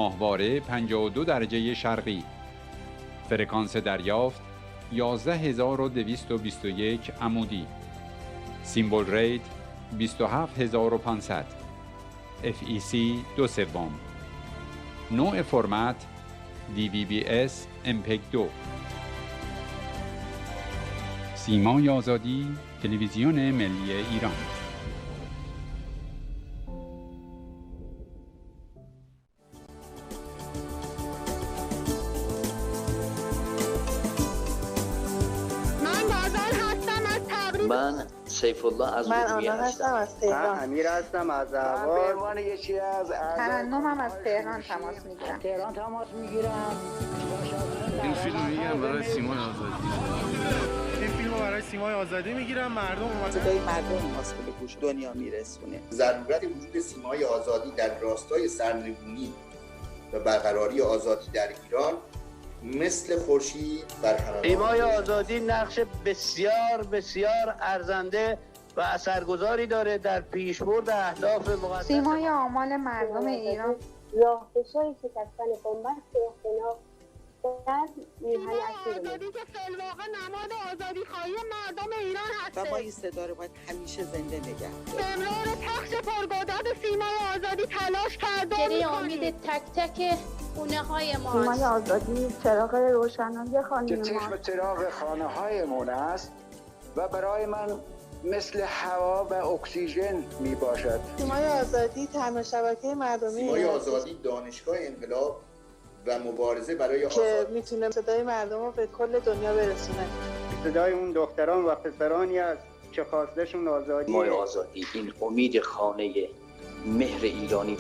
ماهواره 52 درجه شرقی. فرکانس دریافت 11221 عمودی. سیمبل ریت 27500. FEC 2/3. نوع فرمت DVB-S MPEG 2. سیمای آزادی، تلویزیون ملی ایران. من سیف الله از ارومیه هستم. از تهران. من امیر هستم از اهواز. من به عنوان یکی از ترنمم از تهران تماس میگیرم. تهران تماس میگیرم. این فیلم میگیرم برای سیمای آزادی. این فیلمو برای سیمای آزادی میگیرم. مردم اومدن صدای مردم ماست به گوش دنیا میرسونه. ضرورت وجود سیمای آزادی در راستای سرنگونی و برقراری آزادی در ایران مثل خورشید بر همه. سیمای آزادی نقش بسیار بسیار ارزنده و اثرگذاری داره در پیشبرد اهداف مقدس. سیمای آمال مردم ایران راهگشای شکستن بنبست اختلاف در میهن آزادی که فی‌الواقع نماد آزادی خواهی مردم ایران هست و ما این صدا رو باید همیشه زنده نگه داریم. امرار پخش پرقدرت سیمای آزادی تلاش کرده. گریه امید تک تک خونه های ما. سیمای آزادی چراغ روشنایی خانه که ما. چشم چراغ خانه هایمون است و برای من مثل هوا و اکسیژن می باشد. سیمای آزادی تنها شبکه مردمی سیمای آزادی دانشگاه انقلاب و مبارزه برای که آزادی میتونه صدای مردم رو به کل دنیا برسونه. صدای اون دختران و پسرانی است که خواستشون آزادی. سیمای آزادی این امید خانه مهر ایرانی.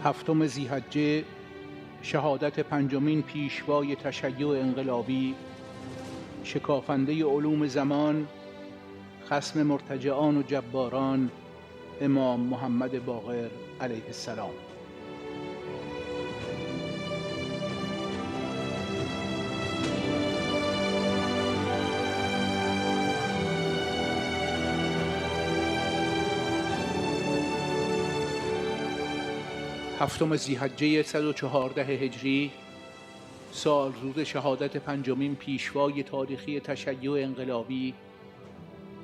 هفتم ذی‌حجه، شهادت پنجمین پیشوای تشیع انقلابی، شکافنده علوم زمان، خصم مرتجعان و جباران، امام محمد باقر علیه السلام. هفتم ذی‌حجه 114 هجری، سال روز شهادت پنجمین پیشوای تاریخی تشیع انقلابی،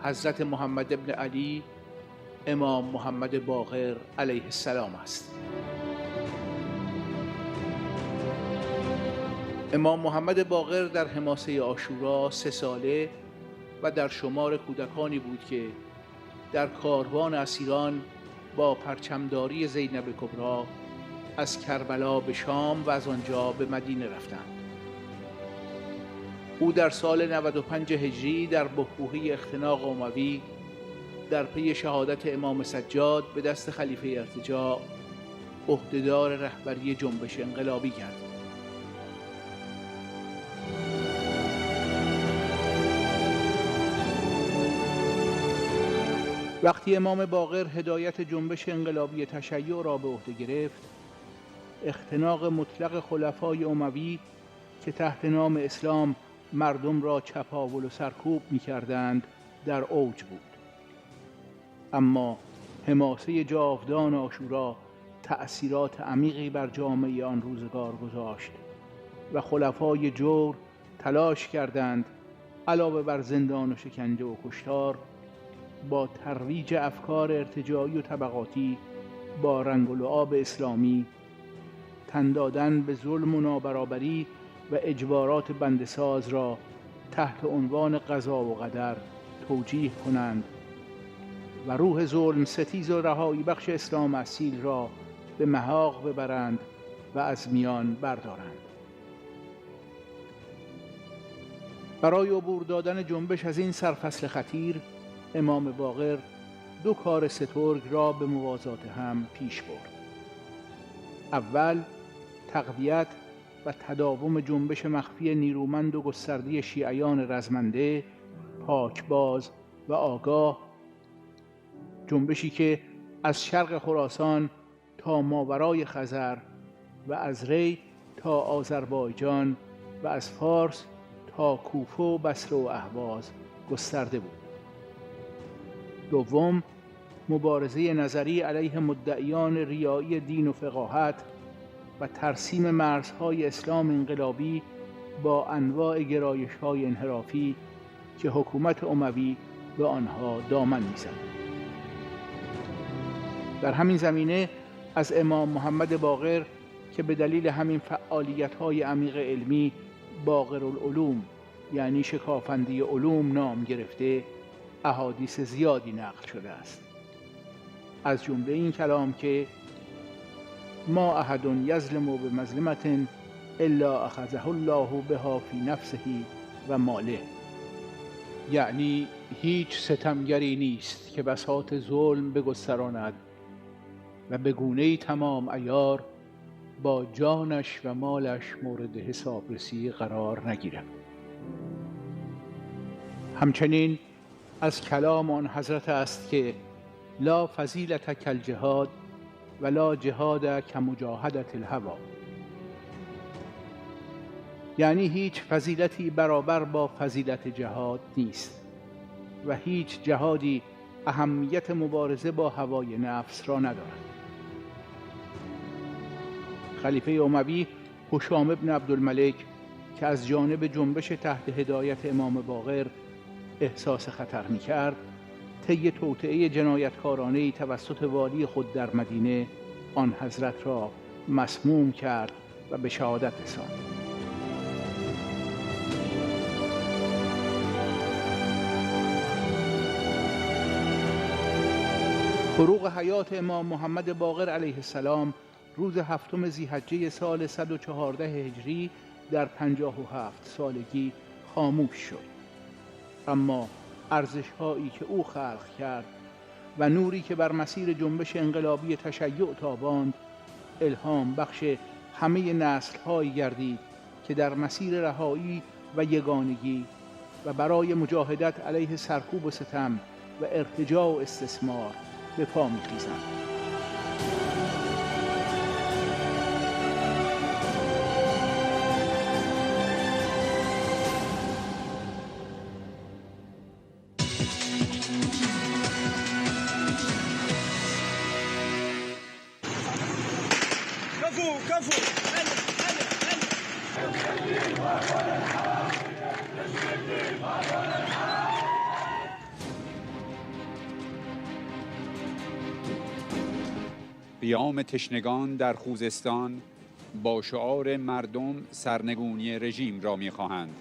حضرت محمد ابن علی امام محمد باقر علیه السلام است. امام محمد باقر در حماسه عاشورا 3 ساله و در شمار کودکانی بود که در کاروان اسیران با پرچمداری زینب کبری از کربلا به شام و از آنجا به مدینه رفتند. او در سال 95 هجری در بحبوحه اختناق اموی در پی شهادت امام سجاد به دست خلیفه ارتجاع عهدهدار رهبری جنبش انقلابی گردید. وقتی امام باقر هدایت جنبش انقلابی تشیع را به عهده گرفت، اختناق مطلق خلفای اموی که تحت نام اسلام مردم را چپاول و سرکوب می‌کردند در اوج بود. اما حماسه جاودان عاشورا تأثیرات عمیقی بر جامعه آن روزگار گذاشت و خلفای جور تلاش کردند علاوه بر زندان و شکنجه و کشتار با ترویج افکار ارتجاعی و طبقاتی با رنگ و لعاب اسلامی تن دادن به ظلم و نابرابری و اجبارات بنده‌ساز را تحت عنوان قضا و قدر توجیه کنند و روح ظلم ستیز و رهایی بخش اسلام اصیل را به محاق ببرند و از میان بردارند. برای عبور دادن جنبش از این سرفصل خطیر، امام باقر دو کار سترگ را به موازات هم پیش برد. اول، تقویت و تداوم جنبش مخفی نیرومند و گسترده شیعیان رزمنده، پاکباز و آگاه، جنبشی که از شرق خراسان تا ماورای خزر و از ری تا آذربایجان و از فارس تا کوفه و بصره و اهواز گسترده بود. دوم، مبارزه نظری علیه مدعیان ریایی دین و فقاهت و ترسیم مرزهای اسلام انقلابی با انواع گرایش‌های انحرافی که حکومت اموی به آنها دامن می‌زد. در همین زمینه از امام محمد باقر که به دلیل همین فعالیت‌های عمیق علمی باقرالعلوم یعنی شکافنده علوم نام گرفته، احادیث زیادی نقل شده است. از جمله این کلام که ما احد یظلم بمظلمة الا اخذه الله بها فی نفسه و ماله، یعنی هیچ ستمگری نیست که بساط ظلم بگستراند و به گونه‌ای تمام عیار با جانش و مالش مورد حسابرسی قرار نگیرد. همچنین از کلام آن حضرت است که لا فضیلت کالجهاد ولا جهاد کمجاهدة الهوی، یعنی هیچ فضیلتی برابر با فضیلت جهاد نیست و هیچ جهادی اهمیت مبارزه با هوای نفس را ندارد. خلیفه اموی هشام ابن عبدالملک که از جانب جنبش تحت هدایت امام باقر احساس خطر می‌کرد، طی توطئه جنایتکارانه‌ای توسط والی خود در مدینه آن حضرت را مسموم کرد و به شهادت رساند. فروغ حیات امام محمد باقر علیه السلام روز 7 ذی‌حجه سال 114 هجری در 57 سالگی خاموش شد، اما ارزش‌هایی که او خلق کرد و نوری که بر مسیر جنبش انقلابی تشیع تاباند الهام بخش همه نسل‌هایی گردید که در مسیر رهایی و یگانگی و برای مجاهدت علیه سرکوب و ستم و ارتجاع و استثمار به پا می‌خیزند. قیام تشنگان در خوزستان با شعار مردم سرنگونی رژیم را می‌خواهند.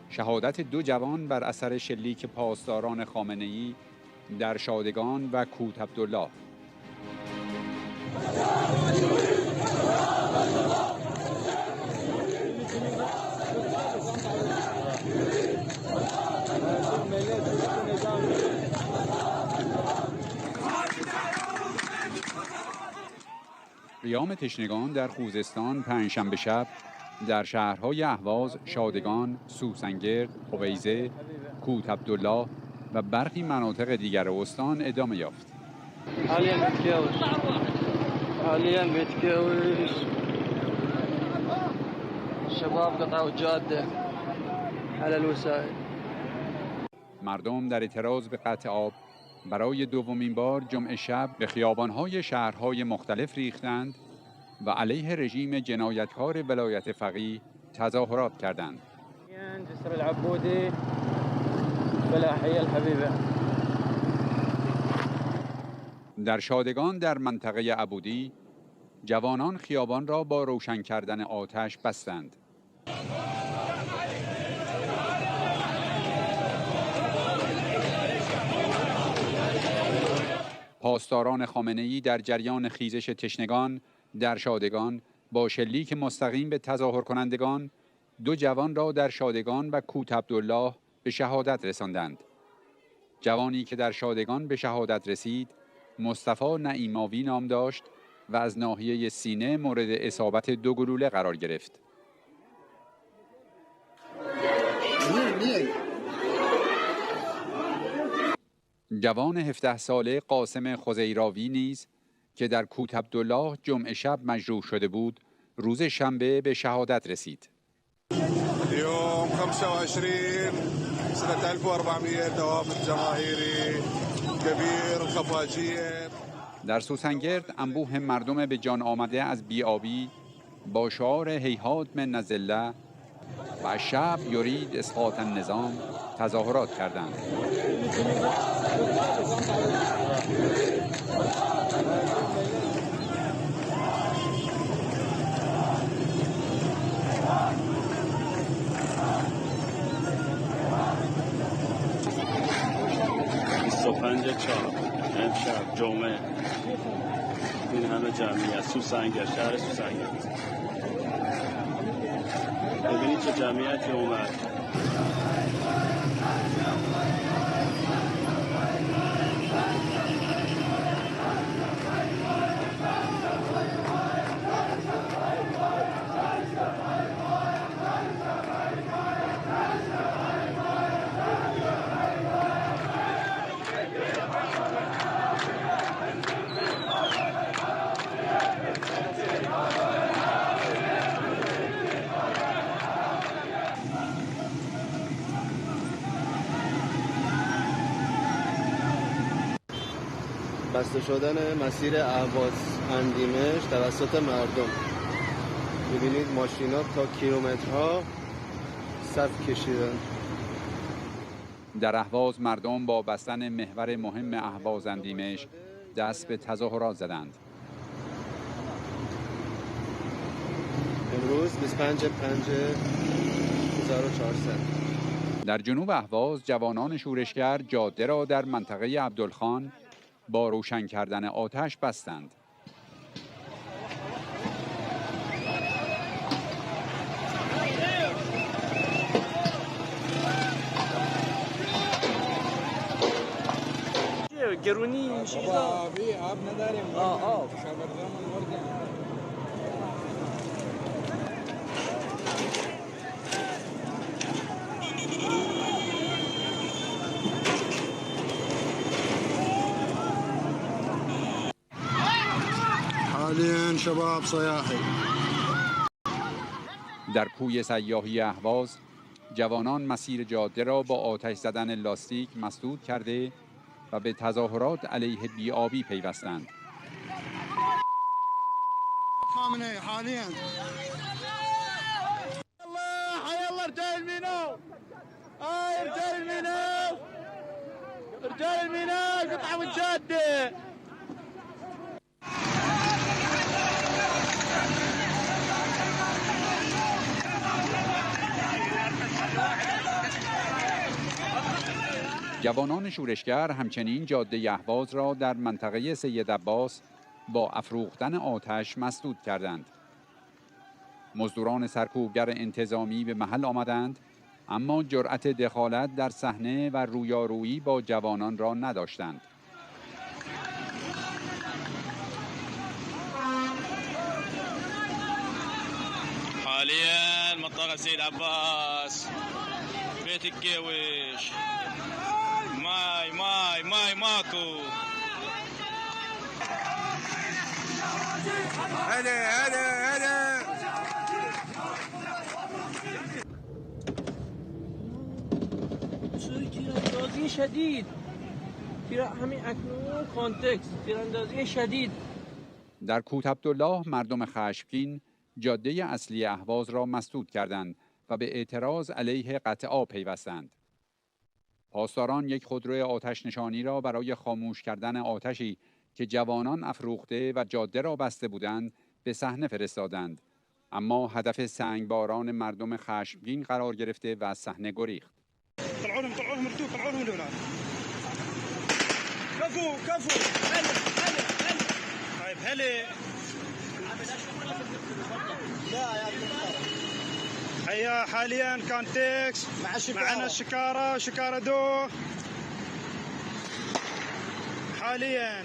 شهادت 2 جوان بر اثر شلیک پاسداران خامنه‌ای در شادگان و کوت عبدالله. قیام تشنگان در خوزستان پنجشنبه شب در شهرهای اهواز، شادگان، سوسنگرد، هویزه، کوت عبدالله و برخی مناطق دیگر استان ادامه یافت. حاليا بيتكوش شباب قطعوا الجادة على الوسائل. مردم در اعتراض به قطع آب برای دومین بار جمعه شب به خیابان‌های شهرهای مختلف ریختند و علیه رژیم جنایتکار ولایت فقیه تظاهرات کردند. جسر العبودي فلاحية الحبيبة. در شادگان در منطقه عبودی جوانان خیابان را با روشن کردن آتش بستند. پاسداران خامنه‌ای در جریان خیزش تشنگان در شادگان با شلیک مستقیم به تظاهر کنندگان 2 جوان را در شادگان و کوت عبدالله به شهادت رساندند. جوانی که در شادگان به شهادت رسید مصطفی نعیماوی نام داشت و از ناحیه سینه مورد اصابت 2 گلوله قرار گرفت. جوان 17 ساله قاسم خزیراوی نیز که در کوت عبدالله جمعه شب مجروح شده بود روز شنبه به شهادت رسید. اليوم 25 سنة 1400 توافد جماهيري كبير خفاجية. در سوسنگرد انبوه مردم به جان آمده از بی‌آبی با شعار هیهات من الذله و شعب یرید اسقاط النظام تظاهرات کردند. امشب جمعه این همه جمعیت سوسنگرد، شهر سوسنگرد. ببینید چه جمعیتی اومد. بسته شدن مسیر اهواز اندیمش توسط مردم. می‌بینید ماشینا تا کیلومترها صف کشیدن. در اهواز مردم با بستن محور مهم اهواز اندیمش دست به تظاهرات زدند. امروز 25/5/1400 در جنوب اهواز جوانان شورشگر جاده را در منطقه عبدالخان با روشن کردن آتش بستند. گرونی آب نداریم. حاليا شباب صياحي. در کوی سیاحی اهواز جوانان مسیر جاده را با آتش زدن لاستیک مسدود کرده و به تظاهرات علیه بی‌آبی پیوستند. حاليا يلا رجال الميناء رجال الميناء رجال الميناء قطعوا الجاده. جوانان شورشگر همچنین جاده اهواز را در منطقه سید عباس با افروختن آتش مسدود کردند. مزدوران سرکوبگر انتظامی به محل آمدند اما جرأت دخالت در صحنه و رویارویی با جوانان را نداشتند. حاليا منطقة سيد عباس بيت الكيوش ماي ماتو هلا تیراندازی شدید همین اکنون کانتکست تیراندازی شدید. در کوت عبدالله مردم خشمگین جاده اصلی اهواز را مسدود کردند و به اعتراض علیه قطع آب پیوستند. پاسداران یک خودروی آتش نشانی را برای خاموش کردن آتشی که جوانان افروخته و جاده را بسته بودند به صحنه فرستادند، اما هدف سنگباران مردم خشمگین قرار گرفته و از صحنه گریخت. طلعوهم ردوه طلعوهم من هنا كفو طيب هلا هيا حاليا كانتكس معنا شكارة دو حاليا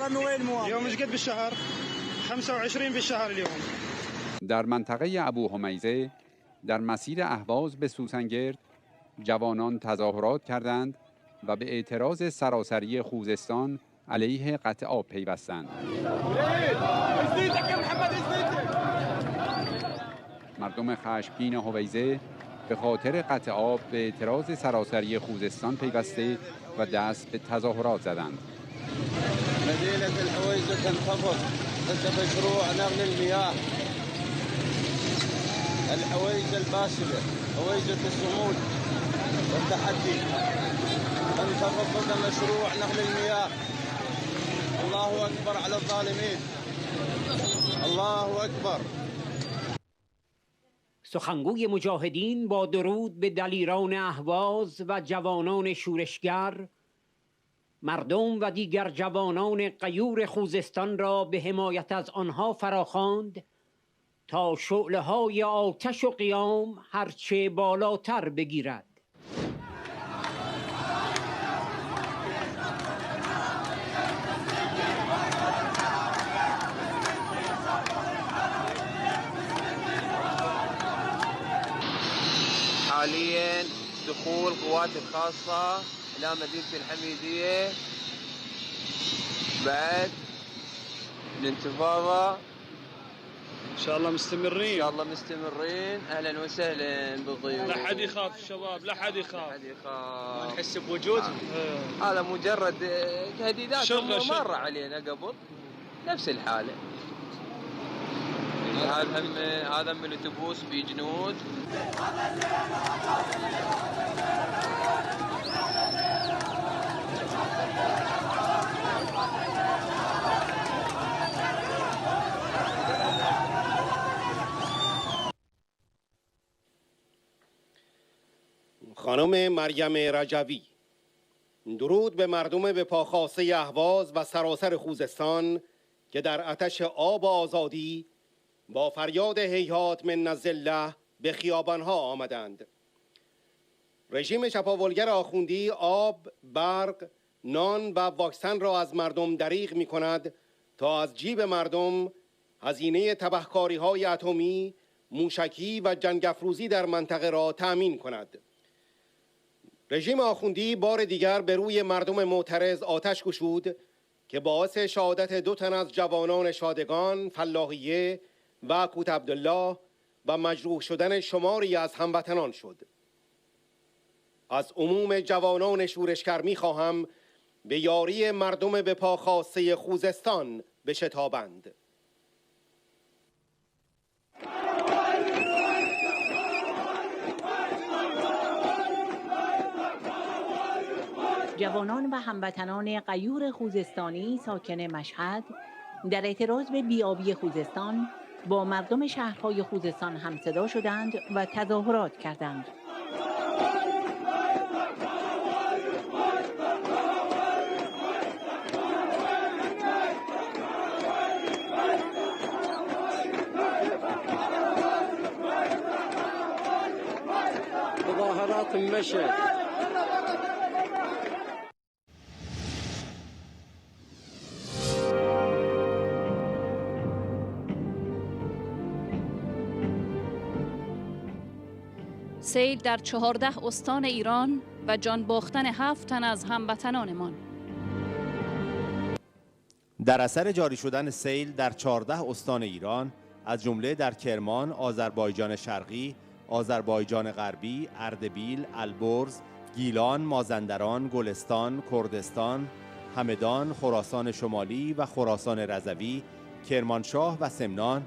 رمي المواد اليوم ايش قد بالشهر 25 بالشهر اليوم. در منطقه ابو حمیزه در مسیر اهواز به سوسنگرد جوانان تظاهرات کردند و به اعتراض سراسری خوزستان علیه قطع آب پیوستند. مردم خشمگین حویزه به خاطر قطع آب به اعتراض سراسری خوزستان پیوسته و دست به تظاهرات زدند. مدينة الحويجة تنخفض حسب مشروع نقل المياه. الحويجة الباسلة حويجة الصمود والتحدي تنخفض ضمن مشروع نقل المياه. الله أكبر على الظالمين. الله أكبر. سخنگوی مجاهدین با درود به دلیران اهواز و جوانان شورشگر، مردم و دیگر جوانان غیور خوزستان را به حمایت از آنها فراخواند تا شعله‌های آتش و قیام هرچه بالاتر بگیرد. حاليا دخول قوات الخاصة إلى مدينة الحميدية بعد الانتفاضة. ان شاء الله مستمرين اهلا وسهلا بالضيوف. لا حد يخاف الشباب، لا حد يخاف ما نحس بوجودهم. هذا مجرد تهديدات مرة علينا قبل نفس الحالة. هذا من الاتوبوس بجنود. خانم مریم رجوی: درود به مردم به پاخاسته اهواز و سراسر خوزستان که در آتش آب آزادی با فریاد هیهات من الذله به خیابانها آمدند. رژیم چپاولگر آخوندی آب، برق، نان و واکسن را از مردم دریغ می کند تا از جیب مردم هزینه تبهکاری‌های اتمی، موشکی و جنگ افروزی در منطقه را تأمین کند. رژیم آخوندی بار دیگر به روی مردم معترض آتش گشود که باعث شهادت 2 تن از جوانان شادگان، فلاحیه و کوت عبدالله و مجروح شدن شماری از هموطنان شد. از عموم جوانان شورشگر می خواهم به یاری مردم به پا خاسته خوزستان بشتابند. جوانان و هموطنان غیور خوزستانی ساکن مشهد در اعتراض به بی‌آبی خوزستان با مردم شهرهای خوزستان همصدا شدند و تظاهرات کردند. تظاهرات مشهد. سیل در 14 استان ایران و جان باختن 7 تن از هموطنانمان. در اثر جاری شدن سیل در 14 استان ایران از جمله در کرمان، آذربایجان شرقی، آذربایجان غربی، اردبیل، البرز، گیلان، مازندران، گلستان، کردستان، همدان، خراسان شمالی و خراسان رضوی، کرمانشاه و سمنان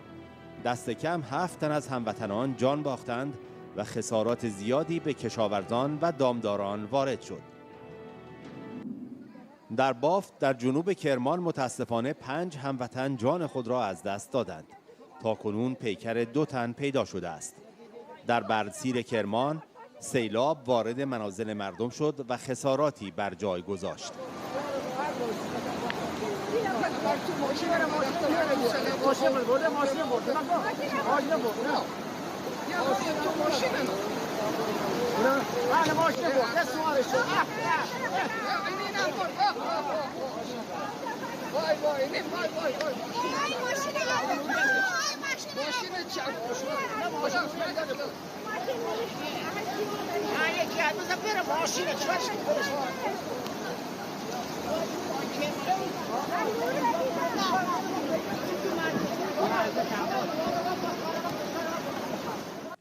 دست کم 7 تن از هموطنان جان باختند و خسارات زیادی به کشاورزان و دامداران وارد شد. در بافت در جنوب کرمان متاسفانه 5 هموطن جان خود را از دست دادند. تاکنون پیکر 2 تن پیدا شده است. در بردسیر کرمان سیلاب وارد منازل مردم شد و خساراتی بر جای گذاشت.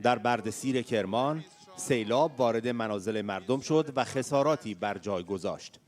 در بردسیر کرمان سیلاب وارد منازل مردم شد و خساراتی بر جای گذاشت.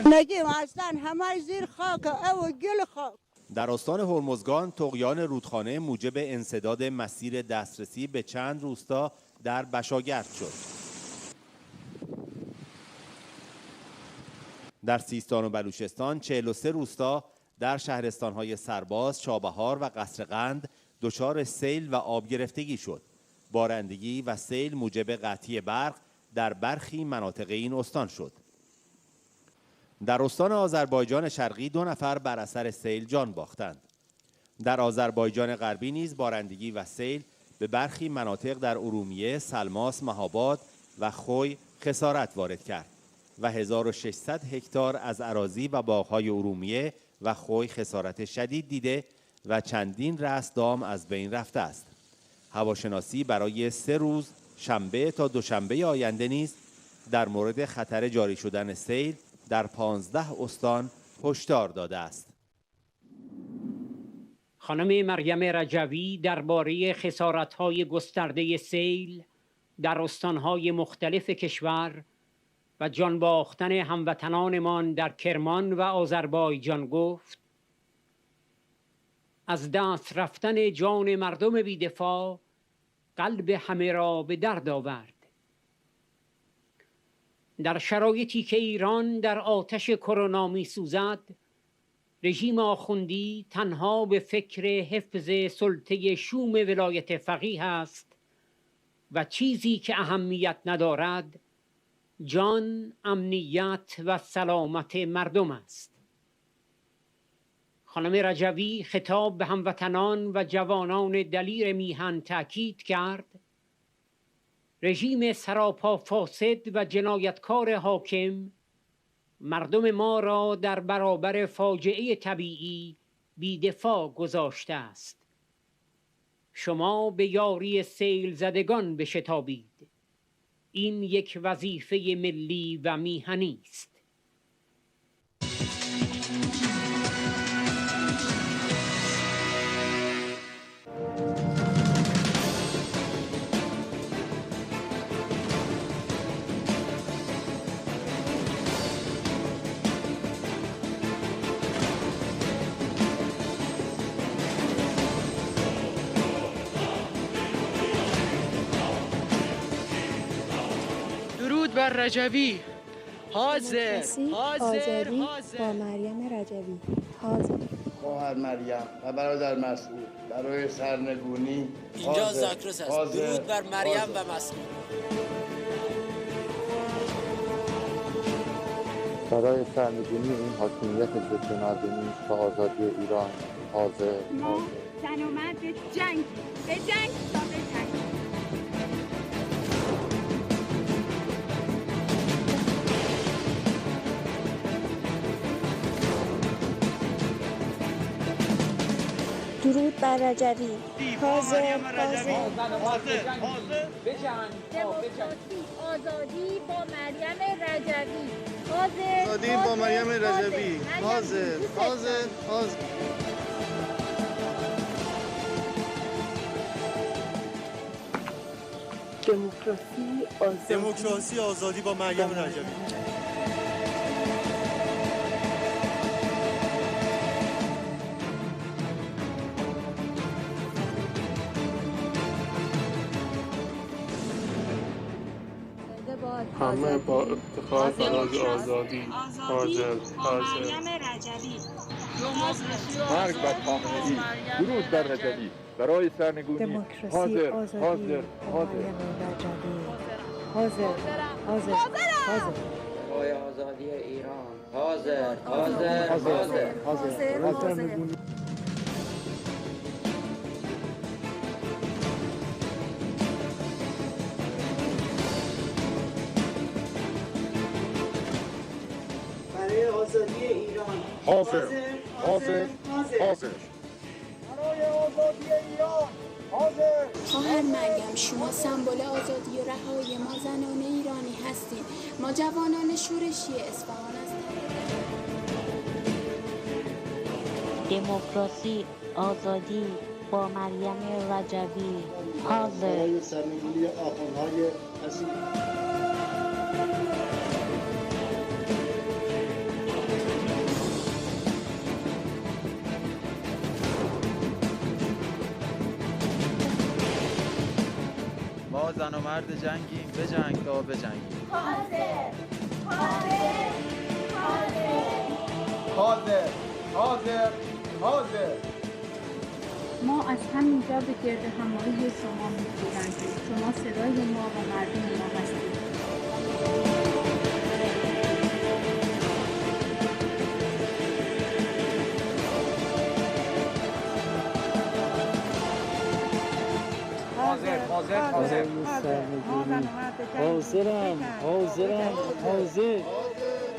نگیم اصلا همه زیر خاک او گل خاک. در استان هرمزگان طغیان رودخانه موجب انسداد مسیر دسترسی به چند روستا در بشاگرد شد. در سیستان و بلوچستان 43 روستا در شهرستان‌های سرباز، چابهار و قصرقند دچار سیل و آب گرفتگی شد. بارندگی و سیل موجب قطعی برق در برخی مناطق این استان شد. در استان آذربایجان شرقی 2 نفر بر اثر سیل جان باختند. در آذربایجان غربی نیز بارندگی و سیل به برخی مناطق در ارومیه، سلماس، مهاباد و خوی خسارت وارد کرد و 1600 هکتار از اراضی و باغ‌های ارومیه و خوی خسارت شدید دیده و چندین رأس دام از بین رفته است. هواشناسی برای 3 روز شنبه تا دوشنبه آینده نیز در مورد خطر جاری شدن سیل در 15 استان هشدار داده است. خانم مریم رجوی درباره خسارت‌های گسترده سیل در استان‌های مختلف کشور و جان باختن هموطنانمان در کرمان و آذربایجان گفت: از دست رفتن جان مردم بی‌دفاع قلب همه را به درد آورد. در شرایطی که ایران در آتش کرونا می‌سوزد، رژیم آخوندی تنها به فکر حفظ سلطه شوم ولایت فقیه است و چیزی که اهمیت ندارد جان، امنیت و سلامت مردم است. خانم رجوی خطاب به هموطنان و جوانان دلیر میهن تأکید کرد: رژیم سراپا فاسد و جنایتکار حاکم مردم ما را در برابر فاجعه طبیعی بی‌دفاع گذاشته است. شما به یاری سیل زدگان بشتابید. این یک وظیفه ملی و میهنی است. بر رجوی. حاضر آزادی با مریم رجوی. حاضر. خواهر مریم و برادر مسعود برای سرنگونی اینجا زاکروس است. درود بر مریم و مسعود. برای سرنگونی این حاکمیت ضد مردمی و آزادی ایران حاضر. ما زن و مرد جنگ به جنگ تا به جنگ. درود بر رجوی. حاضر دموکراسی آزادی با مریم رجوی. حاضر آزادی با مریم رجوی. حاضر حاضر حاضر. دموکراسی آزادی با مریم رجوی. همه با افتخار برای آزادی. حاضر حاضر. مرگ بر خامنه‌ای. درود بر رجوی. برای سرنگونی حاضر حاضر حاضر. حاضر حاضر حاضر. برای آزادی ایران حاضر حاضر حاضر حاضر. برای آزادی ایران حاضر حاضر حاضر. برای آزادی ایران حاضر. خواهر مریم، شما سمبل آزادی و رهایی ما زنان ایرانی هستید. ما جوانان شورشی اصفهان هستیم. دموکراسی آزادی با مریم رجوی. حاضر. برای سرنگونی آخوندهای اصیل. ما زن و مرد جنگیم، بجنگ تا بجنگیم. حاضر حاضر حاضر حاضر حاضر. ما از همینجا به گرد همایی شما می‌پیوندیم. شما صدای ما و مردم ما هستید. حاضر حاضر حاضر. حاضرم حاضرم حاضر.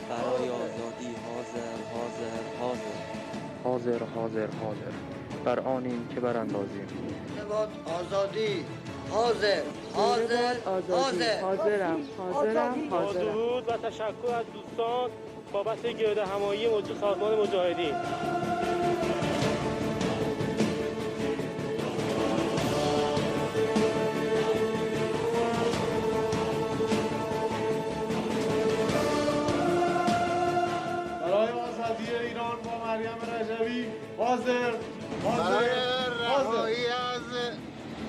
برای آزادی حاضر حاضر حاضر. حاضر حاضر حاضر. بر آنیم که براندازیم. آزادی حاضر حاضر حاضر. حاضرم حاضرم حاضرم. درود و تشکر از دوستان بابت گرد همایی سازمان مجاهدین. برای آزادی ایران با مریم رجوی حاضر حاضر. برای رهایی از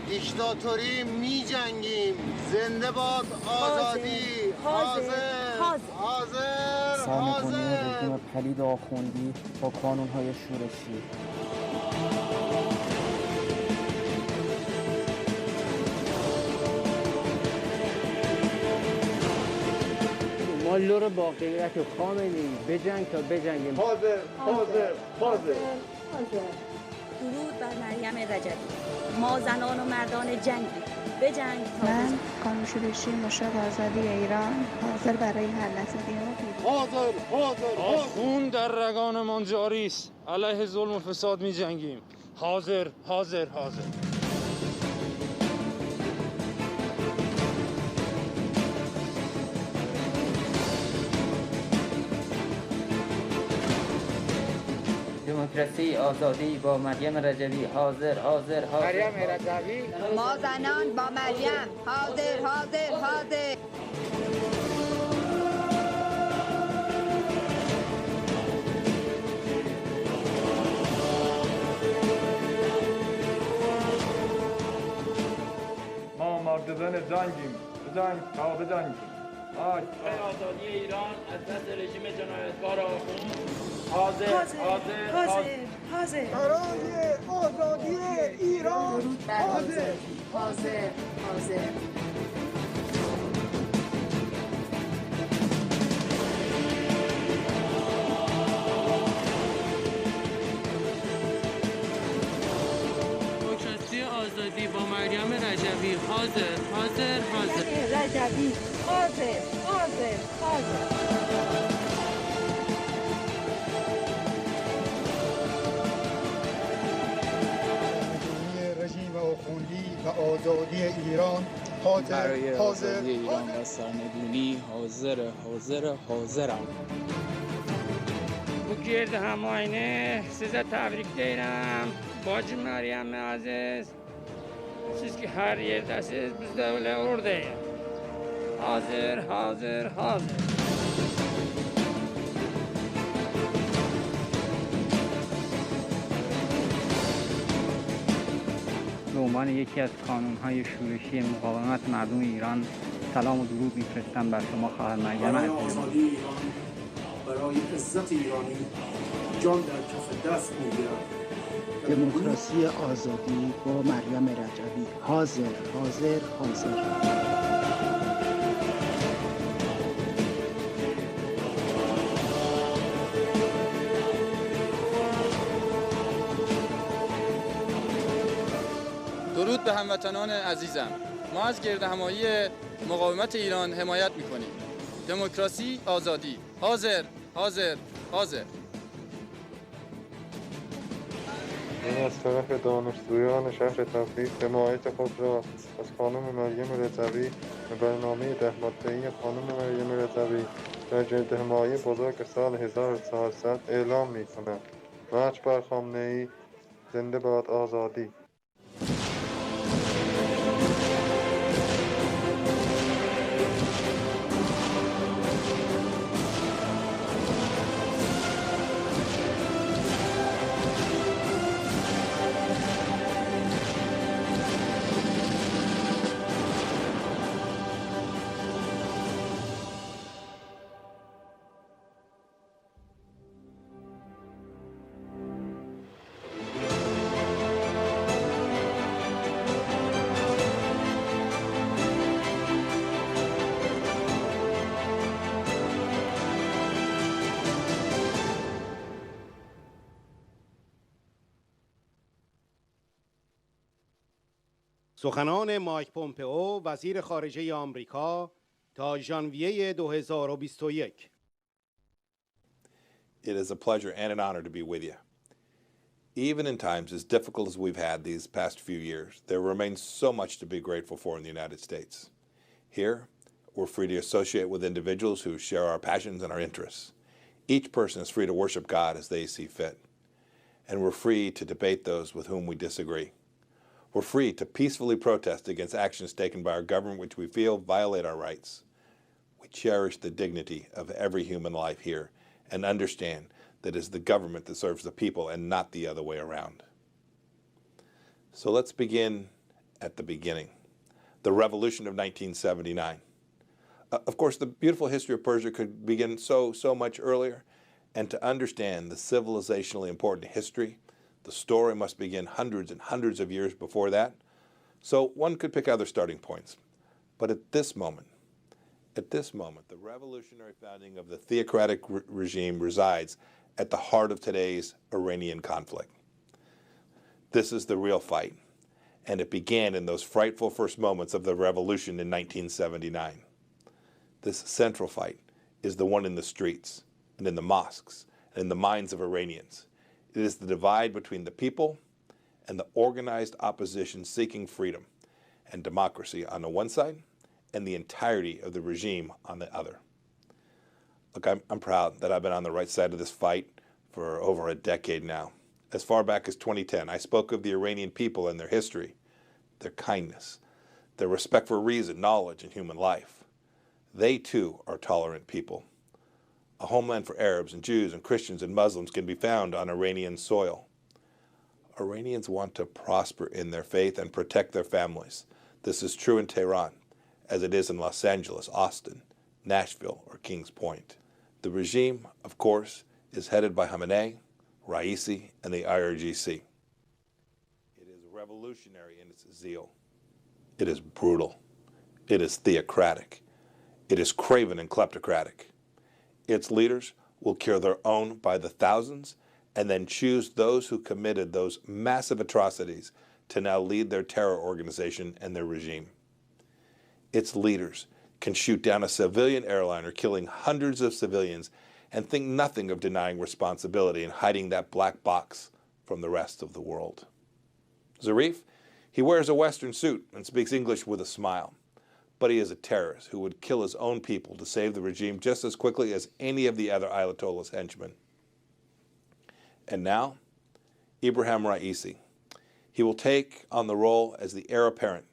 دیکتاتوری می جنگیم. زنده باد آزادی. حاضر حاضر سرنگونی رژیم پلید آخوندی با کانون‌های شورشی. ما لور با غیرت و خامنه‌ای بجنگ تا بجنگیم. حاضر حاضر حاضر. درود بر مریم رجوی. ما زنان و مردان جنگی به جنگ تا من قانون شورشی مشرق آزادی ایران حاضر برای هر لحظه حاضر حاضر. خون در رگانمان جاری است. علیه ظلم و فساد می جنگیم. حاضر حاضر حاضر. دموکراسی آزادی با مریم رجوی. حاضر حاضر حاضر. مریم رجوی. ما زنان با مریم حاضر حاضر حاضر. ما مردان جنگیم، بجنگ تا بجنگیم. برای آزادی ایران از دست رژیم جنایتکار آخوند. حاضر حاضر حاضر. برای آزادی ایران حاضر حاضر حاضر. رجبی حاضر حاضر حاضر. رجبی حاضر حاضر حاضر. رژیم آخوندی و آزادی ایران برای حاضر آزادی ایران و سرنگونی حاضر حاضر حاضرم. Bu girdi هماینه size tebrik deyirəm. Bacı Məryəm Əziz. Siz ki hər yerdəsiz, biz də elə oradayıq. Hazır, hazır, hazır. به عنوان یکی از کانون‌های شورشی مقاومت مردم ایران سلام و درود می‌فرستم بر شما خواهر مریم. برای آزادی ایران، برای عزت ایرانی جان در کف دست می‌گیرم. دموکراسی آزادی با مریم رجبی حاضر حاضر حاضر. درود به هموطنان عزیزم. ما از گردهمایی مقاومت ایران حمایت می‌کنیم. دموکراسی آزادی حاضر حاضر حاضر. من از طرف دانشجویان شهر تبریز حمایت خود را از خانم مریم رضوی و برنامه 10 ماده‌ای خانم مریم رضوی در گردهمایی بزرگ سال 1400 اعلام می‌کنم. مارچ بر خامنه‌ای، زنده باد آزادی. سخنان مایک پومپئو وزیر خارجه آمریکا تا ژانویه 2021. It is a pleasure and an honor to be with you. Even in times as difficult as we've had these past few years, there remains so much to be grateful for in the United States. Here, we're free to associate with individuals who share our passions and our interests. Each person is free to worship God as they see fit. And we're free to debate those with whom we disagree. We're free to peacefully protest against actions taken by our government which we feel violate our rights. We cherish the dignity of every human life here and understand that it is the government that serves the people and not the other way around. So let's begin at the beginning, the revolution of 1979. Of course, the beautiful history of Persia could begin so much earlier, and to understand the civilizationally important history, the story must begin hundreds and hundreds of years before that. So one could pick other starting points. But at this moment, the revolutionary founding of the theocratic regime resides at the heart of today's Iranian conflict. This is the real fight, and it began in those frightful first moments of the revolution in 1979. This central fight is the one in the streets, and in the mosques, and in the minds of Iranians. It is the divide between the people and the organized opposition seeking freedom and democracy on the one side, and the entirety of the regime on the other. Look, I'm proud that I've been on the right side of this fight for over a decade now. As far back as 2010, I spoke of the Iranian people and their history, their kindness, their respect for reason, knowledge, and human life. They too are tolerant people. A homeland for Arabs and Jews and Christians and Muslims can be found on Iranian soil. Iranians want to prosper in their faith and protect their families. This is true in Tehran, as it is in Los Angeles, Austin, Nashville, or Kings Point. The regime, of course, is headed by Khamenei, Raisi, and the IRGC. It is revolutionary in its zeal. It is brutal. It is theocratic. It is craven and kleptocratic. Its leaders will kill their own by the thousands and then choose those who committed those massive atrocities to now lead their terror organization and their regime. Its leaders can shoot down a civilian airliner, killing hundreds of civilians, and think nothing of denying responsibility and hiding that black box from the rest of the world. Zarif, he wears a Western suit and speaks English with a smile, but he is a terrorist who would kill his own people to save the regime just as quickly as any of the other Ayatollah's henchmen. And now, Ibrahim Raisi. He will take on the role as the heir apparent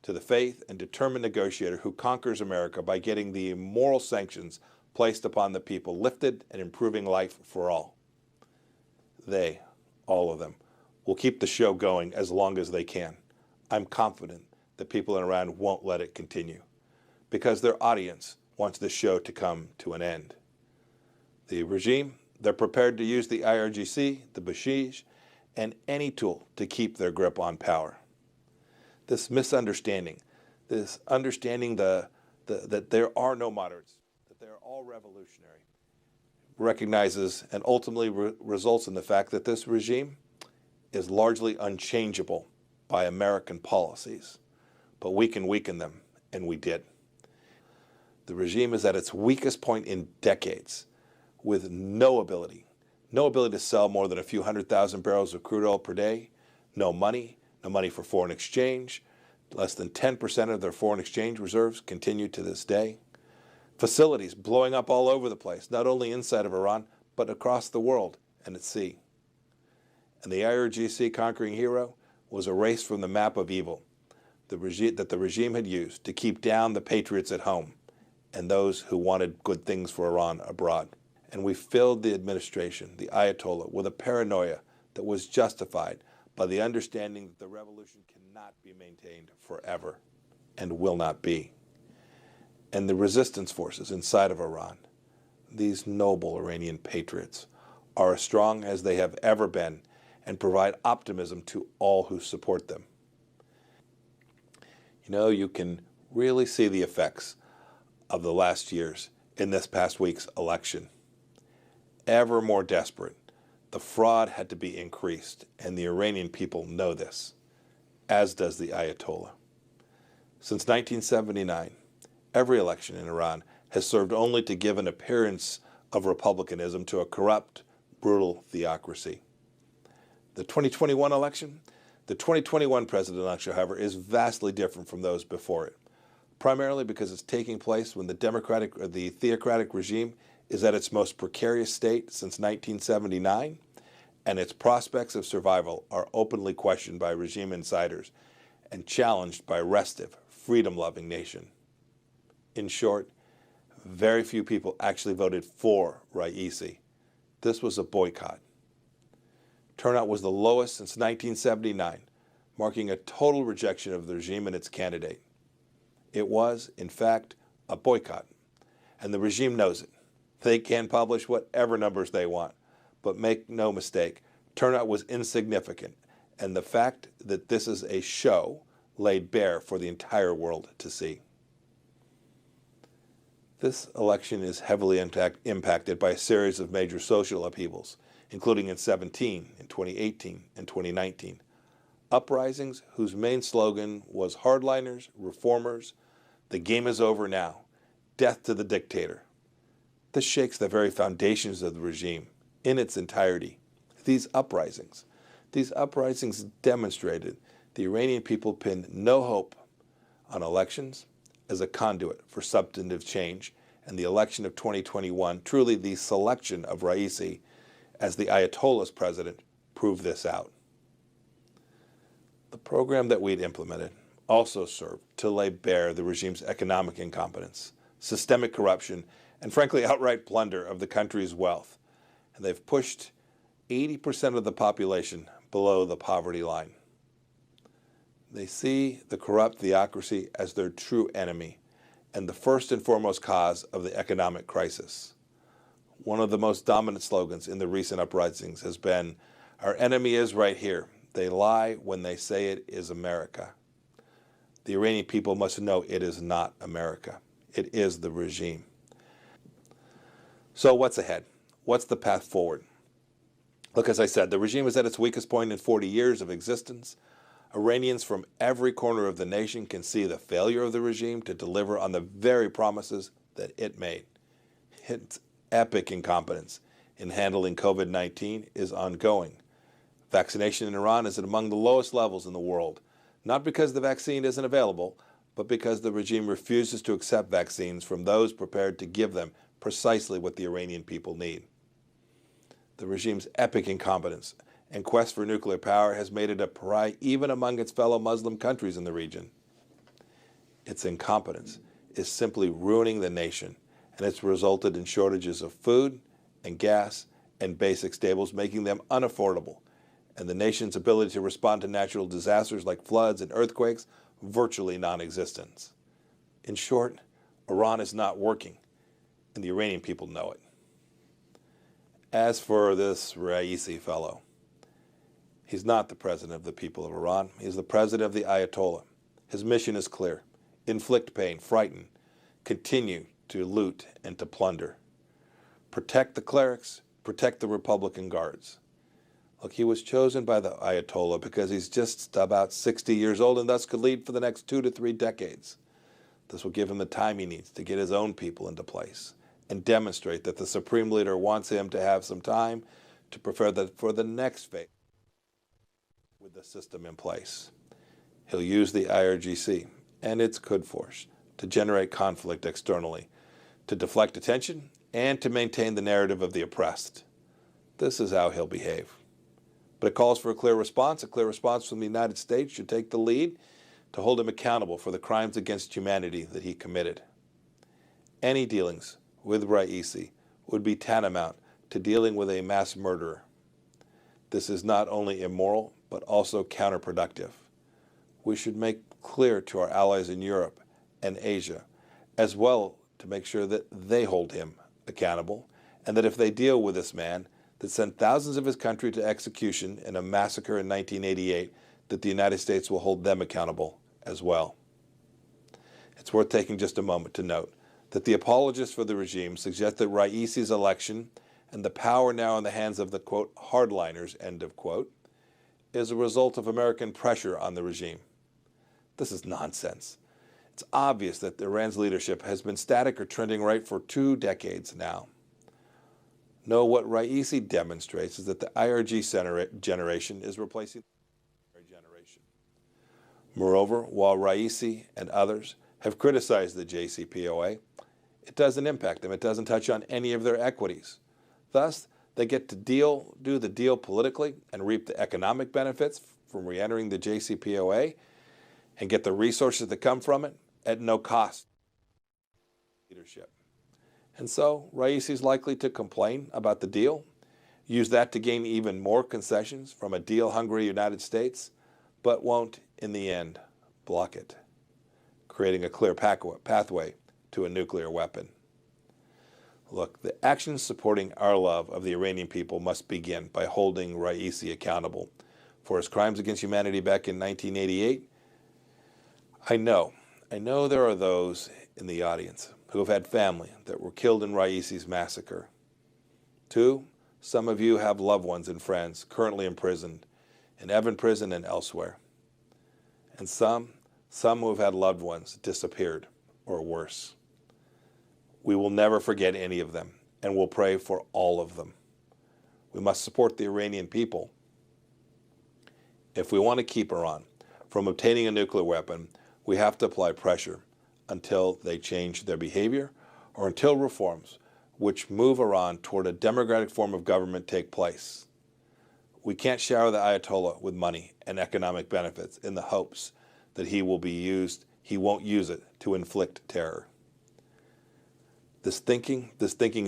to the faith and determined negotiator who conquers America by getting the immoral sanctions placed upon the people lifted and improving life for all. They, all of them, will keep the show going as long as they can. I'm confident that people in Iran won't let it continue because their audience wants the show to come to an end. The regime, they're prepared to use the IRGC, the Basij, and any tool to keep their grip on power. This misunderstanding, this understanding that there are no moderates, that they're all revolutionary, recognizes and ultimately results in the fact that this regime is largely unchangeable by American policies. But we can weaken them, and we did. The regime is at its weakest point in decades, with no ability to sell more than a few 100,000 barrels of crude oil per day, no money for foreign exchange. Less than 10% of their foreign exchange reserves continue to this day. Facilities blowing up all over the place, not only inside of Iran, but across the world and at sea. And the IRGC conquering hero was erased from the map of evil that the regime had used to keep down the patriots at home and those who wanted good things for Iran abroad. And we filled the administration, the Ayatollah, with a paranoia that was justified by the understanding that the revolution cannot be maintained forever and will not be. And the resistance forces inside of Iran, these noble Iranian patriots, are as strong as they have ever been and provide optimism to all who support them. You know, you can really see the effects of the last years in this past week's election. Ever more desperate, the fraud had to be increased, and the Iranian people know this, as does the Ayatollah. Since 1979, every election in Iran has served only to give an appearance of republicanism to a corrupt, brutal theocracy. The 2021 election, the 2021 presidential election, however, is vastly different from those before it, primarily because it's taking place when the theocratic regime is at its most precarious state since 1979, and its prospects of survival are openly questioned by regime insiders and challenged by a restive, freedom-loving nation. In short, very few people actually voted for Raisi. This was a boycott. Turnout was the lowest since 1979, marking a total rejection of the regime and its candidate. It was, in fact, a boycott, and the regime knows it. They can publish whatever numbers they want, but make no mistake, turnout was insignificant, and the fact that this is a show laid bare for the entire world to see. This election is heavily impacted by a series of major social upheavals, including in 2017, in 2018, and 2019. Uprisings whose main slogan was hardliners, reformers, the game is over now, death to the dictator. This shakes the very foundations of the regime in its entirety. These uprisings demonstrated the Iranian people pinned no hope on elections as a conduit for substantive change, and the election of 2021, truly the selection of Raisi as the Ayatollah's president, proved this out. The program that we'd implemented also served to lay bare the regime's economic incompetence, systemic corruption, and frankly outright plunder of the country's wealth. And they've pushed 80% of the population below the poverty line. They see the corrupt theocracy as their true enemy and the first and foremost cause of the economic crisis. One of the most dominant slogans in the recent uprisings has been, "Our enemy is right here. They lie when they say it is America." The Iranian people must know it is not America. It is the regime. So what's ahead? What's the path forward? Look, as I said, the regime is at its weakest point in 40 years of existence. Iranians from every corner of the nation can see the failure of the regime to deliver on the very promises that it made. Its epic incompetence in handling COVID-19 is ongoing. Vaccination in Iran is at among the lowest levels in the world, not because the vaccine isn't available, but because the regime refuses to accept vaccines from those prepared to give them precisely what the Iranian people need. The regime's epic incompetence and quest for nuclear power has made it a pariah even among its fellow Muslim countries in the region. Its incompetence is simply ruining the nation, and it's resulted in shortages of food and gas and basic staples, making them unaffordable, and the nation's ability to respond to natural disasters like floods and earthquakes virtually non-existent. In short, Iran is not working, and the Iranian people know it. As for this Raisi fellow, he's not the president of the people of Iran. He's the president of the Ayatollah. His mission is clear: inflict pain, frighten, continue to loot and to plunder. Protect the clerics, protect the Republican guards. Look, he was chosen by the Ayatollah because he's just about 60 years old and thus could lead for the next 2 to 3 decades. This will give him the time he needs to get his own people into place and demonstrate that the supreme leader wants him to have some time to prepare for the next phase with the system in place. He'll use the IRGC and its Quds Force to generate conflict externally, to deflect attention, and to maintain the narrative of the oppressed. This is how he'll behave. But it calls for a clear response. A clear response from the United States should take the lead to hold him accountable for the crimes against humanity that he committed. Any dealings with Raisi would be tantamount to dealing with a mass murderer. This is not only immoral, but also counterproductive. We should make clear to our allies in Europe and Asia, as well to make sure that they hold him accountable, and that if they deal with this man that sent thousands of his country to execution in a massacre in 1988, that the United States will hold them accountable as well. It's worth taking just a moment to note that the apologists for the regime suggest that Raisi's election and the power now in the hands of the, quote, hardliners, end of quote, is a result of American pressure on the regime. This is nonsense. It's obvious that Iran's leadership has been static or trending right for 2 decades now. No, what Raisi demonstrates is that the IRG generation is replacing the generation. Moreover, while Raisi and others have criticized the JCPOA, it doesn't impact them. It doesn't touch on any of their equities. Thus, they get to do the deal politically and reap the economic benefits from re-entering the JCPOA and get the resources that come from it at no cost. Leadership. And so, Raisi is likely to complain about the deal, use that to gain even more concessions from a deal-hungry United States, but won't, in the end, block it, creating a clear pathway to a nuclear weapon. Look, the actions supporting our love of the Iranian people must begin by holding Raisi accountable for his crimes against humanity back in 1988. I know there are those in the audience who have had family that were killed in Raisi's massacre. 2, some of you have loved ones and friends currently imprisoned in Evin prison and elsewhere. And some who have had loved ones disappeared or worse. We will never forget any of them, and we'll pray for all of them. We must support the Iranian people. If we want to keep Iran from obtaining a nuclear weapon, we have to apply pressure until they change their behavior or until reforms which move Iran toward a democratic form of government take place. We can't shower the Ayatollah with money and economic benefits in the hopes that he won't use it to inflict terror. This thinking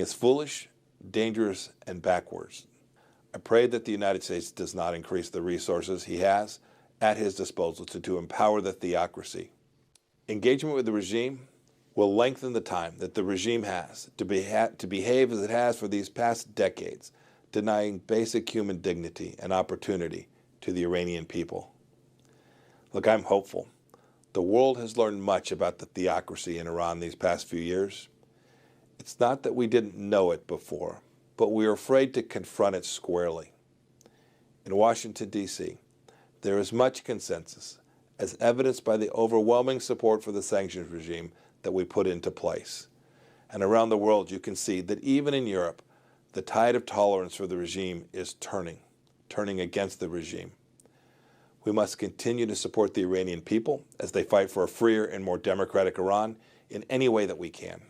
is foolish, dangerous, and backwards. I pray that the United States does not increase the resources he has at his disposal to empower the theocracy. Engagement with the regime will lengthen the time that the regime has to behave as it has for these past decades, denying basic human dignity and opportunity to the Iranian people. Look, I'm hopeful. The world has learned much about the theocracy in Iran these past few years. It's not that we didn't know it before, but we are afraid to confront it squarely. In Washington, D.C., There is much consensus, as evidenced by the overwhelming support for the sanctions regime that we put into place. And around the world, you can see that even in Europe, the tide of tolerance for the regime is turning against the regime. We must continue to support the Iranian people as they fight for a freer and more democratic Iran in any way that we can.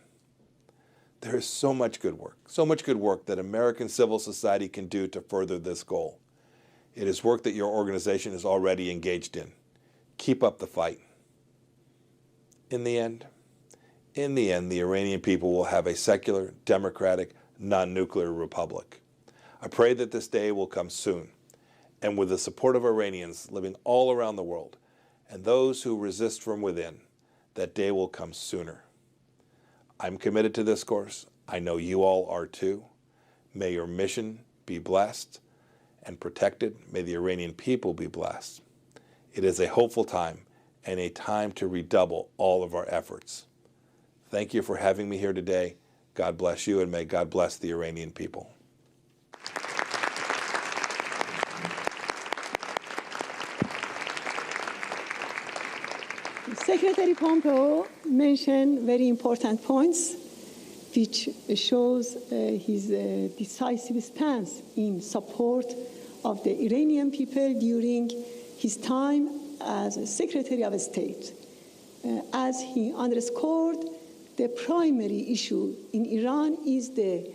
There is so much good work that American civil society can do to further this goal. It is work that your organization is already engaged in. Keep up the fight. In the end, the Iranian people will have a secular, democratic, non-nuclear republic. I pray that this day will come soon, and with the support of Iranians living all around the world and those who resist from within, that day will come sooner. I'm committed to this course. I know you all are too. May your mission be blessed and protected. May the Iranian people be blessed. It is a hopeful time and a time to redouble all of our efforts. Thank you for having me here today. God bless you, and may God bless the Iranian people. Secretary Pompeo mentioned very important points, which shows his decisive stance in support of the Iranian people during his time as Secretary of State. As he underscored, the primary issue in Iran is the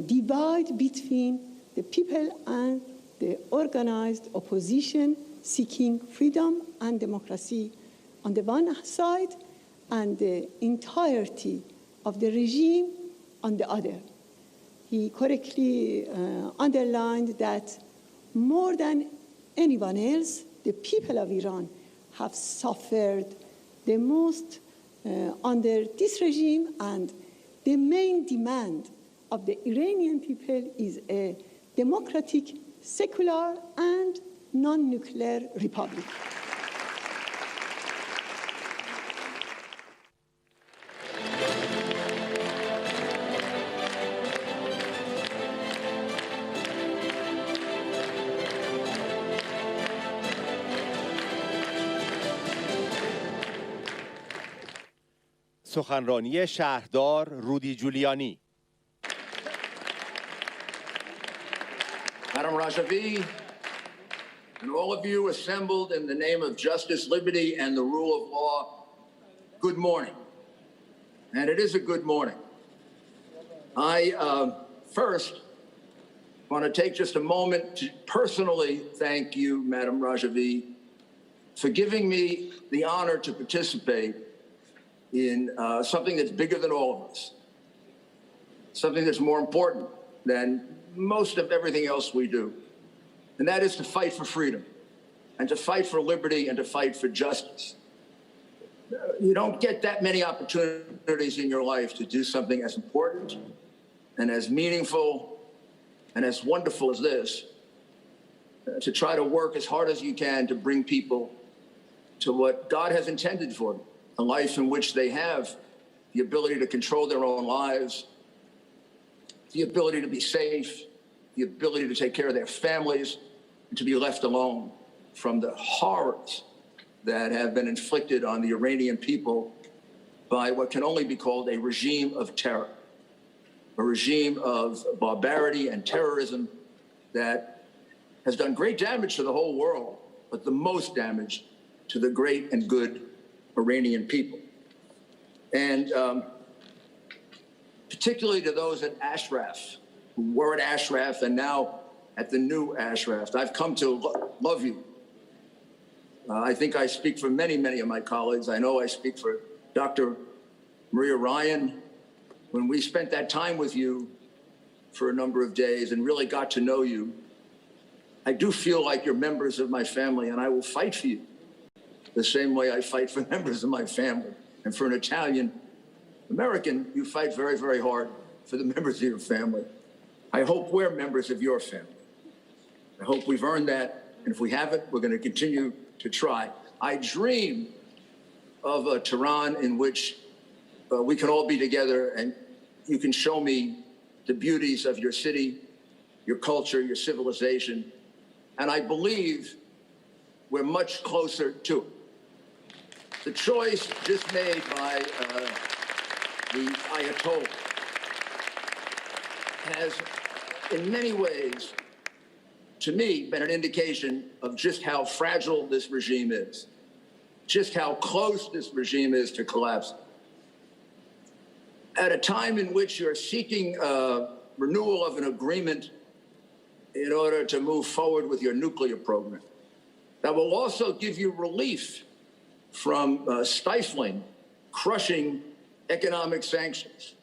divide between the people and the organized opposition seeking freedom and democracy on the one side, and the entirety of the regime on the other. He correctly underlined that more than anyone else, the people of Iran have suffered the most under this regime, and the main demand of the Iranian people is a democratic, secular, and non-nuclear republic. سخنرانی شهردار رودی جولیانی. Madam Rajavi, and all of you assembled in the name of justice, liberty, and the rule of law, good morning. And it is a good morning. I first want to take just a moment to personally thank you, Madam Rajavi, for giving me the honor to participate in something that's bigger than all of us, something that's more important than most of everything else we do, and that is to fight for freedom, and to fight for liberty, and to fight for justice. You don't get that many opportunities in your life to do something as important and as meaningful and as wonderful as this, to try to work as hard as you can to bring people to what God has intended for them, a life in which they have the ability to control their own lives, the ability to be safe, the ability to take care of their families, and to be left alone from the horrors that have been inflicted on the Iranian people by what can only be called a regime of terror, a regime of barbarity and terrorism that has done great damage to the whole world, but the most damage to the great and good Iranian people. And particularly to those at Ashraf, who were at Ashraf and now at the new Ashraf. I've come to love you. I think I speak for many, many of my colleagues. I know I speak for Dr. Maria Ryan. When we spent that time with you for a number of days and really got to know you, I do feel like you're members of my family, and I will fight for you the same way I fight for members of my family. And for an Italian American, you fight very, very hard for the members of your family. I hope we're members of your family. I hope we've earned that, and if we haven't, we're going to continue to try. I dream of a Tehran in which we can all be together and you can show me the beauties of your city, your culture, your civilization. And I believe we're much closer to it. The choice just made by the Ayatollah has, in many ways, to me, been an indication of just how fragile this regime is, just how close this regime is to collapse. At a time in which you're seeking renewal of an agreement in order to move forward with your nuclear program, that will also give you relief from stifling, crushing economic sanctions,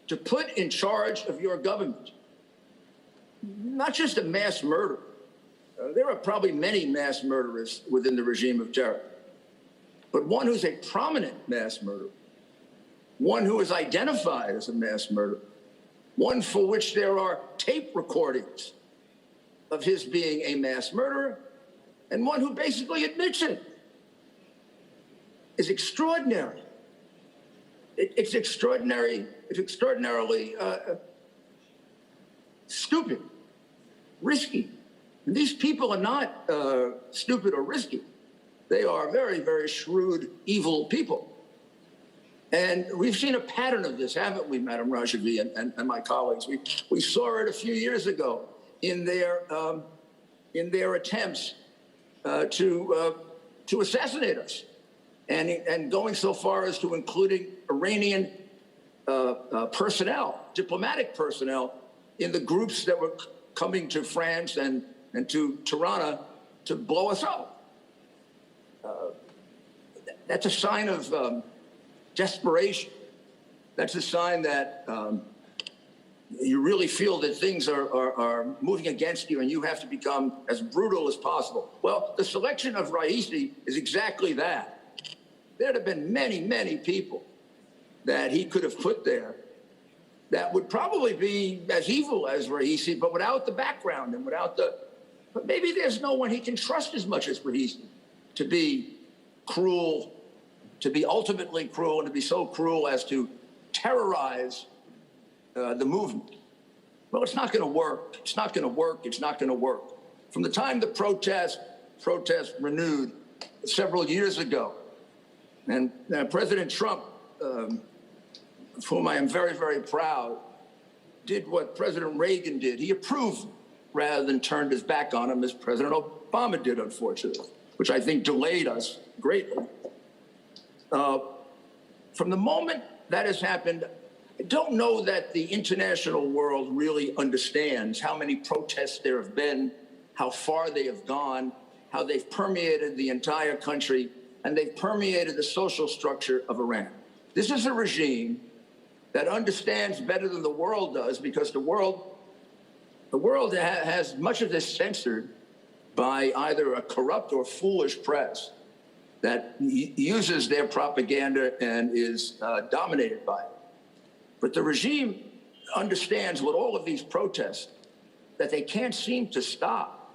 to put in charge of your government not just a mass murderer. There are probably many mass murderers within the regime of terror, but one who's a prominent mass murderer, one who is identified as a mass murderer, one for which there are tape recordings of his being a mass murderer, and one who basically admits it, is extraordinary. It's extraordinary. It's extraordinarily stupid, risky. And these people are not stupid or risky. They are very, very shrewd, evil people. And we've seen a pattern of this, haven't we, Madam Rajavi and my colleagues? We saw it a few years ago in their attempts to assassinate us, and going so far as to including Iranian personnel, diplomatic personnel, in the groups that were coming to France and to Tirana to blow us up. That's a sign of desperation. That's a sign that you really feel that things are moving against you and you have to become as brutal as possible. Well, the selection of Raisi is exactly that. There'd have been many, many people that he could have put there that would probably be as evil as Raisi, but without the background and without the... But maybe there's no one he can trust as much as Raisi to be cruel, to be ultimately cruel, and to be so cruel as to terrorize the movement. Well, it's not going to work. It's not going to work. It's not going to work. From the time the protest renewed several years ago, and President Trump, of whom I am very, very proud, did what President Reagan did. He approved rather than turned his back on him, as President Obama did, unfortunately, which I think delayed us greatly. From the moment that has happened, I don't know that the international world really understands how many protests there have been, how far they have gone, how they've permeated the entire country, and they've permeated the social structure of Iran. This is a regime that understands better than the world does, because the world has much of this censored by either a corrupt or foolish press that uses their propaganda and is dominated by it. But the regime understands with all of these protests that they can't seem to stop.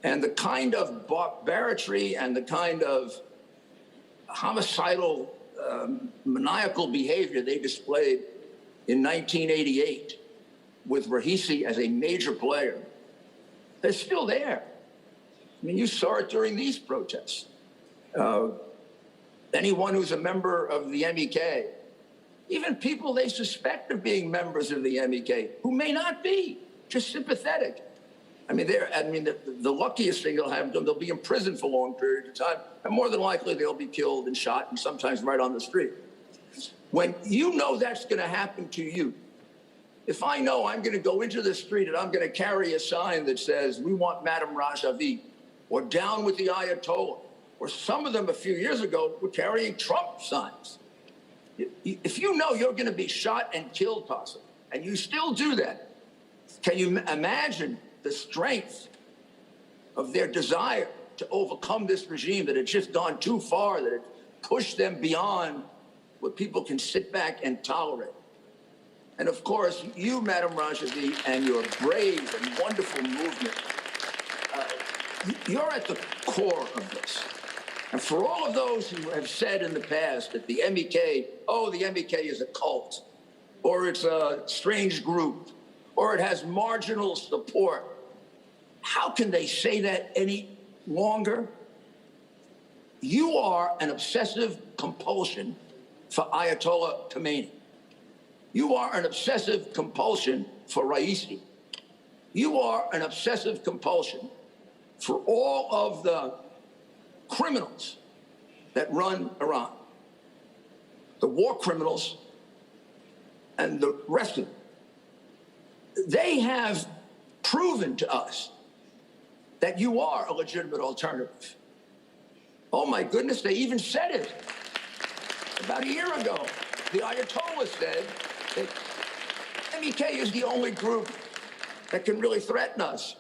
And the kind of barbarity and the kind of homicidal, maniacal behavior they displayed in 1988 with Raisi as a major player, they're still there. I mean, you saw it during these protests. Anyone who's a member of the MEK, even people they suspect of being members of the MEK, who may not be, just sympathetic. I mean, the luckiest thing they'll have, they'll be in prison for long periods of time, and more than likely they'll be killed and shot, and sometimes right on the street. When you know that's going to happen to you, if I know I'm going to go into the street and I'm going to carry a sign that says, "We want Madam Rajavi," or "Down with the Ayatollah," or some of them a few years ago were carrying Trump signs. If you know you're going to be shot and killed, possibly, and you still do that, can you imagine the strength of their desire to overcome this regime that had just gone too far, that had pushed them beyond what people can sit back and tolerate? And of course, you, Madam Rajavi, and your brave and wonderful movement, you're at the core of this. And for all of those who have said in the past that the MEK, the MEK is a cult, or it's a strange group, or it has marginal support, how can they say that any longer? You are an obsessive compulsion for Ayatollah Khomeini. You are an obsessive compulsion for Raisi. You are an obsessive compulsion for all of the criminals that run Iran, the war criminals and the rest of them. They have proven to us that you are a legitimate alternative. Oh my goodness, they even said it about a year ago. The Ayatollah said that MEK is the only group that can really threaten us.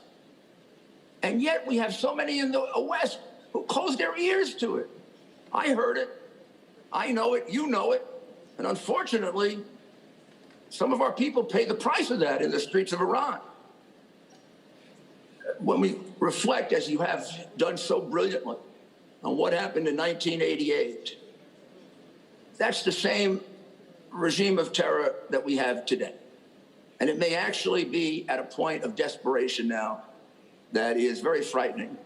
And yet we have so many in the West who close their ears to it. I heard it. I know it. You know it. And unfortunately, some of our people pay the price of that in the streets of Iran. When we reflect, as you have done so brilliantly, on what happened in 1988, that's the same regime of terror that we have today. And it may actually be at a point of desperation now that is very frightening,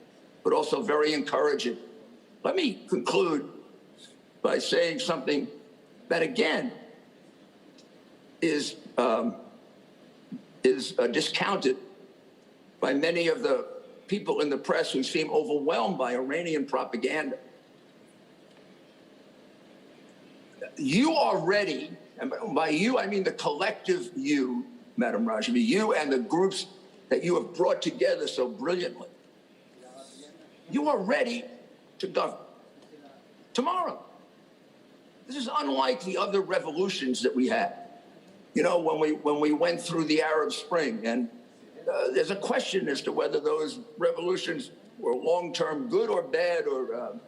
but also very encouraging. Let me conclude by saying something that, again, is discounted by many of the people in the press who seem overwhelmed by Iranian propaganda. You are ready, and by you I mean the collective you, Madam Rajavi, you and the groups that you have brought together so brilliantly. You are ready to govern tomorrow. This is unlike the other revolutions that we had. You know, when we went through the Arab Spring, and there's a question as to whether those revolutions were long-term good or bad, or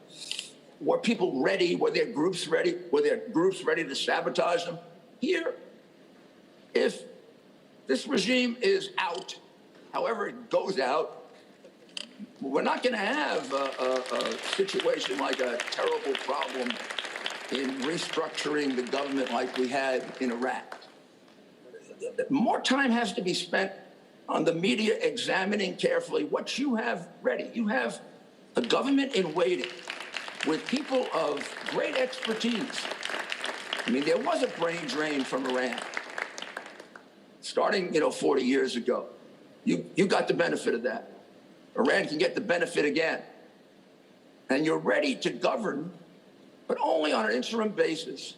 were people ready? Were their groups ready? Were their groups ready to sabotage them? Here, if this regime is out, however it goes out, we're not going to have a situation like a terrible problem in restructuring the government like we had in Iraq. More time has to be spent on the media examining carefully what you have ready. You have a government in waiting with people of great expertise. I mean, there was a brain drain from Iran starting, 40 years ago. You got the benefit of that. Iran can get the benefit again. And you're ready to govern, but only on an interim basis,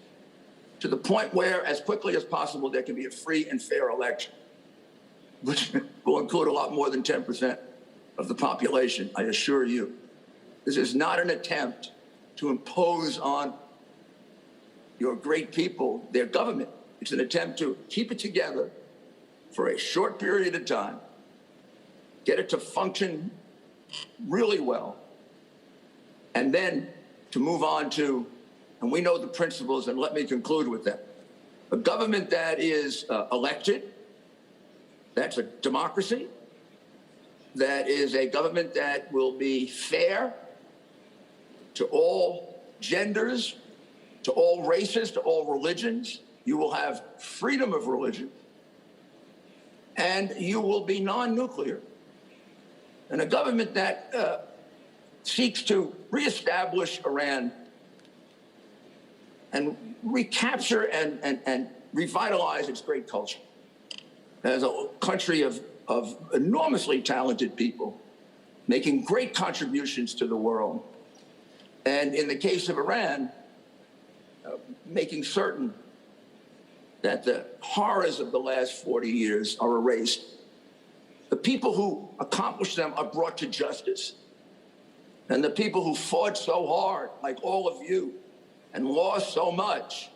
to the point where, as quickly as possible, there can be a free and fair election, which will include a lot more than 10% of the population, I assure you. This is not an attempt to impose on your great people their government. It's an attempt to keep it together for a short period of time, get it to function really well, and then to move on to, and we know the principles, and let me conclude with that. A government that is elected, that's a democracy, that is a government that will be fair to all genders, to all races, to all religions. You will have freedom of religion, and you will be non-nuclear. And a government that seeks to reestablish Iran and recapture and revitalize its great culture as a country of enormously talented people making great contributions to the world. And in the case of Iran, making certain that the horrors of the last 40 years are erased. The people who accomplished them are brought to justice. And the people who fought so hard, like all of you, and lost so much,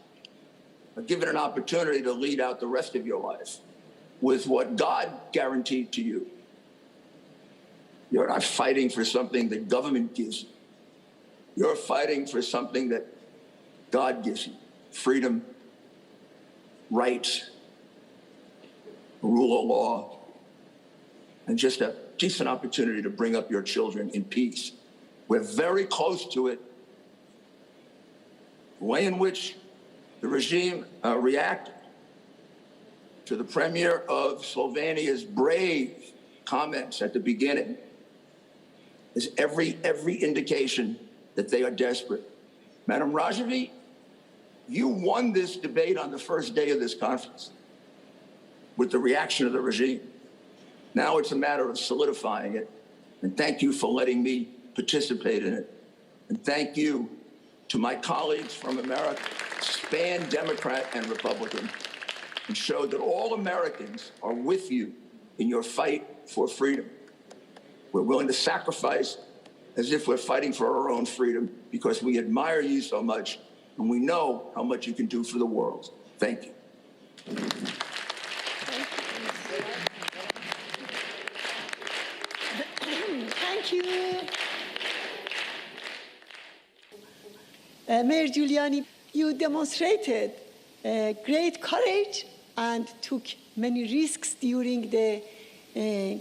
are given an opportunity to lead out the rest of your life with what God guaranteed to you. You're not fighting for something that government gives you. You're fighting for something that God gives you. Freedom, rights, rule of law, and just a decent opportunity to bring up your children in peace. We're very close to it. The way in which the regime reacted to the premier of Slovenia's brave comments at the beginning is every indication that they are desperate. Madam Rajavi, you won this debate on the first day of this conference with the reaction of the regime. Now it's a matter of solidifying it. And thank you for letting me participate in it. And thank you to my colleagues from America, span Democrat and Republican, and show that all Americans are with you in your fight for freedom. We're willing to sacrifice as if we're fighting for our own freedom because we admire you so much and we know how much you can do for the world. Thank you. Thank you. Mayor Giuliani, you demonstrated great courage and took many risks during the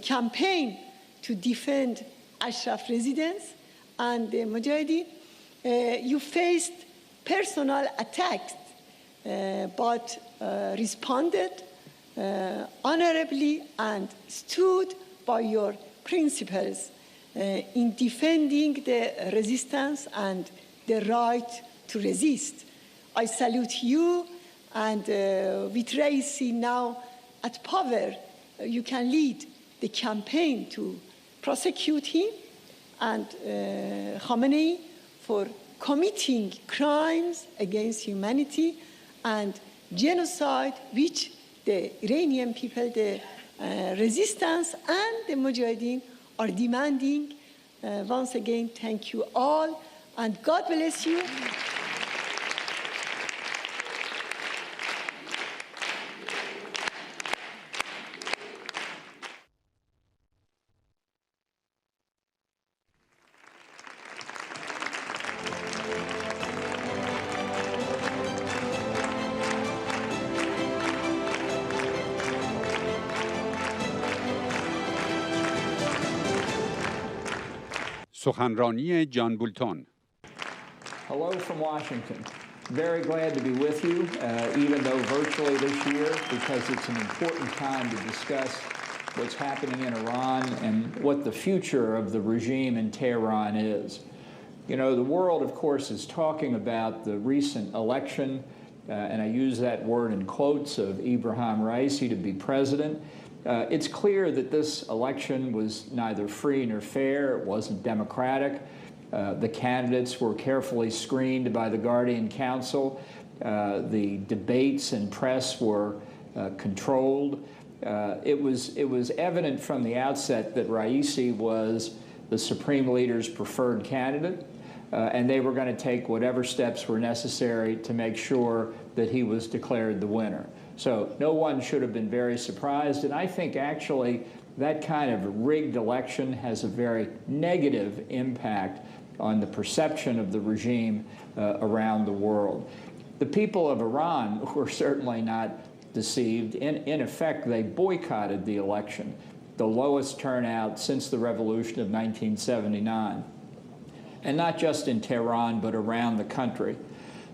campaign to defend Ashraf residents and the Mujahideen. You faced personal attacks, but responded honorably and stood by your principles in defending the resistance and the right to resist. I salute you, and with Raisi now at power, you can lead the campaign to prosecute him and Khamenei for committing crimes against humanity and genocide, which the Iranian people, the resistance and the Mujahideen are demanding. Once again, thank you all, and God bless you. سخنرانی جان بولتون. Hello from Washington. Very glad to be with you, even though virtually this year, because it's an important time to discuss what's happening in Iran and what the future of the regime in Tehran is. You know, the world, of course, is talking about the recent election, and I use that word in quotes, of Ebrahim Raisi to be president. It's clear that this election was neither free nor fair. It wasn't democratic. The candidates were carefully screened by the Guardian Council. The debates and press were controlled. It was evident from the outset that Raisi was the Supreme Leader's preferred candidate, and they were going to take whatever steps were necessary to make sure that he was declared the winner. So no one should have been very surprised, and I think actually that kind of rigged election has a very negative impact on the perception of the regime around the world. The people of Iran were certainly not deceived. In effect, they boycotted the election, the lowest turnout since the revolution of 1979, and not just in Tehran, but around the country.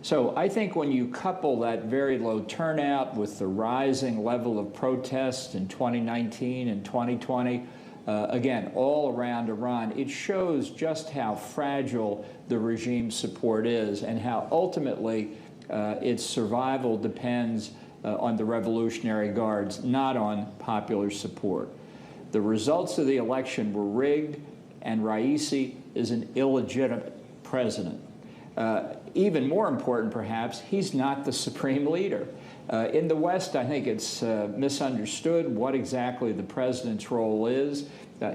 So I think when you couple that very low turnout with the rising level of protests in 2019 and 2020, again, all around Iran, it shows just how fragile the regime's support is and how ultimately its survival depends on the Revolutionary Guards, not on popular support. The results of the election were rigged, and Raisi is an illegitimate president. Even more important, perhaps, he's not the supreme leader. In the West, I think it's misunderstood what exactly the president's role is.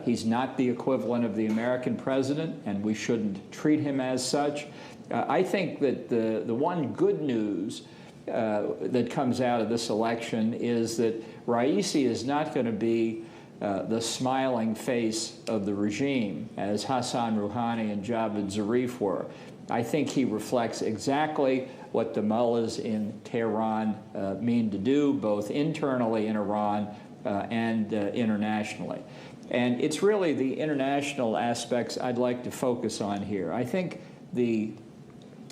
He's not the equivalent of the American president, and we shouldn't treat him as such. I think that the one good news that comes out of this election is that Raisi is not going to be the smiling face of the regime, as Hassan Rouhani and Javad Zarif were. I think he reflects exactly what the mullahs in Tehran mean to do, both internally in Iran and internationally. And it's really the international aspects I'd like to focus on here. I think the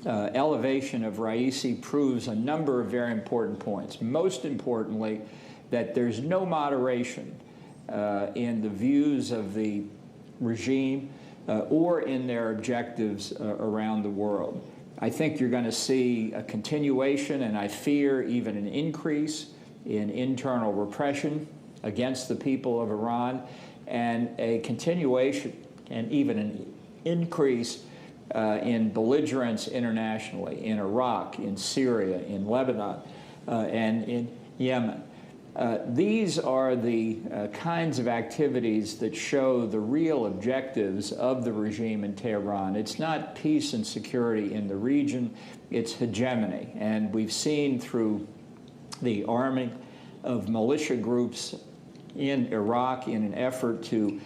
elevation of Raisi proves a number of very important points. Most importantly, that there's no moderation in the views of the regime. or in their objectives around the world. I think you're going to see a continuation, and I fear even an increase in internal repression against the people of Iran, and a continuation and even an increase in belligerence internationally, in Iraq, in Syria, in Lebanon, and in Yemen. These are the kinds of activities that show the real objectives of the regime in Tehran. It's not peace and security in the region, it's hegemony. And we've seen through the arming of militia groups in Iraq in an effort to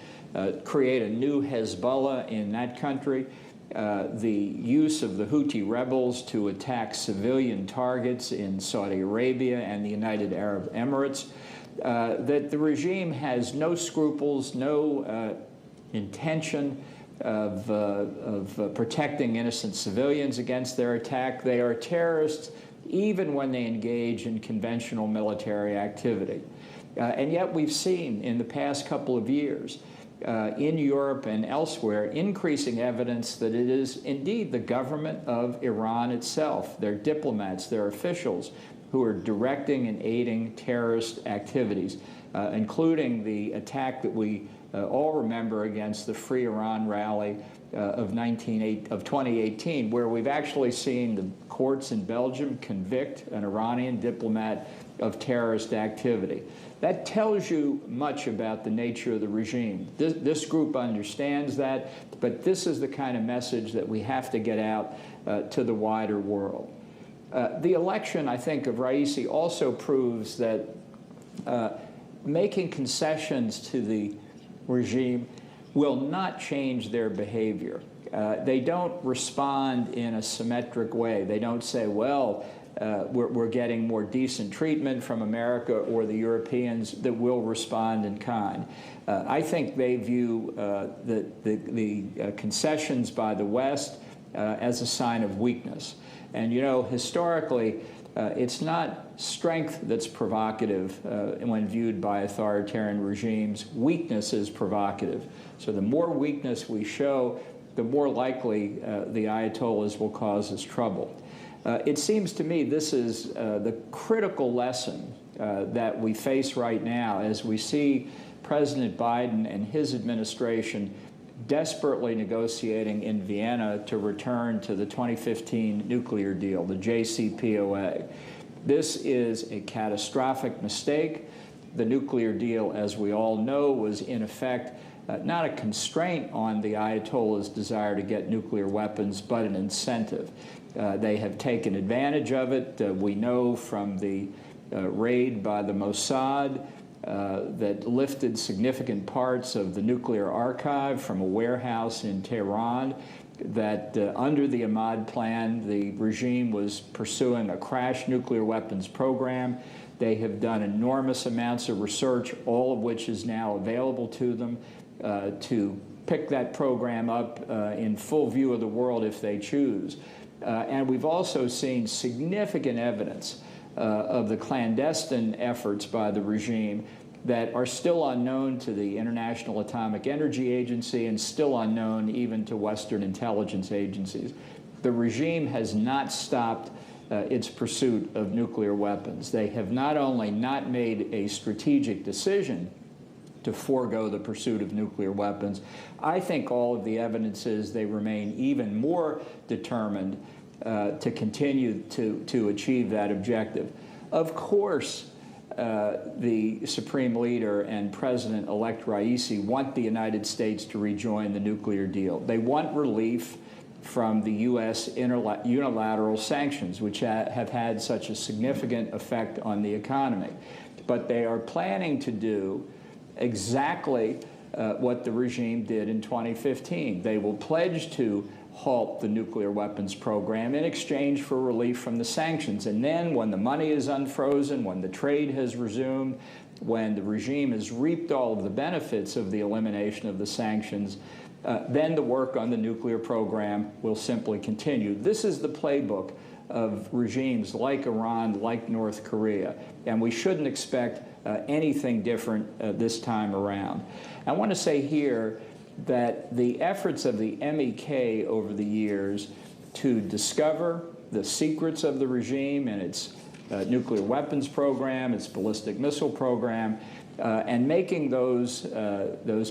create a new Hezbollah in that country, the use of the Houthi rebels to attack civilian targets in Saudi Arabia and the United Arab Emirates, that the regime has no scruples, no intention of protecting innocent civilians against their attack. They are terrorists even when they engage in conventional military activity. And yet we've seen in the past couple of years in Europe and elsewhere increasing evidence that it is indeed the government of Iran itself, their diplomats, their officials, who are directing and aiding terrorist activities, including the attack that we all remember against the Free Iran rally of 2018, where we've actually seen the courts in Belgium convict an Iranian diplomat of terrorist activity. That tells you much about the nature of the regime. This group understands that, but this is the kind of message that we have to get out to the wider world. The election, I think, of Raisi also proves that making concessions to the regime will not change their behavior. They don't respond in a symmetric way. They don't say, well, we're getting more decent treatment from America or the Europeans, that will respond in kind. I think they view the concessions by the West as a sign of weakness. And, you know, historically, it's not strength that's provocative when viewed by authoritarian regimes. Weakness is provocative. So the more weakness we show, the more likely the Ayatollahs will cause us trouble. It seems to me this is the critical lesson that we face right now as we see President Biden and his administration desperately negotiating in Vienna to return to the 2015 nuclear deal, the JCPOA. This is a catastrophic mistake. The nuclear deal, as we all know, was in effect not a constraint on the Ayatollah's desire to get nuclear weapons, but an incentive. They have taken advantage of it. We know from the raid by the Mossad that lifted significant parts of the nuclear archive from a warehouse in Tehran, that under the Ahmad plan, the regime was pursuing a crash nuclear weapons program. They have done enormous amounts of research, all of which is now available to them to pick that program up in full view of the world if they choose. And we've also seen significant evidence of the clandestine efforts by the regime that are still unknown to the International Atomic Energy Agency and still unknown even to Western intelligence agencies. The regime has not stopped its pursuit of nuclear weapons. They have not only not made a strategic decision to forego the pursuit of nuclear weapons, I think all of the evidence is they remain even more determined to continue to achieve that objective. Of course, the Supreme Leader and President-elect Raisi want the United States to rejoin the nuclear deal. They want relief from the U.S. unilateral sanctions, which have had such a significant effect on the economy. But they are planning to do exactly what the regime did in 2015. They will pledge to halt the nuclear weapons program in exchange for relief from the sanctions. And then when the money is unfrozen, when the trade has resumed, when the regime has reaped all of the benefits of the elimination of the sanctions, then the work on the nuclear program will simply continue. This is the playbook of regimes like Iran, like North Korea, and we shouldn't expect anything different this time around. I want to say here that the efforts of the MEK over the years to discover the secrets of the regime and its nuclear weapons program, its ballistic missile program, and making those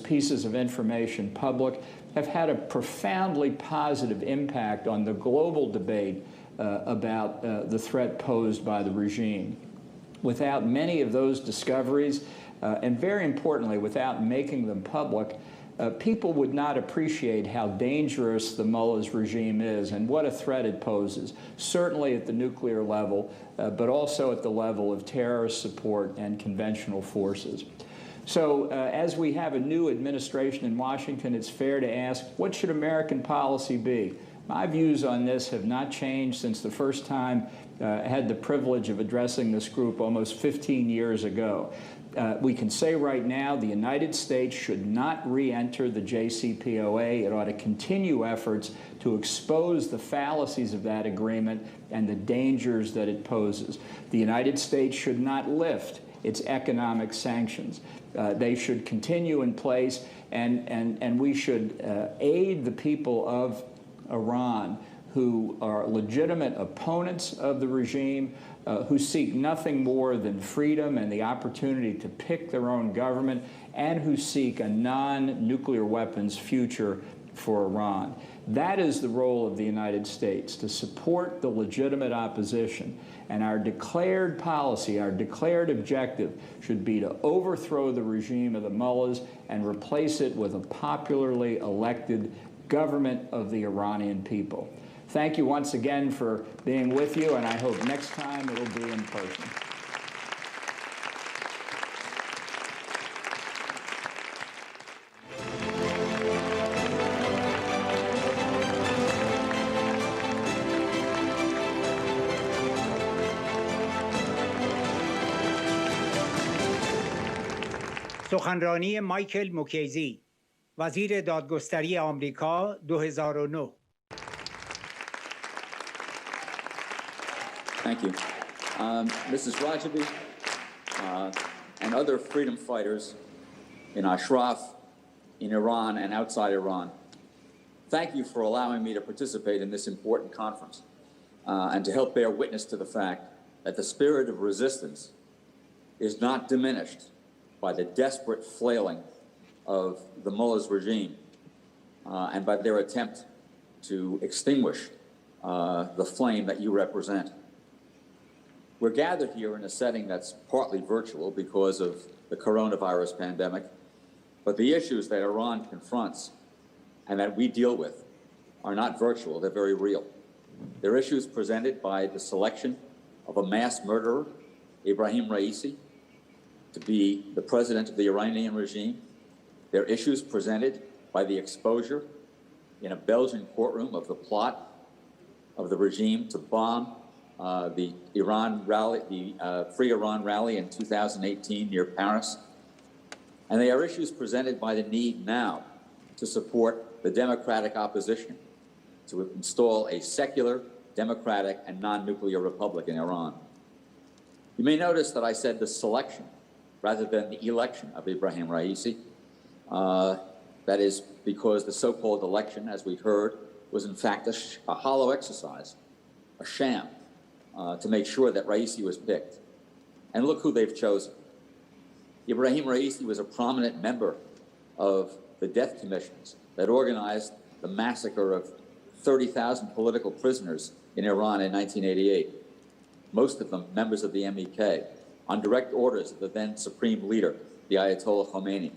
pieces of information public have had a profoundly positive impact on the global debate about the threat posed by the regime. Without many of those discoveries, and very importantly, without making them public, people would not appreciate how dangerous the mullah's regime is and what a threat it poses, certainly at the nuclear level, but also at the level of terrorist support and conventional forces. So as we have a new administration in Washington, it's fair to ask, what should American policy be? My views on this have not changed since the first time I had the privilege of addressing this group almost 15 years ago. We can say right now the United States should not re-enter the JCPOA. It ought to continue efforts to expose the fallacies of that agreement and the dangers that it poses. The United States should not lift its economic sanctions. They should continue in place, and we should aid the people of Iran who are legitimate opponents of the regime, who seek nothing more than freedom and the opportunity to pick their own government, and who seek a non-nuclear weapons future for Iran. That is the role of the United States, to support the legitimate opposition. And our declared policy, our declared objective should be to overthrow the regime of the mullahs and replace it with a popularly elected government of the Iranian people. Thank you once again for being with you, and I hope next time it'll be in person. سخنرانی مایکل موکیزی، وزیر دادگستری آمریکا 2009. Thank you. Mrs. Rajavi and other freedom fighters in Ashraf, in Iran, and outside Iran, thank you for allowing me to participate in this important conference and to help bear witness to the fact that the spirit of resistance is not diminished by the desperate flailing of the mullah's regime and by their attempt to extinguish the flame that you represent. We're gathered here in a setting that's partly virtual because of the coronavirus pandemic, but the issues that Iran confronts and that we deal with are not virtual, they're very real. They're issues presented by the selection of a mass murderer, Ibrahim Raisi, to be the president of the Iranian regime. They're issues presented by the exposure in a Belgian courtroom of the plot of the regime to bomb the Iran rally, the Free Iran rally in 2018 near Paris. And they are issues presented by the need now to support the democratic opposition to install a secular, democratic, and non-nuclear republic in Iran. You may notice that I said the selection rather than the election of Ibrahim Raisi. That is because the so-called election, as we've heard, was in fact a hollow exercise, a sham, to make sure that Raisi was picked. And look who they've chosen. Ibrahim Raisi was a prominent member of the death commissions that organized the massacre of 30,000 political prisoners in Iran in 1988, most of them members of the MEK, on direct orders of the then supreme leader, the Ayatollah Khomeini.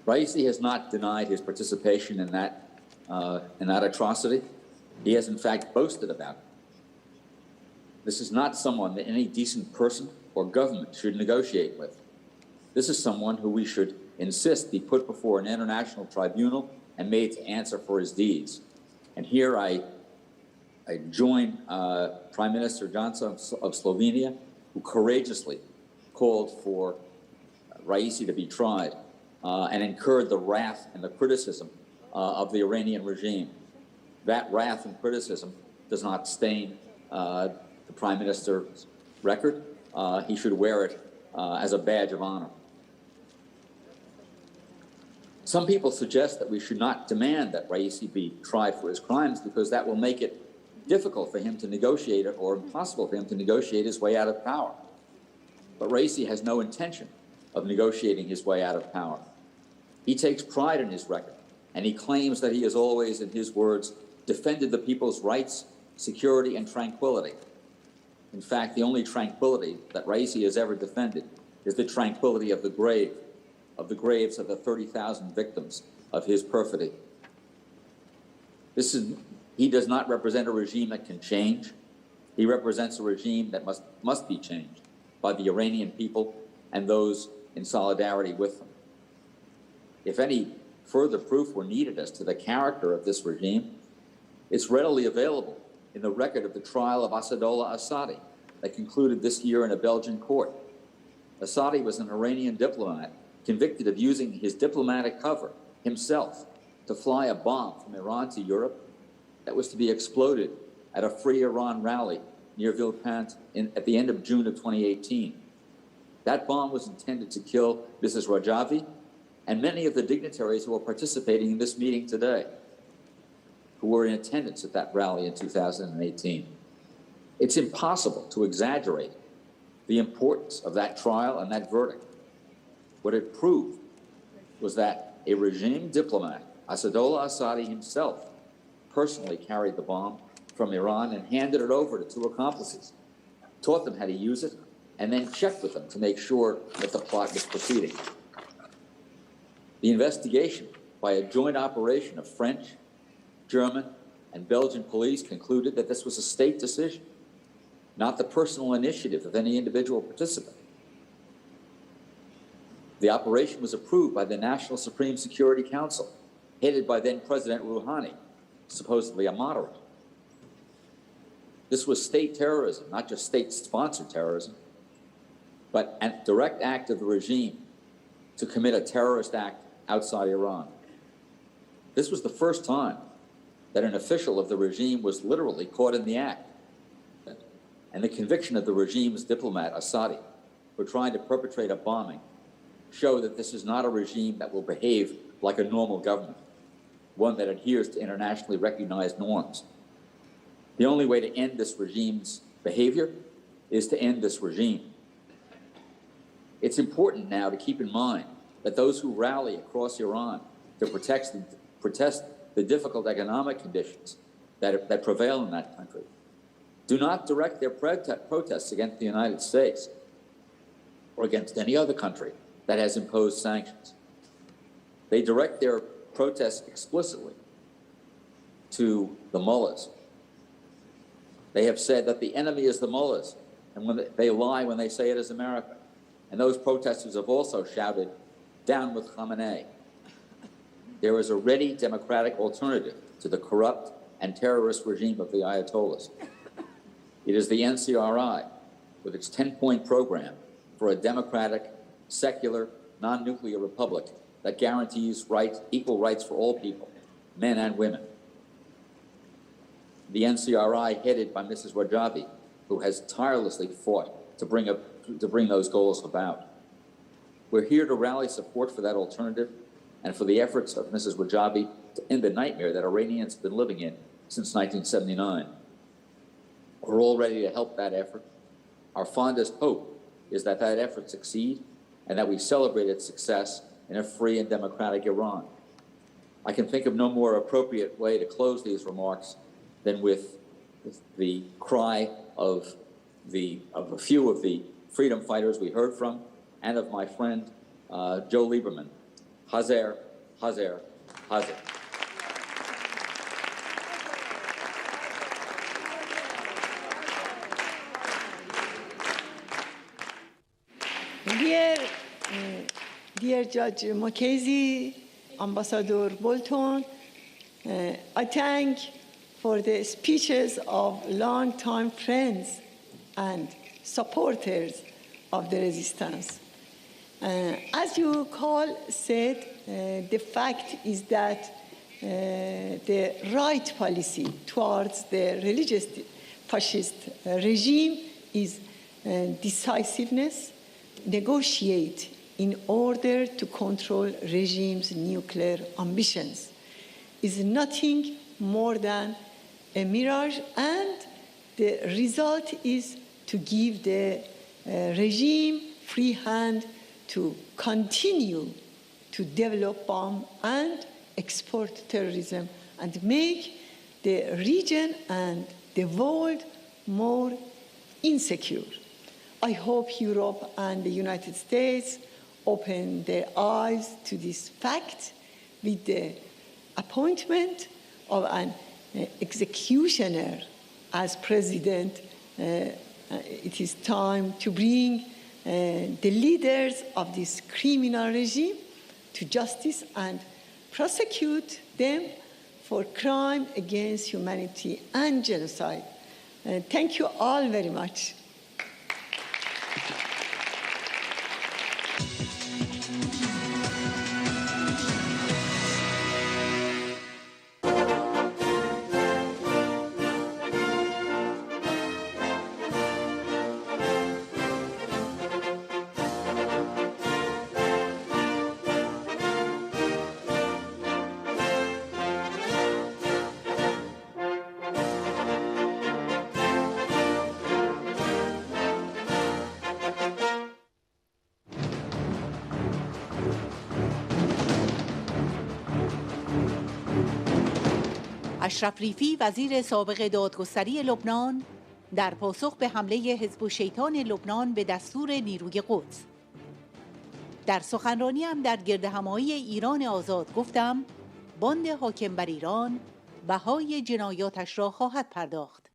Raisi has not denied his participation in that atrocity. He has in fact boasted about it. This is not someone that any decent person or government should negotiate with. This is someone who we should insist be put before an international tribunal and made to answer for his deeds. And here I join Prime Minister Johnson of Slovenia, who courageously called for Raisi to be tried and incurred the wrath and the criticism of the Iranian regime. That wrath and criticism does not stain the Prime Minister's record. He should wear it as a badge of honor. Some people suggest that we should not demand that Raisi be tried for his crimes because that will make it difficult for him to negotiate or impossible for him to negotiate his way out of power. But Raisi has no intention of negotiating his way out of power. He takes pride in his record, and he claims that he has always, in his words, defended the people's rights, security, and tranquility. In fact, the only tranquility that Raisi has ever defended is the tranquility of the grave, of the graves of the 30,000 victims of his perfidy. He does not represent a regime that can change. He represents a regime that must be changed by the Iranian people and those in solidarity with them. If any further proof were needed as to the character of this regime, it's readily available in the record of the trial of Asadollah Azadi that concluded this year in a Belgian court. Azadi was an Iranian diplomat convicted of using his diplomatic cover himself to fly a bomb from Iran to Europe that was to be exploded at a Free Iran rally near Villepinte at the end of June of 2018. That bomb was intended to kill Mrs. Rajavi and many of the dignitaries who are participating in this meeting today, who were in attendance at that rally in 2018. It's impossible to exaggerate the importance of that trial and that verdict. What it proved was that a regime diplomat, Asadollah Azadi himself, personally carried the bomb from Iran and handed it over to two accomplices, taught them how to use it, and then checked with them to make sure that the plot was proceeding. The investigation by a joint operation of French, German, and Belgian police concluded that this was a state decision, not the personal initiative of any individual participant. The operation was approved by the National Supreme Security Council, headed by then President Rouhani, supposedly a moderate. This was state terrorism, not just state-sponsored terrorism, but a direct act of the regime to commit a terrorist act outside Iran. This was the first time that an official of the regime was literally caught in the act. And the conviction of the regime's diplomat, Azadi, for trying to perpetrate a bombing show that this is not a regime that will behave like a normal government, one that adheres to internationally recognized norms. The only way to end this regime's behavior is to end this regime. It's important now to keep in mind that those who rally across Iran to protest the difficult economic conditions that prevail in that country do not direct their protests against the United States or against any other country that has imposed sanctions. They direct their protests explicitly to the mullahs. They have said that the enemy is the mullahs, and they lie when they say it is America. And those protesters have also shouted, "Down with Khamenei." There is a ready democratic alternative to the corrupt and terrorist regime of the Ayatollahs. It is the NCRI, with its 10-point program for a democratic, secular, non-nuclear republic that guarantees equal rights for all people, men and women. The NCRI, headed by Mrs. Rajavi, who has tirelessly fought to bring those goals about. We're here to rally support for that alternative and for the efforts of Mrs. Rajavi to end the nightmare that Iranians have been living in since 1979. We're all ready to help that effort. Our fondest hope is that that effort succeed and that we celebrate its success in a free and democratic Iran. I can think of no more appropriate way to close these remarks than with the cry of a few of the freedom fighters we heard from and of my friend Joe Lieberman. Hazer, Hazer, Hazer. Dear Judge Mukasey, Ambassador Bolton, I thank for the speeches of long-time friends and supporters of the resistance. As you said, the fact is that the right policy towards the religious fascist regime is decisiveness, negotiate in order to control regime's nuclear ambitions is nothing more than a mirage, and the result is to give the regime free hand to continue to develop bomb and export terrorism and make the region and the world more insecure. I hope Europe and the United States open their eyes to this fact with the appointment of an executioner as president. It is time to bring the leaders of this criminal regime to justice and prosecute them for crime against humanity and genocide. Thank you all very much. اشرف ریفی وزیر سابق دادگستری لبنان در پاسخ به حمله حزب الشیطان لبنان به دستور نیروی قدس. در سخنرانیم در گردهمایی ایران آزاد گفتم باند حاکم بر ایران بهای جنایاتش را خواهد پرداخت.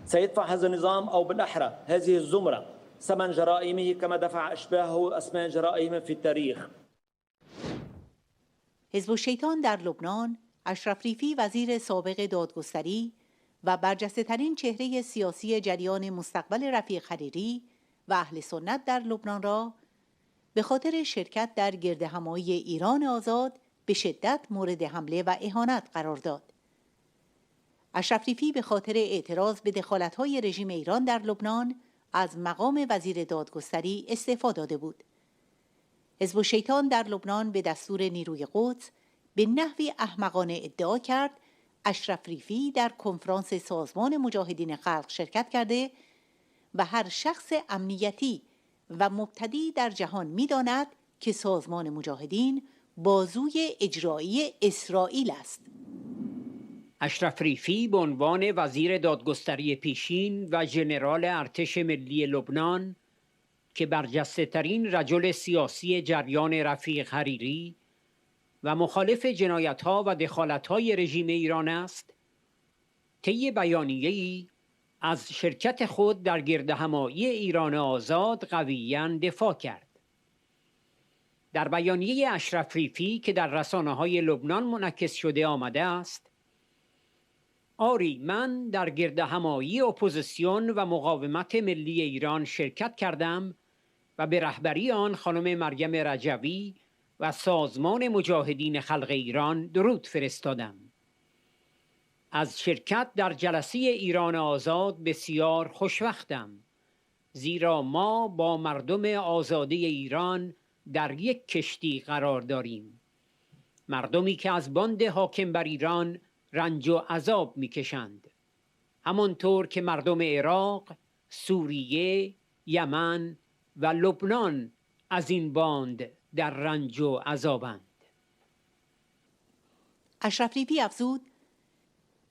سيدفع هذا النظام أو بالأحرى هذه الزمرة ثمن جرائمه كما دفع أشباهه أثمان جرائم في التاريخ. حزب الشیطان در لبنان، اشرف ریفی وزیر سابق دادگستری و برجسته‌ترین چهره سیاسی جریان مستقبل رفیق حریری و اهل سنت در لبنان را به خاطر شرکت در گردهمایی ایران آزاد به شدت مورد حمله و اهانت قرار داد. اشرف ریفی به خاطر اعتراض به دخالت‌های رژیم ایران در لبنان از مقام وزیر دادگستری استعفا داده بود. حزب الشیطان در لبنان به دستور نیروی قدس به نحوی احمقانه ادعا کرد اشرف ریفی در کنفرانس سازمان مجاهدین خلق شرکت کرده و هر شخص امنیتی و مبتدی در جهان می‌داند که سازمان مجاهدین بازوی اجرایی اسرائیل است. اشرف ریفی به عنوان وزیر دادگستری پیشین و ژنرال ارتش ملی لبنان که برجسته‌ترین رجل سیاسی جریان رفیق حریری و مخالف جنایت‌ها و دخالت‌های رژیم ایران است، طی بیانیه‌ای از شرکت خود در گردهمایی ایران آزاد قویاً دفاع کرد. در بیانیه اشرف ریفی که در رسانه‌های لبنان منعکس شده آمده است: آری، من در گردهمایی اپوزیسیون و مقاومت ملی ایران شرکت کردم و به رهبری آن خانم مریم رجوی و سازمان مجاهدین خلق ایران درود فرستادم. از شرکت در جلسه ایران آزاد بسیار خوشوقتم، زیرا ما با مردم آزادی ایران در یک کشتی قرار داریم، مردمی که از باند حاکم بر ایران رنج و عذاب می‌کشند، همانطور که مردم عراق، سوریه، یمن و لبنان از این باند در رنج و عذابند. اشرف ریفی افزود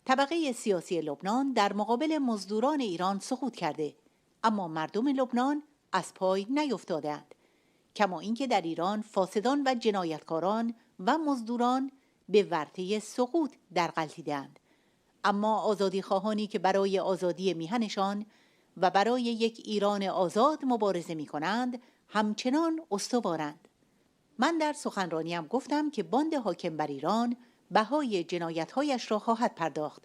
طبقه سیاسی لبنان در مقابل مزدوران ایران سقوط کرده، اما مردم لبنان از پای نیفتادند، کما اینکه در ایران فاسدان و جنایتکاران و مزدوران به ورطه سقوط در غلطیدند، اما آزادی خواهانی که برای آزادی میهنشان و برای یک ایران آزاد مبارزه می کنند همچنان استوارند. من در سخنرانیم گفتم که باند حاکم بر ایران بهای جنایت‌هایش را خواهد پرداخت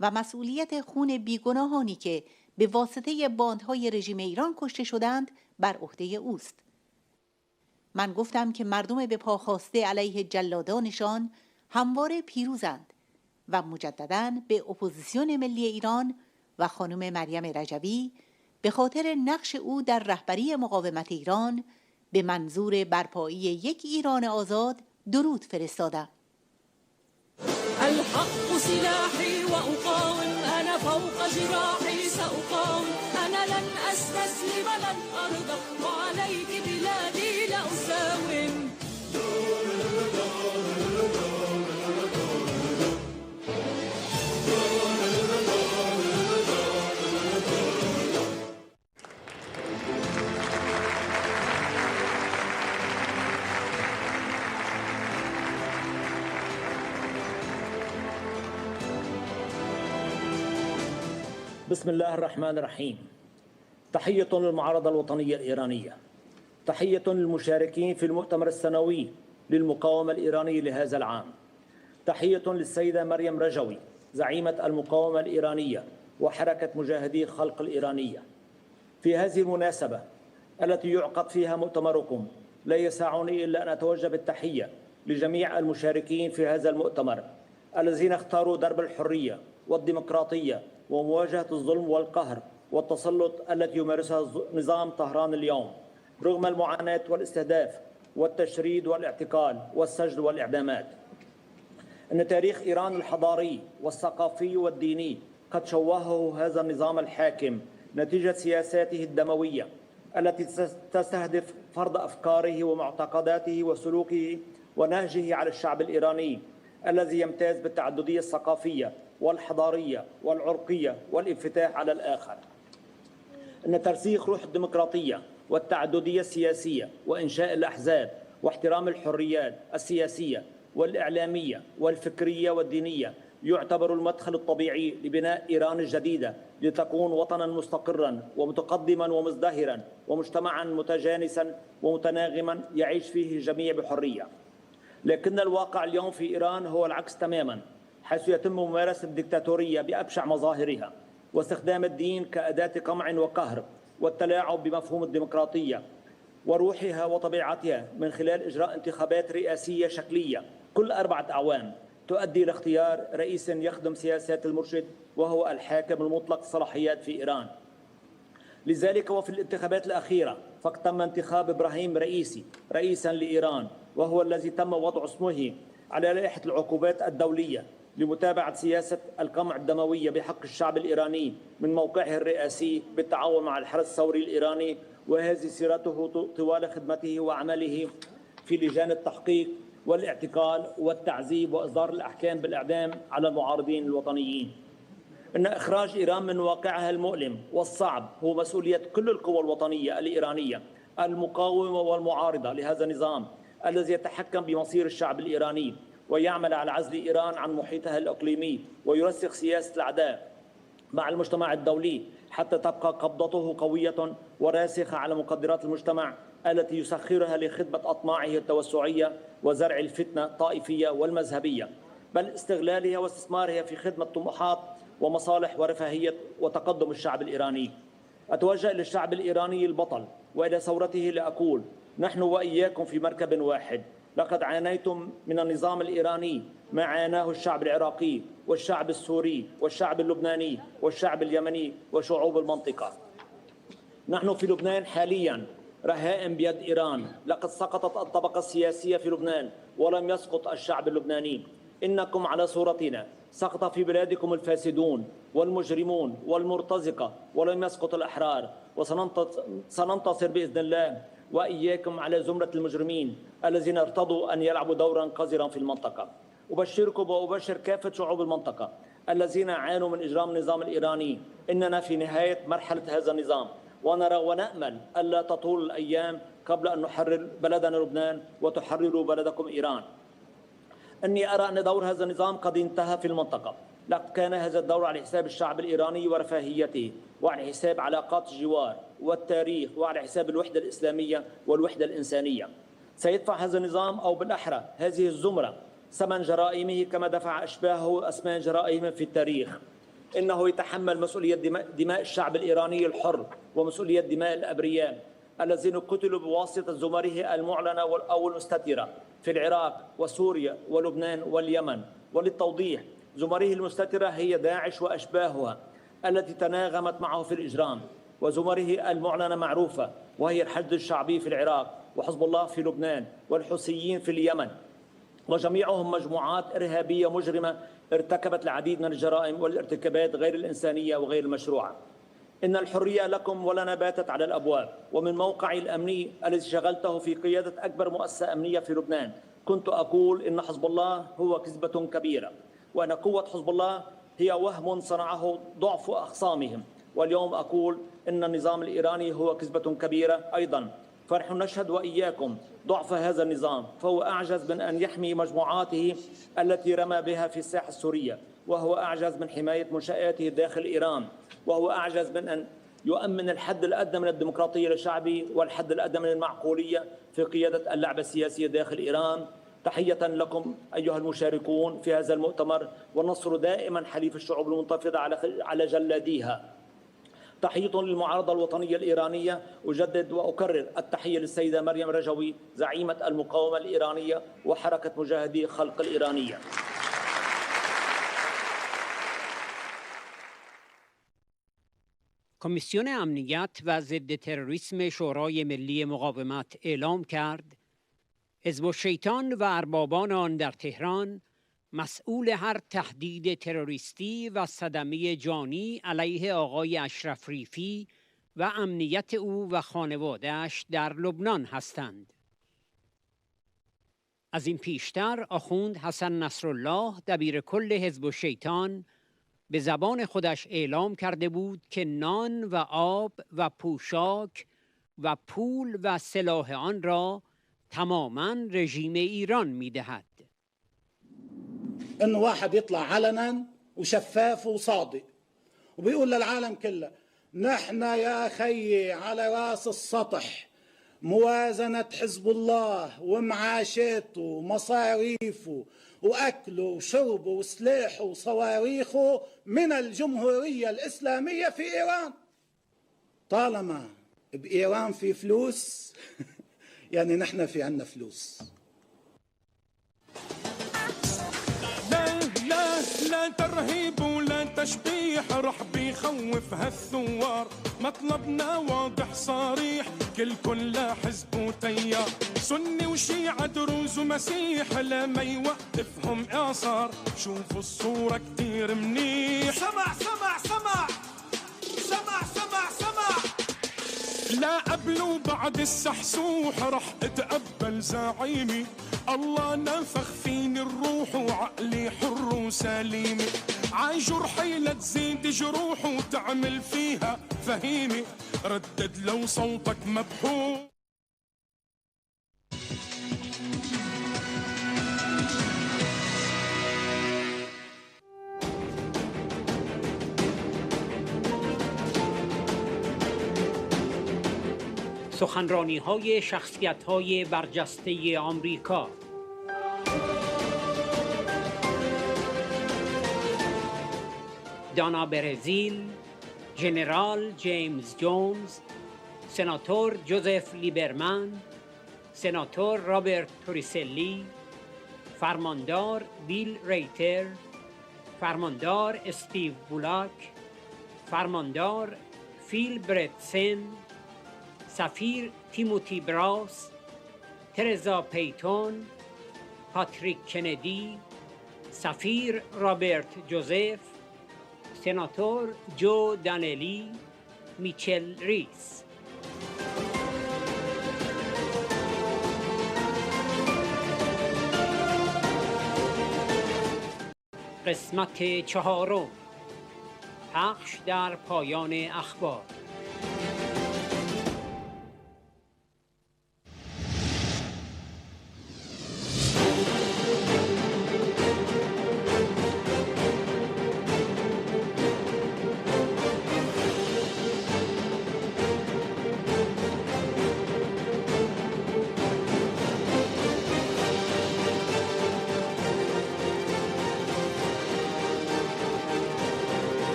و مسئولیت خون بیگناهانی که به واسطه باندهای رژیم ایران کشته شدند بر عهده اوست. من گفتم که مردم به پا خواسته علیه جلادانشان همواره پیروزند و مجدداً به اپوزیسیون ملی ایران و خانم مریم رجوی به خاطر نقش او در رهبری مقاومت ایران به منظور برپایی یک ایران آزاد درود فرستادند. الحق سلاحي وأقاوم أنا فوق جراحي سأقاوم أنا لن أستسلم لن أرضى وعليك بلادي لأساوم. بسم الله الرحمن الرحيم. تحية للمعارضة الوطنية الإيرانية، تحية للمشاركين في المؤتمر السنوي للمقاومة الإيرانية لهذا العام، تحية للسيدة مريم رجوي زعيمة المقاومة الإيرانية وحركة مجاهدي الخلق الإيرانية. في هذه المناسبة التي يعقد فيها مؤتمركم لا يسعني إلا أن أتوجه بالتحية لجميع المشاركين في هذا المؤتمر الذين اختاروا درب الحرية والديمقراطية ومواجهة الظلم والقهر والتسلط التي يمارسها نظام طهران اليوم رغم المعاناة والاستهداف والتشريد والاعتقال والسجن والإعدامات. إن تاريخ إيران الحضاري والثقافي والديني قد شوهه هذا النظام الحاكم نتيجة سياساته الدموية التي تستهدف فرض أفكاره ومعتقداته وسلوكه ونهجه على الشعب الإيراني الذي يمتاز بالتعددية الثقافية والحضارية والعرقية والانفتاح على الآخر. إن ترسيخ روح الديمقراطية والتعددية السياسية وإنشاء الأحزاب واحترام الحريات السياسية والإعلامية والفكرية والدينية يعتبر المدخل الطبيعي لبناء إيران الجديدة لتكون وطنا مستقرا ومتقدما ومزدهرا ومجتمعا متجانسا ومتناغما يعيش فيه الجميع بحرية. لكن الواقع اليوم في إيران هو العكس تماما، حيث يتم ممارسة الدكتاتورية بأبشع مظاهرها واستخدام الدين كأداة قمع وقهر والتلاعب بمفهوم الديمقراطية وروحها وطبيعتها من خلال إجراء انتخابات رئاسية شكلية كل 4 أعوام تؤدي لاختيار رئيس يخدم سياسات المرشد وهو الحاكم المطلق الصلاحيات في إيران. لذلك وفي الانتخابات الأخيرة فقد تم انتخاب إبراهيم رئيسي رئيسا لإيران، وهو الذي تم وضع اسمه على لائحة العقوبات الدولية لمتابعة سياسة القمع الدموية بحق الشعب الإيراني من موقعه الرئاسي بالتعاون مع الحرس الثوري الإيراني، وهذه سيرته طوال خدمته وعمله في لجان التحقيق والاعتقال والتعذيب وإصدار الأحكام بالإعدام على المعارضين الوطنيين. إن إخراج إيران من واقعها المؤلم والصعب هو مسؤولية كل القوى الوطنية الإيرانية المقاومة والمعارضة لهذا النظام الذي يتحكم بمصير الشعب الإيراني ويعمل على عزل إيران عن محيطها الإقليمي ويرسخ سياسة العداء مع المجتمع الدولي حتى تبقى قبضته قوية وراسخة على مقدرات المجتمع التي يسخرها لخدمة أطماعه التوسعية وزرع الفتنة الطائفية والمذهبية، بل استغلالها واستثمارها في خدمة طموحات ومصالح ورفاهية وتقدم الشعب الإيراني. أتوجه إلى الشعب الإيراني البطل وإلى ثورته لأقول: نحن وإياكم في مركب واحد. لقد عانيتم من النظام الإيراني ما عاناه الشعب العراقي والشعب السوري والشعب اللبناني والشعب اليمني وشعوب المنطقة. نحن في لبنان حاليا رهائن بيد إيران. لقد سقطت الطبقة السياسية في لبنان ولم يسقط الشعب اللبناني. إنكم على صورتنا. سقط في بلادكم الفاسدون والمجرمون والمرتزقة ولم يسقط الأحرار، وسننتصر بإذن الله وإياكم على زمرة المجرمين الذين ارتضوا أن يلعبوا دورا قذرا في المنطقة. أبشركم وأبشر كافة شعوب المنطقة الذين عانوا من إجرام النظام الإيراني إننا في نهاية مرحلة هذا النظام، ونرى ونأمل ألا تطول الأيام قبل أن نحرر بلدنا لبنان وتحرروا بلدكم إيران. أني أرى أن دور هذا النظام قد انتهى في المنطقة. لقد كان هذا الدور على حساب الشعب الإيراني ورفاهيته، وعلى حساب علاقات الجوار والتاريخ، وعلى حساب الوحدة الإسلامية والوحدة الإنسانية. سيدفع هذا النظام أو بالأحرى هذه الزمرة ثمن جرائمه كما دفع أشباهه أثمان جرائم في التاريخ. إنه يتحمل مسؤولية دماء الشعب الإيراني الحر ومسؤولية دماء الأبرياء الذين قتلوا بواسطة زمره المعلنة أو المستترة في العراق وسوريا ولبنان واليمن. وللتوضيح، زمره المستترة هي داعش وأشباهها التي تناغمت معه في الإجرام. وزمره المعلنة معروفة، وهي الحشد الشعبي في العراق وحزب الله في لبنان والحوثيين في اليمن، وجميعهم مجموعات إرهابية مجرمة ارتكبت العديد من الجرائم والارتكابات غير الإنسانية وغير المشروعة. إن الحرية لكم ولنا باتت على الأبواب، ومن موقعي الأمني الذي شغلته في قيادة أكبر مؤسسة أمنية في لبنان كنت أقول إن حزب الله هو كذبة كبيرة، وأن قوة حزب الله هي وهم صنعه ضعف أخصامهم، واليوم أقول إن النظام الإيراني هو كذبة كبيرة أيضا، فنحن نشهد وإياكم ضعف هذا النظام، فهو أعجز من أن يحمي مجموعاته التي رمى بها في الساحة السورية، وهو أعجز من حماية منشآته داخل إيران، وهو أعجز من أن يؤمن الحد الأدنى من الديمقراطية للشعب والحد الأدنى من المعقولية في قيادة اللعبة السياسية داخل إيران. تحية لكم أيها المشاركون في هذا المؤتمر، والنصر دائما حليف الشعوب المنتفضة على جلاديها. تحية للمعارضة الوطنية الإيرانية، أجدد وأكرر التحية للسيدة مريم رجوي زعيمة المقاومة الإيرانية وحركة مجاهدي خلق الإيرانية. کمیسیون امنیت و ضد تروریسم شورای ملی مقاومت اعلام کرد حزب الشیطان و اربابان آن در تهران مسئول هر تهدید تروریستی و صدمه جانی علیه آقای اشرف ریفی و امنیت او و خانواده‌اش در لبنان هستند. از این پیشتر آخوند حسن نصرالله دبیر کل حزب الشیطان به زبان خودش اعلام کرده بود که نان و آب و پوشاک و پول و سلاح آن را تماما رژیم ایران می‌دهد. انه واحد يطلع علنا وشفاف وصادق وبيقول للعالم كله نحن يا خيي على راس السطح موازنة حزب الله ومعاشاته ومصاريفه وأكله وشربه وسلاحه وصواريخه من الجمهورية الإسلامية في إيران. طالما بإيران في فلوس يعني نحن في عنا فلوس. لا ترهيب ولا تشبيح رح بيخوف هالثوار، مطلبنا واضح صريح كل حزب وتيار، سني وشيعة دروز ومسيح لا ما يوقفهم إعصار، شوفوا الصورة كتير منيح. سمع سمع سمع سمع سمع سمع، لا قبل وبعد السحسوح رح اتقبل زعيمي، الله نفخ فيني الروح وعقلي حر وسليمي، عاي جرحي لا تزيد جروح وتعمل فيها فهيمي، ردد لو صوتك مبحوح. سخنرانی‌های شخصیت‌های برجسته آمریکا. دانا برزیل، ژنرال جیمز جونز، سناتور جوزف لیبرمن، سناتور رابرت توریسلی، فرماندار بیل ریتر، فرماندار استیو بولاک، فرماندار فیل برتسن، سفیر تیموتی براس، ترزا پیتون، پاتریک کندی، سفیر رابرت جوزف، سناتور جو دانلی، میچل ریس. قسمت چهارم، پخش در پایان اخبار.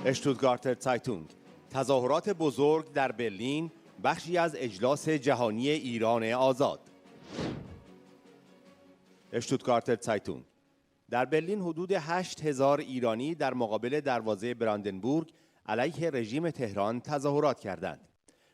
اشتوتگارتر زایتونگ: تظاهرات بزرگ در برلین بخشی از اجلاس جهانی ایران آزاد. اشتوتگارتر زایتون. در برلین حدود 8000 ایرانی در مقابل دروازه براندنبورگ علیه رژیم تهران تظاهرات کردند.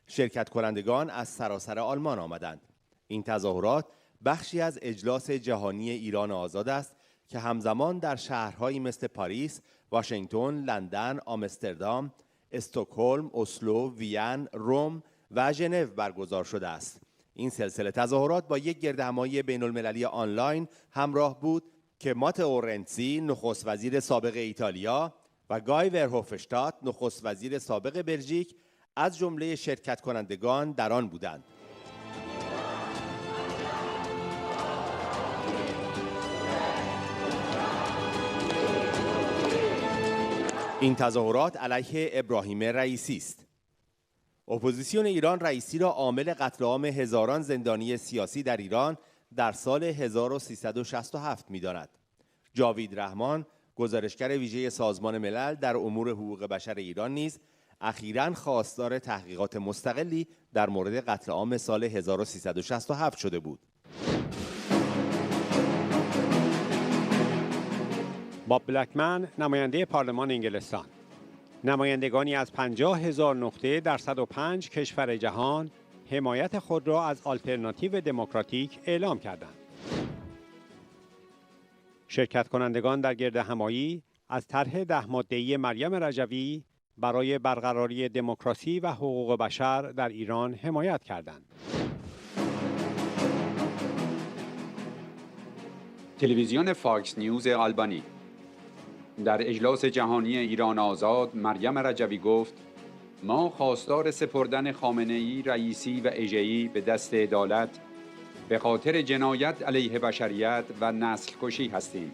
شرکت کنندگان از سراسر آلمان آمدند. این تظاهرات بخشی از اجلاس جهانی ایران آزاد است که همزمان در شهرهایی مثل پاریس، واشنگتن، لندن، آمستردام، استکهلم، اسلو، وین، روم و ژنو برگزار شده است. این سلسله تظاهرات با یک گردهمایی بین‌المللی آنلاین همراه بود که ماتئو رنتزی نخست وزیر سابق ایتالیا و گای ورهوفشتات نخست وزیر سابق بلژیک از جمله شرکت کنندگان در آن بودند. این تظاهرات علیه ابراهیم رئیسی است. اپوزیسیون ایران رئیسی را عامل قتل عام هزاران زندانی سیاسی در ایران در سال 1367 می‌داند. جاوید رحمان، گزارشگر ویژه سازمان ملل در امور حقوق بشر ایران نیز اخیراً خواستار تحقیقات مستقلی در مورد قتل عام سال 1367 شده بود. باب بلکمن، نماینده پارلمان انگلستان: نمایندگانی از 50,000 نقطه در 105 کشور جهان حمایت خود را از آلترناتیو دموکراتیک اعلام کردند. شرکت کنندگان در گردهمایی از طرح 10 ماده‌ای مریم رجوی برای برقراری دموکراسی و حقوق بشر در ایران حمایت کردند. تلویزیون فاکس نیوز آلبانی: در اجلاس جهانی ایران آزاد مریم رجوی گفت ما خواستار سپردن خامنه‌ای، رئیسی و اژه‌ای به دست عدالت به خاطر جنایت علیه بشریت و نسل کشی هستیم.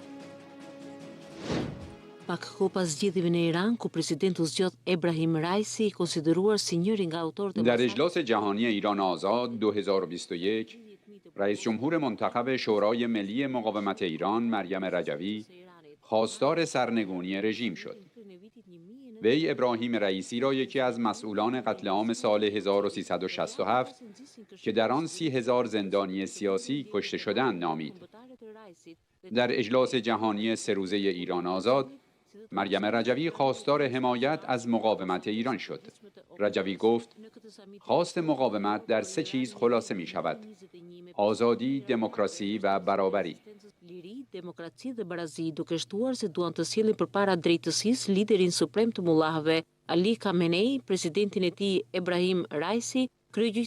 در اجلاس جهانی ایران آزاد 2021 رئیس جمهور منتخب شورای ملی مقاومت ایران مریم رجوی خواستار سرنگونی رژیم شد. وی ابراهیم رئیسی را یکی از مسئولان قتل عام سال 1367 که در آن 30,000 زندانی سیاسی کشته شدند نامید. در اجلاس جهانی 3 روزه ایران آزاد مریم رجوی خواستار حمایت از مقاومت ایران شد. رجوی گفت خواست مقاومت در 3 چیز خلاصه می شود: آزادی، دموکراسی و برابری.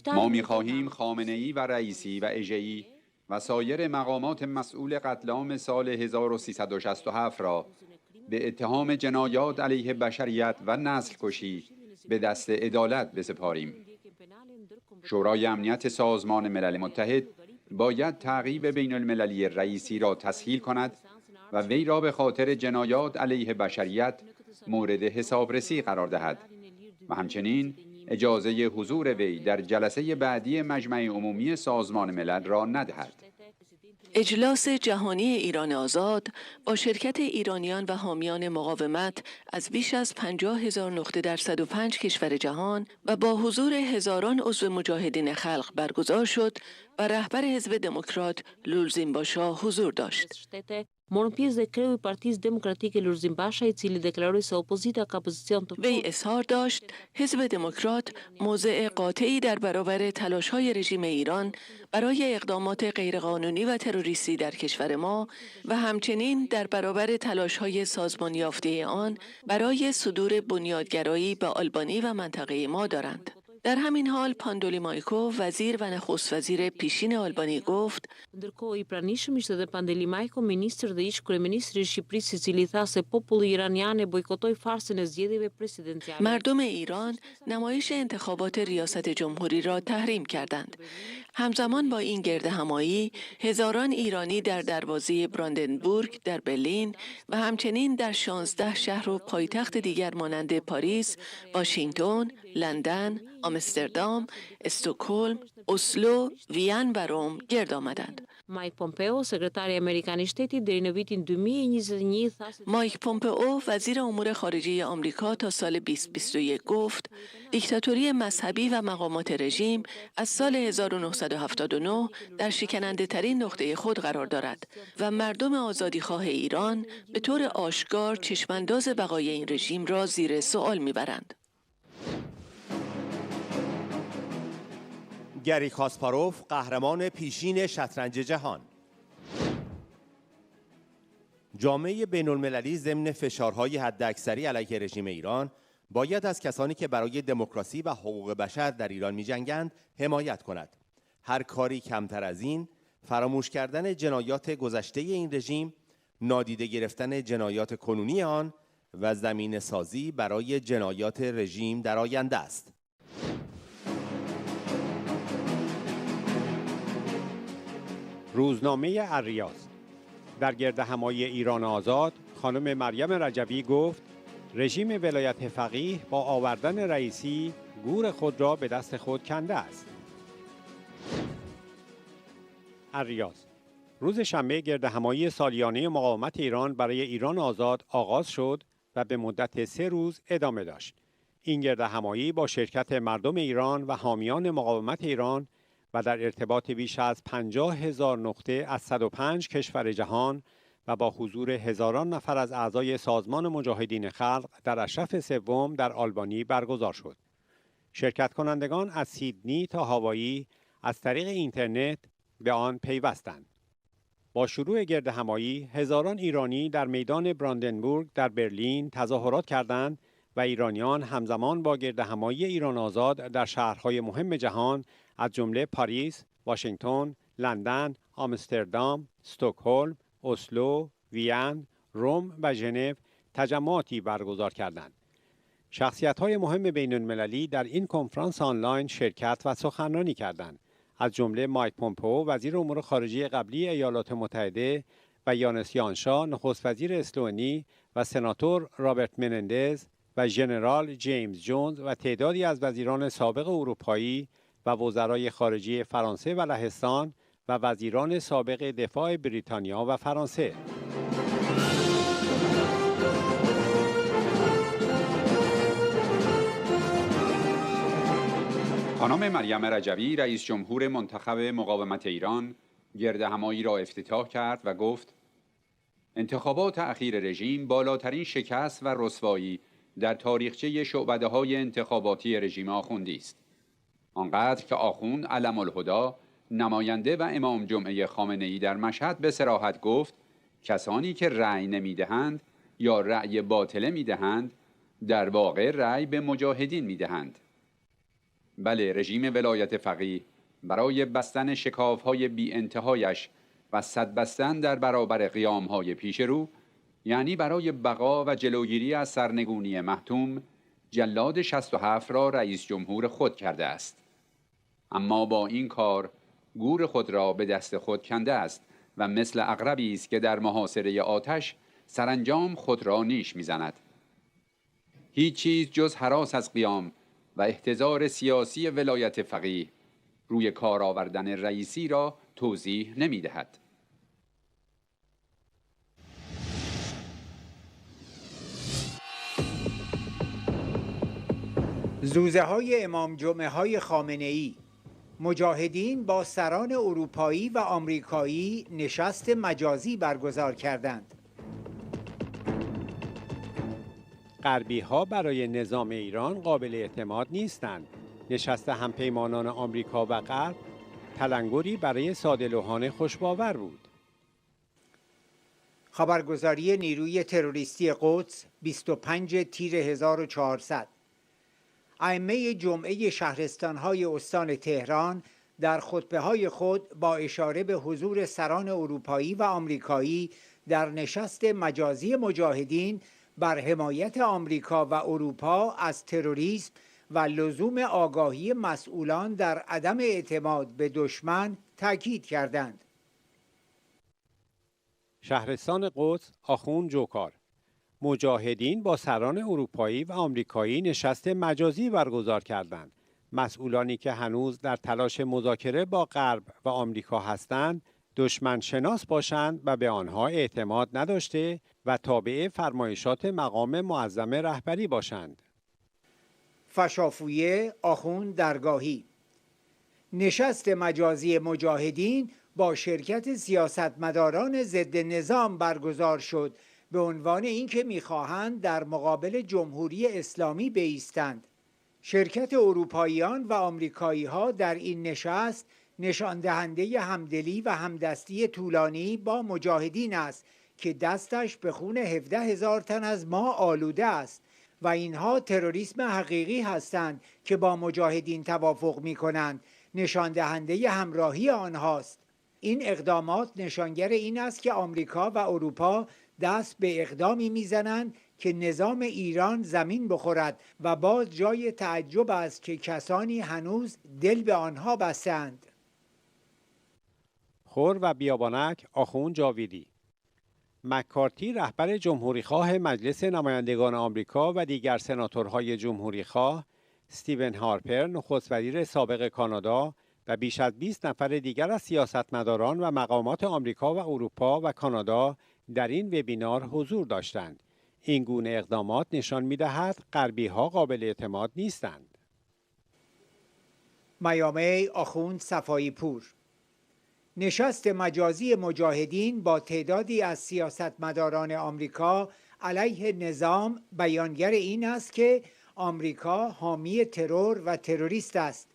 ما می خواهیم خامنه‌ای و رئیسی و اژه‌ای و سایر مقامات مسئول قتل عام سال 1367 را به اتهام جنایات علیه بشریت و نسل کشی به دست عدالت بسپاریم. شورای امنیت سازمان ملل متحد باید تعقیب بین المللی رئیسی را تسهیل کند و وی را به خاطر جنایات علیه بشریت مورد حسابرسی قرار دهد و همچنین اجازه حضور وی در جلسه بعدی مجمع عمومی سازمان ملل را ندهد. اجلاس جهانی ایران آزاد با شرکت ایرانیان و حامیان مقاومت از بیش از 50,000 نقطه در 105 کشور جهان و با حضور هزاران عضو مجاهدین خلق برگزار شد و رهبر حزب دموکرات لولزیمباشا حضور داشت. وی اظهار داشت حزب دموکرات موضع قاطعی در برابر تلاش‌های رژیم ایران برای اقدامات غیرقانونی و تروریستی در کشور ما و همچنین در برابر تلاش‌های سازمان یافته آن برای صدور بنیادگرایی به آلبانی و منطقه ما دارند. در همین حال پاندولی مایکو وزیر و نخست وزیر پیشین آلبانی گفت مردم ایران نمایش انتخابات ریاست جمهوری را تحریم کردند. همزمان با این گردهمایی هزاران ایرانی در دروازه براندنبورگ در برلین و همچنین در 16 شهر و پایتخت دیگر مانند پاریس، واشنگتن، لندن، آمستردام، استکهلم، اسلو، وین و روم گرد آمدند. Mike Pompeo, sekretari amerikanı shteti deri në vitin 2021 thasë مایک پومپئو وزیر امور خارجه آمریکا تا سال 2021 گفت دیکتاتوری مذهبی و مقامات رژیم از سال 1979 در شکننده ترین نقطه خود قرار دارد و مردم آزادیخواه ایران به طور آشکار چشمانداز بقای این رژیم را زیر سوال میبرند. گری کاسپاروف قهرمان پیشین شطرنج جهان. جامعه بین‌المللی ضمن فشارهای حداکثری علیه رژیم ایران باید از کسانی که برای دموکراسی و حقوق بشر در ایران می‌جنگند حمایت کند. هر کاری کمتر از این، فراموش کردن جنایات گذشته این رژیم، نادیده گرفتن جنایات کنونی آن و زمینه سازی برای جنایات رژیم در آینده است. روزنامه الریاض در گردهمایی ایران آزاد خانم مریم رجوی گفت رژیم ولایت فقیه با آوردن رئیسی گور خود را به دست خود کنده است. الریاض روز شنبه گردهمایی سالیانه مقاومت ایران برای ایران آزاد آغاز شد و به مدت 3 روز ادامه داشت. این گردهمایی با شرکت مردم ایران و حامیان مقاومت ایران و در ارتباط بیش از 50,000 نقطه از 105 کشور جهان و با حضور هزاران نفر از اعضای سازمان مجاهدین خلق در اشرف سوم در آلبانی برگزار شد. شرکت کنندگان از سیدنی تا هاوایی از طریق اینترنت به آن پیوستند. با شروع گردهمایی هزاران ایرانی در میدان براندنبورگ در برلین تظاهرات کردند و ایرانیان همزمان با گردهمایی ایران آزاد در شهرهای مهم جهان از جمله پاریس، واشنگتن، لندن، آمستردام، استکهلم، اسلو، وین، روم و ژنو تجمعاتی برگزار کردند. شخصیت‌های مهم بین‌المللی در این کنفرانس آنلاین شرکت و سخنرانی کردند. از جمله مایک پومپئو وزیر امور خارجه قبلی ایالات متحده و یانس یانشا نخست وزیر اسلوونی و سناتور رابرت منندز و ژنرال جیمز جونز و تعدادی از وزیران سابق اروپایی و وزرای خارجه فرانسه و لهستان و وزیران سابق دفاع بریتانیا و فرانسه. خانم مریم رجوی رئیس جمهور منتخب مقاومت ایران گردهمایی را افتتاح کرد و گفت انتخابات اخیر رژیم بالاترین شکست و رسوایی در تاریخچه شعبده‌های انتخاباتی رژیم آخوندی است. آنقدر که آخوند علم الهدا نماینده و امام جمعه خامنه‌ای در مشهد به صراحت گفت کسانی که رأی نمی‌دهند یا رأی باطله می‌دهند در واقع رأی به مجاهدین می‌دهند. بله، رژیم ولایت فقیه برای بستن شکاف‌های بی انتهایش و سد بستن در برابر قیام‌های پیش رو، یعنی برای بقا و جلوگیری از سرنگونی محتوم، جلاد 67 را رئیس جمهور خود کرده است. اما با این کار گور خود را به دست خود کنده است و مثل عقربی است که در محاصره آتش سرانجام خود را نیش می‌زند. هیچ چیز جز هراس از قیام و احتضار سیاسی ولایت فقیه روی کار آوردن رئیسی را توضیح نمی‌دهد. زوزه های امام جمعه های خامنه‌ای. مجاهدین با سران اروپایی و آمریکایی نشست مجازی برگزار کردند. غربی‌ها برای نظام ایران قابل اعتماد نیستند. نشست همپیمانان آمریکا و غرب تلنگری برای ساده‌لوحانه خوش‌باور بود. خبرگزاری نیروی تروریستی قدس 25 تیر 1400. ائمه جمعه شهرستان‌های استان تهران در خطبه‌های خود با اشاره به حضور سران اروپایی و آمریکایی در نشست مجازی مجاهدین بر حمایت آمریکا و اروپا از تروریسم و لزوم آگاهی مسئولان در عدم اعتماد به دشمن تاکید کردند. شهرستان قدس، آخوند جوکار: مجاهدین با سران اروپایی و آمریکایی نشست مجازی برگزار کردند. مسئولانی که هنوز در تلاش مذاکره با غرب و آمریکا هستند، دشمن شناس باشند و به آنها اعتماد نداشته و تابع فرمایشات مقام معظم رهبری باشند. فشافویه، آخوند درگاهی: نشست مجازی مجاهدین با شرکت سیاستمداران ضد نظام برگزار شد به عنوان اینکه می‌خواهند در مقابل جمهوری اسلامی بایستند. شرکت اروپاییان و آمریکایی‌ها در این نشست نشان دهنده همدلی و همدستی طولانی با مجاهدین است که دستش به خون 17,000 تن از ما آلوده است و اینها تروریسم حقیقی هستند که با مجاهدین توافق می‌کنند. نشان دهنده همراهی آنهاست. این اقدامات نشانگر این است که آمریکا و اروپا دست به اقدامی میزنند که نظام ایران زمین بخورد و باز جای تعجب است که کسانی هنوز دل به آنها بستند. خور و بیابانک، آخوند جاویدی: مکارتی رهبر جمهوریخواه مجلس نمایندگان آمریکا و دیگر سناتورهای جمهوریخواه، استیون هارپر نخست وزیر سابق کانادا و بیش از 20 نفر دیگر از سیاستمداران و مقامات آمریکا و اروپا و کانادا در این وبینار حضور داشتند. این گونه اقدامات نشان می‌دهد غربی‌ها قابل اعتماد نیستند. میامی، آخوند صفایی پور: نشست مجازی مجاهدین با تعدادی از سیاستمداران آمریکا علیه نظام بیانگر این است که آمریکا حامی ترور و تروریست است.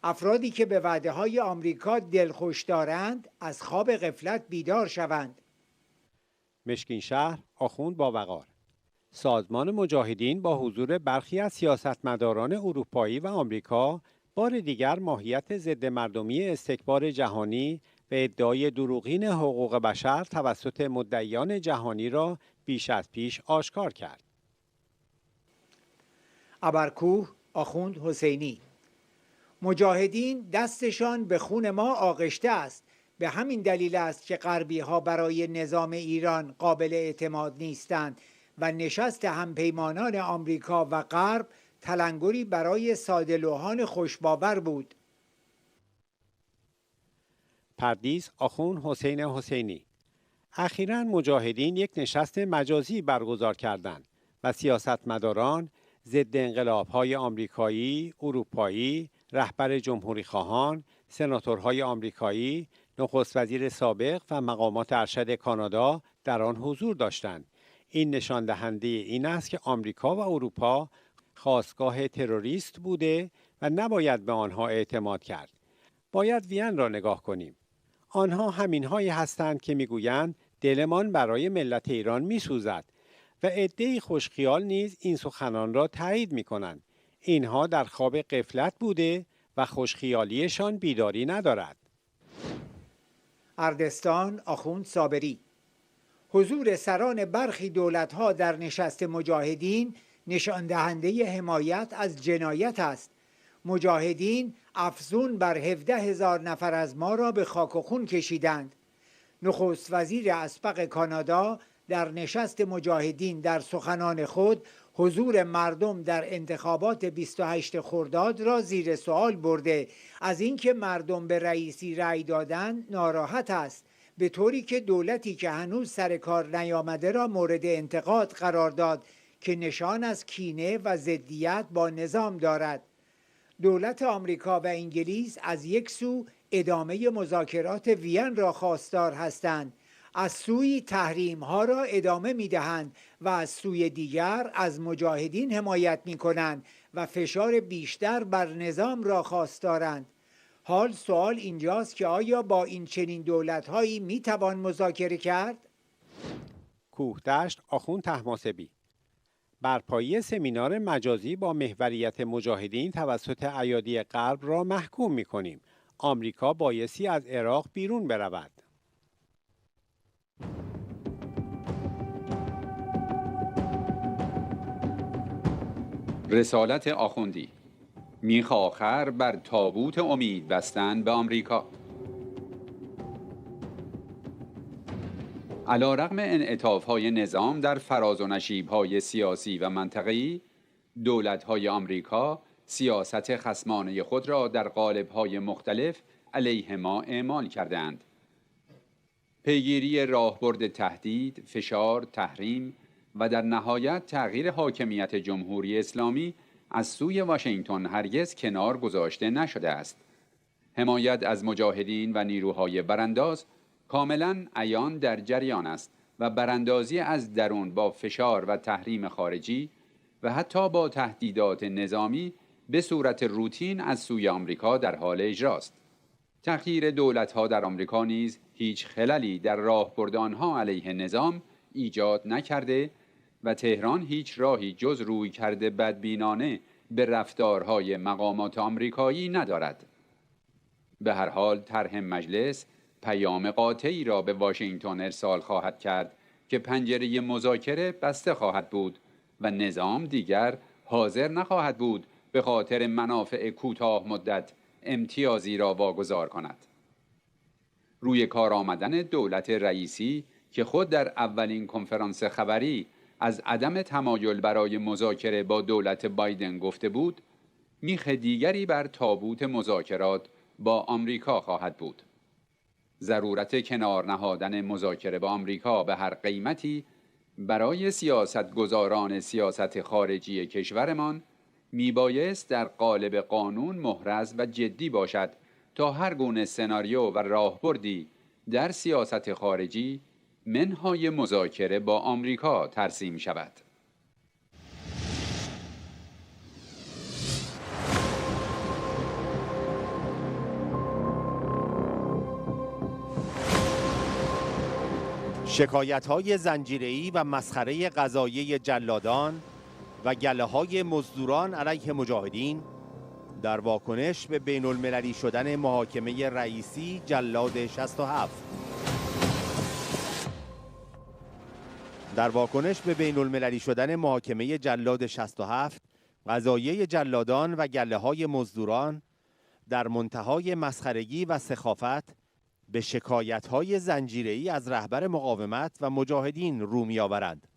افرادی که به وعده‌های آمریکا دلخوش دارند از خواب غفلت بیدار شوند. مشکین شهر، آخوند باوقار: سازمان مجاهدین با حضور برخی از سیاستمداران اروپایی و آمریکا بار دیگر ماهیت ضد مردمی استکبار جهانی و ادعای دروغین حقوق بشر توسط مدعیان جهانی را بیش از پیش آشکار کرد. ابرکوه، آخوند حسینی: مجاهدین دستشان به خون ما آغشته است. به همین دلیل است که غربی‌ها برای نظام ایران قابل اعتماد نیستند و نشست همپیمانان آمریکا و غرب تلنگری برای ساده‌لوحان خوشباور بود. پردیس، آخوند حسین حسینی: اخیراً مجاهدین یک نشست مجازی برگزار کردند و سیاستمداران ضد انقلاب‌های آمریکایی، اروپایی، رهبر جمهوریخواهان، سناتورهای آمریکایی، نخست وزیر سابق و مقامات ارشد کانادا در آن حضور داشتند. این نشان دهنده این است که آمریکا و اروپا خاستگاه تروریست بوده و نباید به آنها اعتماد کرد. باید وین را نگاه کنیم. آنها همینهایی هستند که میگویند دلمان برای ملت ایران میسوزد و عده‌ای خوشخیال نیز این سخنان را تایید میکنند. اینها در خواب غفلت بوده و خوشخیالیشان بیداری ندارد. اردستان، آخوند صابری: حضور سران برخی دولت‌ها در نشست مجاهدین نشان دهنده حمایت از جنایت است. مجاهدین افزون بر 17,000 نفر از ما را به خاک و خون کشیدند. نخست وزیر اسبق کانادا در نشست مجاهدین در سخنان خود حضور مردم در انتخابات 28 خرداد را زیر سوال برده از اینکه مردم به رئیسی رأی دادند ناراحت است، به طوری که دولتی که هنوز سر کار نیامده را مورد انتقاد قرار داد که نشان از کینه و ضدیت با نظام دارد. دولت آمریکا و انگلیس از یک سو ادامه مذاکرات وین را خواستار هستند، از سوی تحریم ها را ادامه می دهند و از سوی دیگر از مجاهدین حمایت می کنند و فشار بیشتر بر نظام را خواستارند. حال سوال اینجاست که آیا با این چنین دولت هایی می توان مذاکره کرد؟ کوهدشت، آخوند طهماسبی: برپایی سمینار مجازی با محوریت مجاهدین توسط ایادی غرب را محکوم می کنیم. آمریکا بایستی از عراق بیرون برود. رسالت آخوندی: میخ آخر بر تابوت امید بستن به آمریکا. علیرغم انعطاف‌های نظام در فراز و نشیب‌های سیاسی و منطقه‌ای، دولت‌های آمریکا سیاست خصمانه خود را در قالب‌های مختلف علیه ما اعمال کردند. پیگیری راهبرد تهدید، فشار، تحریم و در نهایت تغییر حاکمیت جمهوری اسلامی از سوی واشنگتن هرگز کنار گذاشته نشده است. حمایت از مجاهدین و نیروهای برانداز کاملاً عیان در جریان است و براندازی از درون با فشار و تحریم خارجی و حتی با تهدیدات نظامی به صورت روتین از سوی آمریکا در حال اجراست. تأخیر دولت‌ها در آمریکا نیز هیچ خللی در راهبرد آنها علیه نظام ایجاد نکرده و تهران هیچ راهی جز رویکرد بدبینانه به رفتارهای مقامات آمریکایی ندارد. به هر حال طرح مجلس پیام قاطعی را به واشنگتن ارسال خواهد کرد که پنجره مذاکره بسته خواهد بود و نظام دیگر حاضر نخواهد بود به خاطر منافع کوتاه مدت امتیازی را واگذار کند. روی کار آمدن دولت رئیسی که خود در اولین کنفرانس خبری از عدم تمایل برای مذاکره با دولت بایدن گفته بود، میخ دیگری بر تابوت مذاکرات با آمریکا خواهد بود. ضرورت کنار نهادن مذاکره با آمریکا به هر قیمتی برای سیاستگزاران سیاست خارجی کشورمان میبایست در قالب قانون محرز و جدی باشد تا هر گونه سناریو و راهبردی در سیاست خارجی منهای مذاکره با آمریکا ترسیم شود. شکایت‌های زنجیره‌ای و مسخره قضایی جلادان و گله‌های مزدوران علیه مجاهدین در واکنش به بین‌المللی شدن محاکمه رئیسی جلاد 67. در واکنش به بین‌المللی شدن محاکمه جلاد 67، قضایه جلادان و گله‌های مزدوران در منتهای مسخرگی و سخافت به شکایت‌های زنجیره‌ای از رهبر مقاومت و مجاهدین رو می‌آورند.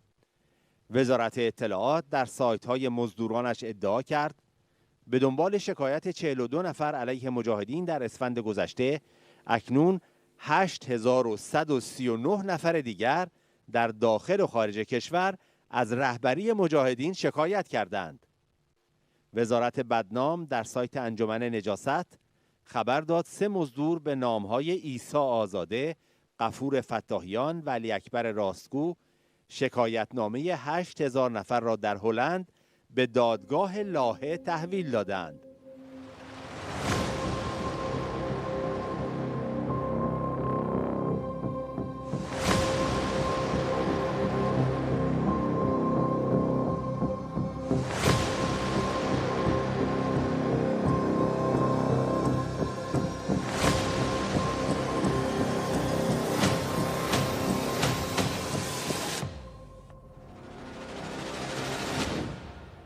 وزارت اطلاعات در سایت‌های مزدورانش ادعا کرد به دنبال شکایت 42 نفر علیه مجاهدین در اسفند گذشته، اکنون 8139 نفر دیگر در داخل و خارج کشور از رهبری مجاهدین شکایت کردند. وزارت بدنام در سایت انجمن نجاست خبر داد 3 مزدور به نام‌های عیسی آزاده، غفور فتاحیان و علی اکبر راستگو شکایتنامه 8000 نفر را در هلند به دادگاه لاهه تحویل دادند.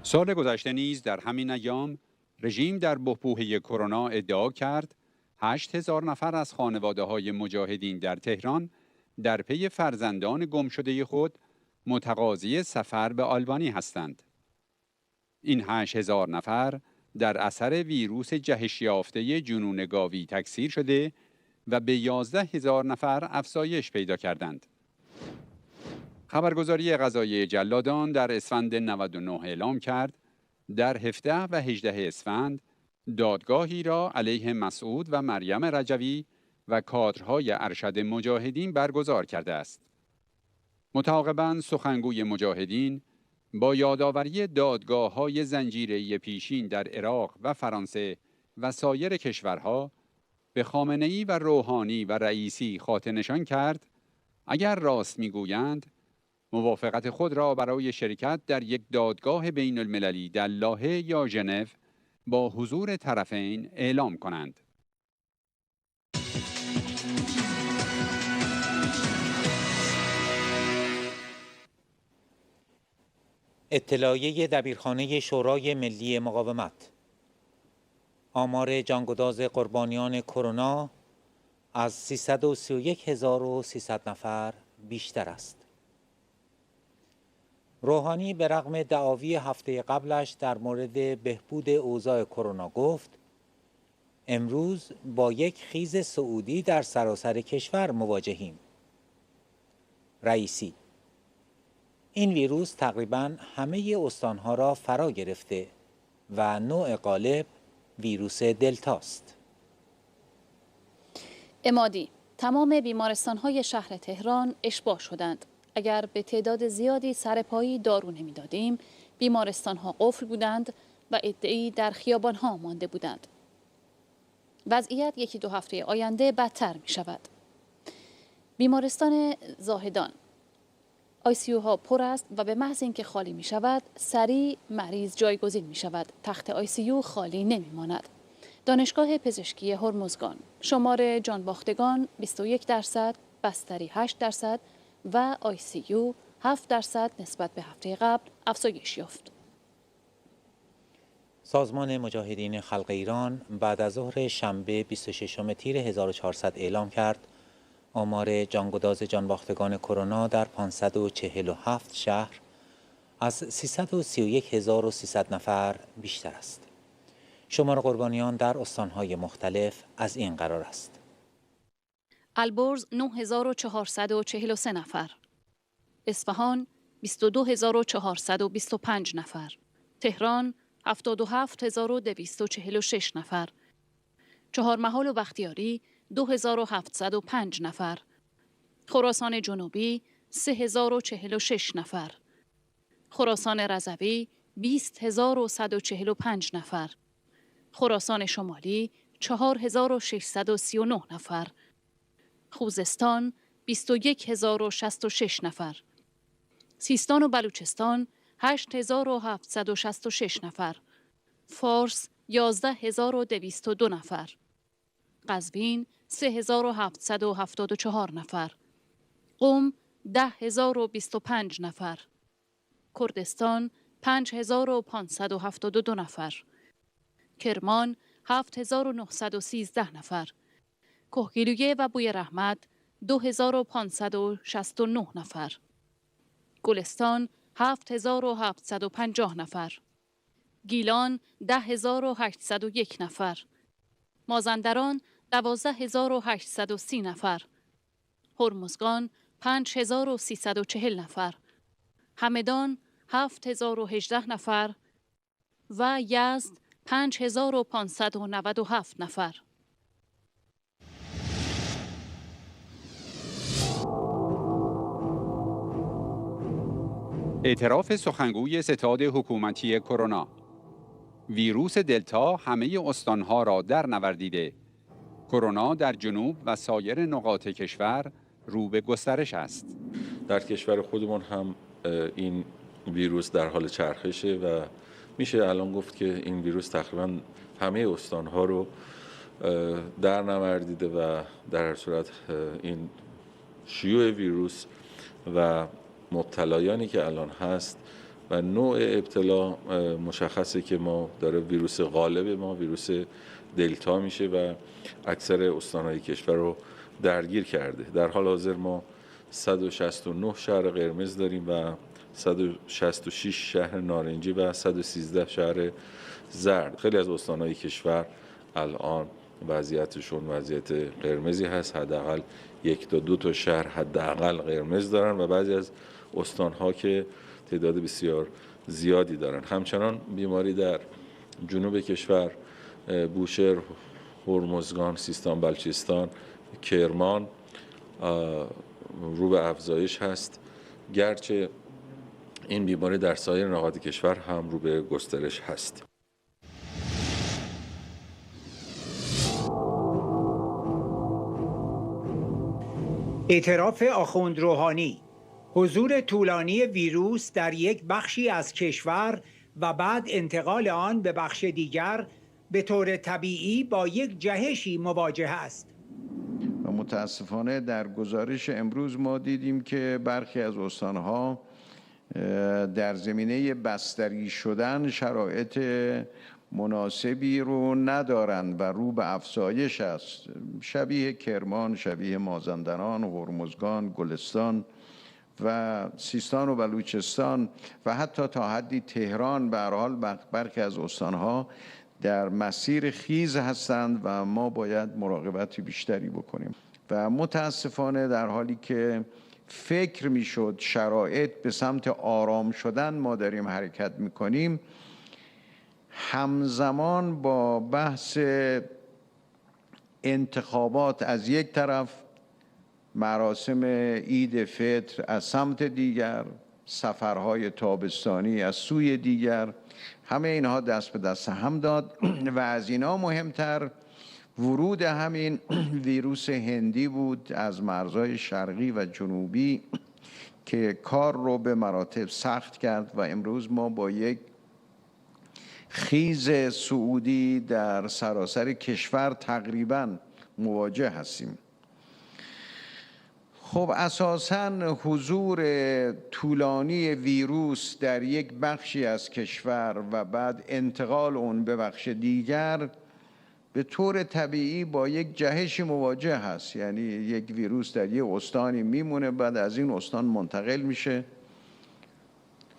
سال گذشته نیز در همین ایام رژیم در بحبوحه کرونا ادعا کرد 8000 نفر از خانواده‌های مجاهدین در تهران در پی فرزندان گمشده خود متقاضی سفر به آلبانی هستند. این 8000 نفر در اثر ویروس جهش یافته جنون گاوی تکثیر شده و به 11000 نفر افزایش پیدا کردند. خبرگزاری قضایی جلادان در اسفند 99 اعلام کرد در 17 و 18 اسفند دادگاهی را علیه مسعود و مریم رجوی و کادرهای ارشد مجاهدین برگزار کرده است. متعاقباً سخنگوی مجاهدین با یادآوری دادگاه‌های زنجیره‌ای پیشین در عراق و فرانسه و سایر کشورها به خامنه‌ای و روحانی و رئیسی خاطر نشان کرد اگر راست می‌گویند موافقت خود را برای شرکت در یک دادگاه بین المللی در لاهه یا ژنو با حضور طرفین اعلام کنند. اطلاعیه دبیرخانه شورای ملی مقاومت. آمار جانگداز قربانیان کرونا از 331,300 نفر بیشتر است. روحانی به رغم دعاوی هفته قبلش در مورد بهبود اوضاع کرونا گفت امروز با یک خیز صعودی در سراسر کشور مواجهیم. رئیسی: این ویروس تقریباً همه استانها را فرا گرفته و نوع غالب ویروس دلتاست. عمادی: تمام بیمارستان‌های شهر تهران اشباع شدند. اگر به تعداد زیادی سرپایی دارو نمی‌دادیم، بیمارستان‌ها قفل بودند و عده‌ای در خیابان‌ها مانده بودند. وضعیت یکی دو هفته آینده بدتر می‌شود. بیمارستان زاهدان: ICU ها پر است و به محض اینکه خالی می شود سریع مریض جایگزین می شود. تخت ICU خالی نمی ماند. دانشگاه پزشکی هرمزگان: شمار جانباختگان 21%، بستری 8% و ICU 7% نسبت به هفته قبل افزایش یافت. سازمان مجاهدین خلق ایران بعد از ظهر شنبه 26 تیر 1400 اعلام کرد آمار جانگداز جانباختگان کرونا در 547 شهر از 331,300 نفر بیشتر است. شمار قربانیان در استانهای مختلف از این قرار است: البرز 9443 نفر، اصفهان 22425 نفر، تهران 77246 نفر، چهارمحال و بختیاری 2705 نفر، خراسان جنوبی 3046 نفر، خراسان رضوی 20145 نفر، خراسان شمالی 4639 نفر، خوزستان 21066 نفر، سیستان و بلوچستان 8766 نفر، فارس 11202 نفر، قزوین 3774 نفر، قم 10025 نفر، کردستان 5572 نفر، کرمان 7913 نفر، کهگیلویه و بوی رحمت 2569 نفر، گلستان 7750 نفر، گیلان 10801 نفر، مازندران 12830 نفر، هرمزگان 5340 نفر، همدان 7018 نفر و یزد 5597 نفر. اعتراف سخنگوی ستاد حکومتی کرونا: ویروس دلتا همه استانها را در نوردیده. کرونا در جنوب و سایر نقاط کشور رو به گسترش است. در کشور خودمون هم این ویروس در حال چرخشه و میشه الان گفت که این ویروس تقریبا همه استانها رو در نوردیده و در هر صورت این شیوع ویروس و مبتلایانی که الان هست و نوع ابتلا مشخصه که ما داره ویروس غالب ما ویروس دلتا میشه و اکثر استانهای کشور رو درگیر کرده. در حال حاضر ما 169 شهر قرمز داریم و 166 شهر نارنجی و 113 شهر زرد. خیلی از استانهای کشور الان وضعیتشون وضعیت قرمزی هست، حداقل 1 تا 2 تا شهر حداقل قرمز دارن و بعضی از استانها که تعداد بسیار زیادی دارن. همچنان بیماری در جنوب کشور، بوشهر، هرمزگان، سیستان، بلوچستان، کرمان رو به افزایش هست، گرچه این بیماری در سایر نقاط کشور هم رو به گسترش هست. اعتراف آخوند روحانی: حضور طولانی ویروس در یک بخشی از کشور و بعد انتقال آن به بخش دیگر به طور طبیعی با یک جهشی مواجه است. و متاسفانه در گزارش امروز ما دیدیم که برخی از استانها در زمینه بستری شدن شرایط مناسبی رو ندارند و رو به افزایش است. شبیه کرمان، شبیه مازندران، هرمزگان، گلستان و سیستان و بلوچستان و حتی تا حدی تهران، به هر حال برخی از استانها در مسیر خیز هستند و ما باید مراقبت بیشتری بکنیم. و متاسفانه در حالی که فکر میشد شرایط به سمت آرام شدن ما داریم حرکت میکنیم، همزمان با بحث انتخابات از یک طرف، مراسم عید فطر از سمت دیگر، سفرهای تابستانی از سوی دیگر، همه اینها دست به دست هم داد و از اینها مهمتر ورود همین ویروس هندی بود از مرزهای شرقی و جنوبی که کار رو به مراتب سخت کرد و امروز ما با یک خیز صعودی در سراسر کشور تقریباً مواجه هستیم. خب اساساً حضور طولانی ویروس در یک بخشی از کشور و بعد انتقال اون به بخش دیگر به طور طبیعی با یک جهش مواجه هست. یعنی یک ویروس در یک استانی میمونه، بعد از این استان منتقل میشه.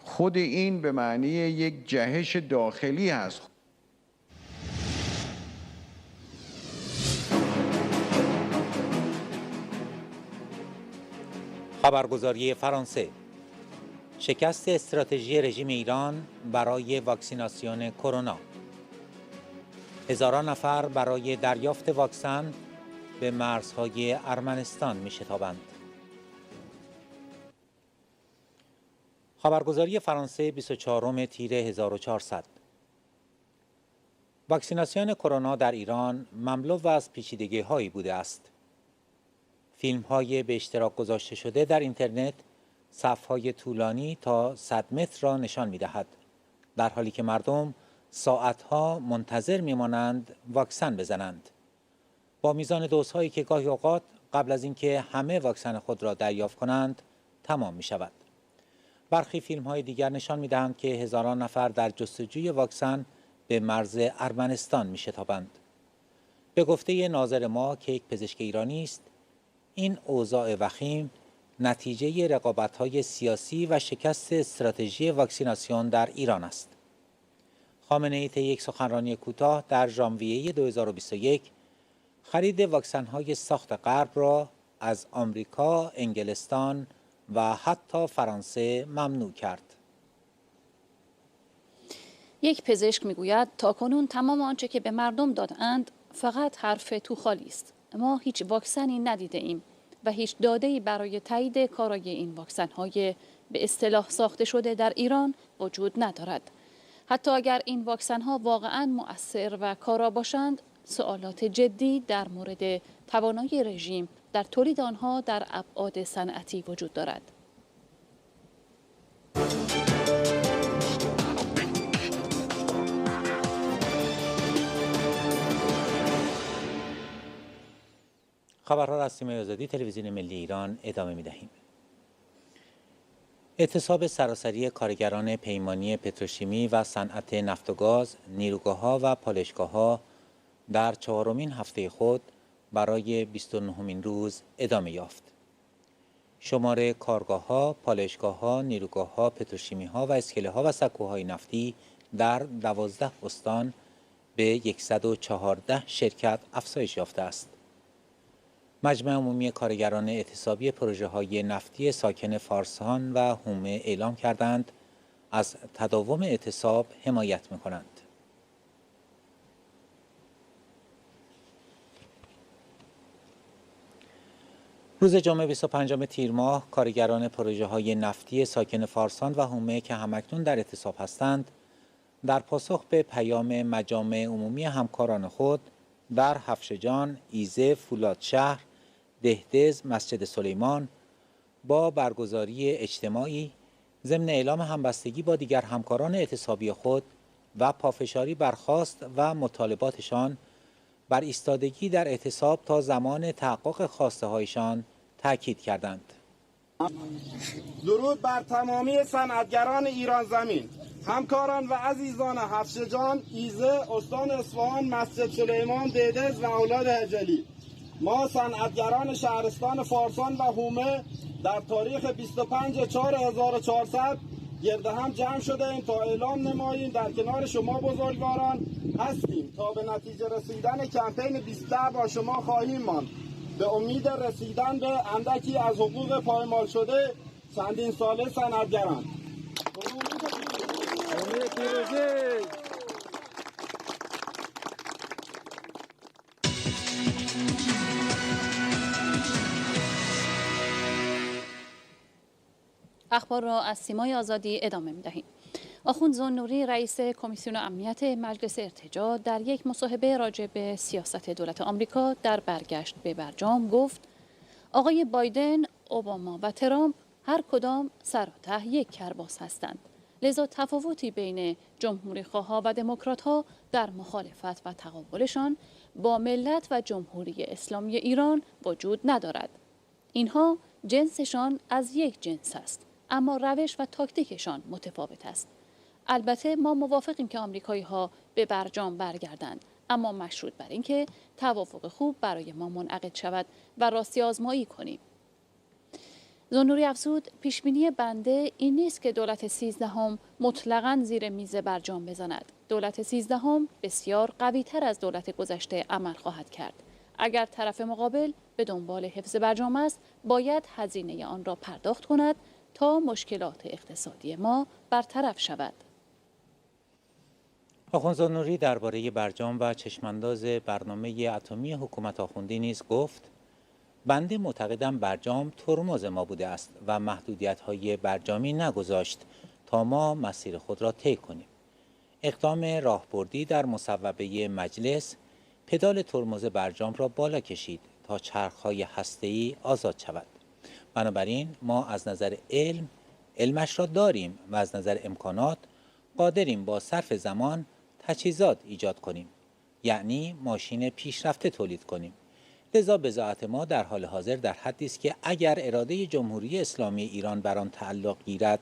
خود این به معنی یک جهش داخلی هست. خبرگزاری فرانسه: شکست استراتژی رژیم ایران برای واکسیناسیون کرونا. هزاران نفر برای دریافت واکسن به مرزهای ارمنستان می‌شتابند. خبرگزاری فرانسه 24 تیر 1400: واکسیناسیون کرونا در ایران مملو از پیچیدگی‌هایی بوده است. فیلم‌های به اشتراک گذاشته شده در اینترنت صف‌های طولانی تا 100 متر را نشان می‌دهد، در حالی که مردم ساعت‌ها منتظر می‌مانند واکسن بزنند، با میزان دوزهایی که گاهی اوقات قبل از اینکه همه واکسن خود را دریافت کنند تمام می‌شود. برخی فیلم‌های دیگر نشان می‌دهند که هزاران نفر در جستجوی واکسن به مرز ارمنستان می‌شتابند. به گفته ناظر ما که یک پزشک ایرانی است، این اوضاع وخیم نتیجه رقابت‌های سیاسی و شکست استراتژی واکسیناسیون در ایران است. خامنه‌ای طی یک سخنرانی کوتاه در ژانویه 2021 خرید واکسن‌های ساخت غرب را از آمریکا، انگلستان و حتی فرانسه ممنوع کرد. یک پزشک میگوید تاکنون تمام آنچه که به مردم دادند فقط حرف توخالی است. ما هیچ واکسنی ندیده ایم و هیچ داده‌ای برای تایید کارایی این واکسن‌های به اصطلاح ساخته شده در ایران وجود ندارد. حتی اگر این واکسن‌ها واقعاً مؤثر و کارا باشند، سوالات جدی در مورد توانایی رژیم در تولید آنها در ابعاد صنعتی وجود دارد. خبرها را از سیمای آزادی تلویزیون ملی ایران ادامه می‌دهیم. اعتصاب سراسری کارگران پیمانی پتروشیمی و صنعت نفت و گاز، نیروگاه‌ها و پالایشگاه‌ها در 4مین هفته خود برای 29مین روز ادامه یافت. شمار کارگاه‌ها، پالایشگاه‌ها، نیروگاه‌ها، پتروشیمی‌ها و اسکله‌ها و سکوهای نفتی در 12 استان به 114 شرکت افزایش یافته است. مجمع عمومی کارگران اعتصابی پروژه‌های نفتی ساکن فارسان و هومه اعلام کردند از تداوم اعتصاب حمایت می‌کنند. روز جمعه 25 تیر ماه کارگران پروژه‌های نفتی ساکن فارسان و هومه که همکنون در اعتصاب هستند، در پاسخ به پیام مجامع عمومی همکاران خود در هفشجان، ایزه، فولادشهر، دهدز، مسجد سلیمان با برگزاری اجتماعی ضمن اعلام همبستگی با دیگر همکاران اعتصابی خود و پافشاری بر خواست و مطالباتشان بر ایستادگی در اعتصاب تا زمان تحقق خواسته هایشان تاکید کردند. درود بر تمامی صنعتگران ایران زمین همکاران و عزیزان حفشجان، ایزه، استان اصفهان، مسجد سلیمان، دیدز و اولاد هجلی، ما صنعتگران شهرستان فارسان و هومه در تاریخ 25/4/1400 گرد هم جمع شده ایم تا اعلام نماییم در کنار شما بزرگواران هستیم تا به نتیجه رسیدن کمپین 20 با شما خواهیم ماند. به امید رسیدن به اندکی از حقوق پایمال شده چندین ساله صنعتگران. اخبار را از سیمای آزادی ادامه می‌دهیم. آخوند ذوالنوری رئیس کمیسیون امنیت مجلس ارتجاع در یک مصاحبه راجع به سیاست دولت آمریکا در برگشت به برجام گفت آقای بایدن، اوباما و ترامپ هر کدام سر و ته یک کرباس هستند. لذا تفاوتی بین جمهوری خواها و دموکرات ها در مخالفت و تقابلشان با ملت و جمهوری اسلامی ایران وجود ندارد. اینها جنسشان از یک جنس است، اما روش و تاکتیکشان متفاوت است. البته ما موافقیم که آمریکایی ها به برجام برگردند، اما مشروط بر اینکه توافق خوب برای ما منعقد شود و راستی آزمایی کنیم. ذوالنوری افزود پیشبینی بنده این نیست که دولت 13 مطلقاً زیر میز برجام بزند. دولت 13 بسیار قوی تر از دولت گذشته عمل خواهد کرد. اگر طرف مقابل به دنبال حفظ برجام است، باید هزینه آن را پرداخت کند تا مشکلات اقتصادی ما برطرف شود. آخوند ذوالنوری درباره برجام و چشمانداز برنامه اتمی حکومت آخوندی نیز گفت بنده معتقدم برجام ترمز ما بوده است و محدودیت‌های برجامی نگذاشت تا ما مسیر خود را طی کنیم. اقدام راهبردی در مصوبه مجلس پدال ترمز برجام را بالا کشید تا چرخ‌های هسته‌ای آزاد شود. بنابراین ما از نظر علمش را داریم و از نظر امکانات قادریم با صرف زمان تجهیزات ایجاد کنیم، یعنی ماشین پیشرفته تولید کنیم. لذا بضاعت ما در حال حاضر در حدی است که اگر اراده جمهوری اسلامی ایران بر آن تعلق گیرد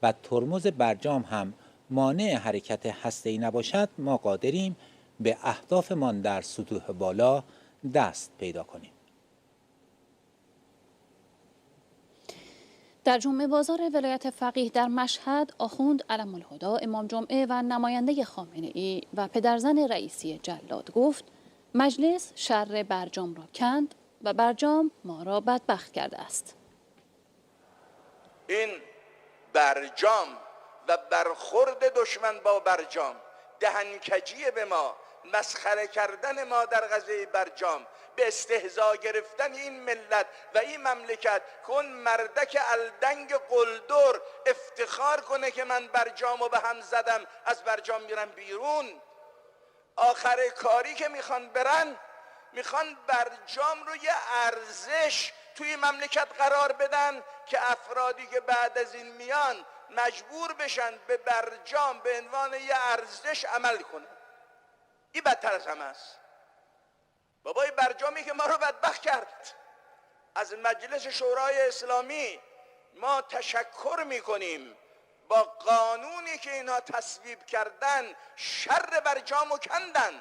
و ترمز برجام هم مانع حرکت هسته‌ای نباشد، ما قادریم به اهدافمان در سطوح بالا دست پیدا کنیم. در جمعه بازار ولایت فقیه در مشهد، آخوند علم الهدا امام جمعه و نماینده خامنه‌ای و پدرزن رئیسی جلاد گفت مجلس شر برجام را کند و برجام ما را بدبخت کرده است. این برجام و برخورد دشمن با برجام، دهنکجی به ما، مسخره کردن ما در قضیه برجام، به استهزا گرفتن این ملت و این مملکت که اون مردک الدنگ قلدر افتخار کنه که من برجامو به هم زدم، از برجام میرم بیرون. آخر کاری که میخوان برجام رو یه ارزش توی مملکت قرار بدن که افرادی که بعد از این میان مجبور بشن به برجام به عنوان یه ارزش عمل کنن. این بدتر از همه است. بابای برجامی که ما رو بدبخت کرد. از مجلس شورای اسلامی ما تشکر میکنیم، با قانونی که اینها تصویب کردن شر برجامو کندن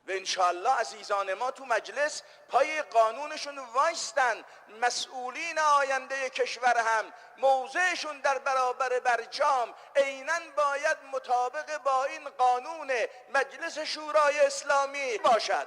و انشاءالله عزیزان ما تو مجلس پای قانونشون وایستن. مسئولین آینده کشور هم موضعشون در برابر برجام عیناً باید مطابق با این قانون مجلس شورای اسلامی باشد.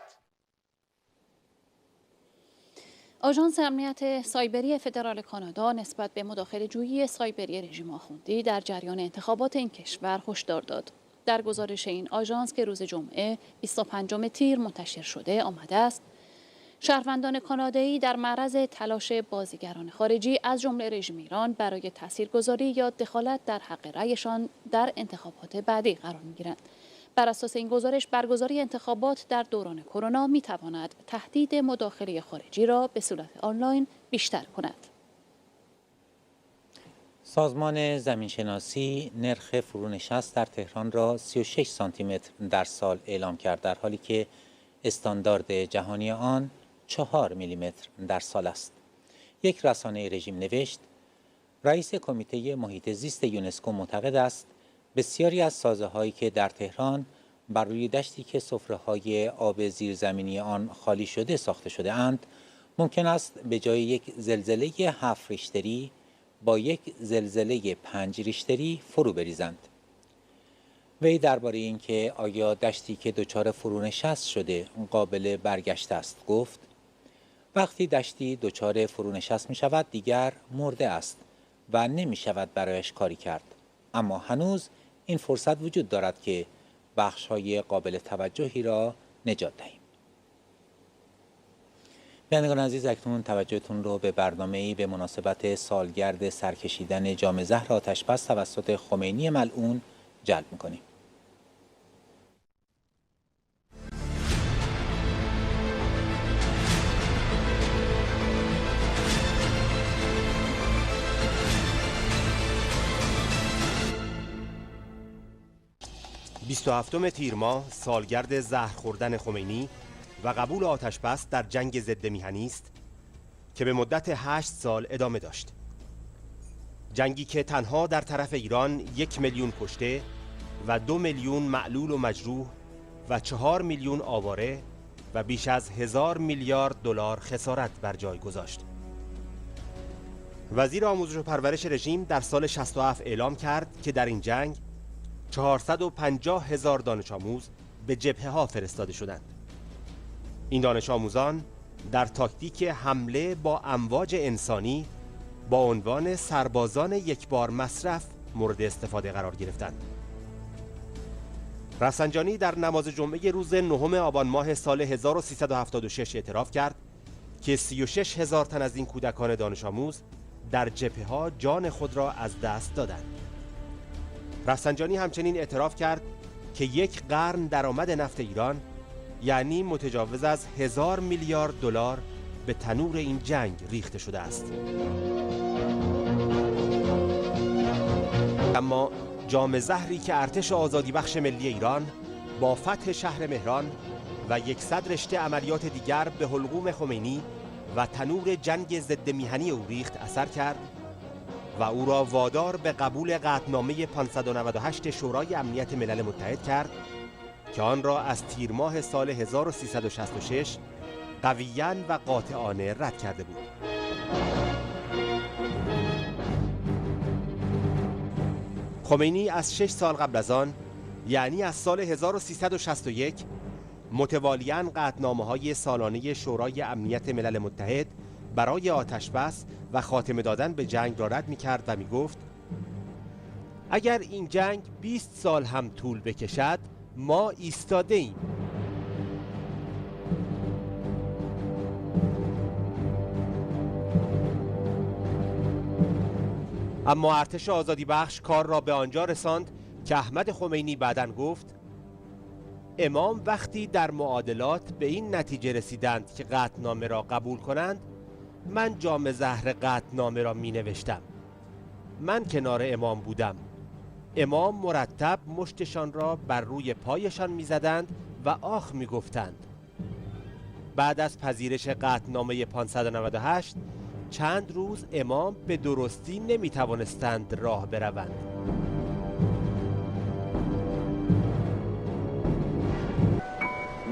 آژانس امنیت سایبری فدرال کانادا نسبت به مداخله‌جویی سایبری رژیم آخوندی در جریان انتخابات این کشور هشدار داد. در گزارش این آژانس که روز جمعه 25 تیر منتشر شده آمده است شهروندان کانادایی در معرض تلاش بازیگران خارجی از جمله رژیم ایران برای تاثیرگذاری یا دخالت در حق رأیشان در انتخابات بعدی قرار می‌گیرند. بر اساس این گزارش برگزاری انتخابات در دوران کرونا می‌تواند تهدید مداخله خارجی را به صورت آنلاین بیشتر کند. سازمان زمینشناسی نرخ فرونشست در تهران را 36 سانتی متر در سال اعلام کرد، در حالی که استاندارد جهانی آن 4 میلیمتر در سال است. یک رسانه رژیم نوشت رئیس کمیته محیط زیست یونسکو معتقد است بسیاری از سازه‌هایی که در تهران بر روی دشتی که سفره‌های آب زیرزمینی آن خالی شده ساخته شده اند، ممکن است به جای یک زلزله 7 ریشتری با یک زلزله 5 ریشتری فرو بریزند. وی درباره اینکه آیا دشتی که دچار فرونشست شده قابل برگشت است گفت: وقتی دشتی دچار فرونشست می شود دیگر مرده است و نمی شود برایش کاری کرد، اما هنوز این فرصت وجود دارد که بخش‌های قابل توجهی را نجات دهیم. بینندگان عزیز، اکنون توجهتون رو به برنامه‌ای به مناسبت سالگرد سرکشیدن جام زهر آتش‌بس توسط خمینی ملعون جلب می‌کنیم. هفتم تیر ماه سالگرد زهر خوردن خمینی و قبول آتش‌بس در جنگ ضد میهنی است که به مدت 8 سال ادامه داشت. جنگی که تنها در طرف ایران 1 میلیون کشته و 2 میلیون معلول و مجروح و 4 میلیون آواره و بیش از 1000 میلیارد دلار خسارت بر جای گذاشت. وزیر آموزش و پرورش رژیم در سال 67 اعلام کرد که در این جنگ 450,000 دانش آموز به جبهه ها فرستاده شدند. این دانش آموزان در تاکتیک حمله با امواج انسانی با عنوان سربازان یکبار مصرف مورد استفاده قرار گرفتند. رفسنجانی در نماز جمعه روز 9 آبان ماه سال 1376 اعتراف کرد که 36,000 تن از این کودکان دانش آموز در جبهه ها جان خود را از دست دادند. رفسنجانی همچنین اعتراف کرد که 1 قرن درآمد نفت ایران یعنی متجاوز از 1000 میلیارد دلار به تنور این جنگ ریخته شده است. اما جام زهری که ارتش آزادی بخش ملی ایران با فتح شهر مهران و 100 رشته عملیات دیگر به حلقوم خمینی و تنور جنگ ضد میهنی او ریخت اثر کرد و او را وادار به قبول قطعنامه 598 شورای امنیت ملل متحد کرد که آن را از تیر ماه سال 1366 قویاً و قاطعانه رد کرده بود. خمینی از 6 سال قبل از آن، یعنی از سال 1361 متوالیاً قطعنامه‌های سالانه شورای امنیت ملل متحد برای آتش‌بس و خاتمه دادن به جنگ را رد می‌کرد و می‌گفت اگر این جنگ 20 سال هم طول بکشد ما ایستاده ایم. اما ارتش آزادی بخش کار را به آنجا رساند که احمد خمینی بعداً گفت امام وقتی در معادلات به این نتیجه رسیدند که قطعنامه را قبول کنند، من جام زهر قطعنامه را می نوشتم. من کنار امام بودم. امام مرتب مشتشان را بر روی پایشان می زدند و آخ می گفتند. بعد از پذیرش قطعنامه 598 چند روز امام به درستی نمی توانستند راه بروند.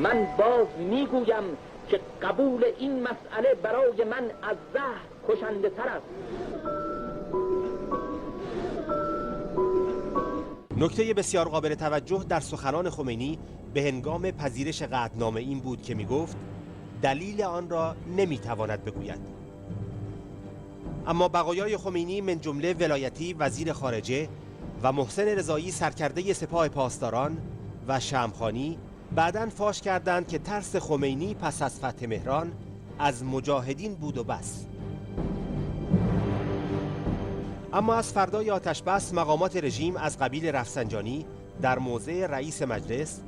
من باز میگویم که قبول این مسئله برای من از زهر کشنده تر است. نکته بسیار قابل توجه در سخنان خمینی به هنگام پذیرش قطعنامه این بود که می گفت دلیل آن را نمی تواند بگوید. اما بقایای خمینی من جمله ولایتی وزیر خارجه و محسن رضایی سرکرده سپاه پاسداران و شمخانی بعداً فاش کردند که ترس خمینی پس از فتح مهران از مجاهدین بود و بس. اما از فردای آتش‌بس مقامات رژیم از قبیل رفسنجانی در موضع رئیس مجلس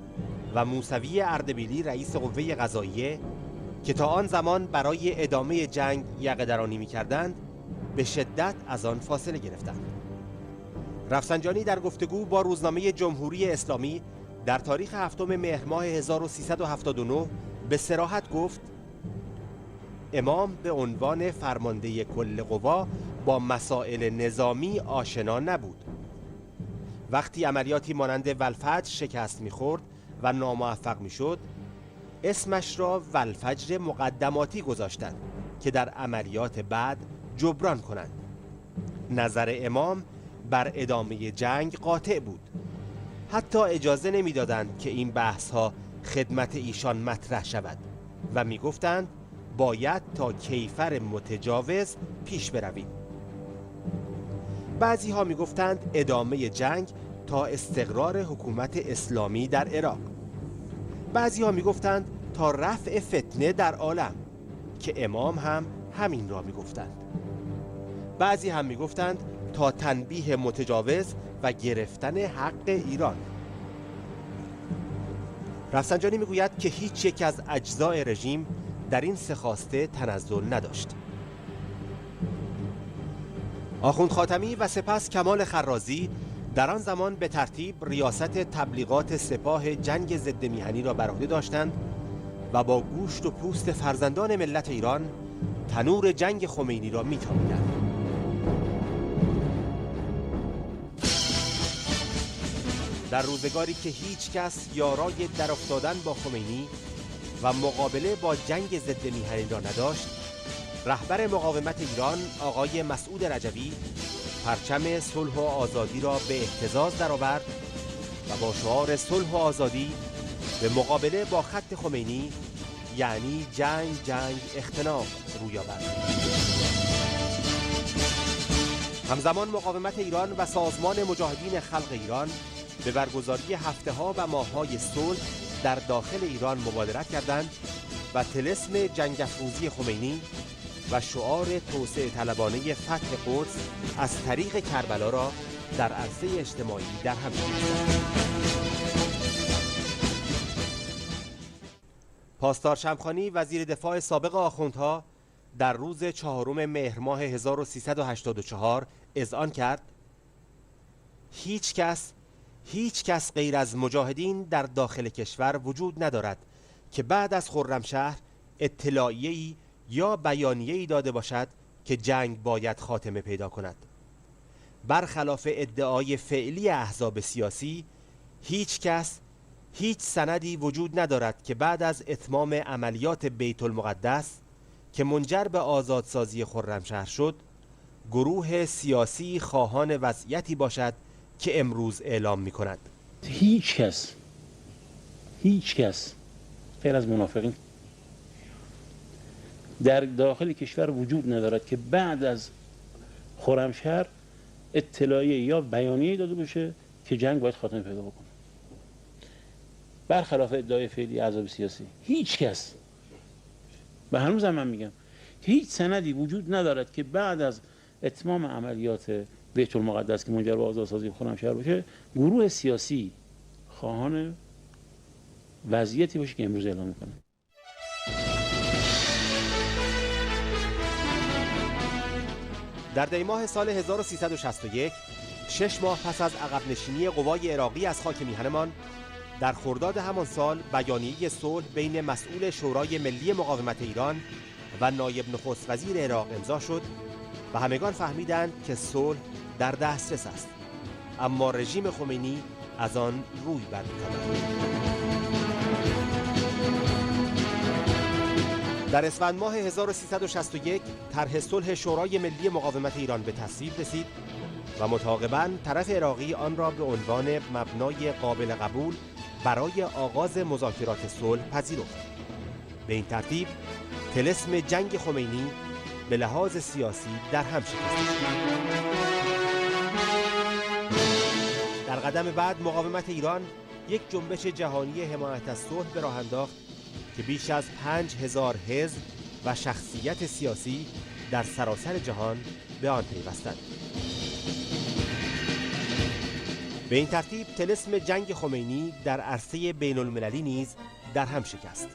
و موسوی اردبیلی رئیس قوه قضاییه که تا آن زمان برای ادامه جنگ یقه‌درانی می‌کردند به شدت از آن فاصله گرفتند. رفسنجانی در گفتگو با روزنامه جمهوری اسلامی در تاریخ 7 مهر ماه 1379 به صراحت گفت امام به عنوان فرمانده کل قوا با مسائل نظامی آشنا نبود. وقتی عملیاتی مانند ولفجر شکست می‌خورد و ناموفق می‌شد، اسمش را ولفجر مقدماتی گذاشتند که در عملیات بعد جبران کنند. نظر امام بر ادامه جنگ قاطع بود. حتی اجازه نمی‌دادند که این بحث‌ها خدمت ایشان مطرح شود و می‌گفتند باید تا کیفر متجاوز پیش برویم. بعضی ها می‌گفتند ادامه جنگ تا استقرار حکومت اسلامی در عراق. بعضی ها می‌گفتند تا رفع فتنه در عالم که امام هم همین را می‌گفتند. بعضی هم می‌گفتند تا تنبیه متجاوز و گرفتن حق ایران. رفسنجانی میگوید که هیچ یک از اجزای رژیم در این سه خواسته تنزل نداشت. آخوند خاتمی و سپس کمال خرازی در آن زمان به ترتیب ریاست تبلیغات سپاه جنگ ضد میهنی را بر عهده داشتند و با گوشت و پوست فرزندان ملت ایران تنور جنگ خمینی را میتابیدند. در روزگاری که هیچ کس یارای در افتادن با خمینی و مقابله با جنگ ضد میهنی را نداشت، رهبر مقاومت ایران آقای مسعود رجوی پرچم صلح و آزادی را به اهتزاز درآورد و با شعار صلح و آزادی به مقابله با خط خمینی یعنی جنگ جنگ اختناق روی آورد. همزمان مقاومت ایران و سازمان مجاهدین خلق ایران به برگزاری هفته‌ها و ماه‌های صلح در داخل ایران مبادرت کردند و طلسم جنگ افروزی خمینی و شعار توسعه طلبانه فتح قدس از طریق کربلا را در عرصه اجتماعی در هم گرفتند. پاسدار شمخانی وزیر دفاع سابق آخوندها در روز 4 مهر ماه 1384 اذعان کرد: هیچ کس غیر از مجاهدین در داخل کشور وجود ندارد که بعد از خرمشهر اطلاعیه‌ای یا بیانیه‌ای داده باشد که جنگ باید خاتمه پیدا کند. برخلاف ادعای فعلی احزاب سیاسی، هیچ سندی وجود ندارد که بعد از اتمام عملیات بیت المقدس که منجر به آزادسازی خرمشهر شد، گروه سیاسی خواهان وضعیتی باشد که امروز اعلام می کند. هیچ کس غیر از منافقین در داخل کشور وجود ندارد که بعد از خرمشهر اطلاعیه یا بیانیه داده باشه که جنگ باید خاتمه پیدا بکنه. برخلاف ادعای فعلی احزاب سیاسی، هیچ کس، و هنوزم من میگم که هیچ سندی وجود ندارد که بعد از اتمام عملیات بیت المقدس که منجر به آزادسازی خرمشهر باشه، گروه سیاسی خواهان وضعیتی باشه که امروز اعلام میکنه. در دیماه سال 1361 6 ماه پس از عقب نشینی قوای عراقی از خاک میهنمان، در خرداد همان سال بیانیه صلح بین مسئول شورای ملی مقاومت ایران و نایب نخست وزیر عراق امضا شد و همگان فهمیدند که صلح در دسترس است، اما رژیم خمینی از آن روی برمی‌تابد. در اسفند ماه 1361 طرح صلح شورای ملی مقاومت ایران به تصویب رسید و متعاقباً طرف عراقی آن را به عنوان مبنای قابل قبول برای آغاز مذاکرات صلح پذیرفت. به این ترتیب طلسم جنگ خمینی به لحاظ سیاسی در هم شکست. در قدم بعد مقاومت ایران یک جنبش جهانی حمایت از صلح به راه انداخت که بیش از 5000 حزب و شخصیت سیاسی در سراسر جهان به آن پیوستند. به این ترتیب طلسم جنگ خمینی در عرصه بین المللی نیز در هم شکست.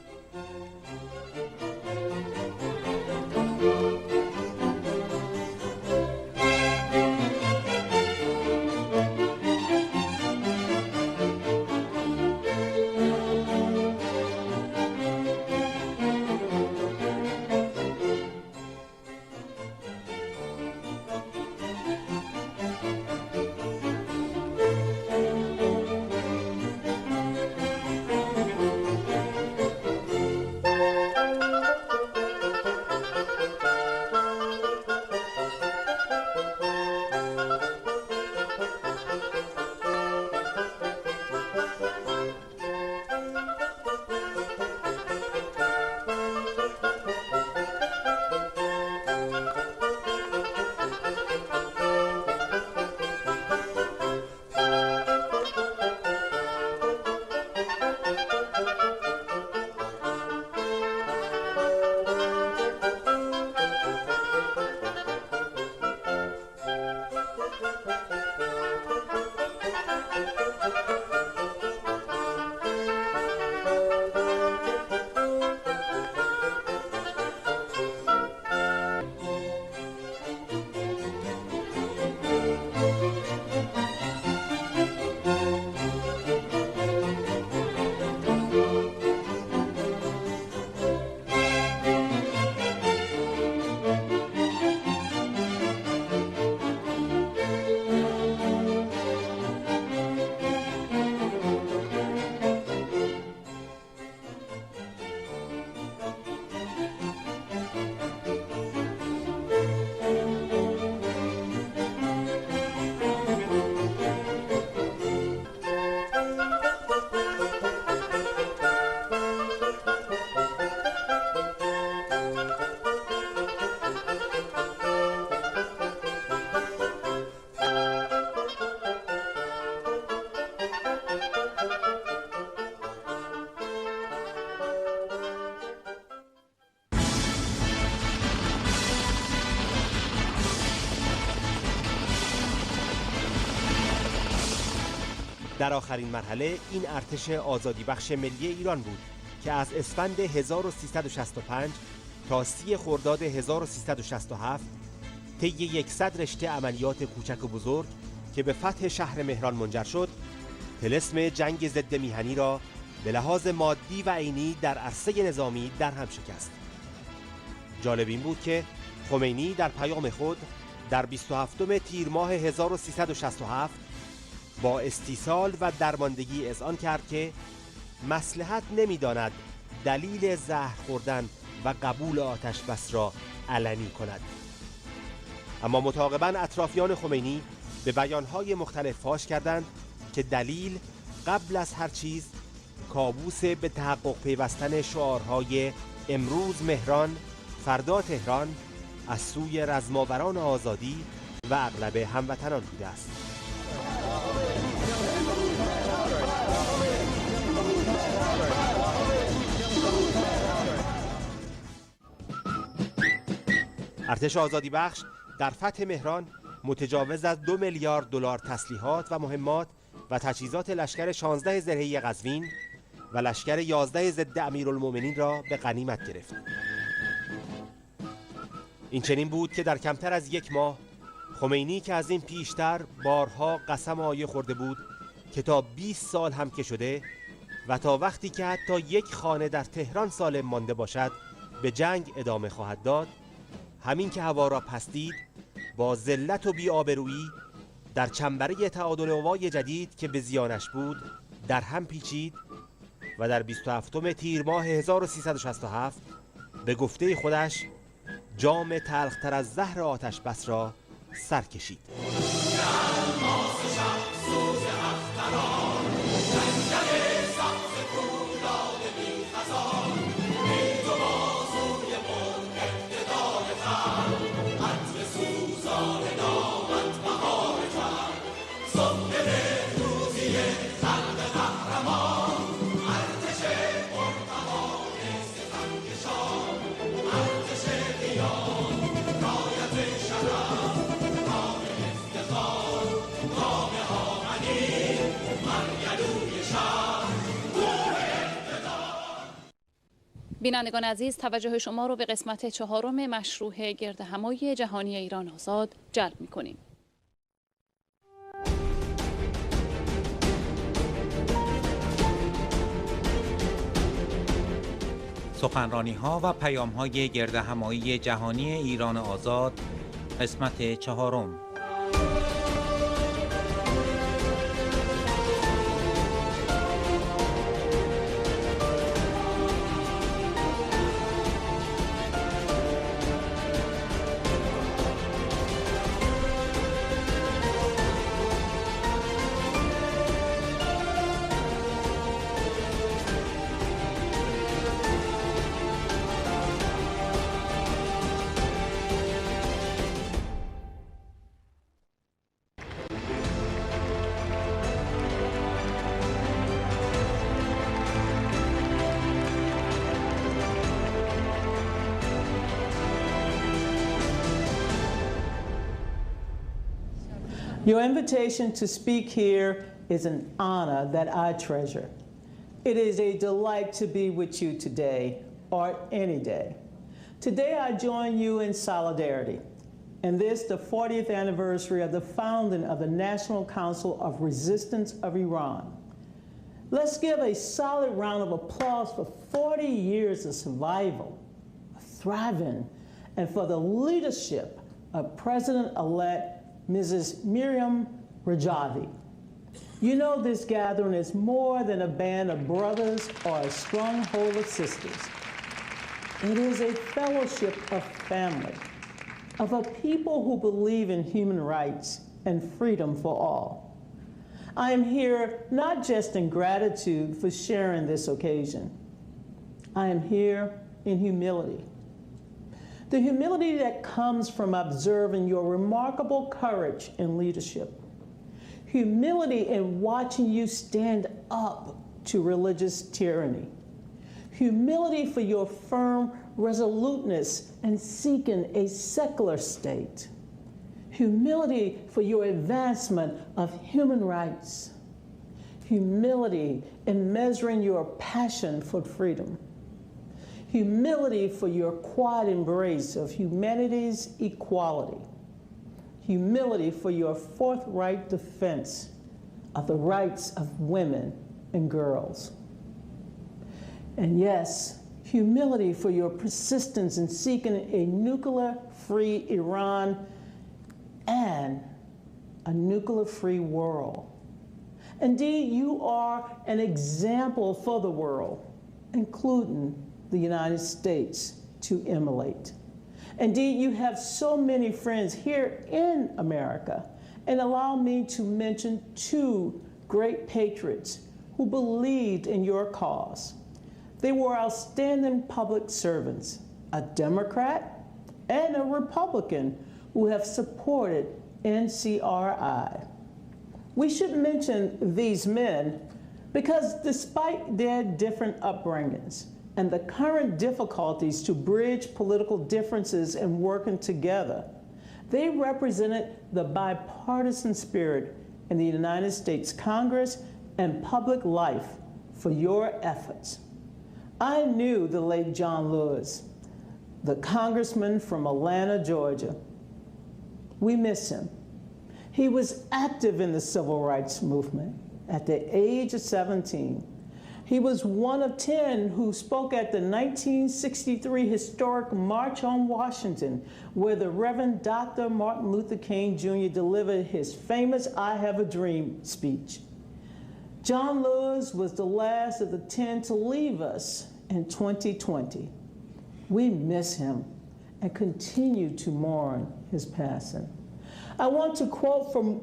در آخرین مرحله این ارتش آزادی بخش ملی ایران بود که از اسفند 1365 تا 30 خرداد 1367 طی 100 رشته عملیات کوچک و بزرگ که به فتح شهر مهران منجر شد، طلسم جنگ ضد میهنی را به لحاظ مادی و عینی در عرصه نظامی در هم شکست. جالب این بود که خمینی در پیام خود در 27 تیر ماه 1367 با استیصال و درماندگی اذعان کرد که مصلحت نمی‌داند دلیل زهر خوردن و قبول آتش بس را علنی کند. اما متعاقباً اطرافیان خمینی به بیانهای مختلف فاش کردند که دلیل قبل از هر چیز کابوس به تحقق پیوستن شعارهای امروز مهران، فردا تهران از سوی رزماوران آزادی و اغلب هموطنان بوده است. ارتش آزادی بخش در فتح مهران متجاوز از 2 میلیارد دلار تسلیحات و مهمات و تجهیزات لشکر 16 زرهی قزوین و لشکر 11 ضد امیرالمومنین را به غنیمت گرفت. این چنین بود که در کمتر از 1 ماه خمینی که از این پیشتر بارها قسم آیه خورده بود که تا 20 سال هم که شده و تا وقتی که حتی 1 خانه در تهران سالم مانده باشد به جنگ ادامه خواهد داد، همین که هوا را پس دید با ذلت و بی‌آبرویی در چنبره تعادل قوای جدید که به زیانش بود در هم پیچید و در 27 تیر ماه 1367 به گفته خودش جام تلختر از زهر آتش بس را سر کشید. بینندگان عزیز، توجه شما رو به قسمت 4 مشروع گردهمایی جهانی ایران آزاد جلب می‌کنیم. سخنرانی‌ها و پیام‌های گردهمایی جهانی ایران آزاد، قسمت 4. Your invitation to speak here is an honor that I treasure. It is a delight to be with you today or any day. Today I join you in solidarity. And this, the 40th anniversary of the founding of the National Council of Resistance of Iran. Let's give a solid round of applause for 40 years of survival, thriving, and for the leadership of President-elect Mrs. Miriam Rajavi. You know this gathering is more than a band of brothers or a stronghold of sisters. It is a fellowship of family, of a people who believe in human rights and freedom for all. I am here not just in gratitude for sharing this occasion. I am here in humility. The humility that comes from observing your remarkable courage and leadership. Humility in watching you stand up to religious tyranny. Humility for your firm resoluteness in seeking a secular state. Humility for your advancement of human rights. humility in measuring your passion for freedom, humility for your quiet embrace of humanity's equality, humility for your forthright defense of the rights of women and girls. And yes, humility for your persistence in seeking a nuclear-free Iran and a nuclear-free world. Indeed, you are an example for the world, including the United States, to emulate. Indeed, you have so many friends here in America, and allow me to mention two great patriots who believed in your cause. They were outstanding public servants, a Democrat and a Republican who have supported NCRI. We should mention these men because despite their different upbringings and the current difficulties to bridge political differences and working together, they represented the bipartisan spirit in the United States Congress and public life for your efforts. I knew the late John Lewis, the congressman from Atlanta, Georgia. We miss him. He was active in the civil rights movement at the age of 17. He was one of 10 who spoke at the 1963 historic March on Washington, where the Reverend Dr. Martin Luther King Jr. delivered his famous I Have a Dream speech. John Lewis was the last of the 10 to leave us in 2020. We miss him and continue to mourn his passing. I want to quote from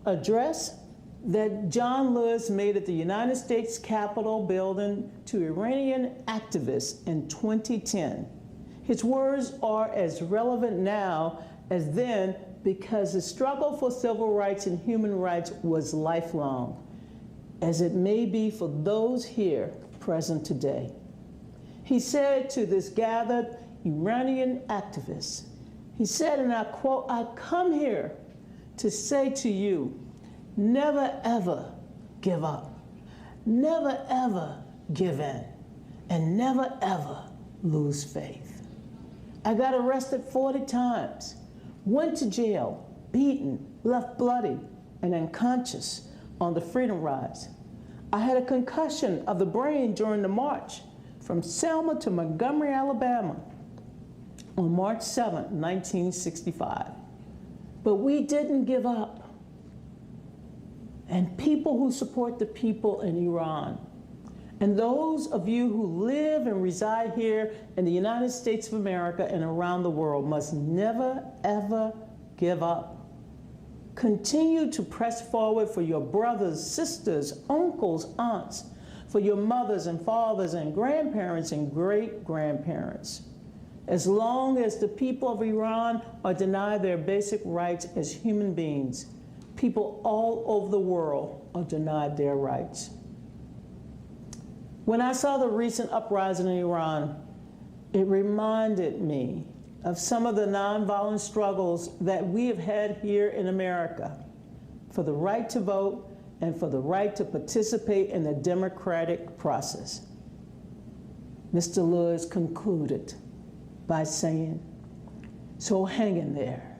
an address that John Lewis made at the United States Capitol building to Iranian activists in 2010. His words are as relevant now as then because the struggle for civil rights and human rights was lifelong, as it may be for those here present today. He said to this gathered Iranian activists, he said, and I quote, "I come here to say to you, never ever give up, never ever give in, and never ever lose faith. I got arrested 40 times, went to jail, beaten, left bloody, and unconscious on the Freedom Rides. I had a concussion of the brain during the march from Selma to Montgomery, Alabama on March 7, 1965. But we didn't give up. And people who support the people in Iran, and those of you who live and reside here in the United States of America and around the world must never, ever give up. Continue to press forward for your brothers, sisters, uncles, aunts, for your mothers and fathers and grandparents and great-grandparents. As long as the people of Iran are denied their basic rights as human beings, people all over the world are denied their rights. When I saw the recent uprising in Iran, it reminded me of some of the nonviolent struggles that we have had here in America for the right to vote and for the right to participate in the democratic process. Mr. Lewis concluded by saying, "So hang in there,"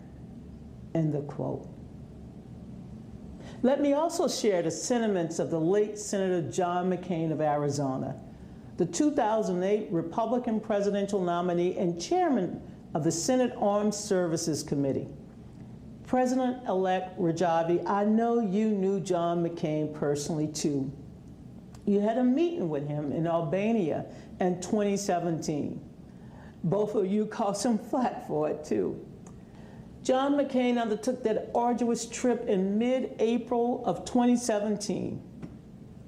end of quote. Let me also share the sentiments of the late Senator John McCain of Arizona, the 2008 Republican presidential nominee and chairman of the Senate Armed Services Committee. President-elect Rajavi, I know you knew John McCain personally too. You had a meeting with him in Albania in 2017. Both of you caught some flack for it too. John McCain undertook that arduous trip in mid-April of 2017.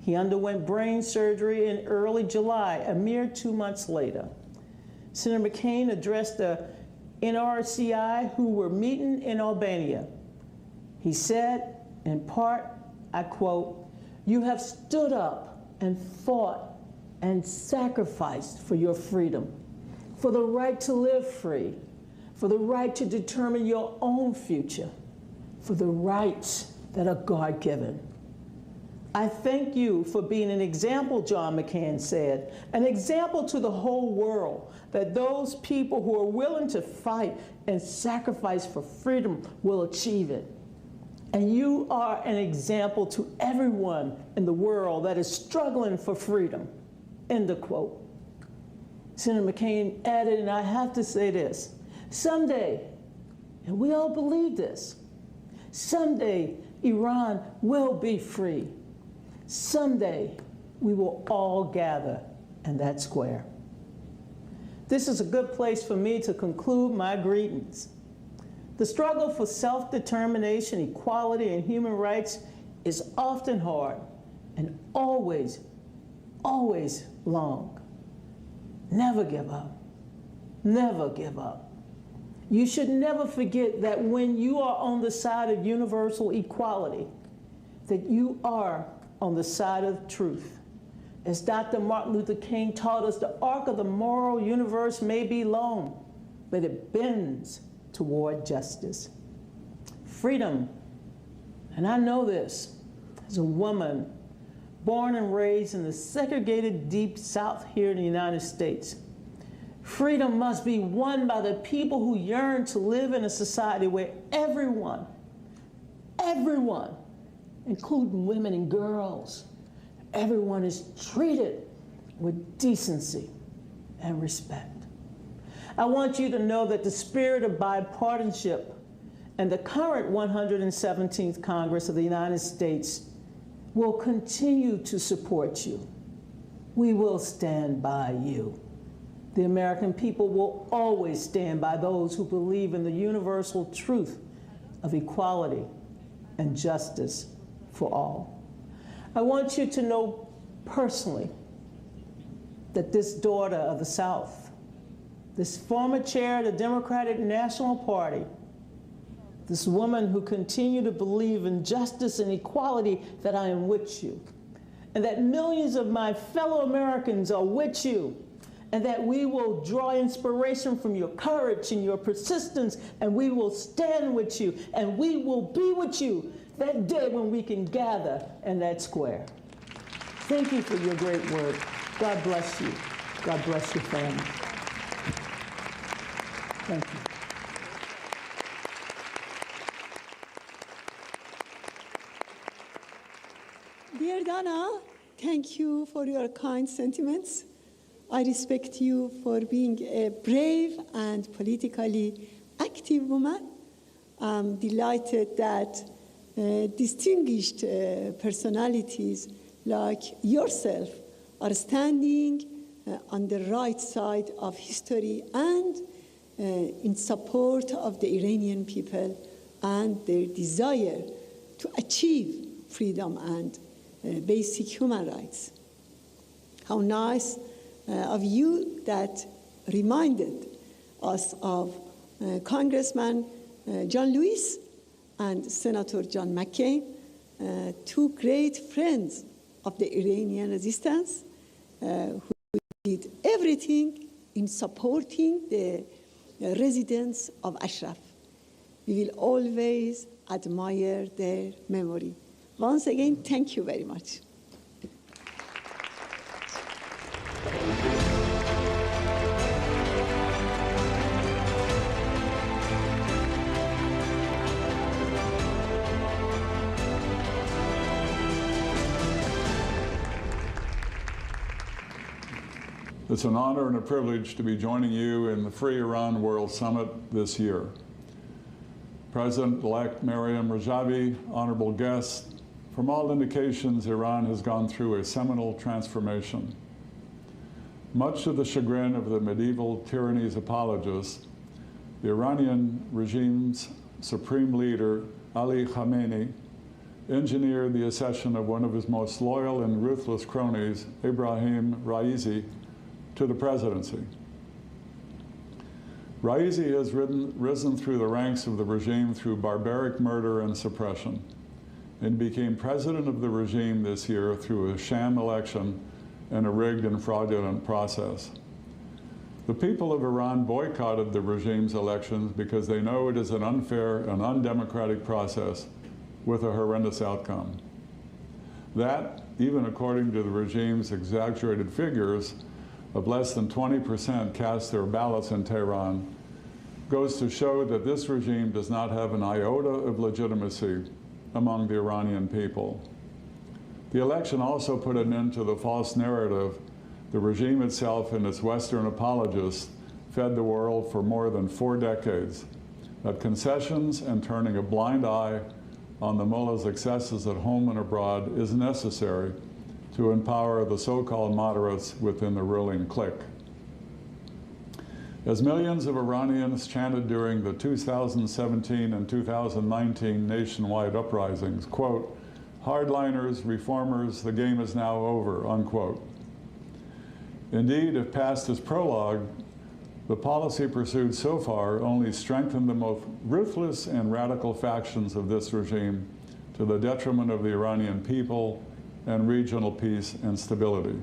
He underwent brain surgery in early July, a mere 2 months later. Senator McCain addressed the NRCI who were meeting in Albania. He said, in part, I quote, "You have stood up and fought and sacrificed for your freedom, for the right to live free, for the right to determine your own future, for the rights that are God-given. I thank you for being an example, John McCain said, an example to the whole world, that those people who are willing to fight and sacrifice for freedom will achieve it. And you are an example to everyone in the world that is struggling for freedom. End of quote. Senator McCain added, and I have to say this, someday, and we all believe this, someday Iran will be free. Someday we will all gather in that square. This is a good place for me to conclude my greetings. The struggle for self-determination, equality, and human rights is often hard and always, always long. Never give up. Never give up. You should never forget that when you are on the side of universal equality, that you are on the side of truth. As Dr. Martin Luther King taught us, the arc of the moral universe may be long, but it bends toward justice. Freedom, and I know this as a woman born and raised in the segregated deep South here in the United States. Freedom must be won by the people who yearn to live in a society where everyone, including women and girls, everyone is treated with decency and respect. I want you to know that the spirit of bipartisanship and the current 117th Congress of the United States will continue to support you. We will stand by you. The American people will always stand by those who believe in the universal truth of equality and justice for all. I want you to know personally that this daughter of the South, this former chair of the Democratic National Party, this woman who continued to believe in justice and equality, that I am with you, and that millions of my fellow Americans are with you, and that we will draw inspiration from your courage and your persistence, and we will stand with you, and we will be with you that day when we can gather in that square. Thank you for your great work. God bless you. God bless your family. Thank you. Dear Donna, thank you for your kind sentiments. I respect you for being a brave and politically active woman. I'm delighted that distinguished personalities like yourself are standing on the right side of history and in support of the Iranian people and their desire to achieve freedom and basic human rights. How nice of you that reminded us of Congressman John Lewis and Senator John McCain, two great friends of the Iranian resistance who did everything in supporting the residents of Ashraf. We will always admire their memory. Once again, thank you very much. It's an honor and a privilege to be joining you in the Free Iran World Summit this year. President-elect Maryam Rajavi, honorable guests, from all indications, Iran has gone through a seminal transformation. Much to the chagrin of the medieval tyranny's apologists, the Iranian regime's supreme leader, Ali Khamenei, engineered the accession of one of his most loyal and ruthless cronies, Ebrahim Raisi, to the presidency. Raisi has risen through the ranks of the regime through barbaric murder and suppression, and became president of the regime this year through a sham election and a rigged and fraudulent process. The people of Iran boycotted the regime's elections because they know it is an unfair and undemocratic process with a horrendous outcome. That, even according to the regime's exaggerated figures of less than 20% cast their ballots in Tehran, goes to show that this regime does not have an iota of legitimacy among the Iranian people. The election also put an end to the false narrative the regime itself and its Western apologists fed the world for more than 4 decades, that concessions and turning a blind eye on the mullah's excesses at home and abroad is necessary to empower the so-called moderates within the ruling clique. As millions of Iranians chanted during the 2017 and 2019 nationwide uprisings, quote, "Hardliners, reformers, the game is now over," unquote. Indeed, if passed as prologue, the policy pursued so far only strengthened the most ruthless and radical factions of this regime to the detriment of the Iranian people and regional peace and stability.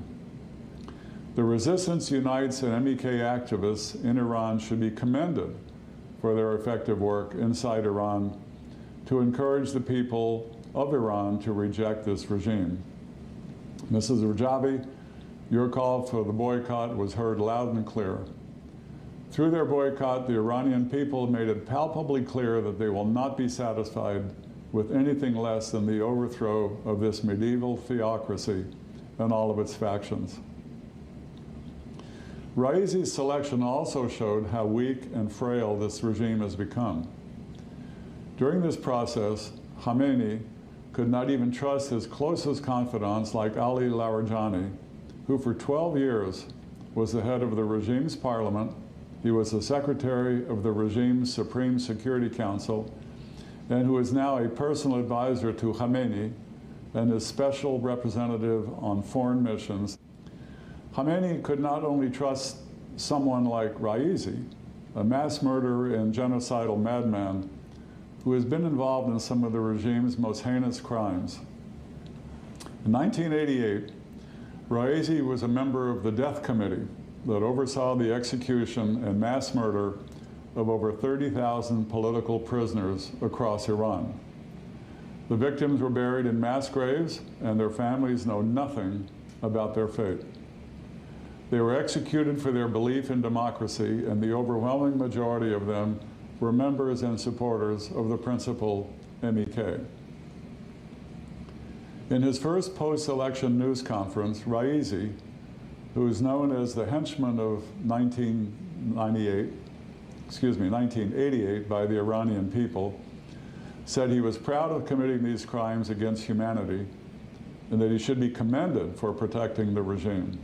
The resistance unites and MEK activists in Iran should be commended for their effective work inside Iran to encourage the people of Iran to reject this regime. Mrs. Rajavi, your call for the boycott was heard loud and clear. Through their boycott, the Iranian people made it palpably clear that they will not be satisfied with anything less than the overthrow of this medieval theocracy and all of its factions. Raisi's selection also showed how weak and frail this regime has become. During this process, Khamenei could not even trust his closest confidants like Ali Larijani, who for 12 years was the head of the regime's parliament. He was the secretary of the regime's Supreme Security Council, and who is now a personal advisor to Khamenei and his special representative on foreign missions. Khamenei could not only trust someone like Raisi, a mass murderer and genocidal madman who has been involved in some of the regime's most heinous crimes. In 1988, Raisi was a member of the death committee that oversaw the execution and mass murder of over 30,000 political prisoners across Iran. The victims were buried in mass graves, and their families know nothing about their fate. They were executed for their belief in democracy, and the overwhelming majority of them were members and supporters of the principal MEK. In his first post-election news conference, Raisi, who is known as the henchman of 1988 by the Iranian people, said he was proud of committing these crimes against humanity and that he should be commended for protecting the regime.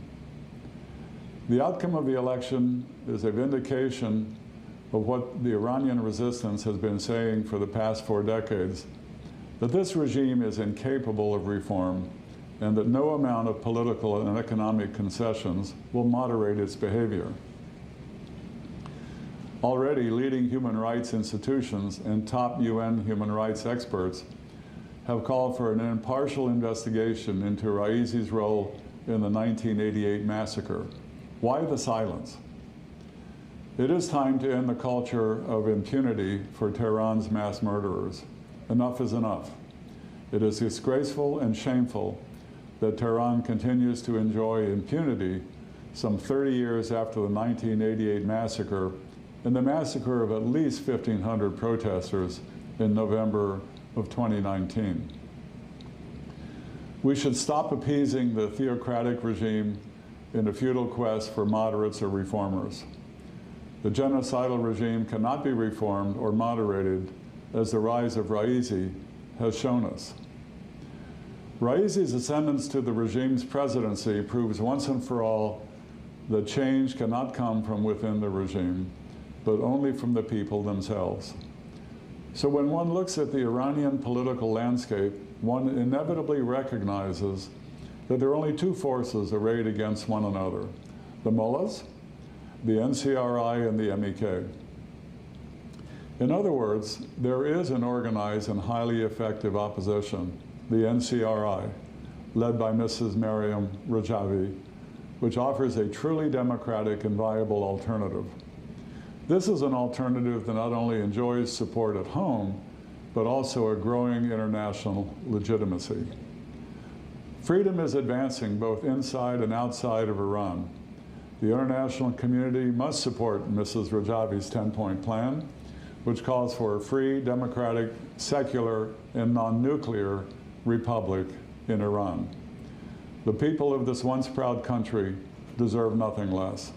The outcome of the election is a vindication of what the Iranian resistance has been saying for the past 4 decades, that this regime is incapable of reform and that no amount of political and economic concessions will moderate its behavior. Already, leading human rights institutions and top UN human rights experts have called for an impartial investigation into Raisi's role in the 1988 massacre. Why the silence? It is time to end the culture of impunity for Tehran's mass murderers. Enough is enough. It is disgraceful and shameful that Tehran continues to enjoy impunity some 30 years after the 1988 massacre and the massacre of at least 1,500 protesters in November of 2019. We should stop appeasing the theocratic regime in a futile quest for moderates or reformers. The genocidal regime cannot be reformed or moderated, as the rise of Raisi has shown us. Raisi's ascendance to the regime's presidency proves once and for all that change cannot come from within the regime, but only from the people themselves. So when one looks at the Iranian political landscape, one inevitably recognizes that there are only 2 forces arrayed against one another: the mullahs, the NCRI, and the MEK. In other words, there is an organized and highly effective opposition, the NCRI, led by Mrs. Maryam Rajavi, which offers a truly democratic and viable alternative. This is an alternative that not only enjoys support at home, but also a growing international legitimacy. Freedom is advancing both inside and outside of Iran. The international community must support Mrs. Rajavi's 10-point plan, which calls for a free, democratic, secular, and non-nuclear republic in Iran. The people of this once proud country deserve nothing less.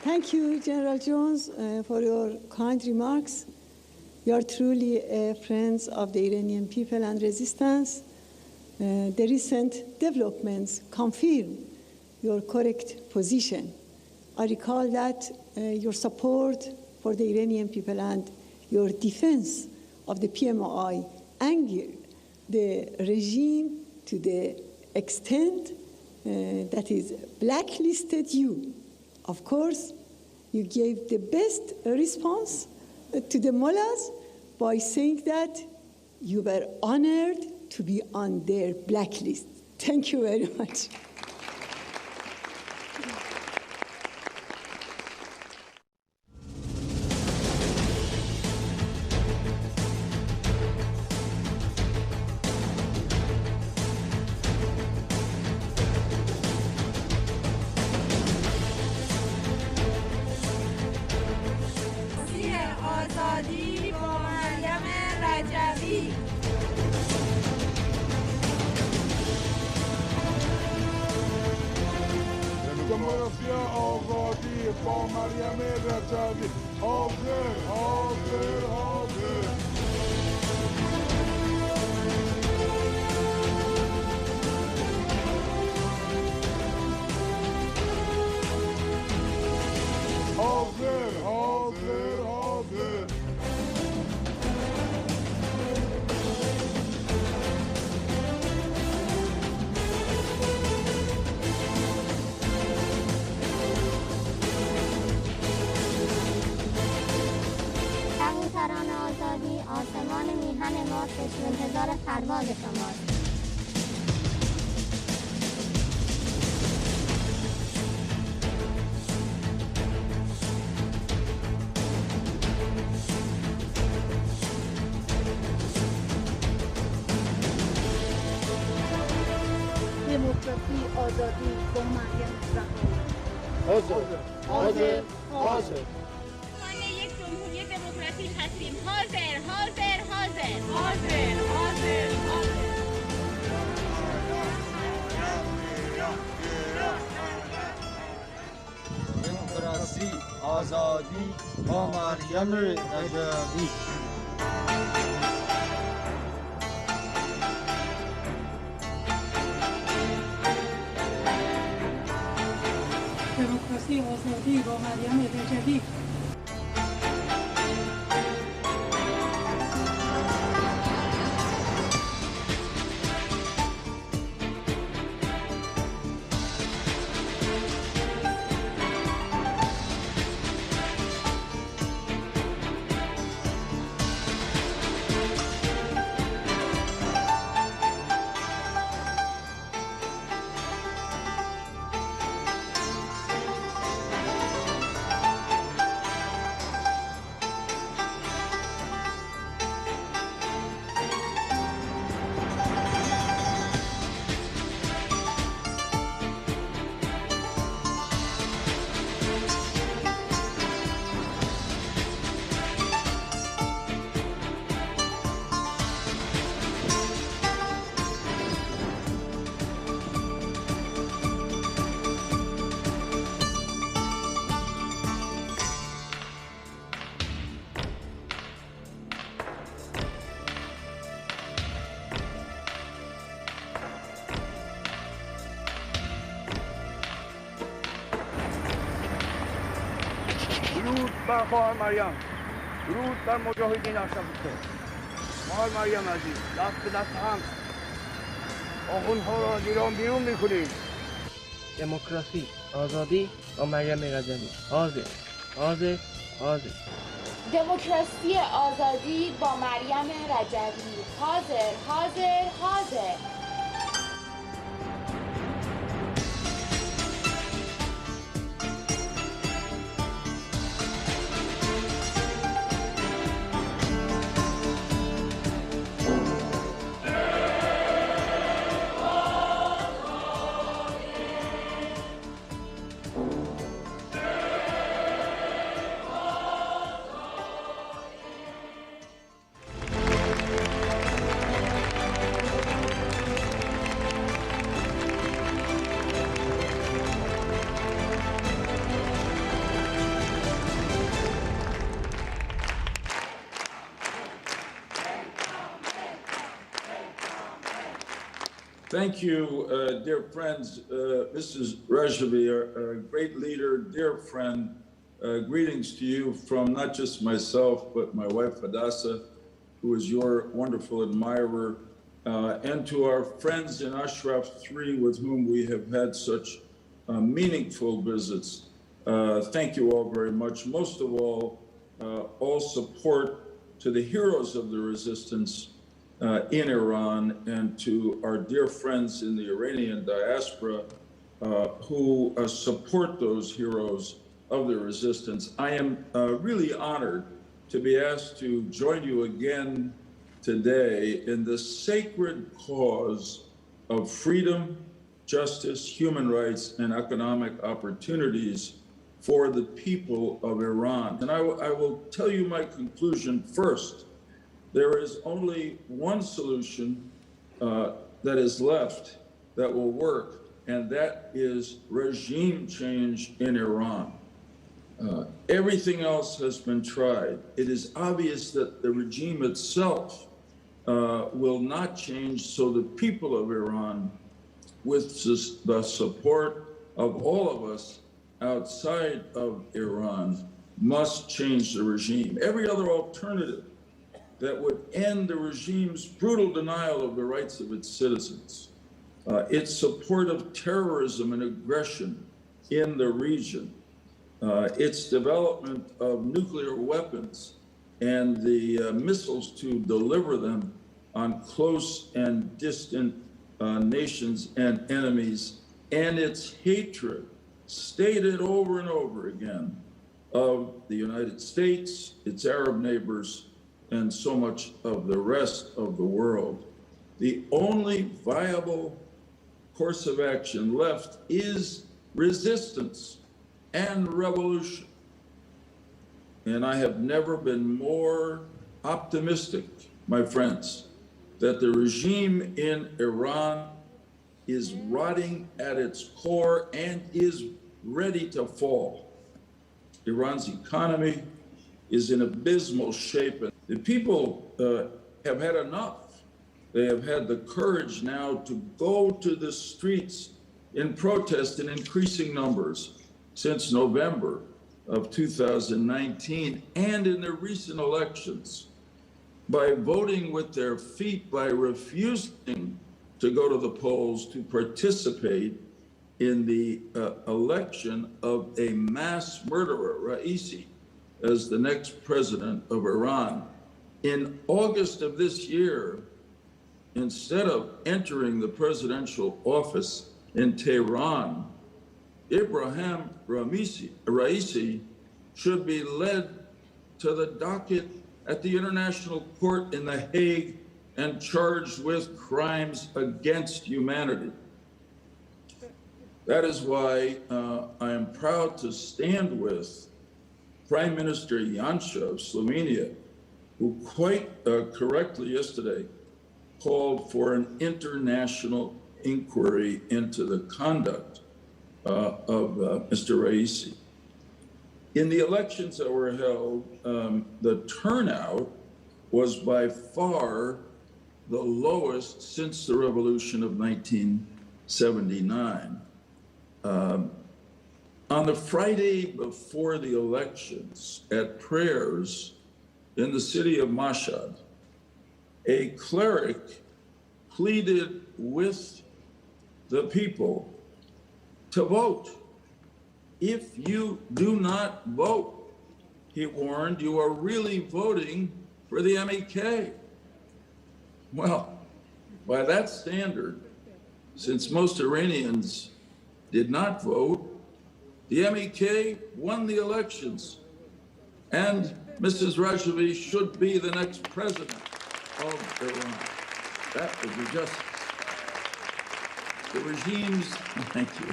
Thank you, General Jones, for your kind remarks. You are truly friends of the Iranian people and resistance. The recent developments confirm your correct position. I recall that your support for the Iranian people and your defense of the PMOI angered the regime to the extent that is blacklisted you. Of course, you gave the best response to the mullahs by saying that you were honored to be on their blacklist. Thank you very much. آزادی با مریم رجوی. دموکراسی آزادی با مریم رجوی. حاضر حاضر حاضر. حاضر حاضر حاضر. کبوتران آزادی، آسمان میهن ما چشم انتظار پرواز شماست. دموکراسی آزادی با مریم رجوی. حاضر حاضر حاضر. یک جمهوری دموکراتیک هستیم. حاضر حاضر حاضر حاضر حاضر حاضر. دموکراسی آزادی با مریم رجوی. دموکراسی آزادی با مریم رجوی. درود بر خواهر مریم، درود بر مجاهدین شبکه. خواهر مریم عزیز، دست به دست هم آخوندها را از ایران بیرون میکنیم. دموکراسی آزادی با مریم رجوی. حاضر حاضر حاضر. دموکراسی آزادی با مریم رجوی. حاضر حاضر حاضر. Thank you, dear friends. Mrs. Rajavi, a great leader, dear friend. Greetings to you from not just myself, but my wife Hadassah, who is your wonderful admirer, and to our friends in Ashraf 3 with whom we have had such meaningful visits. Thank you all very much. Most of all support to the heroes of the resistance in Iran and to our dear friends in the Iranian diaspora who support those heroes of the resistance. I am really honored to be asked to join you again today in the sacred cause of freedom, justice, human rights, and economic opportunities for the people of Iran. And I will tell you my conclusion first. There is only one solution that is left that will work, and that is regime change in Iran. Everything else has been tried. It is obvious that the regime itself will not change, so the people of Iran, with the support of all of us outside of Iran, must change the regime. Every other alternative that would end the regime's brutal denial of the rights of its citizens, its support of terrorism and aggression in the region, its development of nuclear weapons and the missiles to deliver them on close and distant nations and enemies, and its hatred, stated over and over again, of the United States, its Arab neighbors, and so much of the rest of the world. The only viable course of action left is resistance and revolution. And I have never been more optimistic, my friends, that the regime in Iran is rotting at its core and is ready to fall. Iran's economy is in abysmal shape. The people have had enough. They have had the courage now to go to the streets in protest in increasing numbers since November of 2019 and in the recent elections by voting with their feet, by refusing to go to the polls to participate in the election of a mass murderer, Raisi, as the next president of Iran. In August of this year, instead of entering the presidential office in Tehran, Ibrahim Raisi should be led to the docket at the International Court in The Hague and charged with crimes against humanity. That is why I am proud to stand with Prime Minister Janša of Slovenia, who quite correctly yesterday called for an international inquiry into the conduct of Mr. Raisi. In the elections that were held, the turnout was by far the lowest since the revolution of 1979. On the Friday before the elections, at prayers in the city of Mashhad, a cleric pleaded with the people to vote. If you do not vote, he warned, you are really voting for the MEK. Well, by that standard, since most Iranians did not vote, the MEK won the elections, and Mrs. Rajavi should be the next president of Iran. That would be justice. The regime's, thank you.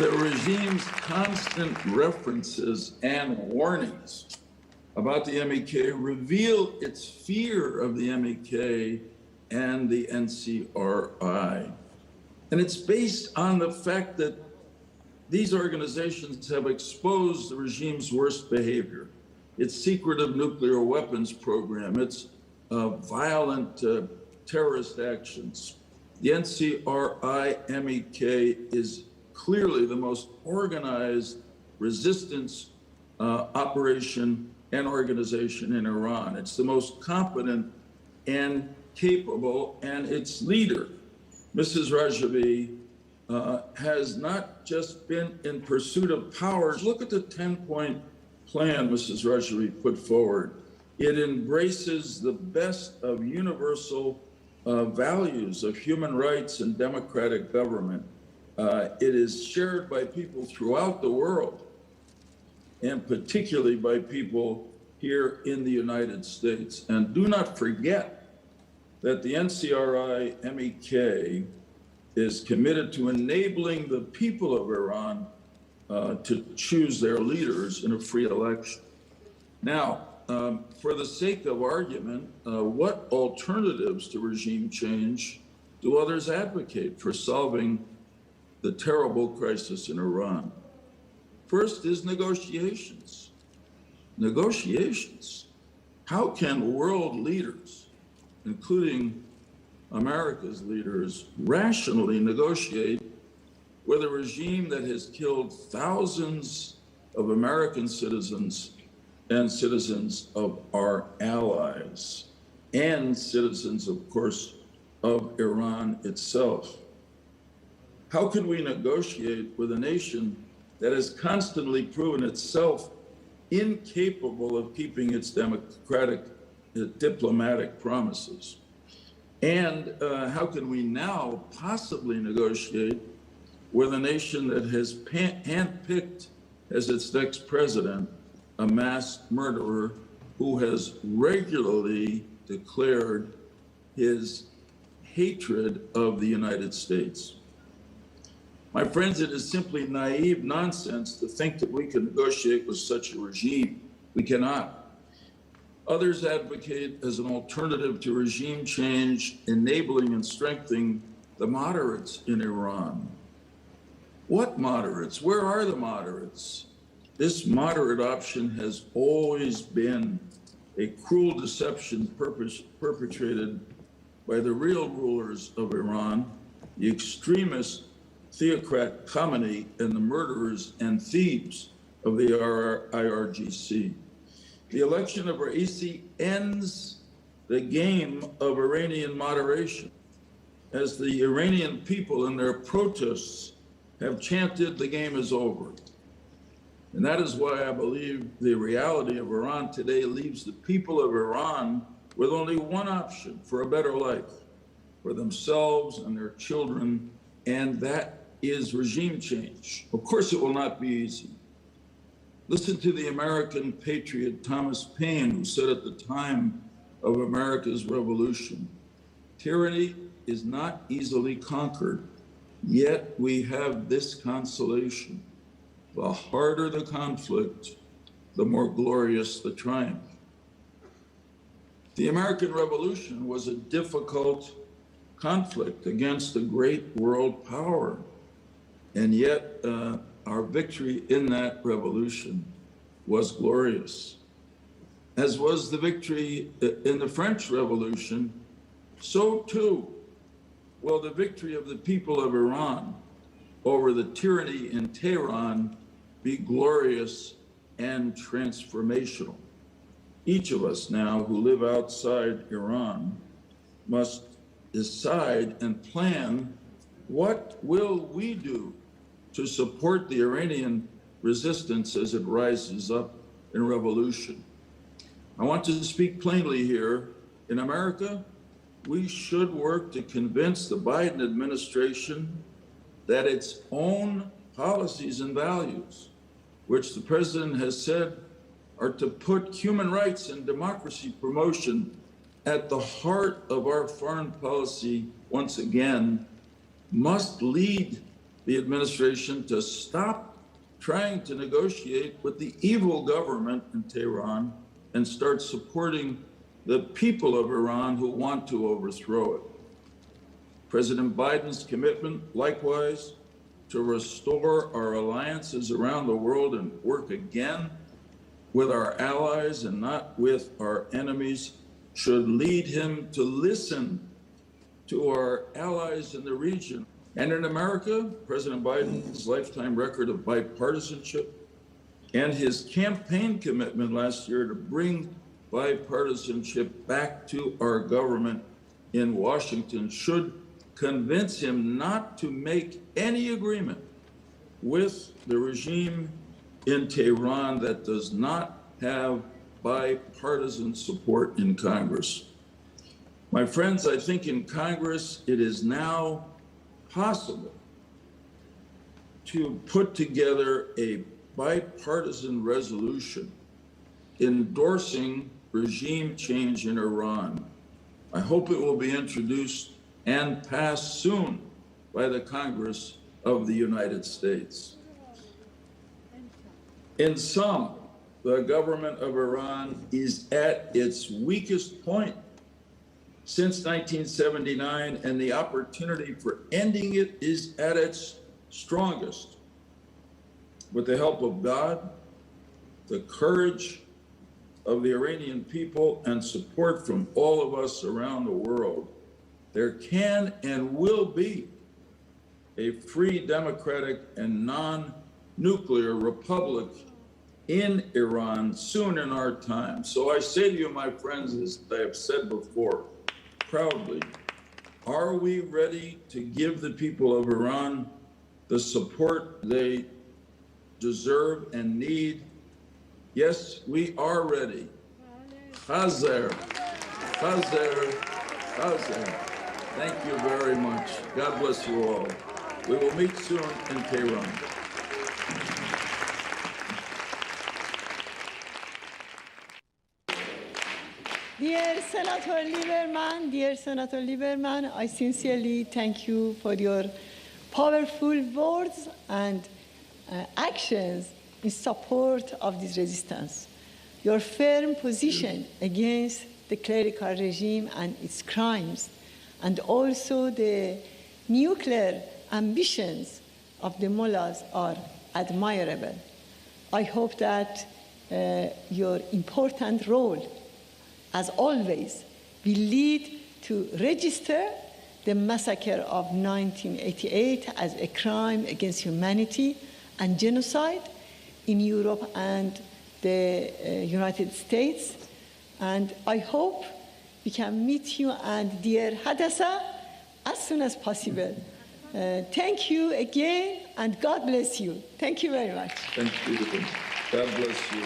The regime's constant references and warnings about the MEK reveal its fear of the MEK and the NCRI. And it's based on the fact that these organizations have exposed the regime's worst behavior, its secretive nuclear weapons program, its violent terrorist actions. The NCRI-MEK is clearly the most organized resistance operation and organization in Iran. It's the most competent and capable, and its leader, Mrs. Rajavi, has not just been in pursuit of power. Look at the 10-point plan Mrs. Rajavi put forward. It embraces the best of universal values of human rights and democratic government. It is shared by people throughout the world, and particularly by people here in the United States. And do not forget that the NCRI-MEK is committed to enabling the people of Iran to choose their leaders in a free election. Now, for the sake of argument, what alternatives to regime change do others advocate for solving the terrible crisis in Iran? First is negotiations. Negotiations. How can world leaders, including America's leaders, rationally negotiate with a regime that has killed thousands of American citizens and citizens of our allies, and citizens, of course, of Iran itself? How can we negotiate with a nation that has constantly proven itself incapable of keeping its democratic diplomatic promises? And how can we now possibly negotiate with a nation that has handpicked as its next president a mass murderer who has regularly declared his hatred of the United States? My friends, it is simply naive nonsense to think that we can negotiate with such a regime. We cannot. Others advocate as an alternative to regime change, enabling and strengthening the moderates in Iran. What moderates? Where are the moderates? This moderate option has always been a cruel deception perpetrated by the real rulers of Iran, the extremist theocrat Khamenei, and the murderers and thieves of the IRGC. The election of Raisi ends the game of Iranian moderation, as the Iranian people in their protests have chanted the game is over. And that is why I believe the reality of Iran today leaves the people of Iran with only one option for a better life for themselves and their children, and that is regime change. Of course, it will not be easy. Listen to the American patriot Thomas Paine, who said at the time of America's revolution, "Tyranny is not easily conquered, yet we have this consolation. The harder the conflict, the more glorious the triumph." The American Revolution was a difficult conflict against a great world power, and yet our victory in that revolution was glorious, as was the victory in the French Revolution. So too will the victory of the people of Iran over the tyranny in Tehran be glorious and transformational. Each of us now who live outside Iran must decide and plan, what will we do to support the Iranian resistance as it rises up in revolution? I want to speak plainly here. In America, we should work to convince the Biden administration that its own policies and values, which the president has said are to put human rights and democracy promotion at the heart of our foreign policy once again, must lead the administration to stop trying to negotiate with the evil government in Tehran and start supporting the people of Iran who want to overthrow it. President Biden's commitment, likewise, to restore our alliances around the world and work again with our allies and not with our enemies should lead him to listen to our allies in the region. And in America, President Biden's lifetime record of bipartisanship and his campaign commitment last year to bring bipartisanship back to our government in Washington should convince him not to make any agreement with the regime in Tehran that does not have bipartisan support in Congress. My friends, I think in Congress it is now possible to put together a bipartisan resolution endorsing regime change in Iran. I hope it will be introduced and passed soon by the Congress of the United States. In sum, the government of Iran is at its weakest point since 1979, and the opportunity for ending it is at its strongest. With the help of God, the courage of the Iranian people, and support from all of us around the world, there can and will be a free, democratic, and non-nuclear republic in Iran soon in our time. So I say to you, my friends, as I have said before, proudly, are we ready to give the people of Iran the support they deserve and need? Yes, we are ready. Hazer, Hazer, Hazer. Thank you very much. God bless you all. We will meet soon in Tehran. Dear Senator Lieberman, I sincerely thank you for your powerful words and actions in support of this resistance. Your firm position against the clerical regime and its crimes, and also the nuclear ambitions of the mullahs are admirable. I hope that your important role, as always, will lead to register the massacre of 1988 as a crime against humanity and genocide in Europe and the United States. And I hope we can meet you and dear Hadassah as soon as possible. Thank you again, and God bless you. Thank you very much. Thank you. God bless you.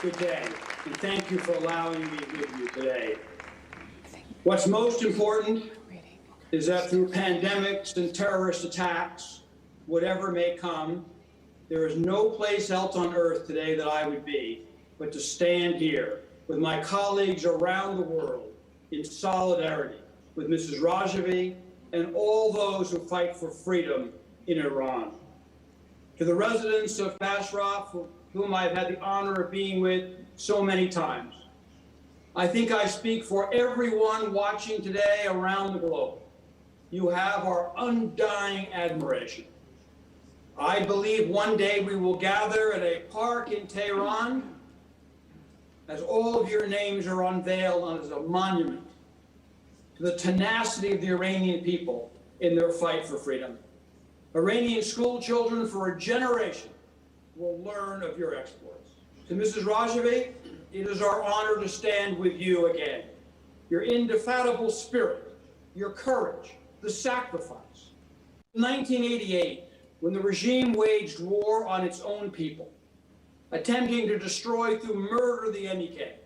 Good day, and thank you for allowing me with you today. What's most important is that through pandemics and terrorist attacks, whatever may come, there is no place else on earth today that I would be but to stand here with my colleagues around the world in solidarity with Mrs. Rajavi and all those who fight for freedom in Iran. To the residents of Basra, whom I've had the honor of being with so many times, I think I speak for everyone watching today around the globe. You have our undying admiration. I believe one day we will gather at a park in Tehran as all of your names are unveiled as a monument to the tenacity of the Iranian people in their fight for freedom. Iranian school children for a generation will learn of your exploits. To Mrs. Rajavi, it is our honor to stand with you again. Your indefatigable spirit, your courage, the sacrifice. In 1988, when the regime waged war on its own people, attempting to destroy through murder the MEK,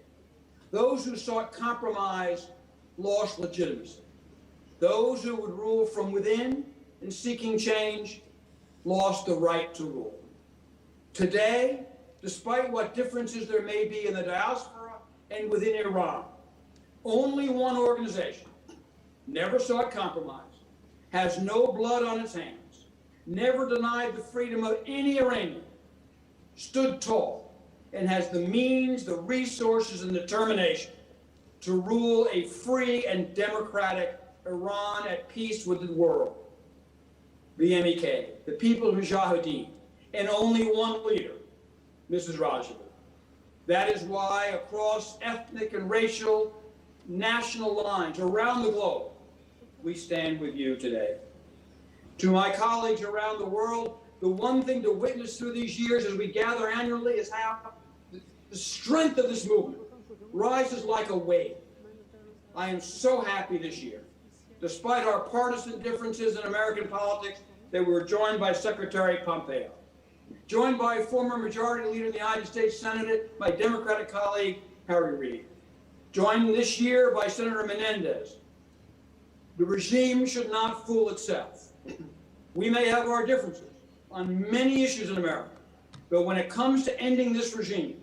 those who sought compromise lost legitimacy. Those who would rule from within and seeking change lost the right to rule. Today, despite what differences there may be in the diaspora and within Iran, only one organization never sought compromise, has no blood on its hands, never denied the freedom of any Iranian, stood tall, and has the means, the resources, and determination to rule a free and democratic Iran at peace with the world. The MEK, the People's Mujahideen, and only one leader, Mrs. Rajavi. That is why across ethnic and racial, national lines around the globe, we stand with you today. To my colleagues around the world, the one thing to witness through these years as we gather annually is how the strength of this movement rises like a wave. I am so happy this year, despite our partisan differences in American politics, that we were joined by Secretary Pompeo, joined by former Majority Leader of the United States Senate, my Democratic colleague, Harry Reid, joined this year by Senator Menendez. The regime should not fool itself. We may have our differences on many issues in America, but when it comes to ending this regime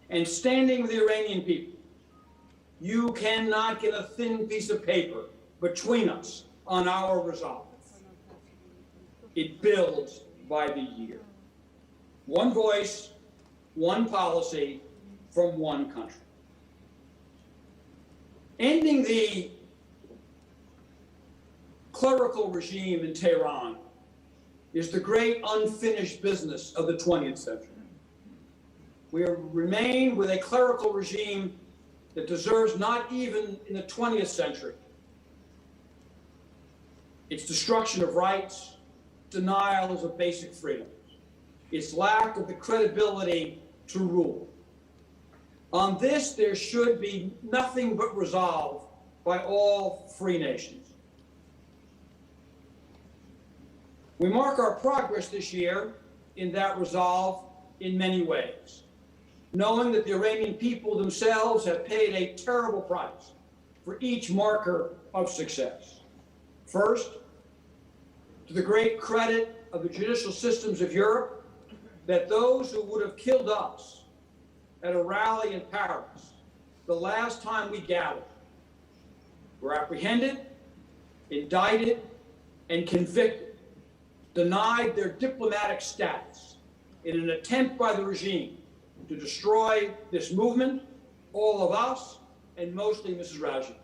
and standing with the Iranian people, you cannot get a thin piece of paper between us on our resolve. It builds by the year. One voice, one policy from one country. Ending the clerical regime in Tehran is the great unfinished business of the 20th century. We remain with a clerical regime that deserves not even in the 20th century its destruction of rights, denials of basic freedoms, its lack of the credibility to rule. On this, there should be nothing but resolve by all free nations. We mark our progress this year in that resolve in many ways, knowing that the Iranian people themselves have paid a terrible price for each marker of success. First, to the great credit of the judicial systems of Europe, that those who would have killed us at a rally in Paris the last time we gathered were apprehended, indicted, and convicted, denied their diplomatic status in an attempt by the regime to destroy this movement, all of us, and mostly Mrs. Raji.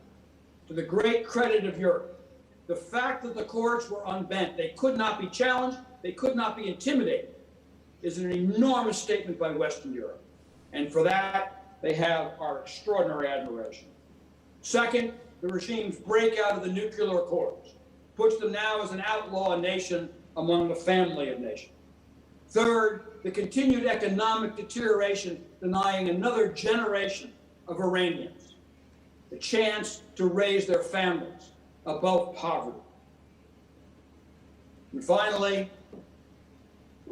To the great credit of Europe, the fact that the courts were unbent, they could not be challenged, they could not be intimidated, is an enormous statement by Western Europe. And for that, they have our extraordinary admiration. Second, the regime's breakout of the nuclear accords puts them now as an outlaw nation among the family of nations. Third, the continued economic deterioration denying another generation of Iranians the chance to raise their families above poverty. And finally,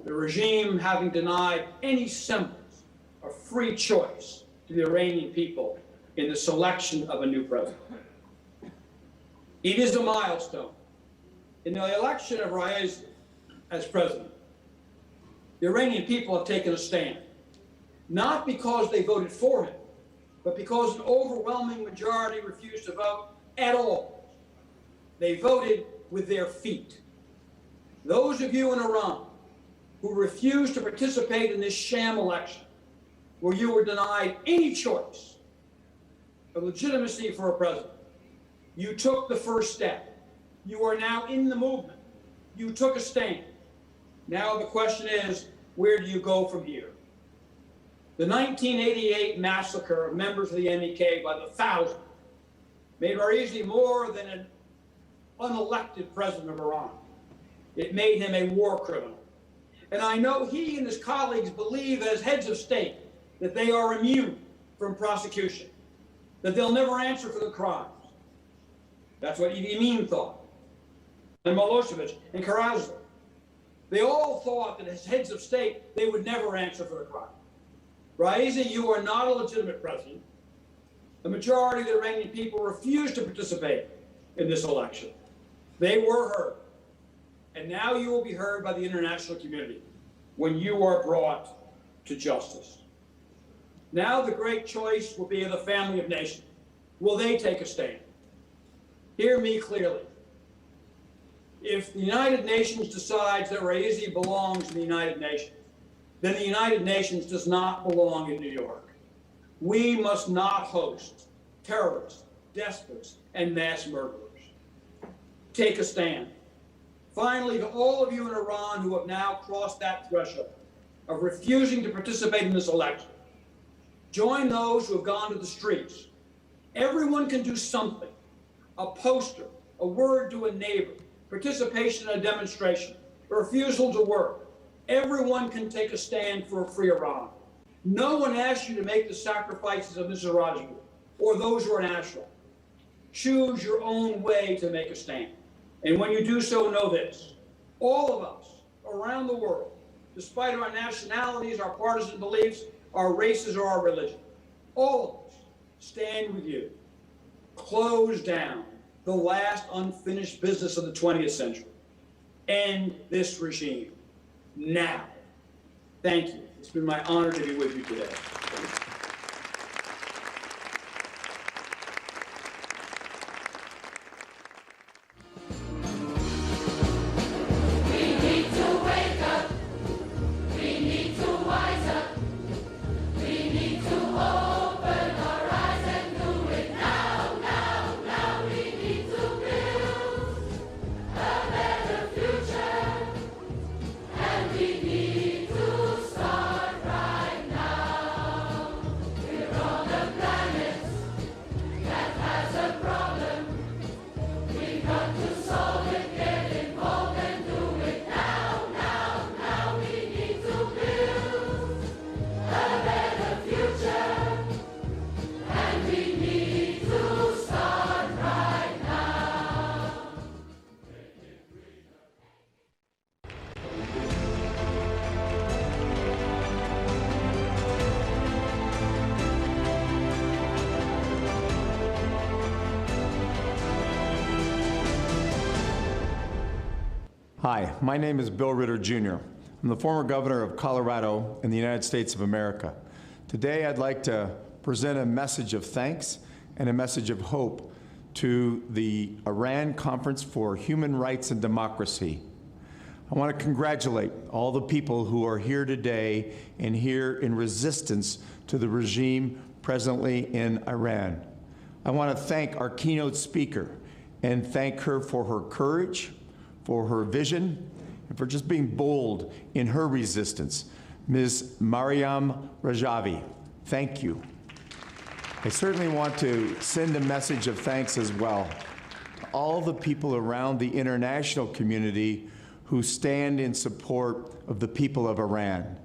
the regime having denied any semblance of free choice to the Iranian people in the selection of a new president. It is a milestone. In the election of Raisi as president, the Iranian people have taken a stand, not because they voted for him, but because an overwhelming majority refused to vote at all. They voted with their feet. Those of you in Iran who refused to participate in this sham election, where you were denied any choice of legitimacy for a president, you took the first step. You are now in the movement. You took a stand. Now the question is, where do you go from here? The 1988 massacre of members of the MEK by the thousands made Raisi more than an unelected president of Iran. It made him a war criminal. And I know he and his colleagues believe as heads of state that they are immune from prosecution, that they'll never answer for the crimes. That's what Idi Amin thought, and Milosevic and Karadzic. They all thought that as heads of state, they would never answer for the crime. Raisi, you are not a legitimate president. The majority of the Iranian people refused to participate in this election. They were heard. And now you will be heard by the international community when you are brought to justice. Now the great choice will be of the family of nations. Will they take a stand? Hear me clearly. If the United Nations decides that Raisi belongs in the United Nations, then the United Nations does not belong in New York. We must not host terrorists, despots, and mass murderers. Take a stand. Finally, to all of you in Iran who have now crossed that threshold of refusing to participate in this election, join those who have gone to the streets. Everyone can do something. A poster, a word to a neighbor, participation in a demonstration, a refusal to work. Everyone can take a stand for a free Iran. No one asked you to make the sacrifices of Mrs. Rajvi or those who are in Ashram. Choose your own way to make a stand. And when you do so, know this. All of us around the world, despite our nationalities, our partisan beliefs, our races, or our religion, all of us stand with you. Close down the last unfinished business of the 20th century. End this regime now. Thank you. It's been my honor to be with you today. Hi, my name is Bill Ritter, Jr. I'm the former governor of Colorado in the United States of America. Today, I'd like to present a message of thanks and a message of hope to the Iran Conference for Human Rights and Democracy. I want to congratulate all the people who are here today and here in resistance to the regime presently in Iran. I want to thank our keynote speaker and thank her for her courage, for her vision, and for just being bold in her resistance. Ms. Maryam Rajavi, thank you. I certainly want to send a message of thanks as well to all the people around the international community who stand in support of the people of Iran,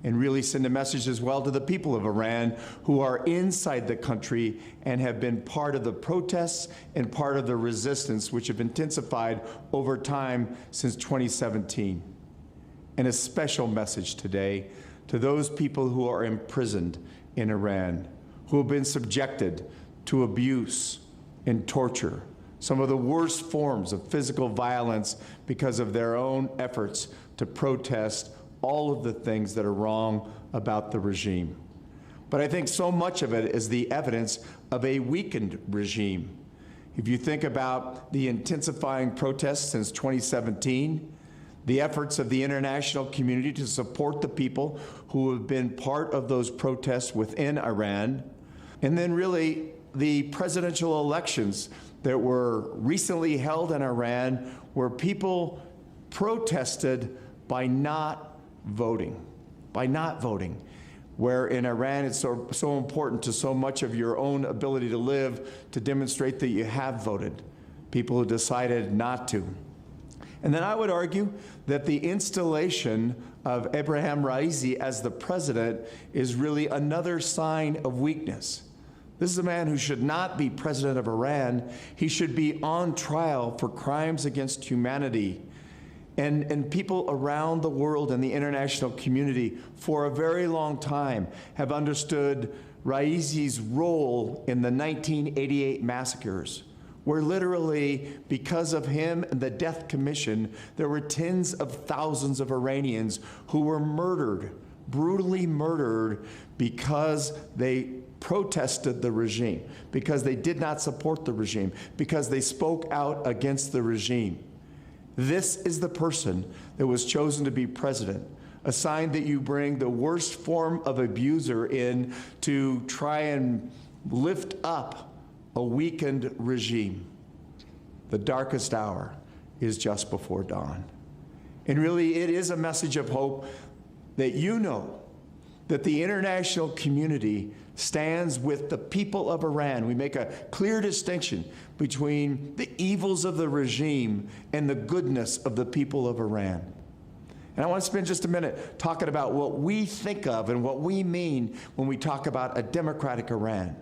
and really send a message as well to the people of Iran who are inside the country and have been part of the protests and part of the resistance which have intensified over time since 2017. And a special message today to those people who are imprisoned in Iran, who have been subjected to abuse and torture, some of the worst forms of physical violence because of their own efforts to protest all of the things that are wrong about the regime. But I think so much of it is the evidence of a weakened regime. If you think about the intensifying protests since 2017, the efforts of the international community to support the people who have been part of those protests within Iran, and then really the presidential elections that were recently held in Iran where people protested by not voting, where in Iran it's so important to so much of your own ability to live to demonstrate that you have voted, people who decided not to. And then I would argue that the installation of Ebrahim Raisi as the president is really another sign of weakness. This is a man who should not be president of Iran. He should be on trial for crimes against humanity. And people around the world and the international community for a very long time have understood Raisi's role in the 1988 massacres, where literally, because of him and the Death Commission, there were tens of thousands of Iranians who were murdered, brutally murdered, because they protested the regime, because they did not support the regime, because they spoke out against the regime. This is the person that was chosen to be president, a sign that you bring the worst form of abuser in to try and lift up a weakened regime. The darkest hour is just before dawn. And really, it is a message of hope that you know that the international community stands with the people of Iran. We make a clear distinction between the evils of the regime and the goodness of the people of Iran. And I want to spend just a minute talking about what we think of and what we mean when we talk about a democratic Iran.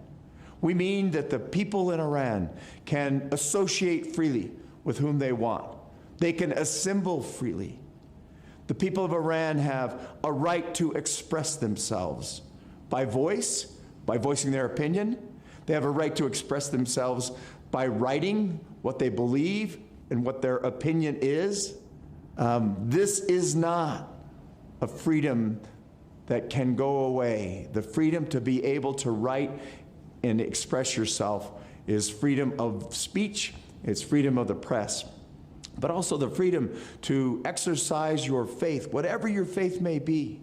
We mean that the people in Iran can associate freely with whom they want. They can assemble freely. The people of Iran have a right to express themselves by voice, by voicing their opinion. They have a right to express themselves by writing what they believe and what their opinion is. This is not a freedom that can go away. The freedom to be able to write and express yourself is freedom of speech, it's freedom of the press, but also the freedom to exercise your faith, whatever your faith may be,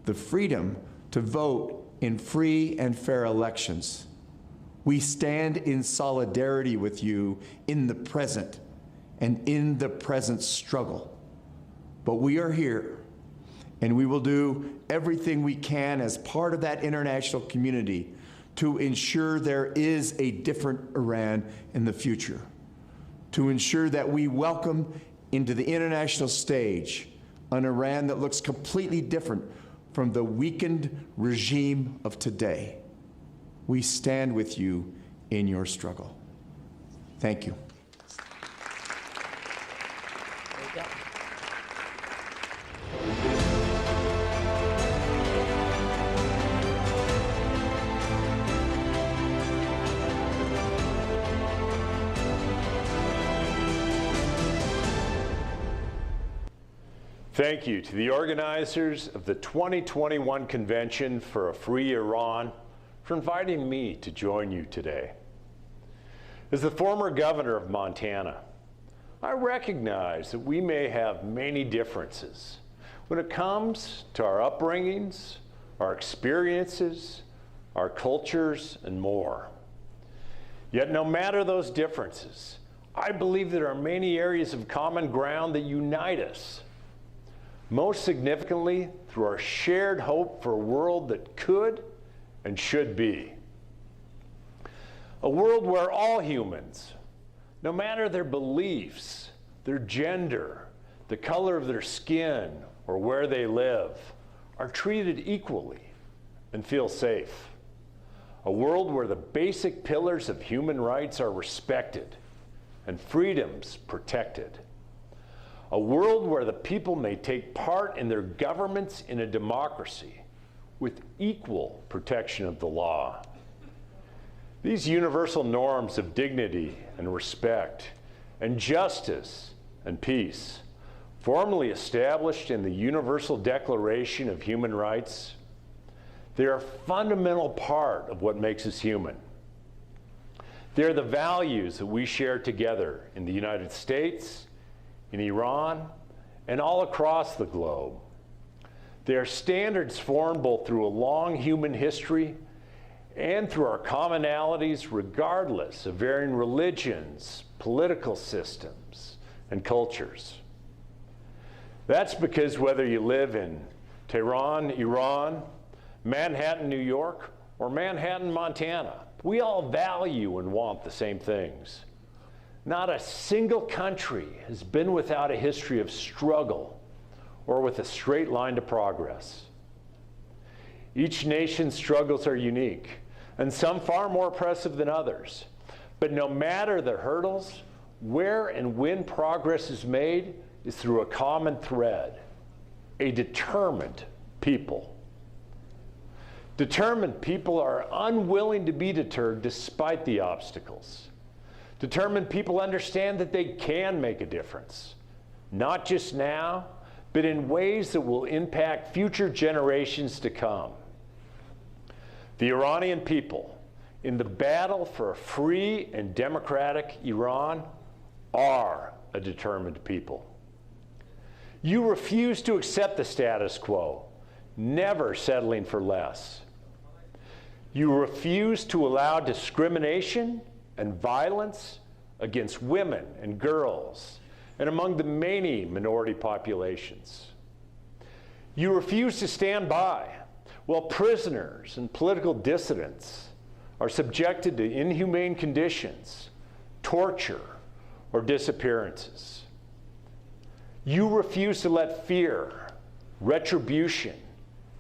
the freedom to vote in free and fair elections. We stand in solidarity with you in the present and in the present struggle. But we are here, and we will do everything we can as part of that international community to ensure there is a different Iran in the future, to ensure that we welcome into the international stage an Iran that looks completely different from the weakened regime of today. We stand with you in your struggle. Thank you. Thank you to the organizers of the 2021 Convention for a Free Iran for inviting me to join you today. As the former governor of Montana, I recognize that we may have many differences when it comes to our upbringings, our experiences, our cultures, and more. Yet no matter those differences, I believe there are many areas of common ground that unite us. Most significantly, through our shared hope for a world that could and should be. A world where all humans, no matter their beliefs, their gender, the color of their skin, or where they live, are treated equally and feel safe. A world where the basic pillars of human rights are respected and freedoms protected. A world where the people may take part in their governments in a democracy with equal protection of the law. These universal norms of dignity and respect and justice and peace, formally established in the Universal Declaration of Human Rights, they are a fundamental part of what makes us human. They are the values that we share together in the United States, in Iran, and all across the globe. They are standards formed both through a long human history and through our commonalities regardless of varying religions, political systems, and cultures. That's because whether you live in Tehran, Iran, Manhattan, New York, or Manhattan, Montana, we all value and want the same things. Not a single country has been without a history of struggle or with a straight line to progress. Each nation's struggles are unique, and some far more oppressive than others. But no matter the hurdles, where and when progress is made is through a common thread, a determined people. Determined people are unwilling to be deterred despite the obstacles. Determined people understand that they can make a difference, not just now, but in ways that will impact future generations to come. The Iranian people, in the battle for a free and democratic Iran, are a determined people. You refuse to accept the status quo, never settling for less. You refuse to allow discrimination and violence against women and girls and among the many minority populations. You refuse to stand by while prisoners and political dissidents are subjected to inhumane conditions, torture, or disappearances. You refuse to let fear, retribution,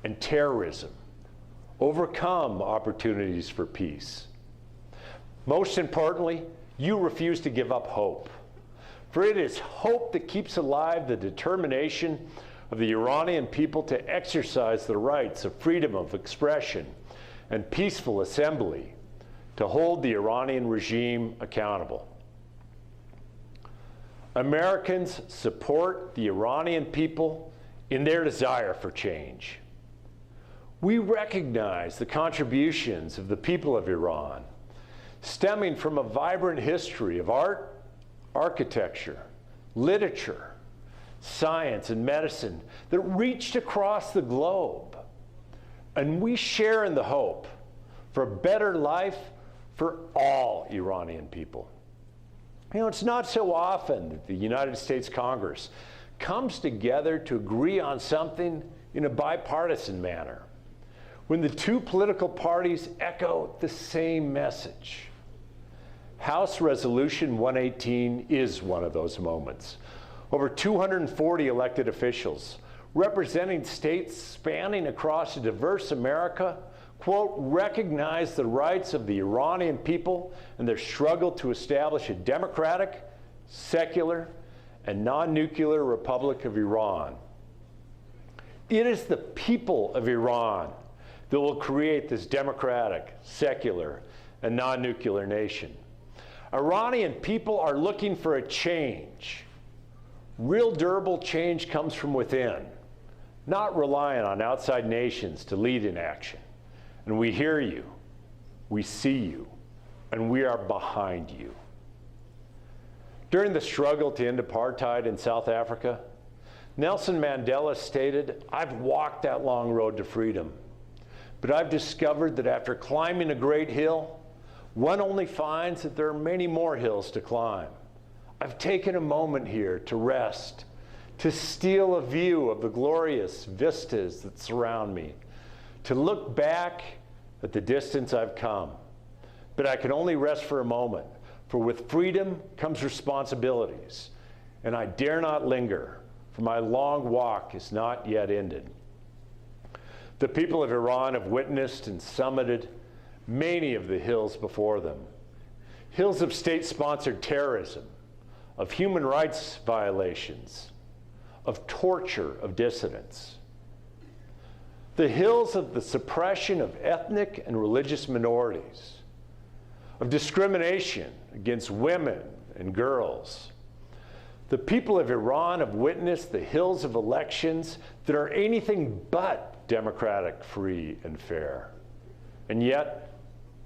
and terrorism overcome opportunities for peace. Most importantly, you refuse to give up hope. For it is hope that keeps alive the determination of the Iranian people to exercise the rights of freedom of expression and peaceful assembly, to hold the Iranian regime accountable. Americans support the Iranian people in their desire for change. We recognize the contributions of the people of Iran, stemming from a vibrant history of art, architecture, literature, science, and medicine that reached across the globe. And we share in the hope for a better life for all Iranian people. You know, it's not so often that the United States Congress comes together to agree on something in a bipartisan manner, when the two political parties echo the same message. House Resolution 118 is one of those moments. Over 240 elected officials representing states spanning across a diverse America, quote, recognize the rights of the Iranian people and their struggle to establish a democratic, secular, and non-nuclear Republic of Iran. It is the people of Iran that will create this democratic, secular, and non-nuclear nation. Iranian people are looking for a change. Real durable change comes from within, not relying on outside nations to lead in action. And we hear you, we see you, and we are behind you. During the struggle to end apartheid in South Africa, Nelson Mandela stated, "I've walked that long road to freedom, but I've discovered that after climbing a great hill, one only finds that there are many more hills to climb. I've taken a moment here to rest, to steal a view of the glorious vistas that surround me, to look back at the distance I've come. But I can only rest for a moment, for with freedom comes responsibilities, and I dare not linger, for my long walk is not yet ended." The people of Iran have witnessed and summited many of the hills before them. Hills of state-sponsored terrorism, of human rights violations, of torture of dissidents. The hills of the suppression of ethnic and religious minorities, of discrimination against women and girls. The people of Iran have witnessed the hills of elections that are anything but democratic, free, and fair. And yet,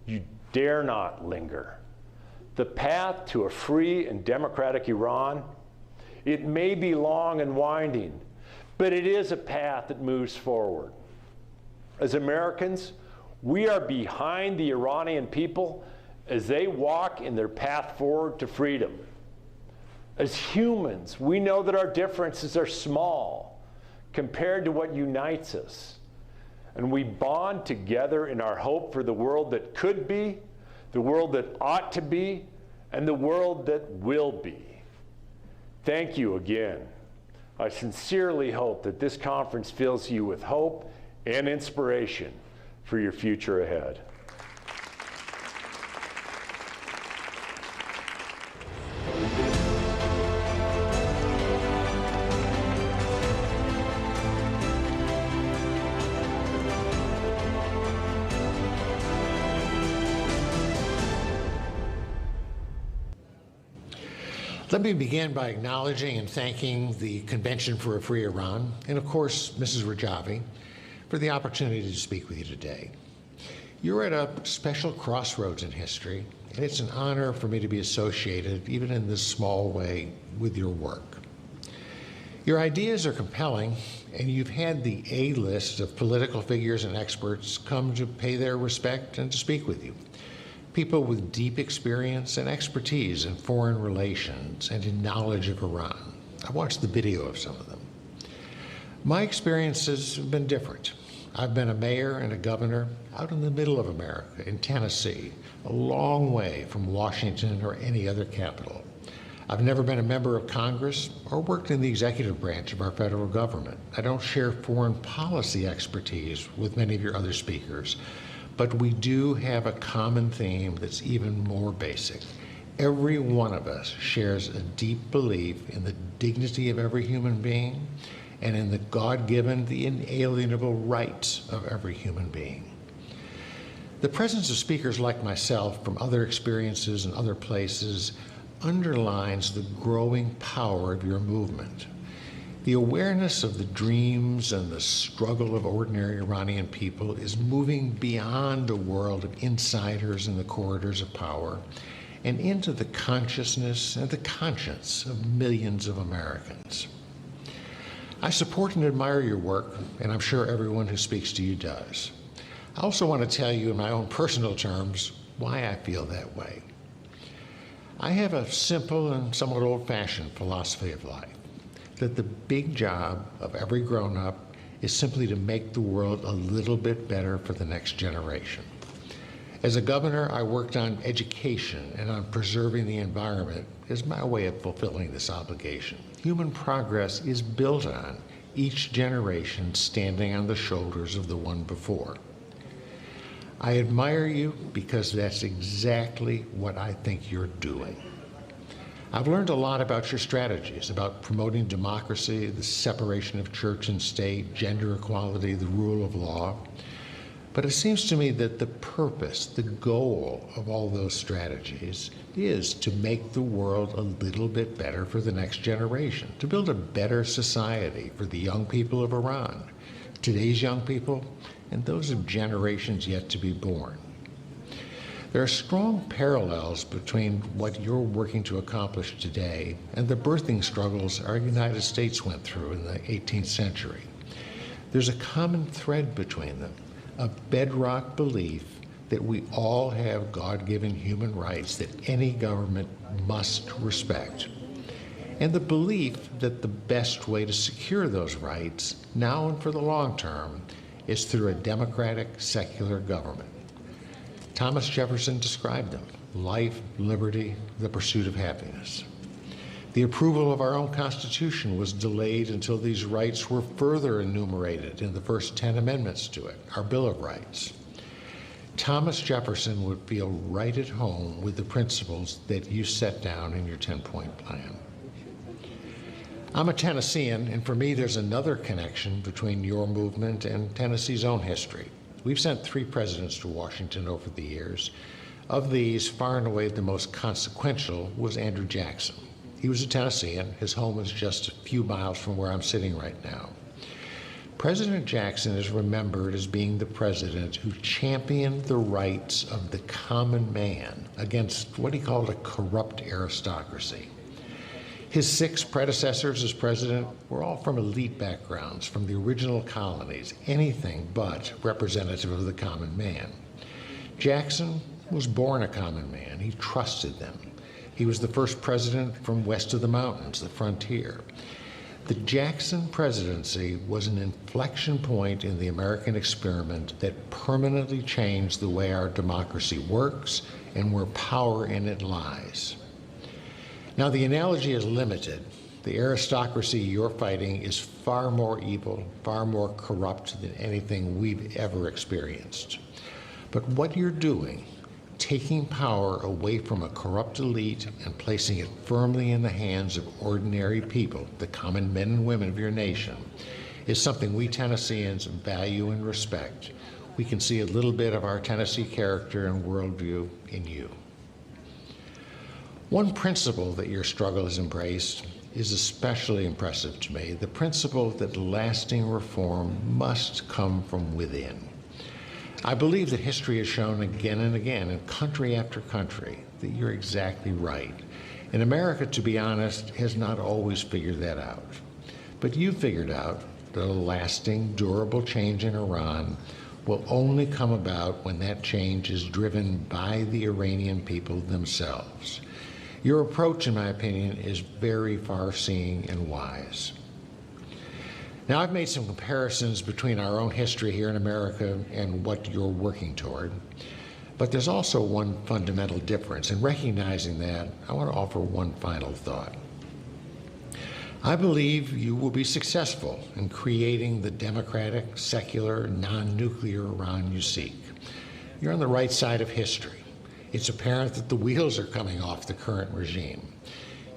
you dare not linger. The path to a free and democratic Iran, it may be long and winding, but it is a path that moves forward. As Americans, we are behind the Iranian people as they walk in their path forward to freedom. As humans, we know that our differences are small compared to what unites us. And we bond together in our hope for the world that could be, the world that ought to be, and the world that will be. Thank you again. I sincerely hope that this conference fills you with hope and inspiration for your future ahead. Let me begin by acknowledging and thanking the Convention for a Free Iran, and of course, Mrs. Rajavi, for the opportunity to speak with you today. You're at a special crossroads in history and it's an honor for me to be associated, even in this small way, with your work. Your ideas are compelling, and you've had the A-list of political figures and experts come to pay their respect and to speak with you. People with deep experience and expertise in foreign relations and in knowledge of Iran. I watched the video of some of them. My experiences have been different. I've been a mayor and a governor out in the middle of America, in Tennessee, a long way from Washington or any other capital. I've never been a member of Congress or worked in the executive branch of our federal government. I don't share foreign policy expertise with many of your other speakers, but we do have a common theme that's even more basic. Every one of us shares a deep belief in the dignity of every human being and in the God-given, the inalienable rights of every human being. The presence of speakers like myself from other experiences and other places underlines the growing power of your movement. The awareness of the dreams and the struggle of ordinary Iranian people is moving beyond a world of insiders in the corridors of power and into the consciousness and the conscience of millions of Americans. I support and admire your work, and I'm sure everyone who speaks to you does. I also want to tell you in my own personal terms why I feel that way. I have a simple and somewhat old-fashioned philosophy of life, that the big job of every grown-up is simply to make the world a little bit better for the next generation. As a governor, I worked on education and on preserving the environment as my way of fulfilling this obligation. Human progress is built on each generation standing on the shoulders of the one before. I admire you because that's exactly what I think you're doing. I've learned a lot about your strategies, about promoting democracy, the separation of church and state, gender equality, the rule of law. But it seems to me that the purpose, the goal of all those strategies is to make the world a little bit better for the next generation, to build a better society for the young people of Iran, today's young people, and those of generations yet to be born. There are strong parallels between what you're working to accomplish today and the birthing struggles our United States went through in the 18th century. There's a common thread between them, a bedrock belief that we all have God-given human rights that any government must respect, and the belief that the best way to secure those rights, now and for the long term, is through a democratic, secular government. Thomas Jefferson described them: life, liberty, the pursuit of happiness. The approval of our own Constitution was delayed until these rights were further enumerated in the first 10 amendments to it, our Bill of Rights. Thomas Jefferson would feel right at home with the principles that you set down in your 10-point plan. I'm a Tennessean, and for me there's another connection between your movement and Tennessee's own history. We've sent 3 presidents to Washington over the years. Of these, far and away the most consequential was Andrew Jackson. He was a Tennessean. His home is just a few miles from where I'm sitting right now. President Jackson is remembered as being the president who championed the rights of the common man against what he called a corrupt aristocracy. His 6 predecessors as president were all from elite backgrounds, from the original colonies, anything but representative of the common man. Jackson was born a common man. He trusted them. He was the first president from west of the mountains, the frontier. The Jackson presidency was an inflection point in the American experiment that permanently changed the way our democracy works and where power in it lies. Now, the analogy is limited. The aristocracy you're fighting is far more evil, far more corrupt than anything we've ever experienced. But what you're doing, taking power away from a corrupt elite and placing it firmly in the hands of ordinary people, the common men and women of your nation, is something we Tennesseans value and respect. We can see a little bit of our Tennessee character and worldview in you. One principle that your struggle has embraced is especially impressive to me, the principle that lasting reform must come from within. I believe that history has shown again and again in country after country that you're exactly right. And America, to be honest, has not always figured that out. But you figured out that a lasting, durable change in Iran will only come about when that change is driven by the Iranian people themselves. Your approach, in my opinion, is very far-seeing and wise. Now, I've made some comparisons between our own history here in America and what you're working toward, but there's also one fundamental difference. In recognizing that, I want to offer one final thought. I believe you will be successful in creating the democratic, secular, non-nuclear Iran you seek. You're on the right side of history. It's apparent that the wheels are coming off the current regime.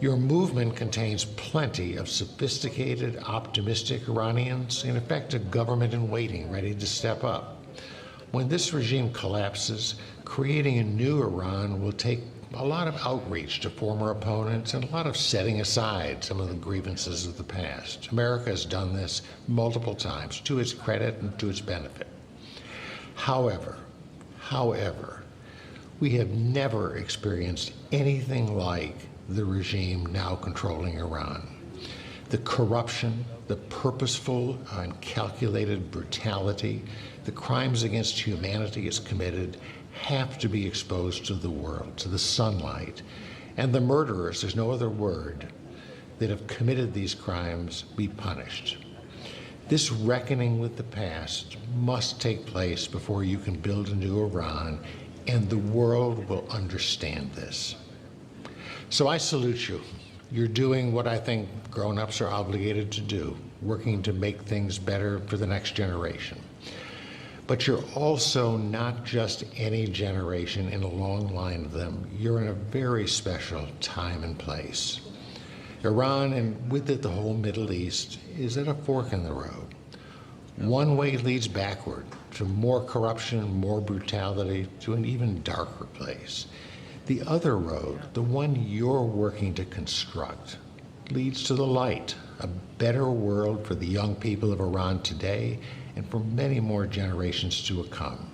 Your movement contains plenty of sophisticated, optimistic Iranians, in effect a government in waiting, ready to step up. When this regime collapses, creating a new Iran will take a lot of outreach to former opponents and a lot of setting aside some of the grievances of the past. America has done this multiple times, to its credit and to its benefit. However, we have never experienced anything like the regime now controlling Iran. The corruption, the purposeful and calculated brutality, the crimes against humanity it's committed have to be exposed to the world, to the sunlight. And the murderers, there's no other word, that have committed these crimes be punished. This reckoning with the past must take place before you can build a new Iran, and the world will understand this. So I salute you. You're doing what I think grown-ups are obligated to do, working to make things better for the next generation. But you're also not just any generation in a long line of them. You're in a very special time and place. Iran, and with it the whole Middle East, is at a fork in the road. One way leads backward to more corruption, more brutality, to an even darker place. The other road, the one you're working to construct, leads to the light, a better world for the young people of Iran today and for many more generations to come,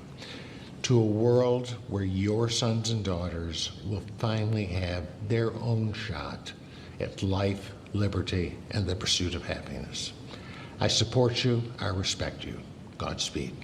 to a world where your sons and daughters will finally have their own shot at life, liberty, and the pursuit of happiness. I support you. I respect you. Godspeed.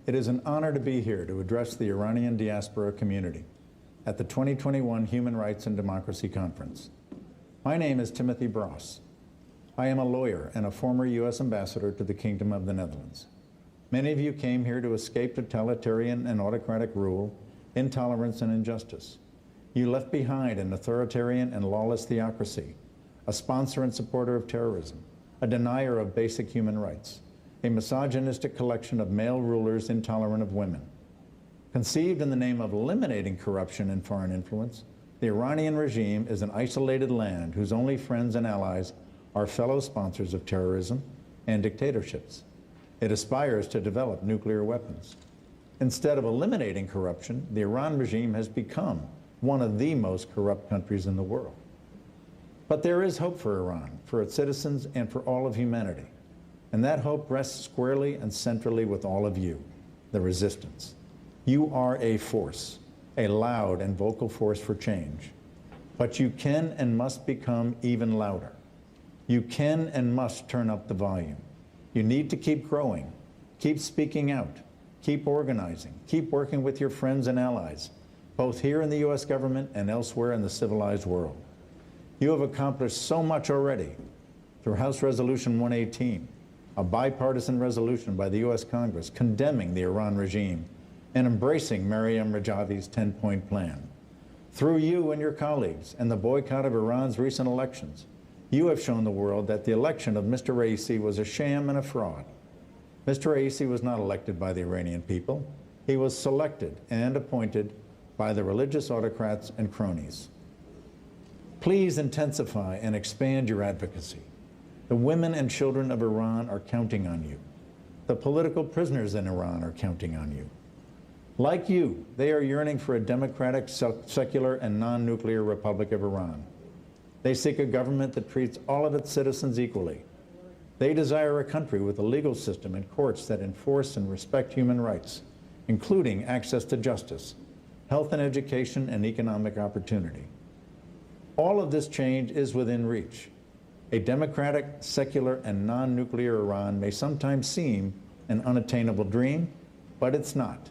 It is an honor to be here to address the Iranian diaspora community at the 2021 Human Rights and Democracy Conference. My name is Timothy Bross. I am a lawyer and a former U.S. ambassador to the Kingdom of the Netherlands. Many of you came here to escape totalitarian and autocratic rule, intolerance, and injustice. You left behind an authoritarian and lawless theocracy, a sponsor and supporter of terrorism, a denier of basic human rights, a misogynistic collection of male rulers intolerant of women. Conceived in the name of eliminating corruption and foreign influence, the Iranian regime is an isolated land whose only friends and allies are fellow sponsors of terrorism and dictatorships. It aspires to develop nuclear weapons. Instead of eliminating corruption, the Iran regime has become one of the most corrupt countries in the world. But there is hope for Iran, for its citizens, and for all of humanity. And that hope rests squarely and centrally with all of you, the resistance. You are a force, a loud and vocal force for change. But you can and must become even louder. You can and must turn up the volume. You need to keep growing, keep speaking out, keep organizing, keep working with your friends and allies, both here in the U.S. government and elsewhere in the civilized world. You have accomplished so much already through House Resolution 118, a bipartisan resolution by the U.S. Congress condemning the Iran regime and embracing Maryam Rajavi's 10-point plan. Through you and your colleagues and the boycott of Iran's recent elections, you have shown the world that the election of Mr. Raisi was a sham and a fraud. Mr. Raisi was not elected by the Iranian people. He was selected and appointed by the religious autocrats and cronies. Please intensify and expand your advocacy. The women and children of Iran are counting on you. The political prisoners in Iran are counting on you. Like you, they are yearning for a democratic, secular, and non-nuclear Republic of Iran. They seek a government that treats all of its citizens equally. They desire a country with a legal system and courts that enforce and respect human rights, including access to justice, health and education, and economic opportunity. All of this change is within reach. A democratic, secular, and non-nuclear Iran may sometimes seem an unattainable dream, but it's not.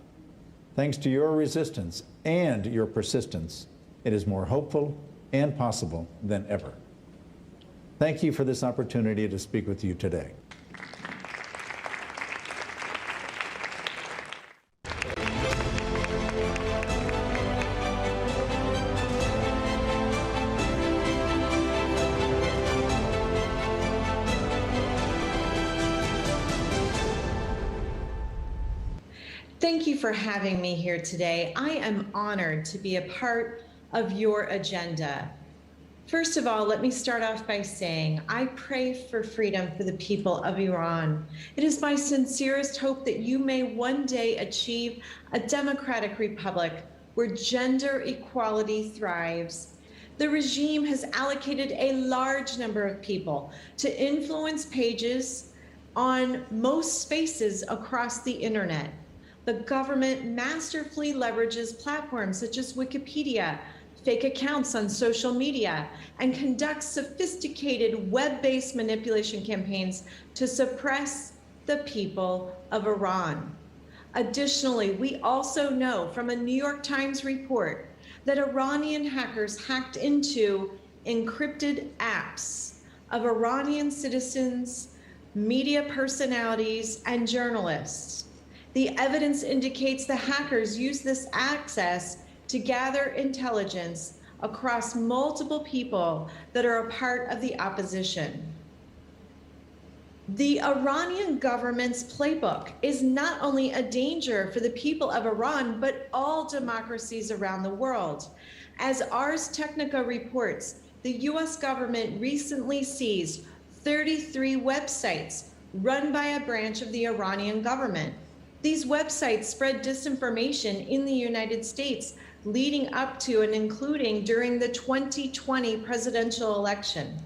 Thanks to your resistance and your persistence, it is more hopeful and possible than ever. Thank you for this opportunity to speak with you today. Thank you for having me here today. I am honored to be a part of your agenda. First of all, let me start off by saying I pray for freedom for the people of Iran. It is my sincerest hope that you may one day achieve a democratic republic where gender equality thrives. The regime has allocated a large number of people to influence pages on most spaces across the internet. The government masterfully leverages platforms such as Wikipedia, fake accounts on social media, and conducts sophisticated web-based manipulation campaigns to suppress the people of Iran. Additionally, we also know from a New York Times report that Iranian hackers hacked into encrypted apps of Iranian citizens, media personalities, and journalists. The evidence indicates the hackers used this access to gather intelligence across multiple people that are a part of the opposition. The Iranian government's playbook is not only a danger for the people of Iran, but all democracies around the world. As Ars Technica reports, the US government recently seized 33 websites run by a branch of the Iranian government. These websites spread disinformation in the United States, leading up to and including during the 2020 presidential election.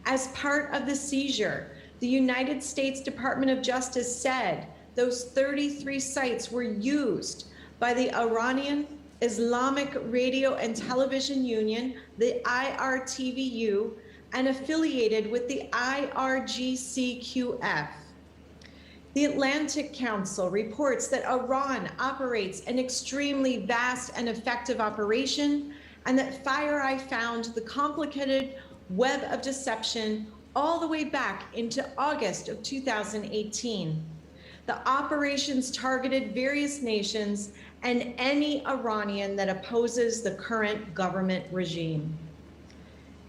As part of the seizure, the United States Department of Justice said those 33 sites were used by the Iranian Islamic Radio and Television Union, the IRTVU, and affiliated with the IRGCQF. The Atlantic Council reports that Iran operates an extremely vast and effective operation, and that FireEye found the complicated web of deception all the way back into August of 2018. The operations targeted various nations and any Iranian that opposes the current government regime.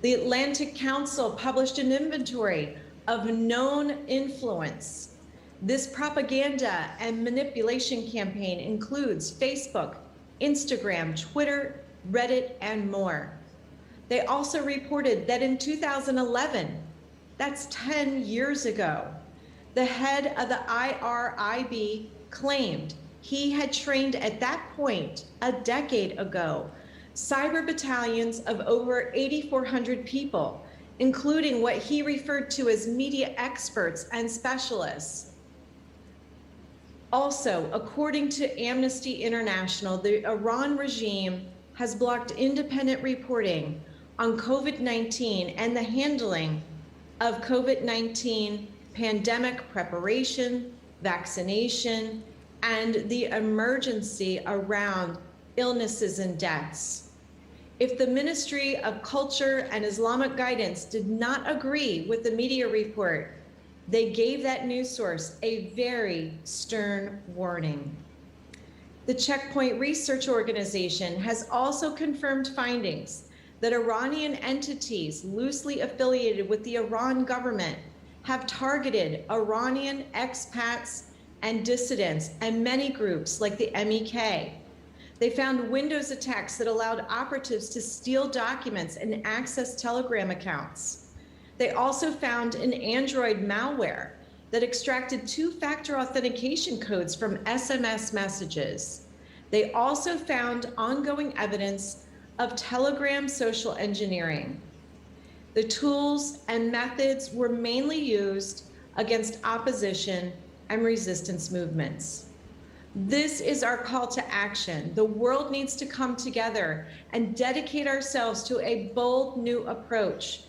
The Atlantic Council published an inventory of known influence. This propaganda and manipulation campaign includes Facebook, Instagram, Twitter, Reddit, and more. They also reported that in 2011, that's 10 years ago, the head of the IRIB claimed he had trained at that point, a decade ago, cyber battalions of over 8,400 people, including what he referred to as media experts and specialists. Also, according to Amnesty International, the Iran regime has blocked independent reporting on COVID-19 and the handling of COVID-19 pandemic preparation, vaccination, and the emergency around illnesses and deaths. If the Ministry of Culture and Islamic Guidance did not agree with the media report, they gave that news source a very stern warning. The Checkpoint Research Organization has also confirmed findings that Iranian entities loosely affiliated with the Iran government have targeted Iranian expats and dissidents and many groups like the MEK. They found Windows attacks that allowed operatives to steal documents and access Telegram accounts. They also found an Android malware that extracted two-factor authentication codes from SMS messages. They also found ongoing evidence of Telegram social engineering. The tools and methods were mainly used against opposition and resistance movements. This is our call to action. The world needs to come together and dedicate ourselves to a bold new approach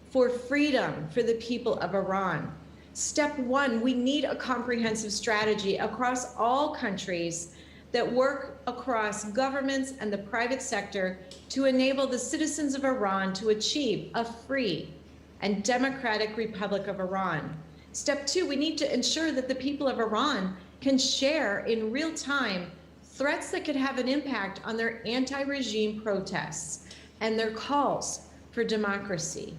for freedom for the people of Iran. Step one, we need a comprehensive strategy across all countries that work across governments and the private sector to enable the citizens of Iran to achieve a free and democratic Republic of Iran. Step two, we need to ensure that the people of Iran can share in real time threats that could have an impact on their anti-regime protests and their calls for democracy.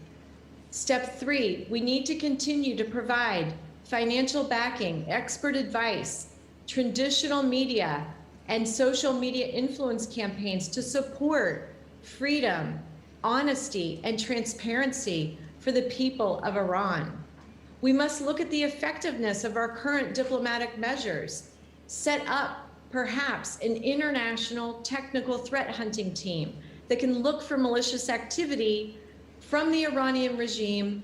Step three, we need to continue to provide financial backing, expert advice, traditional media, and social media influence campaigns to support freedom, honesty, and transparency for the people of Iran. We must look at the effectiveness of our current diplomatic measures, set up perhaps an international technical threat hunting team that can look for malicious activity from the Iranian regime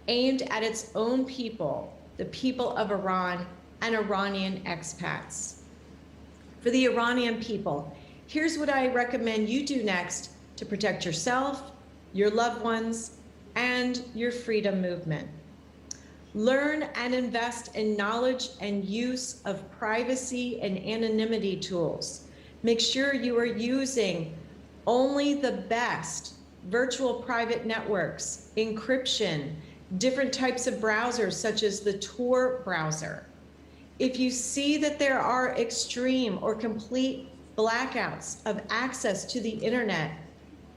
aimed at its own people, the people of Iran and Iranian expats. For the Iranian people, here's what I recommend you do next to protect yourself, your loved ones, and your freedom movement. Learn and invest in knowledge and use of privacy and anonymity tools. Make sure you are using only the best virtual private networks, encryption, different types of browsers such as the Tor browser. If you see that there are extreme or complete blackouts of access to the internet,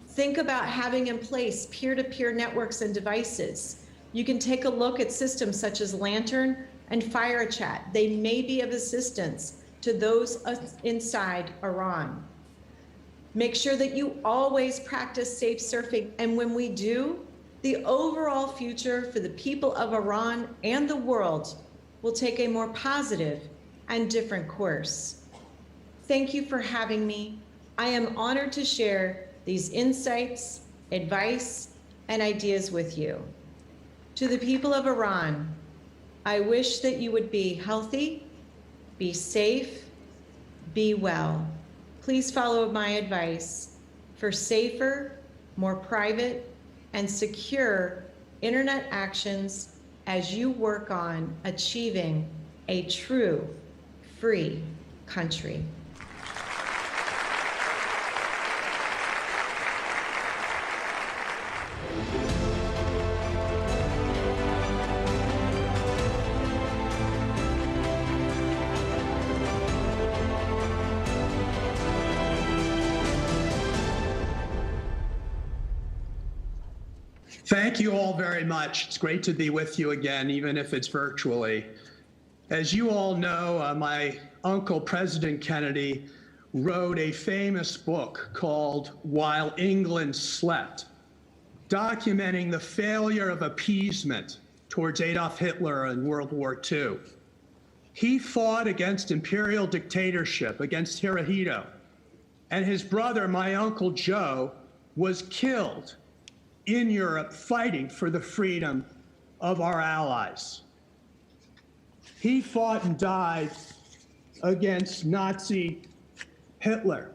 think about having in place peer-to-peer networks and devices. You can take a look at systems such as Lantern and Fire Chat. They may be of assistance to those inside Iran. Make sure that you always practice safe surfing. And when we do, the overall future for the people of Iran and the world will take a more positive and different course. Thank you for having me. I am honored to share these insights, advice, and ideas with you. To the people of Iran, I wish that you would be healthy, be safe, be well. Please follow my advice for safer, more private, and secure internet actions as you work on achieving a true free country. Thank you all very much. It's great to be with you again, even if it's virtually. As you all know, my uncle, President Kennedy, wrote a famous book called While England Slept, documenting the failure of appeasement towards Adolf Hitler in World War II. He fought against imperial dictatorship, against Hirohito, and his brother, my Uncle Joe, was killed in Europe fighting for the freedom of our allies. He fought and died against Nazi Hitler.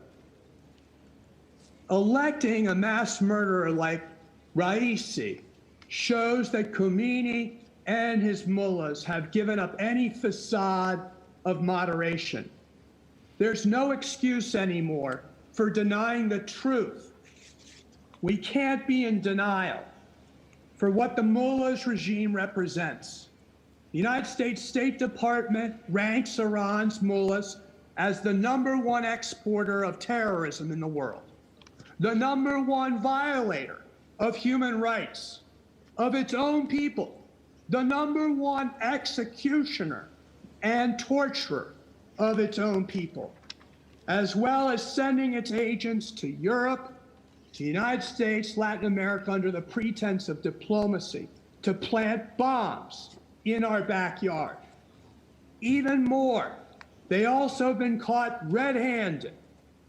Electing a mass murderer like Raisi shows that Khomeini and his mullahs have given up any facade of moderation. There's no excuse anymore for denying the truth. We can't be in denial for what the mullahs regime represents. The United States State Department ranks Iran's mullahs as the #1 exporter of terrorism in the world, the #1 violator of human rights of its own people, the #1 executioner and torturer of its own people, as well as sending its agents to Europe, to the United States, Latin America, under the pretense of diplomacy, to plant bombs in our backyard. Even more, they also have been caught red-handed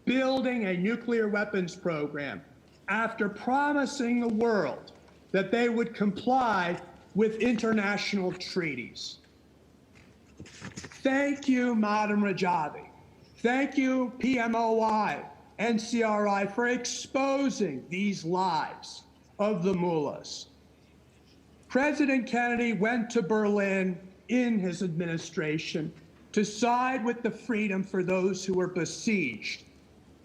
building a nuclear weapons program after promising the world that they would comply with international treaties. Thank you, Madam Rajavi. Thank you, PMOI, NCRI, for exposing these lies of the mullahs. President Kennedy went to Berlin in his administration to side with the freedom for those who were besieged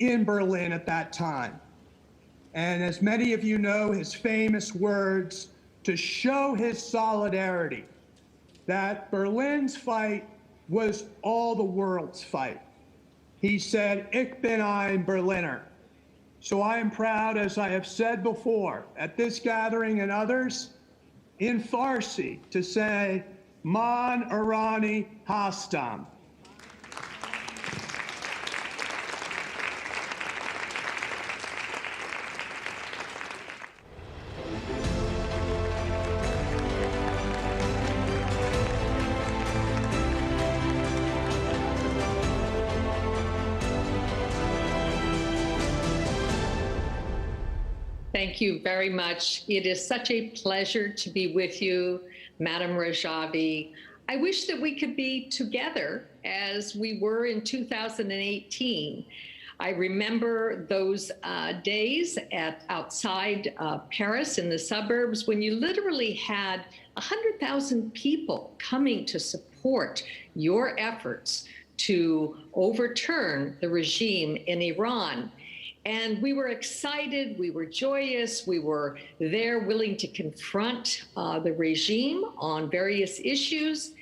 in Berlin at that time. And as many of you know, his famous words to show his solidarity, that Berlin's fight was all the world's fight. He said, "Ich bin ein Berliner." So I am proud, as I have said before, at this gathering and others, in Farsi, to say, "Man Irani hastam." Thank you very much. It is such a pleasure to be with you, Madam Rajavi. I wish that we could be together as we were in 2018. I remember those days outside Paris in the suburbs when you literally had 100,000 people coming to support your efforts to overturn the regime in Iran. And we were excited, we were joyous, we were there willing to confront the regime on various issues.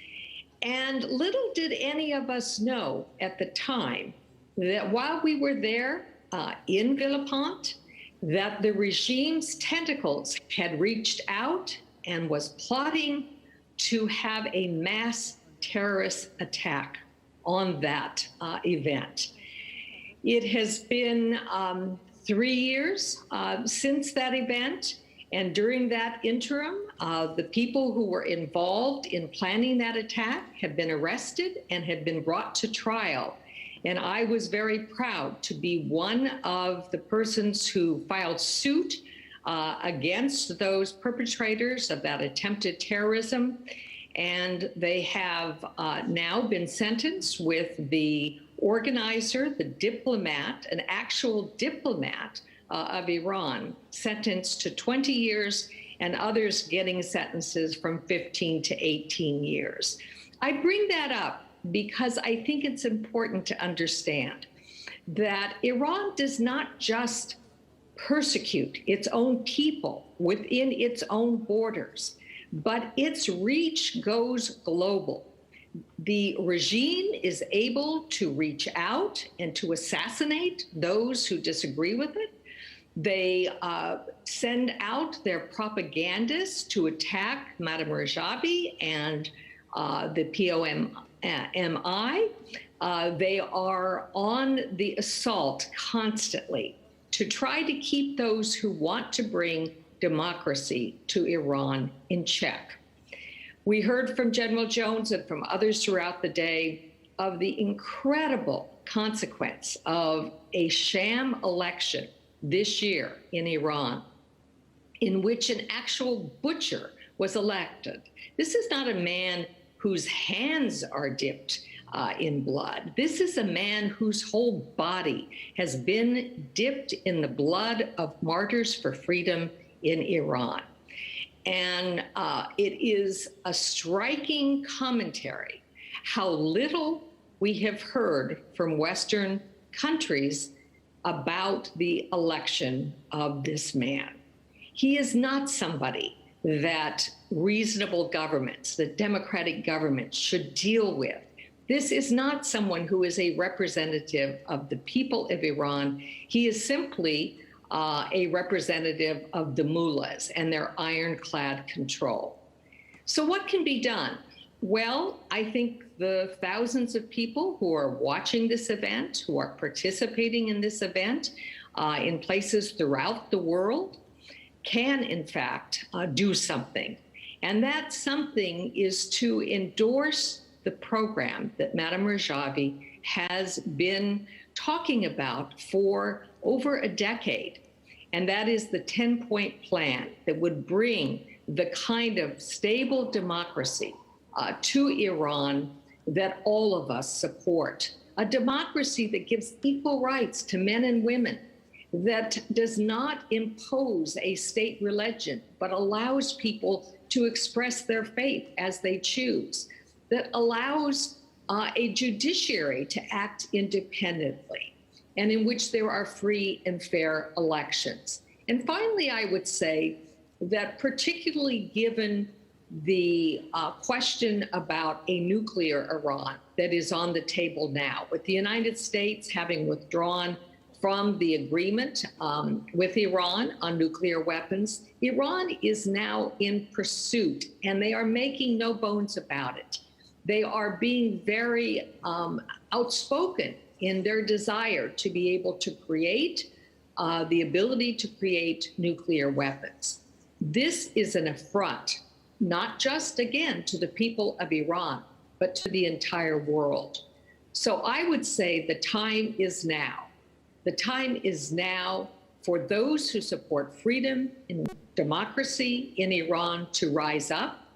And little did any of us know at the time that while we were there in Villepinte, that the regime's tentacles had reached out and was plotting to have a mass terrorist attack on that event. It has been 3 years since that event, and during that interim, the people who were involved in planning that attack have been arrested and have been brought to trial. And I was very proud to be one of the persons who filed suit against those perpetrators of that attempted terrorism. And they have now been sentenced with the organizer, the diplomat, an actual diplomat of Iran, sentenced to 20 years, and others getting sentences from 15 to 18 years. I bring that up because I think it's important to understand that Iran does not just persecute its own people within its own borders, but its reach goes global. The regime is able to reach out and to assassinate those who disagree with it. They send out their propagandists to attack Madame Rajabi and the POMI. They are on the assault constantly to try to keep those who want to bring democracy to Iran in check. We heard from General Jones and from others throughout the day of the incredible consequence of a sham election this year in Iran, in which an actual butcher was elected. This is not a man whose hands are dipped in blood. This is a man whose whole body has been dipped in the blood of martyrs for freedom in Iran. And it is a striking commentary how little we have heard from Western countries about the election of this man. He is not somebody that reasonable governments, that democratic governments should deal with. This is not someone who is a representative of the people of Iran. He is simply a representative of the mullahs and their ironclad control. So what can be done? Well, I think the thousands of people who are watching this event, who are participating in this event in places throughout the world, can in fact do something. And that something is to endorse the program that Madame Rajabi has been talking about for over a decade. And that is the 10-point plan that would bring the kind of stable democracy to Iran that all of us support. A democracy that gives equal rights to men and women, that does not impose a state religion, but allows people to express their faith as they choose, that allows a judiciary to act independently, and in which there are free and fair elections. And finally, I would say that particularly given the question about a nuclear Iran that is on the table now, with the United States having withdrawn from the agreement with Iran on nuclear weapons, Iran is now in pursuit, and they are making no bones about it. They are being very outspoken in their desire to be able to create the ability to create nuclear weapons. This is an affront, not just, again, to the people of Iran, but to the entire world. So I would say the time is now. The time is now for those who support freedom and democracy in Iran to rise up,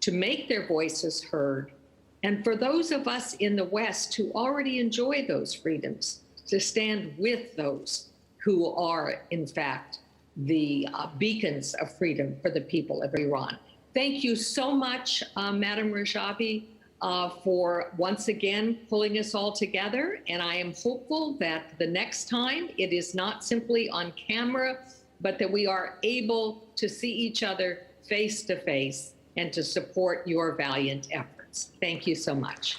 to make their voices heard, and for those of us in the West who already enjoy those freedoms to stand with those who are, in fact, the beacons of freedom for the people of Iran. Thank you so much, Madame Rajabi, for once again pulling us all together. And I am hopeful that the next time it is not simply on camera, but that we are able to see each other face to face and to support your valiant efforts. Thank you so much.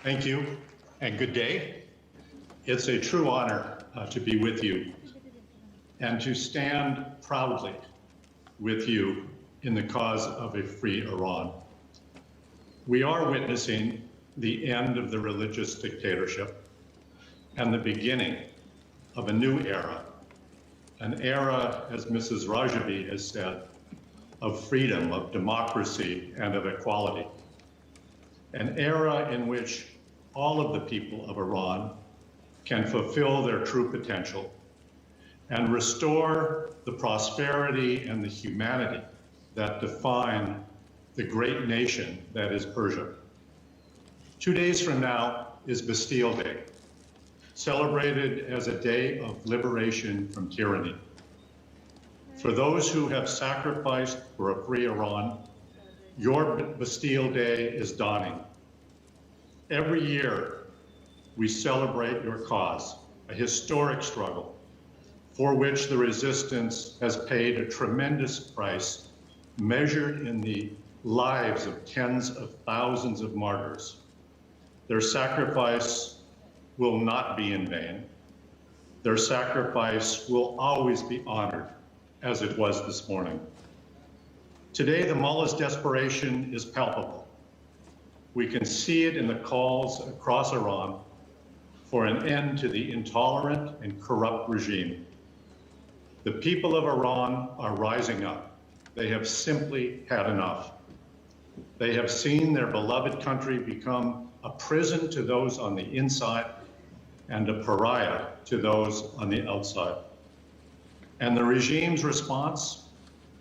Thank you, and good day. It's a true honor to be with you and to stand proudly with you in the cause of a free Iran. We are witnessing the end of the religious dictatorship and the beginning of a new era, an era, as Mrs. Rajavi has said, of freedom, of democracy, and of equality. An era in which all of the people of Iran can fulfill their true potential and restore the prosperity and the humanity that define the great nation that is Persia. 2 days from now is Bastille Day, celebrated as a day of liberation from tyranny. For those who have sacrificed for a free Iran, your Bastille Day is dawning. Every year, we celebrate your cause, a historic struggle for which the resistance has paid a tremendous price, measured in the lives of tens of thousands of martyrs. Their sacrifice will not be in vain. Their sacrifice will always be honored, as it was this morning. Today, the mullah's desperation is palpable. We can see it in the calls across Iran for an end to the intolerant and corrupt regime. The people of Iran are rising up. They have simply had enough. They have seen their beloved country become a prison to those on the inside and a pariah to those on the outside. And the regime's response,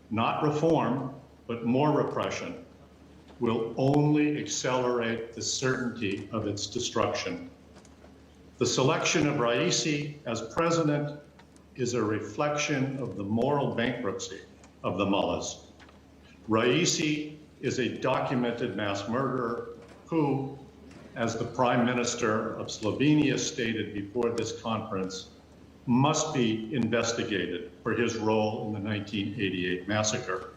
not reform, but more repression, will only accelerate the certainty of its destruction. The selection of Raisi as president is a reflection of the moral bankruptcy of the mullahs. Raisi is a documented mass murderer who, as the Prime Minister of Slovenia stated before this conference, must be investigated for his role in the 1988 massacre.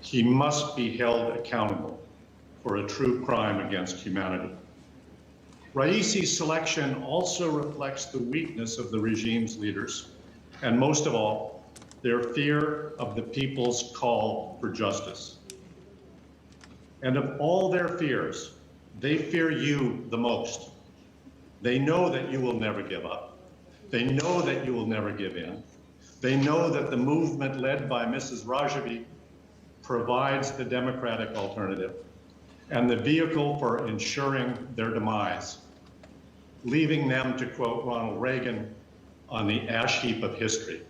He must be held accountable for a true crime against humanity. Raisi's selection also reflects the weakness of the regime's leaders, and most of all, their fear of the people's call for justice. And of all their fears, they fear you the most. They know that you will never give up. They know that you will never give in. They know that the movement led by Mrs. Rajavi provides the democratic alternative and the vehicle for ensuring their demise, leaving them, to quote Ronald Reagan, on the ash heap of history.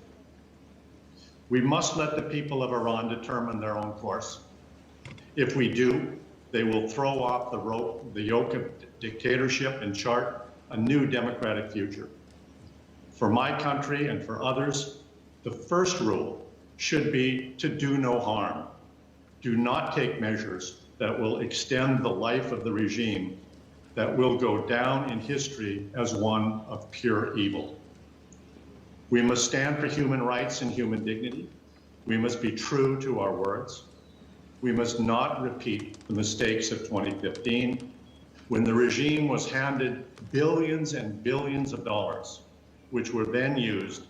We must let the people of Iran determine their own course. If we do, they will throw off the yoke of dictatorship and chart a new democratic future. For my country and for others, the first rule should be to do no harm. Do not take measures that will extend the life of the regime that will go down in history as one of pure evil. We must stand for human rights and human dignity. We must be true to our words. We must not repeat the mistakes of 2015, when the regime was handed billions and billions of dollars, which were then used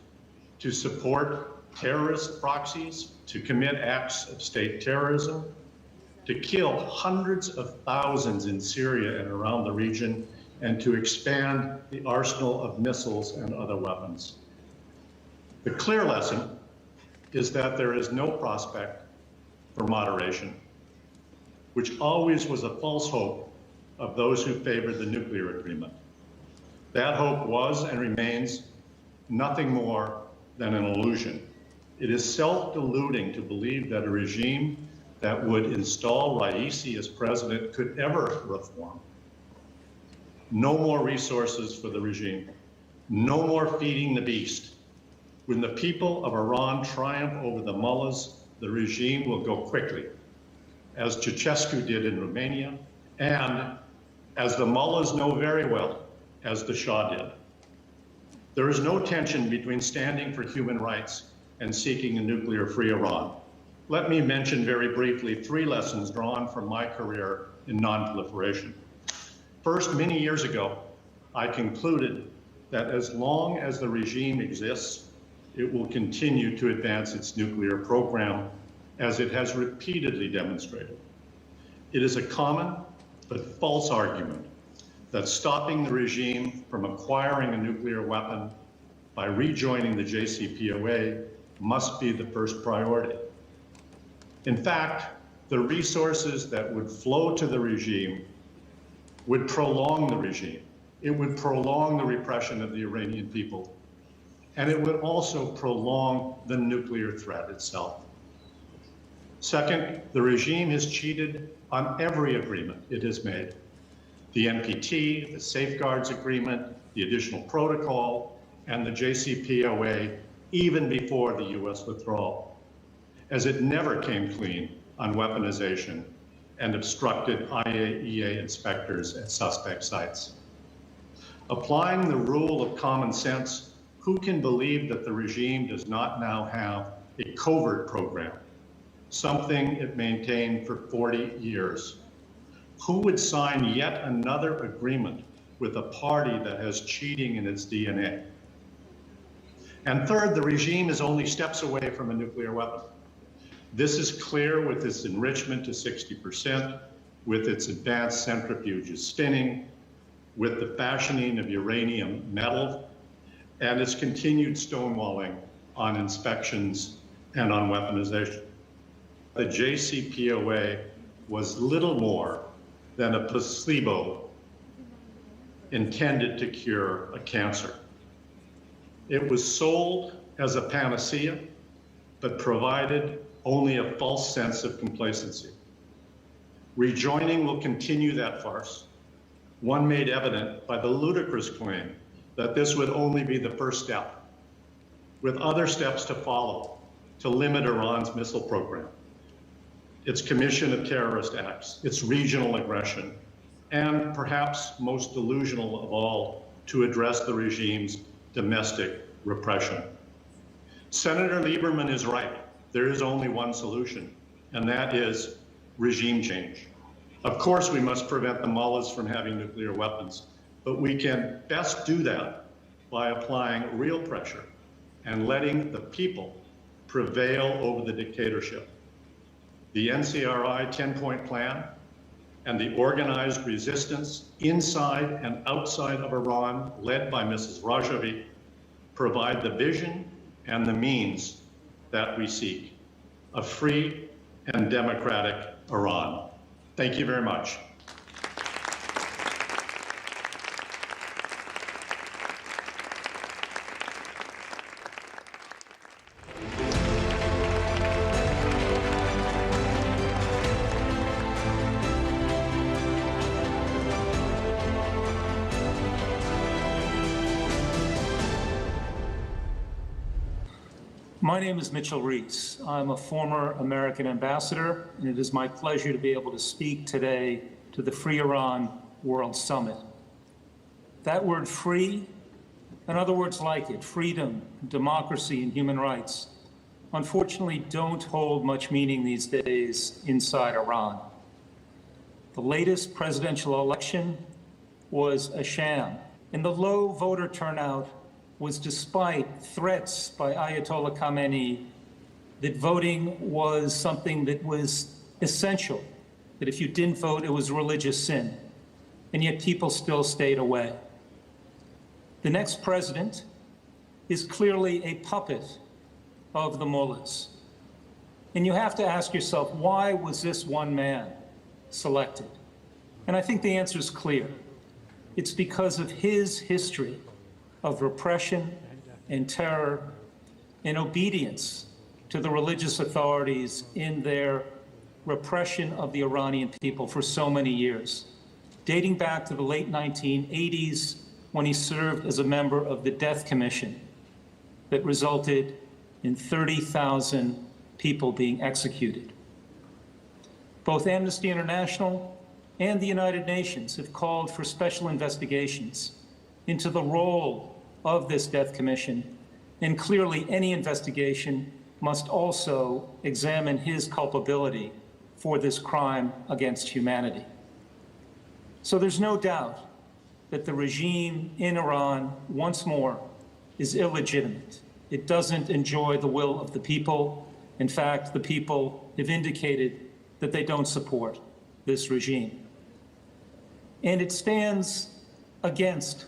to support terrorist proxies, to commit acts of state terrorism, to kill hundreds of thousands in Syria and around the region, and to expand the arsenal of missiles and other weapons. The clear lesson is that there is no prospect for moderation, which always was a false hope of those who favored the nuclear agreement. That hope was and remains nothing more than an illusion. It is self-deluding to believe that a regime that would install Raisi as president could ever reform. No more resources for the regime. No more feeding the beast. When the people of Iran triumph over the mullahs, the regime will go quickly, as Ceausescu did in Romania, and as the mullahs know very well, as the Shah did. There is no tension between standing for human rights and seeking a nuclear-free Iran. Let me mention very briefly 3 lessons drawn from my career in nonproliferation. First, many years ago, I concluded that as long as the regime exists, it will continue to advance its nuclear program, as it has repeatedly demonstrated. It is a common but false argument that stopping the regime from acquiring a nuclear weapon by rejoining the JCPOA must be the first priority. In fact, the resources that would flow to the regime would prolong the regime. It would prolong the repression of the Iranian people, and it would also prolong the nuclear threat itself. Second, the regime has cheated on every agreement it has made. The NPT, the Safeguards Agreement, the Additional Protocol, and the JCPOA, even before the US withdrawal, as it never came clean on weaponization and obstructed IAEA inspectors at suspect sites. Applying the rule of common sense, who can believe that the regime does not now have a covert program, something it maintained for 40 years? Who would sign yet another agreement with a party that has cheating in its DNA? And third, the regime is only steps away from a nuclear weapon. This is clear with its enrichment to 60%, with its advanced centrifuges spinning, with the fashioning of uranium metal, and its continued stonewalling on inspections and on weaponization. The JCPOA was little more than a placebo intended to cure a cancer. It was sold as a panacea, but provided only a false sense of complacency. Rejoining will continue that farce, one made evident by the ludicrous claim that this would only be the first step, with other steps to follow to limit Iran's missile program, its commission of terrorist acts, its regional aggression, and perhaps most delusional of all, to address the regime's domestic repression. Senator Lieberman is right. There is only one solution, and that is regime change. Of course, we must prevent the mullahs from having nuclear weapons, but we can best do that by applying real pressure and letting the people prevail over the dictatorship. The NCRI 10-point plan and the organized resistance inside and outside of Iran, led by Mrs. Rajavi, provide the vision and the means that we seek: a free and democratic Iran. Thank you very much. My name is Mitchell Reese. I'm a former American ambassador, and it is my pleasure to be able to speak today to the Free Iran World Summit. That word free, and other words like it, freedom, democracy, and human rights, unfortunately don't hold much meaning these days inside Iran. The latest presidential election was a sham, and the low voter turnout was despite threats by Ayatollah Khamenei that voting was something that was essential, that if you didn't vote, it was a religious sin, and yet people still stayed away. The next president is clearly a puppet of the mullahs. And you have to ask yourself, why was this one man selected? And I think the answer is clear. It's because of his history of repression and terror and obedience to the religious authorities in their repression of the Iranian people for so many years, dating back to the late 1980s when he served as a member of the Death Commission that resulted in 30,000 people being executed. Both Amnesty International and the United Nations have called for special investigations into the role of this Death Commission, and clearly any investigation must also examine his culpability for this crime against humanity. So there's no doubt that the regime in Iran, once more, is illegitimate. It doesn't enjoy the will of the people. In fact, the people have indicated that they don't support this regime. And it stands against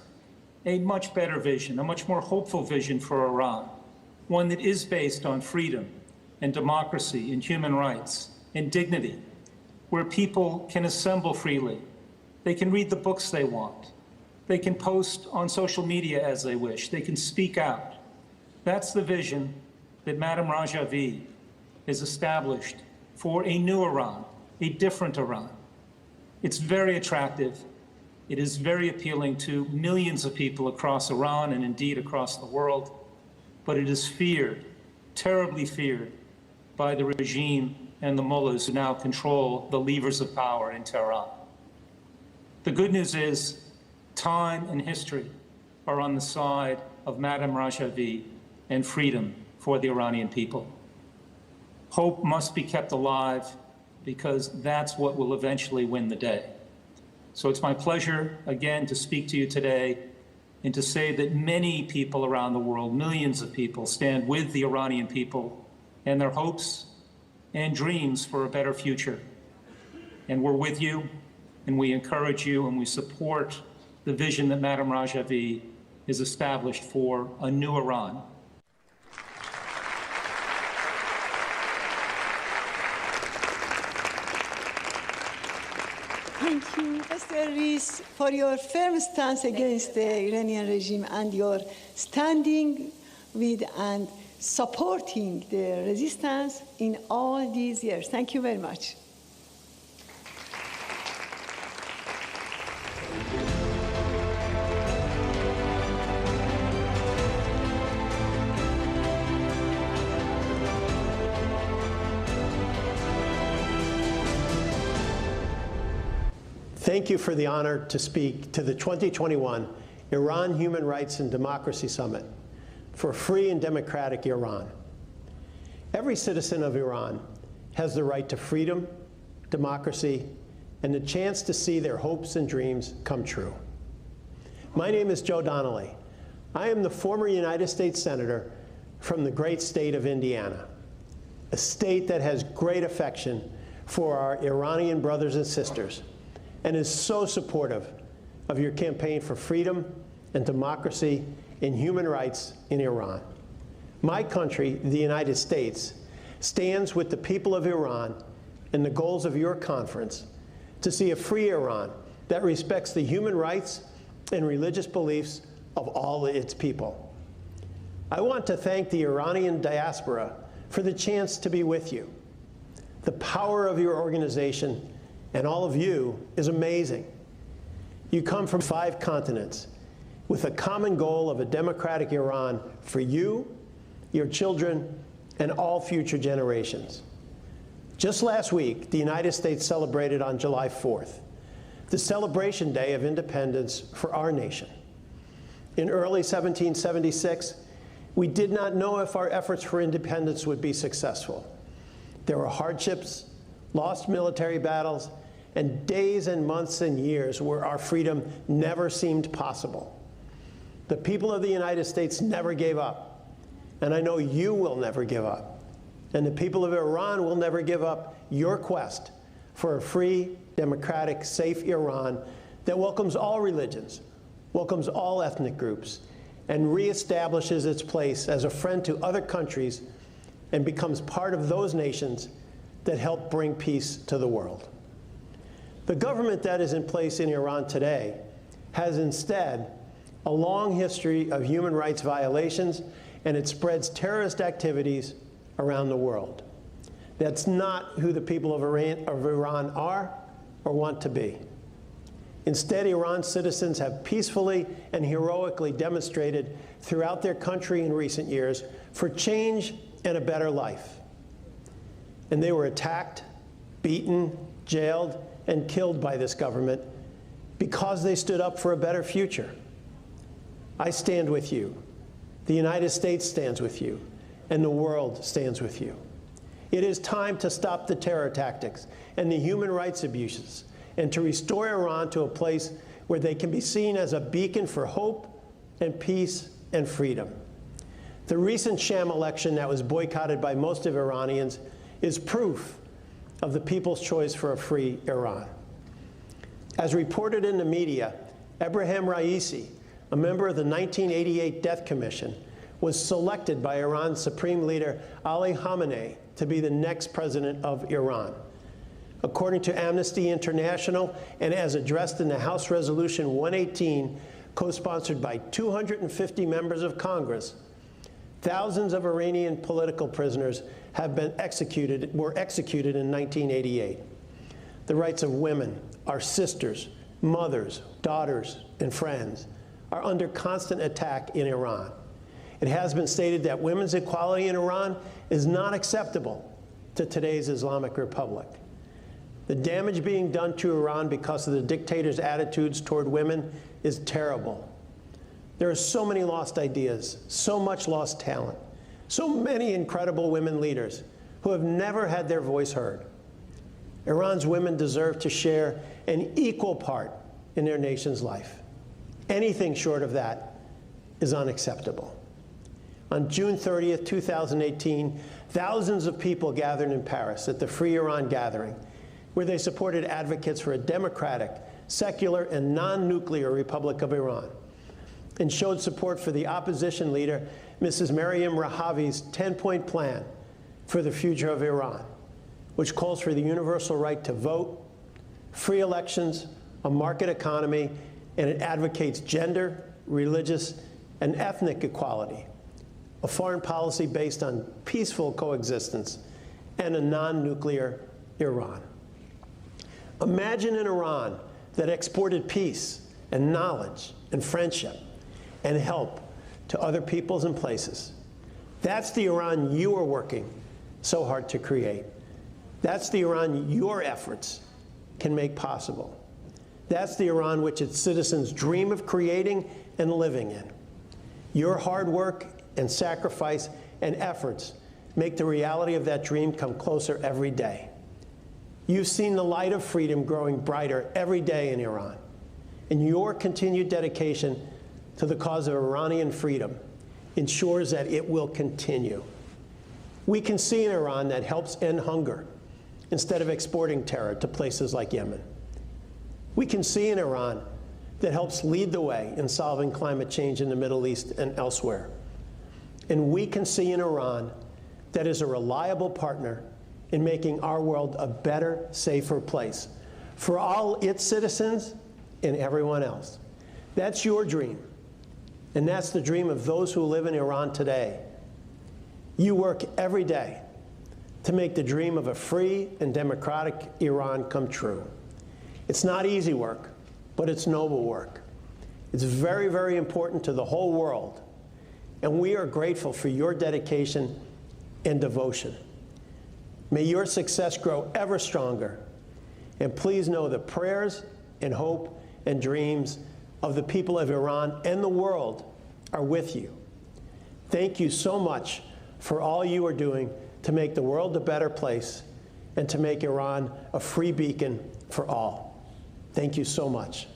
a much better vision, a much more hopeful vision for Iran, one that is based on freedom and democracy and human rights and dignity, where people can assemble freely. They can read the books they want. They can post on social media as they wish. They can speak out. That's the vision that Madam Rajavi has established for a new Iran, a different Iran. It's very attractive. It is very appealing to millions of people across Iran and indeed across the world, but it is feared, terribly feared, by the regime and the mullahs who now control the levers of power in Tehran. The good news is time and history are on the side of Madam Rajavi and freedom for the Iranian people. Hope must be kept alive because that's what will eventually win the day. So it's my pleasure again to speak to you today and to say that many people around the world, millions of people, stand with the Iranian people and their hopes and dreams for a better future. And we're with you, and we encourage you, and we support the vision that Madam Rajavi has established for a new Iran. Thank you, Mr. Rees, for your firm stance against the Iranian regime and your standing with and supporting the resistance in all these years. Thank you very much. Thank you for the honor to speak to the 2021 Iran Human Rights and Democracy Summit for free and democratic Iran. Every citizen of Iran has the right to freedom, democracy, and the chance to see their hopes and dreams come true. My name is Joe Donnelly. I am the former United States Senator from the great state of Indiana, a state that has great affection for our Iranian brothers and sisters, and is so supportive of your campaign for freedom and democracy and human rights in Iran. My country, the United States, stands with the people of Iran and the goals of your conference to see a free Iran that respects the human rights and religious beliefs of all its people. I want to thank the Iranian diaspora for the chance to be with you. The power of your organization and all of you is amazing. You come from 5 continents with a common goal of a democratic Iran for you, your children, and all future generations. Just last week, the United States celebrated on July 4th, the celebration day of independence for our nation. In early 1776, we did not know if our efforts for independence would be successful. There were hardships, lost military battles, and days and months and years where our freedom never seemed possible. The people of the United States never gave up, and I know you will never give up. And the people of Iran will never give up your quest for a free, democratic, safe Iran that welcomes all religions, welcomes all ethnic groups, and reestablishes its place as a friend to other countries and becomes part of those nations that help bring peace to the world. The government that is in place in Iran today has instead a long history of human rights violations, and it spreads terrorist activities around the world. That's not who the people of Iran are or want to be. Instead, Iran's citizens have peacefully and heroically demonstrated throughout their country in recent years for change and a better life. And they were attacked, beaten, jailed, and killed by this government because they stood up for a better future. I stand with you. The United States stands with you, and the world stands with you. It is time to stop the terror tactics and the human rights abuses and to restore Iran to a place where they can be seen as a beacon for hope and peace and freedom. The recent sham election that was boycotted by most of Iranians is proof of the people's choice for a free Iran. As reported in the media, Ebrahim Raisi, a member of the 1988 Death Commission, was selected by Iran's Supreme Leader Ali Khamenei to be the next president of Iran. According to Amnesty International, and as addressed in the House Resolution 118, co-sponsored by 250 members of Congress, thousands of Iranian political prisoners were executed in 1988. The rights of women, our sisters, mothers, daughters, and friends are under constant attack in Iran. It has been stated that women's equality in Iran is not acceptable to today's Islamic Republic. The damage being done to Iran because of the dictator's attitudes toward women is terrible. There are so many lost ideas, so much lost talent, so many incredible women leaders who have never had their voice heard. Iran's women deserve to share an equal part in their nation's life. Anything short of that is unacceptable. On June 30th, 2018, thousands of people gathered in Paris at the Free Iran Gathering, where they supported advocates for a democratic, secular, and non-nuclear Republic of Iran, and showed support for the opposition leader, Mrs. Maryam Rajavi's 10-point plan for the future of Iran, which calls for the universal right to vote, free elections, a market economy, and it advocates gender, religious, and ethnic equality, a foreign policy based on peaceful coexistence, and a non-nuclear Iran. Imagine an Iran that exported peace and knowledge and friendship and help to other peoples and places. That's the Iran you are working so hard to create. That's the Iran your efforts can make possible. That's the Iran which its citizens dream of creating and living in. Your hard work and sacrifice and efforts make the reality of that dream come closer every day. You've seen the light of freedom growing brighter every day in Iran, and your continued dedication to the cause of Iranian freedom ensures that it will continue. We can see an Iran that helps end hunger instead of exporting terror to places like Yemen. We can see an Iran that helps lead the way in solving climate change in the Middle East and elsewhere. And we can see an Iran that is a reliable partner in making our world a better, safer place for all its citizens and everyone else. That's your dream, and that's the dream of those who live in Iran today. You work every day to make the dream of a free and democratic Iran come true. It's not easy work, but it's noble work. It's very, very important to the whole world, and we are grateful for your dedication and devotion. May your success grow ever stronger, and please know the prayers and hope and dreams of the people of Iran and the world are with you. Thank you so much for all you are doing to make the world a better place and to make Iran a free beacon for all. Thank you so much.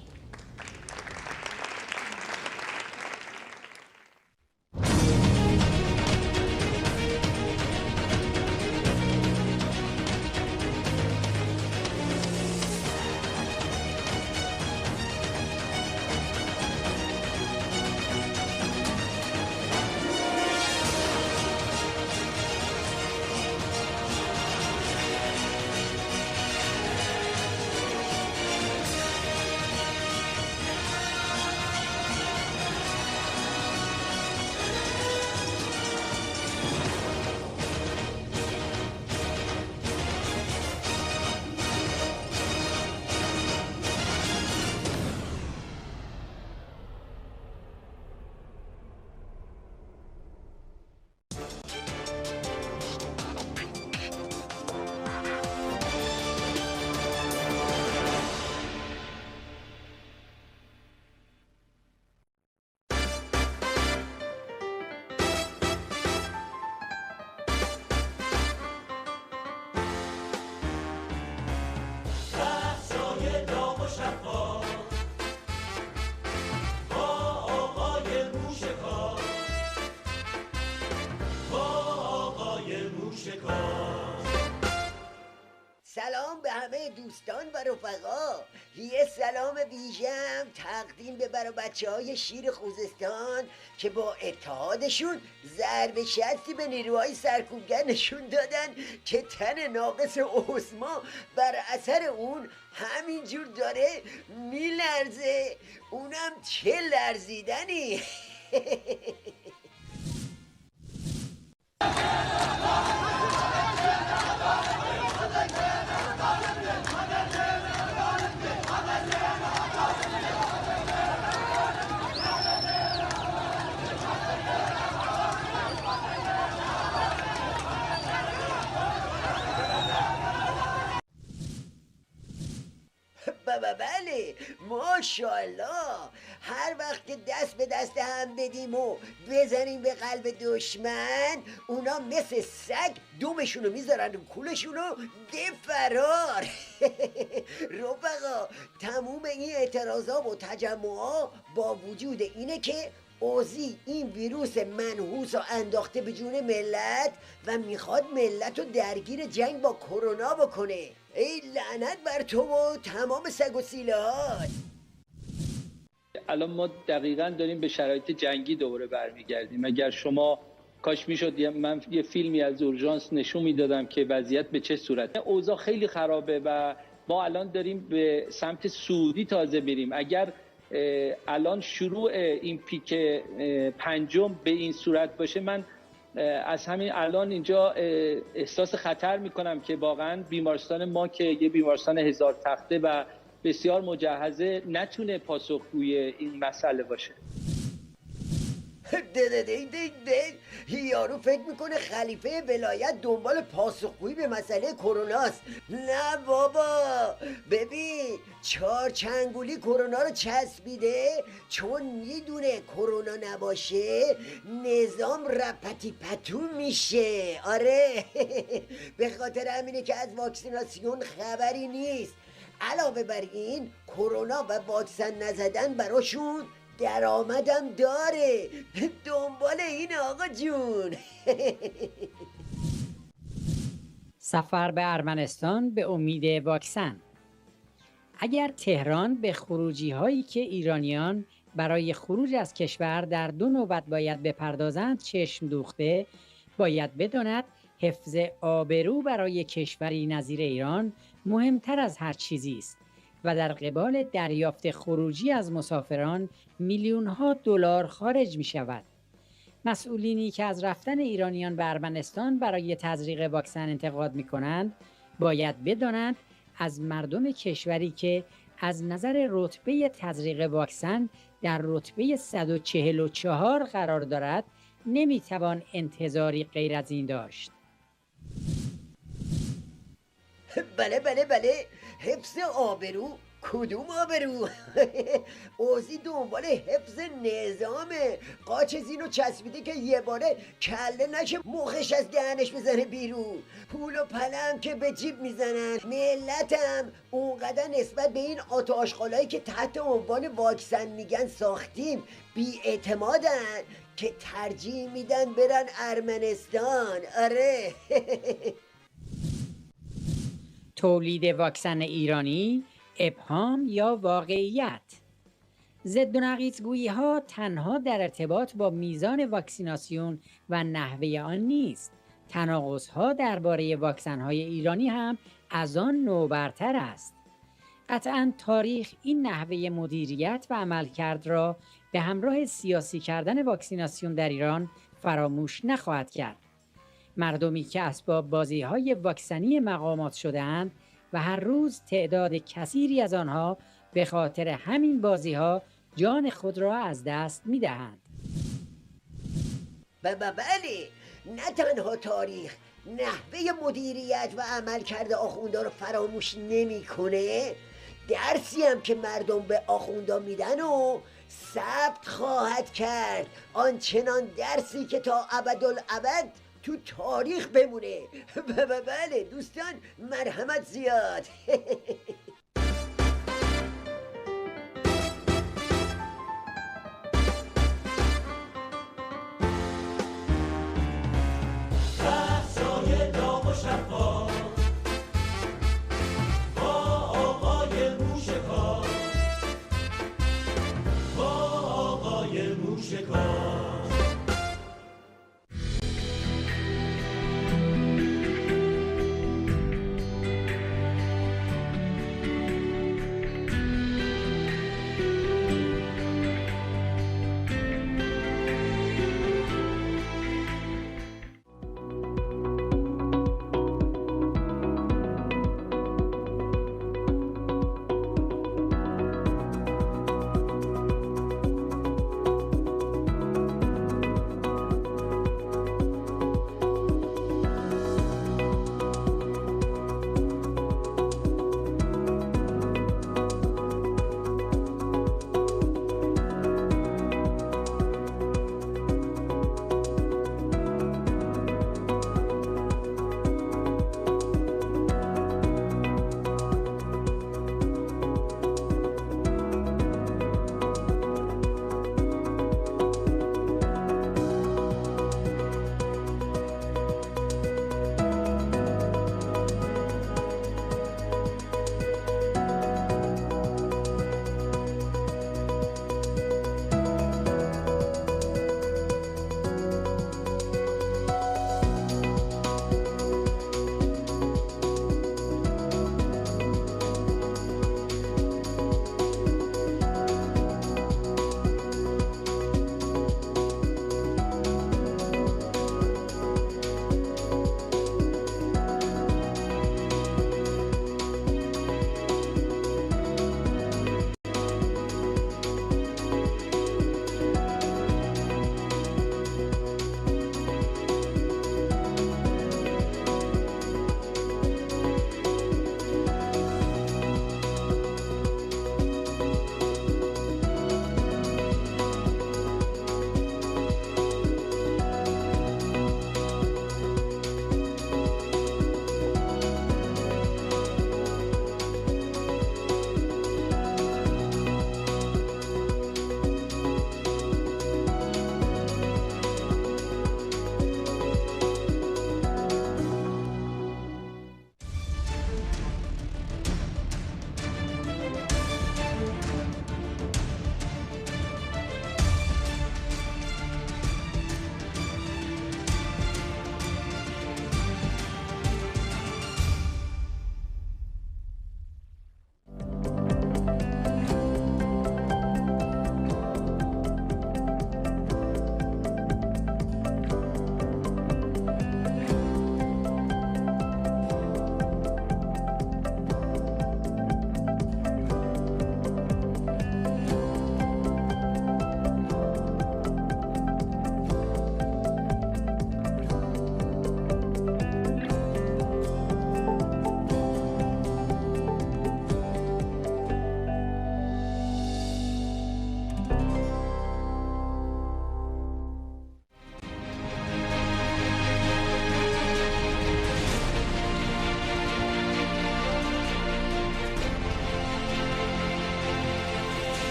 دوستان و رفقا، یه سلام ویژه‌ام تقدیم به بچه‌های شیر خوزستان که با اتحادشون ضربه شستی به نیروهای سرکوبگر نشون دادن که تن ناقص عثما بر اثر اون همینجور داره میلرزه. اونم چه لرزیدنی. بله ماشاءالله، هر وقت که دست به دست هم بدیم و بزنیم به قلب دشمن، اونا مثل سگ دومشونو میذارن رو کولشونو فرار. رفقا، تموم این اعتراضا و تجمعا با وجود اینه که اوزی این ویروس منحوس رو انداخته به جون ملت و میخواد ملت رو درگیر جنگ با کرونا بکنه. ای لعنت بر تو و تمام سگ و سیله هات. الان ما دقیقاً داریم به شرایط جنگی دوباره برمیگردیم. اگر شما کاش میشد من یه فیلمی از اورژانس نشون میدادم که وضعیت به چه صورته. اوضاع خیلی خرابه و ما الان داریم به سمت سعودی تازه میریم. اگر الان شروع این پیک پنجم به این صورت باشه، من از همین الان اینجا احساس خطر میکنم که واقعا بیمارستان ما که یه بیمارستان 1000 تخته و بسیار مجهزه نتونه پاسخگوی این مسئله باشه. یارو فکر میکنه خلیفه ولایت دنبال پاسخگویی به مسئله کروناست. نه بابا، ببین چارچنگولی کرونا رو چسبیده، چون میدونه کرونا نباشه نظام رپتی پتو میشه. آره. به خاطر همینه که از واکسیناسیون خبری نیست. علاوه بر این کرونا و واکسن نزدن براشون درآمدم داره. دنبال این آقا جون. سفر به ارمنستان به امید واکسن. اگر تهران به خروجی هایی که ایرانیان برای خروج از کشور در 2 نوبت باید بپردازند چشم دوخته، باید بداند حفظ آبرو برای کشوری نظیر ایران مهمتر از هر چیزی است و در قبال دریافت خروجی از مسافران میلیون‌ها دلار خارج می شود. مسئولینی که از رفتن ایرانیان به ارمنستان برای تزریق واکسن انتقاد می کنند باید بدانند از مردم کشوری که از نظر رتبه تزریق واکسن در رتبه 144 قرار دارد نمی توان انتظاری غیر از این داشت. بله حفظ آبرو؟ کدوم آبرو؟ اوزی دنبال حفظ نظامه. قاچ زینو چسبیده که یه باره کله نشه مخش از دهنش بزنه بیرون. پول و پلم که به جیب میزنن. ملتم اونقدر نسبت به این آتا آشغالایی که تحت عنوان واکسن میگن ساختیم بی اعتمادن که ترجیح میدن برن ارمنستان. آره. تولید واکسن ایرانی، ابهام یا واقعیت؟ ضد و نقیض‌گویی ها تنها در ارتباط با میزان واکسیناسیون و نحوه آن نیست. تناقض ها درباره واکسن های ایرانی هم از آن نوبرتر است. قطعاً تاریخ این نحوه مدیریت و عملکرد را به همراه سیاسی کردن واکسیناسیون در ایران فراموش نخواهد کرد. مردمی که اسباب بازی‌های واکسنی مقامات شده‌اند و هر روز تعداد کثیری از آنها به خاطر همین بازی‌ها جان خود را از دست می‌دهند. بله، نه تنها تاریخ نحوه مدیریت و عملکرد آخوندا رو فراموش نمی‌کنه، درسی هم که مردم به آخوندا میدن و ثبت خواهد کرد. آنچنان درسی که تا ابدالابد تو تاریخ بمونه. بله دوستان، مرحمت زیاد. دستای داغ و شفا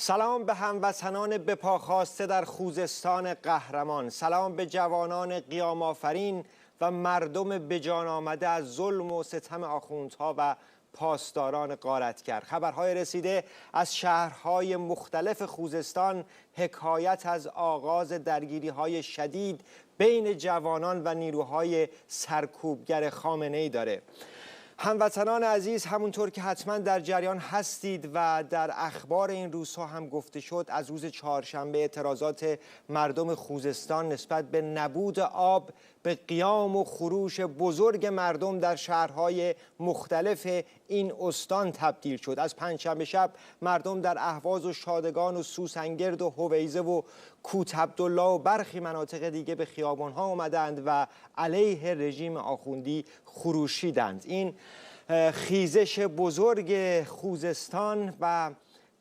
سلام به هموطنان بپاخاسته در خوزستان قهرمان، سلام به جوانان قیام آفرین و مردم بجان آمده از ظلم و ستم آخوندها و پاسداران غارتگر. خبرهای رسیده از شهرهای مختلف خوزستان حکایت از آغاز درگیری‌های شدید بین جوانان و نیروهای سرکوبگر خامنه‌ای داره. هموطنان عزیز، همونطور که حتما در جریان هستید و در اخبار این روزها هم گفته شد، از روز چهارشنبه اعتراضات مردم خوزستان نسبت به نبود آب به قیام و خروش بزرگ مردم در شهرهای مختلف این استان تبدیل شد. از پنجشنبه شب مردم در اهواز و شادگان و سوسنگرد و هویزه و کوت عبدالله و برخی مناطق دیگه به خیابانها آمدند و علیه رژیم آخوندی خروشیدند. این خیزش بزرگ خوزستان و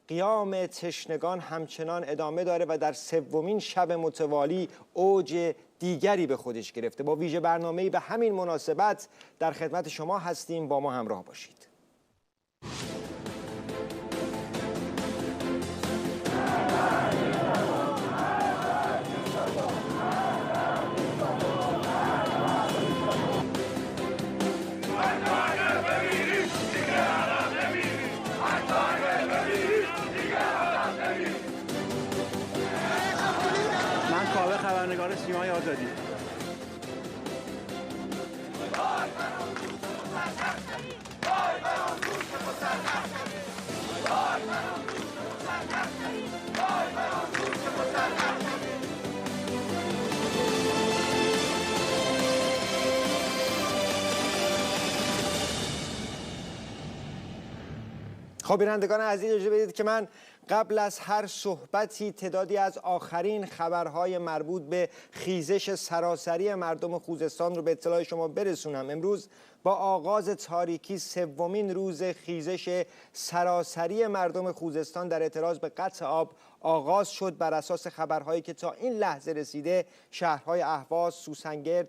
قیام تشنگان همچنان ادامه داره و در سومین شب متوالی اوج دیگری به خودش گرفته. با ویژه برنامه‌ای به همین مناسبت در خدمت شما هستیم، با ما همراه باشید. خبرنگار سیمای آزادی. خب بینندگان عزیز، اجازه بدید که من قبل از هر صحبتی تعدادی از آخرین خبرهای مربوط به خیزش سراسری مردم خوزستان رو به اطلاع شما برسونم. امروز با آغاز تاریکی سومین روز خیزش سراسری مردم خوزستان در اعتراض به قطع آب آغاز شد. بر اساس خبرهایی که تا این لحظه رسیده، شهرهای اهواز، سوسنگرد،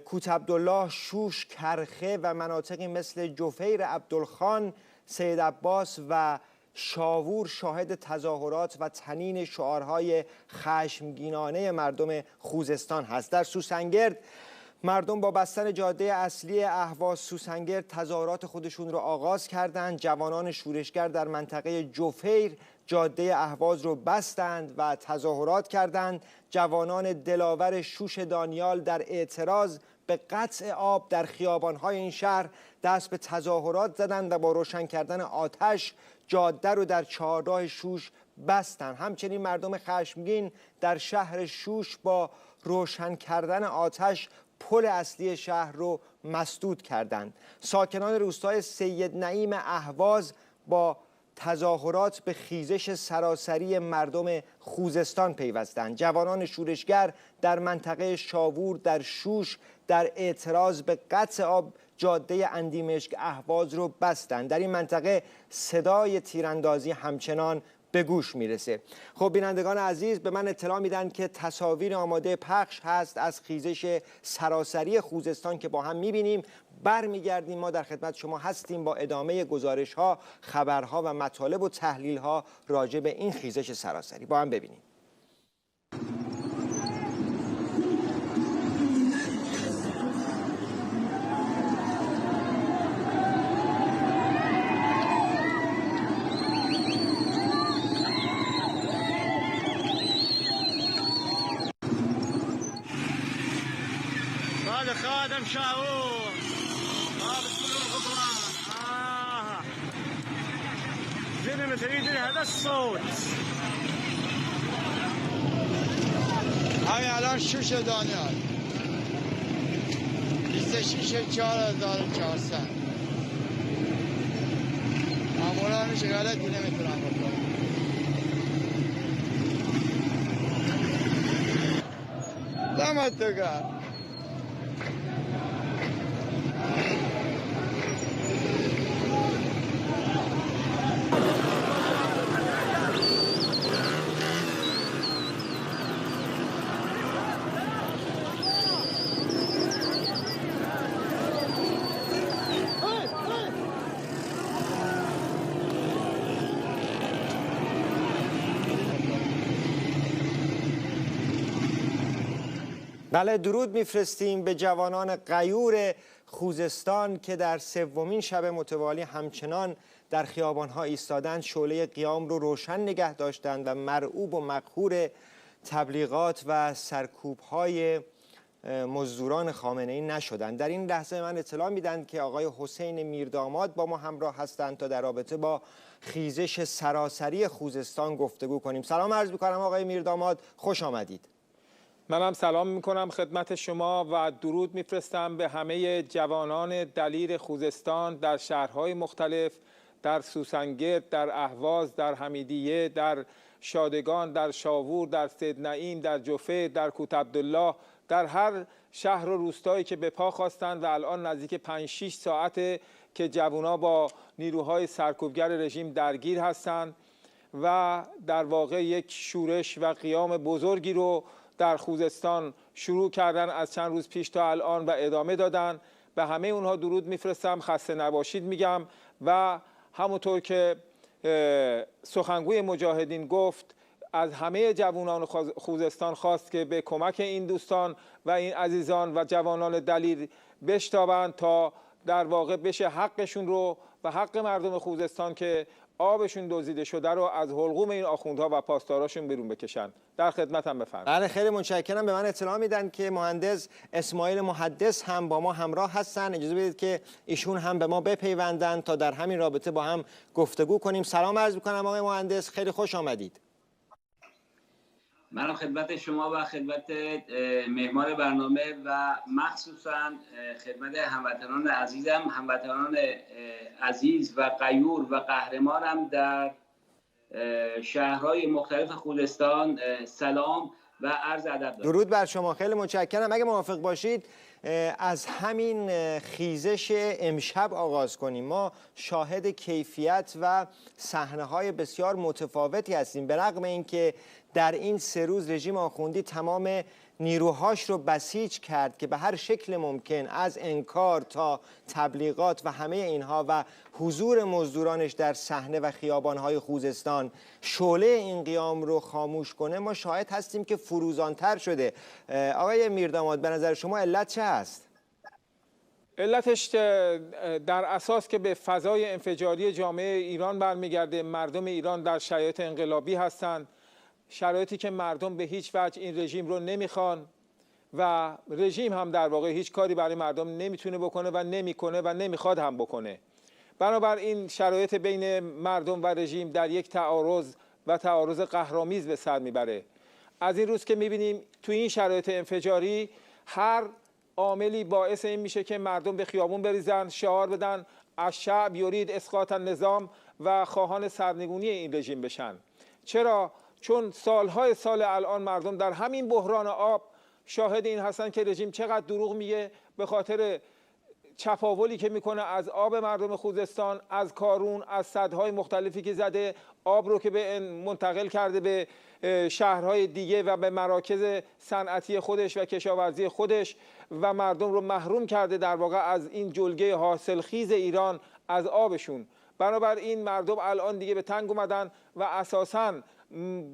کوت عبدالله، شوش، کرخه و مناطقی مثل جفیر عبدالخان، سید عباس و شاوور شاهد تظاهرات و تنین شعارهای خشمگینانه مردم خوزستان هست. در سوسنگرد مردم با بستن جاده اصلی اهواز سوسنگرد تظاهرات خودشون رو آغاز کردند. جوانان شورشگر در منطقه جفیر جاده اهواز رو بستند و تظاهرات کردند. جوانان دلاور شوش دانیال در اعتراض به قطع آب در خیابان‌های این شهر دست به تظاهرات زدند و با روشن کردن آتش جاده رو در چهارراه شوش بستند. همچنین مردم خشمگین در شهر شوش با روشن کردن آتش پل اصلی شهر رو مسدود کردند. ساکنان روستای سید نعیم اهواز با تظاهرات به خیزش سراسری مردم خوزستان پیوستند. جوانان شورشگر در منطقه شاوور در شوش در اعتراض به قطع آب جاده اندیمشک اهواز رو بستند. در این منطقه صدای تیراندازی همچنان به گوش میرسه. خب بینندگان عزیز، به من اطلاع میدن که تصاویر آماده پخش هست از خیزش سراسری خوزستان که با هم میبینیم. برمیگردیم، ما در خدمت شما هستیم با ادامه گزارش ها، خبرها و مطالب و تحلیل ها راجع به این خیزش سراسری. با هم ببینیم. خادم شاور زين تريد هذا الصوت. همین الان شوش دانیال 26,400 معمولا میشه غلطی نمیتونم بکنم. دمت تو گرم. بله، درود میفرستیم به جوانان غیور خوزستان که در سومین شب متوالی همچنان در خیابان‌ها ایستادند، شعله قیام رو روشن نگه داشتند و مرعوب و مقهور تبلیغات و سرکوب‌های مزدوران خامنه‌ای نشدند. در این لحظه من اطلاع میدن که آقای حسین میرداماد با ما همراه هستند تا در رابطه با خیزش سراسری خوزستان گفتگو کنیم. سلام عرض می‌کنم آقای میرداماد، خوش آمدید. منم سلام میکنم خدمت شما و درود میفرستم به همه جوانان دلیر خوزستان در شهرهای مختلف، در سوسنگرد، در اهواز، در حمیدیه، در شادگان، در شاوور، در سیدنعیم، در جفه، در کوت عبدالله، در هر شهر و روستایی که به پا خواستند و الان نزدیک 5-6 ساعته که جوونا با نیروهای سرکوبگر رژیم درگیر هستند و در واقع یک شورش و قیام بزرگی رو در خوزستان شروع کردن از چند روز پیش تا الان و ادامه دادن. به همه اونها درود میفرستم، خسته نباشید میگم و همونطور که سخنگوی مجاهدین گفت از همه جوانان خوزستان خواست که به کمک این دوستان و این عزیزان و جوانان دلیر بشتابند تا در واقع بشه حقشون رو و حق مردم خوزستان که آبشون دزدیده شده رو از حلقوم این آخوندها و پاسداراشون بیرون بکشن. در خدمتم بفرمایید. بله خیلی متشکرم. به من اطلاع میدن که مهندس اسماعیل محدث هم با ما همراه هستن. اجازه بدید که ایشون هم به ما بپیوندن تا در همین رابطه با هم گفتگو کنیم. سلام عرض می‌کنم آقای مهندس، خیلی خوش آمدید. منم خدمت شما و خدمت مهمان برنامه و مخصوصا خدمت هموطنان عزیزم، هموطنان عزیز و غیور و قهرمانم در شهرهای مختلف خوزستان سلام و عرض ادب دارم. درود بر شما، خیلی متشکرم. اگه موافق باشید از همین خیزش امشب آغاز کنیم. ما شاهد کیفیت و صحنه‌های بسیار متفاوتی هستیم، به رغم اینکه در این 3 روز رژیم آخوندی تمام نیروهاش رو بسیج کرد که به هر شکل ممکن از انکار تا تبلیغات و همه اینها و حضور مزدورانش در صحنه و خیابان‌های خوزستان شعله این قیام رو خاموش کنه. ما شاهد هستیم که فروزانتر شده. آقای میرداماد، به نظر شما علت چه هست؟ علتش در اساس که به فضای انفجاری جامعه ایران برمیگرده. مردم ایران در شرایط انقلابی هستند، شرایطی که مردم به هیچ وجه این رژیم رو نمیخوان و رژیم هم در واقع هیچ کاری برای مردم نمیتونه بکنه و نمیکنه و نمیخواد هم بکنه. بنابراین شرایط بین مردم و رژیم در یک تعارض قهرآمیز به سر میبره. از این روز که میبینیم تو این شرایط انفجاری هر عاملی باعث این میشه که مردم به خیابون بریزن، شعار بدن الشعب یرید اسقاط النظام و خواهان سرنگونی این رژیم بشن. چرا؟ چون سالهای سال الان مردم در همین بحران آب شاهد این هستن که رژیم چقدر دروغ میگه به خاطر چپاولی که میکنه از آب مردم خوزستان، از کارون، از سدهای مختلفی که زده، آب رو که منتقل کرده به شهرهای دیگه و به مراکز صنعتی خودش و کشاورزی خودش و مردم رو محروم کرده در واقع از این جلگه حاصلخیز ایران، از آبشون. بنابراین مردم الان دیگه به تنگ اومدن و اساساً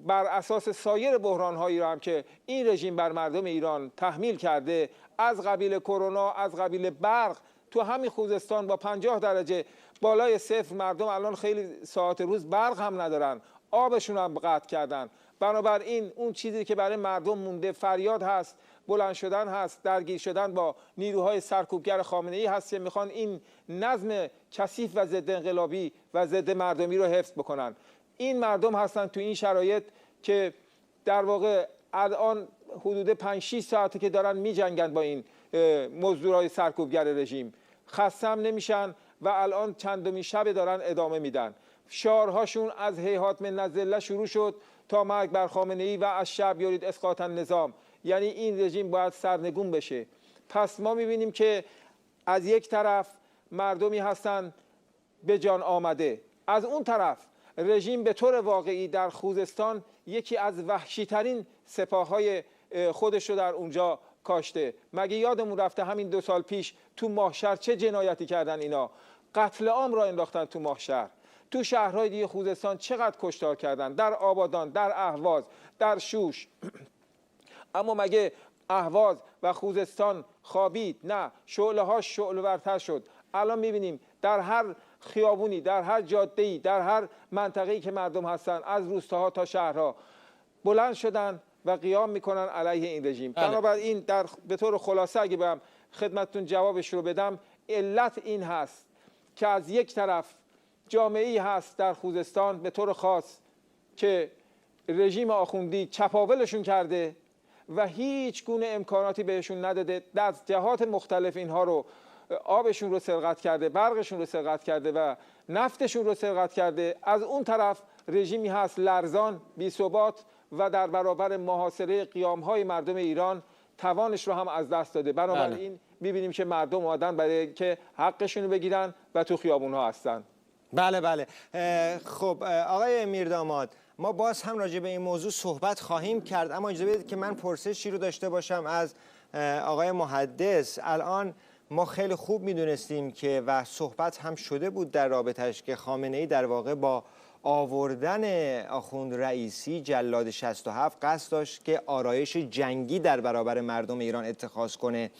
بر اساس سایر بحران‌هایی را هم که این رژیم بر مردم ایران تحمیل کرده، از قبیل کرونا، از قبیل برق، تو همین خوزستان با 50 درجه بالای صفر مردم الان خیلی ساعت روز برق هم ندارن، آبشون هم قطع کردن. بنابراین اون چیزی که برای مردم مونده فریاد هست، بلند شدن هست، درگیر شدن با نیروهای سرکوبگر خامنه‌ای هست که میخوان این نظم کثیف و ضد انقلابی و ضد مردمی رو حفظ بکنن. این مردم هستن تو این شرایط که در واقع الان حدود 5-6 ساعته که دارن میجنگن با این مزدورای سرکوبگر رژیم، خسته هم نمیشن و الان چندمین شب دارن ادامه میدن. شعارهاشون از هیهات من الذله شروع شد تا مرگ بر خامنه‌ای و از شب یرید اسقاط النظام، یعنی این رژیم باید سرنگون بشه. پس ما میبینیم که از یک طرف مردمی هستن به جان آمده، از اون طرف رژیم به طور واقعی در خوزستان یکی از وحشی‌ترین سپاه‌های خودش رو در اونجا کاشته. مگه یادمون رفته همین 2 سال پیش تو ماهشهر چه جنایتی کردن اینا؟ قتل عام را انداختن تو ماهشهر. تو شهرهای دیگه خوزستان چقدر کشتار کردن، در آبادان، در اهواز، در شوش. اما مگه اهواز و خوزستان خوابید، نه، شعله ها شعله ورتر شد. الان میبینیم در هر خیابونی، در هر جاده‌ای، در هر منطقه‌ای که مردم هستن، از روستاها تا شهرها بلند شدن و قیام میکنن علیه این رژیم. بنابراین به طور خلاصه اگه بگم خدمتتون جوابش رو بدم، علت این هست که از یک طرف جامعه‌ای هست در خوزستان به طور خاص که رژیم آخوندی چپاولشون کرده و هیچ گونه امکاناتی بهشون نداده، در جهات مختلف اینها رو آبشون رو سرقت کرده، برقشون رو سرقت کرده و نفتشون رو سرقت کرده. از اون طرف رژیمی هست لرزان، بی‌ثبات و در برابر محاصره قیام‌های مردم ایران توانش رو هم از دست داده. بنابراین می‌بینیم که مردم اومدن برای که حقشون رو بگیرن و تو خیابون‌ها هستن. بله. خب آقای میرداماد، ما باز هم راجع به این موضوع صحبت خواهیم کرد، اما اجازه بدید که من پرسشی رو داشته باشم از آقای محدث. الان ما خیلی خوب میدونستیم که و صحبت هم شده بود در رابطش که خامنه‌ای در واقع با آوردن آخوند رئیسی جلاد 67 قصد داشت که آرایش جنگی در برابر مردم ایران اتخاذ کنه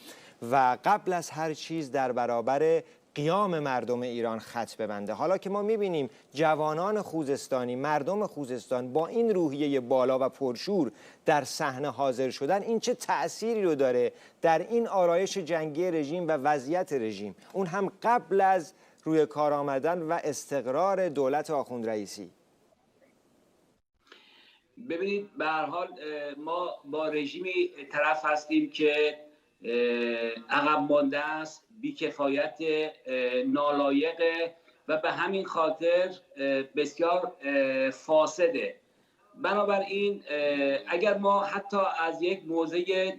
و قبل از هر چیز در برابر قیام مردم ایران خط ببنده. حالا که ما میبینیم جوانان خوزستانی، مردم خوزستان با این روحیه بالا و پرشور در صحنه حاضر شدن، این چه تأثیری رو داره در این آرایش جنگی رژیم و وضعیت رژیم، اون هم قبل از روی کار آمدن و استقرار دولت آخوند رئیسی؟ ببینید به هر حال ما با رژیمی طرف هستیم که عقب مانده است، بیکفایت، نالایقه و به همین خاطر بسیار فاسده. بنابراین اگر ما حتی از یک موضع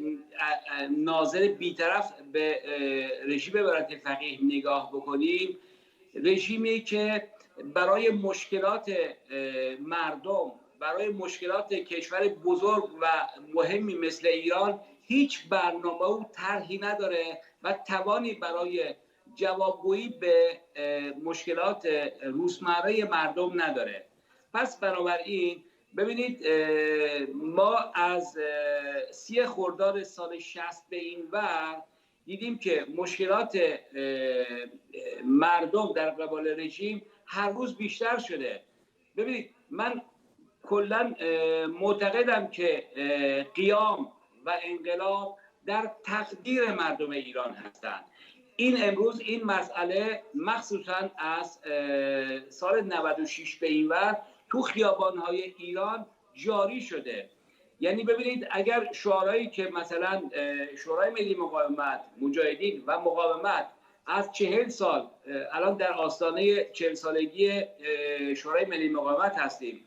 ناظر بیطرف به رژیم ولایت فقیه نگاه بکنیم، رژیمی که برای مشکلات مردم، برای مشکلات کشور بزرگ و مهمی مثل ایران هیچ برنامه و طرحی نداره و توانی برای جوابگویی به مشکلات روزمره مردم نداره. پس بنابراین ببینید ما از 30 خرداد سال 60 به این ور دیدیم که مشکلات مردم در قبال رژیم هر روز بیشتر شده. ببینید من کلا معتقدم که قیام و انقلاب در تقدیر مردم ایران هستند. این امروز این مسئله مخصوصا از سال 96 به این ور تو خیابان‌های ایران جاری شده. یعنی ببینید اگر شعارهایی که مثلا شورای ملی مقاومت، مجاهدین و مقاومت از 40 سال الان در آستانه 40 سالگی شورای ملی مقاومت هستیم،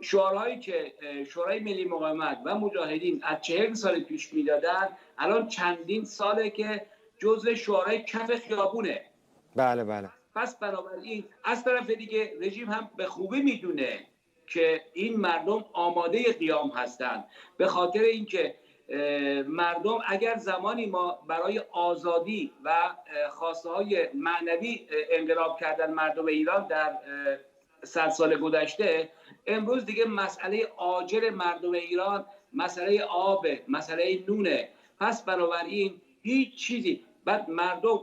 شعارهایی که شورای ملی مقاومت و مجاهدین از 40 سال پیش میدادن الان چندین ساله که جزء شعارهای کف خیابونه. بله. پس بنابراین از طرف دیگه رژیم هم به خوبی میدونه که این مردم آماده قیام هستند، به خاطر اینکه مردم اگر زمانی ما برای آزادی و خواسته های معنوی انقلاب کردن مردم ایران در 100 سال گذشته، امروز دیگه مسئله عاجل مردم ایران مسئله آب، مسئله نونه. پس بنابراین هیچ چیزی بعد مردم،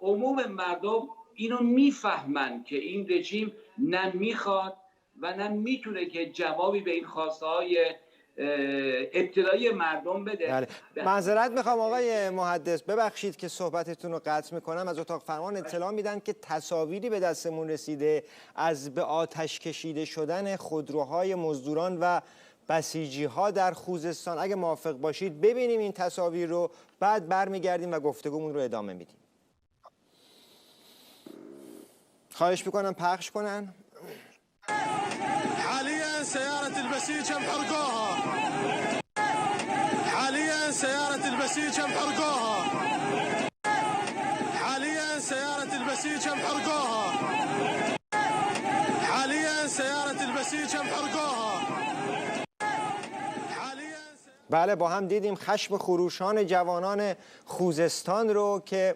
عموم مردم اینو میفهمن که این رژیم نه میخواد و نه میتونه که جوابی به این خواسته های ابتدایی مردم بده. معذرت میخوام آقای محدث، ببخشید که صحبتتون رو قطع میکنم. از اتاق فرمان اطلاع میدن که تصاویری به دستمون رسیده از به آتش کشیده شدن خودروهای مزدوران و بسیجی ها در خوزستان. اگه موافق باشید ببینیم این تصاویر رو، بعد برمیگردیم و گفتگومون رو ادامه میدیم. خواهش میکنم پخش کنن. حاليا سيارة البسيج محرقوها. حاليا سيارة البسيج محرقوها. حاليا سيارة البسيج محرقوها. حاليا سيارة البسيج محرقوها. بله با هم دیدیم خشم خروشان جوانان خوزستان رو که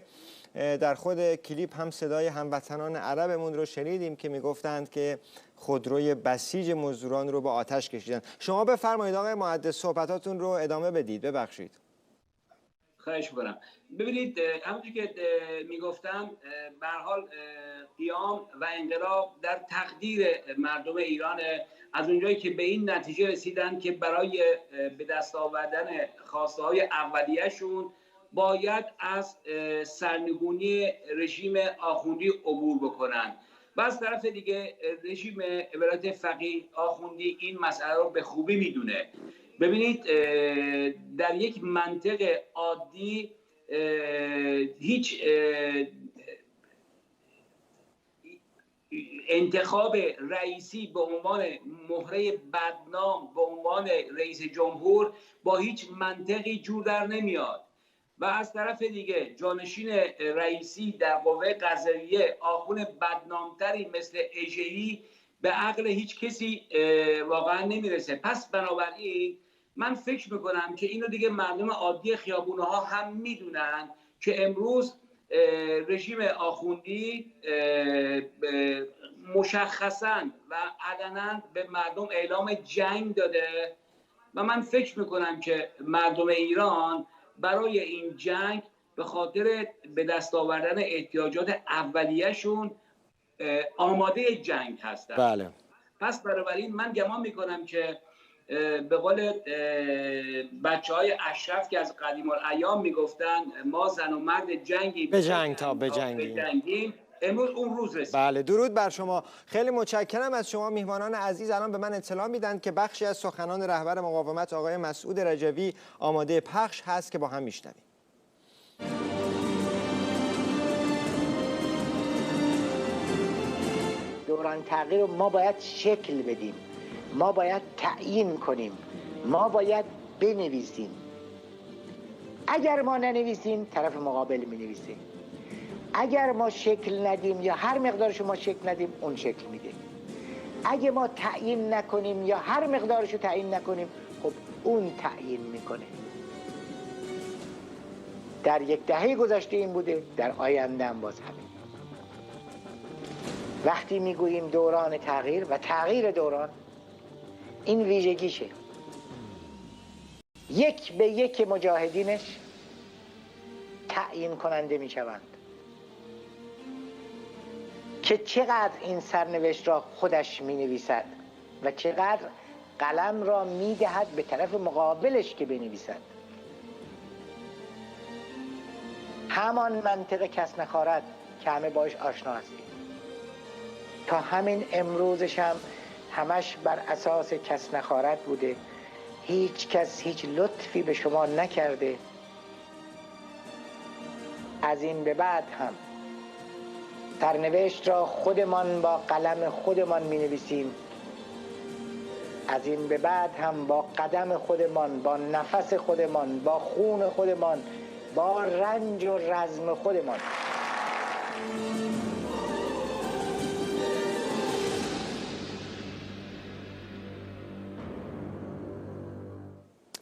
در خود کلیپ هم صدای هموطنان عربمون رو شنیدیم که میگفتند که خودروی بسیج مزدوران رو با آتش کشیدن. شما بفرمایید آقای مهندس، صحبتاتون رو ادامه بدید. ببخشید. خواهش می‌کنم. ببینید همونجوری که میگفتم به هر حال قیام و انقلاب در تقدیر مردم ایران، از اونجایی که به این نتیجه رسیدن که برای به دست آوردن خواسته‌های اولیه‌شون باید از سرنگونی رژیم آخوندی عبور بکنن و از طرف دیگه رژیم ولایت فقیه آخوندی این مسئله رو به خوبی میدونه. ببینید در یک منطق عادی هیچ انتخاب رئیسی به عنوان مهره بدنام به عنوان رئیس جمهور با هیچ منطقی جور در نمیاد و از طرف دیگه جانشین رئیسی در قوه قضاییه آخون بدنامتری مثل اژه‌ای به عقل هیچ کسی واقعا نمیرسه. پس بنابراین من فکر میکنم که اینو دیگه مردم عادی خیابونه ها هم میدونن که امروز رژیم آخوندی مشخصاً و علناً به مردم اعلام جنگ داده و من فکر میکنم که مردم ایران برای این جنگ به خاطر به دست آوردن احتیاجات اولیه‌شون آماده جنگ هستن. بله. پس بنابراین من گمان میکنم که به قول بچه‌های اشرف که از قدیم الایام میگفتن ما زن و مرد جنگی به جنگ تا بجنگیم، امروز اون روز رسید. بله، درود بر شما. خیلی متشکرم از شما میهمانان عزیز. الان به من اطلاع میدن که بخشی از سخنان رهبر مقاومت آقای مسعود رجوی آماده پخش هست که با هم میشنویم. دوران تغییر رو ما باید شکل بدیم، ما باید تعیین کنیم، ما باید بنویسیم. اگر ما ننویسیم طرف مقابل مینویسه. اگر ما شکل ندیم یا هر مقدارش ما شکل ندیم اون شکل میده. اگه ما تعیین نکنیم یا هر مقدارش رو تعیین نکنیم خب اون تعیین میکنه. در یک دهه گذشته این بوده، در آینده هم باز همین. وقتی میگوییم دوران تغییر و تغییر دوران، این ویژگیشه. یک به یک مجاهدینش تعیین کننده میشوند که چقدر این سرنوشت را خودش مینویسد و چقدر قلم را میدهد به طرف مقابلش که بنویسد. همان منطق کس نخوارد که همه باش آشنا هستیم. تا همین امروزش هم همش بر اساس کس نخوارد بوده. هیچ کس هیچ لطفی به شما نکرده. از این به بعد هم سرنوشت را خودمان با قلم خودمان می نویسیم. از این به بعد هم با قدم خودمان، با نفس خودمان، با خون خودمان، با رنج و رزم خودمان.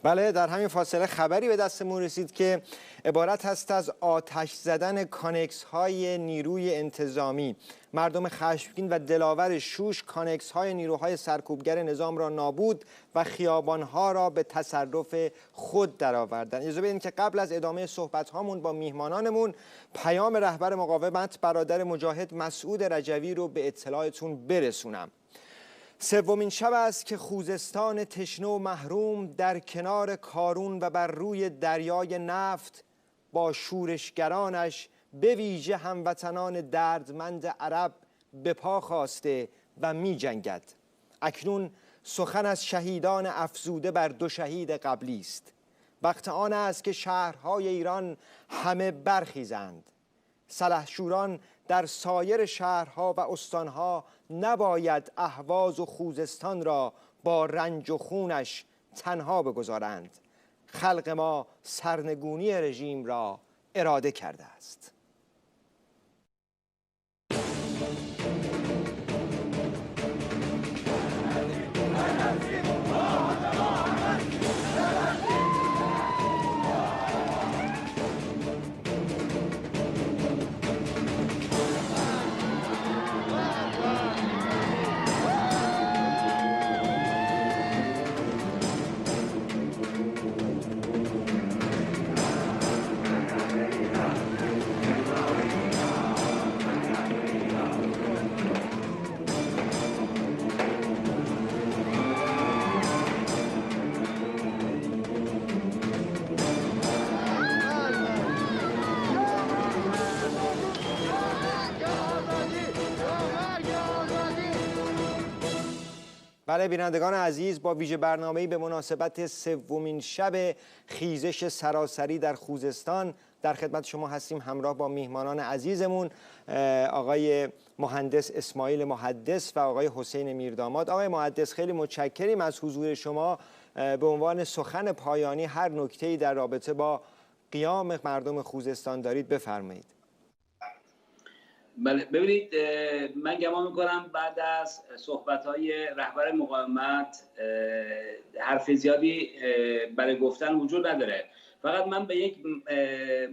بله، در همین فاصله خبری به دستمون رسید که عبارت هست از آتش زدن کانکس های نیروی انتظامی. مردم خشمگین و دلاور شوش کانکس های نیروهای سرکوبگر نظام را نابود و خیابان ها را به تصرف خود درآوردند. اجازه بدین که قبل از ادامه صحبت هامون با میهمانانمون پیام رهبر مقاومت برادر مجاهد مسعود رجوی رو به اطلاعتون برسونم. سومین شب است که خوزستان تشنه و محروم در کنار کارون و بر روی دریای نفت با شورشگرانش به ویژه هموطنان دردمند عرب به پا خواسته و می جنگد. اکنون سخن از شهیدان افزوده بر دو شهید قبلی است. وقت آن است که شهرهای ایران همه برخیزند. سلحشوران در سایر شهرها و استانها نباید اهواز و خوزستان را با رنج و خونش تنها بگذارند. خلق ما سرنگونی رژیم را اراده کرده است. بله بینندگان عزیز، با ویژه برنامه‌ای به مناسبت سومین شب خیزش سراسری در خوزستان در خدمت شما هستیم، همراه با میهمانان عزیزمون آقای مهندس اسماعیل محدث و آقای حسین میرداماد. آقای محدث، خیلی متشکریم از حضور شما. به عنوان سخن پایانی هر نکته‌ای در رابطه با قیام مردم خوزستان دارید بفرمایید. بله، ببینید من گمان میکنم بعد از صحبت‌های رهبر مقاومت حرف زیادی برای گفتن وجود نداره. فقط من به یک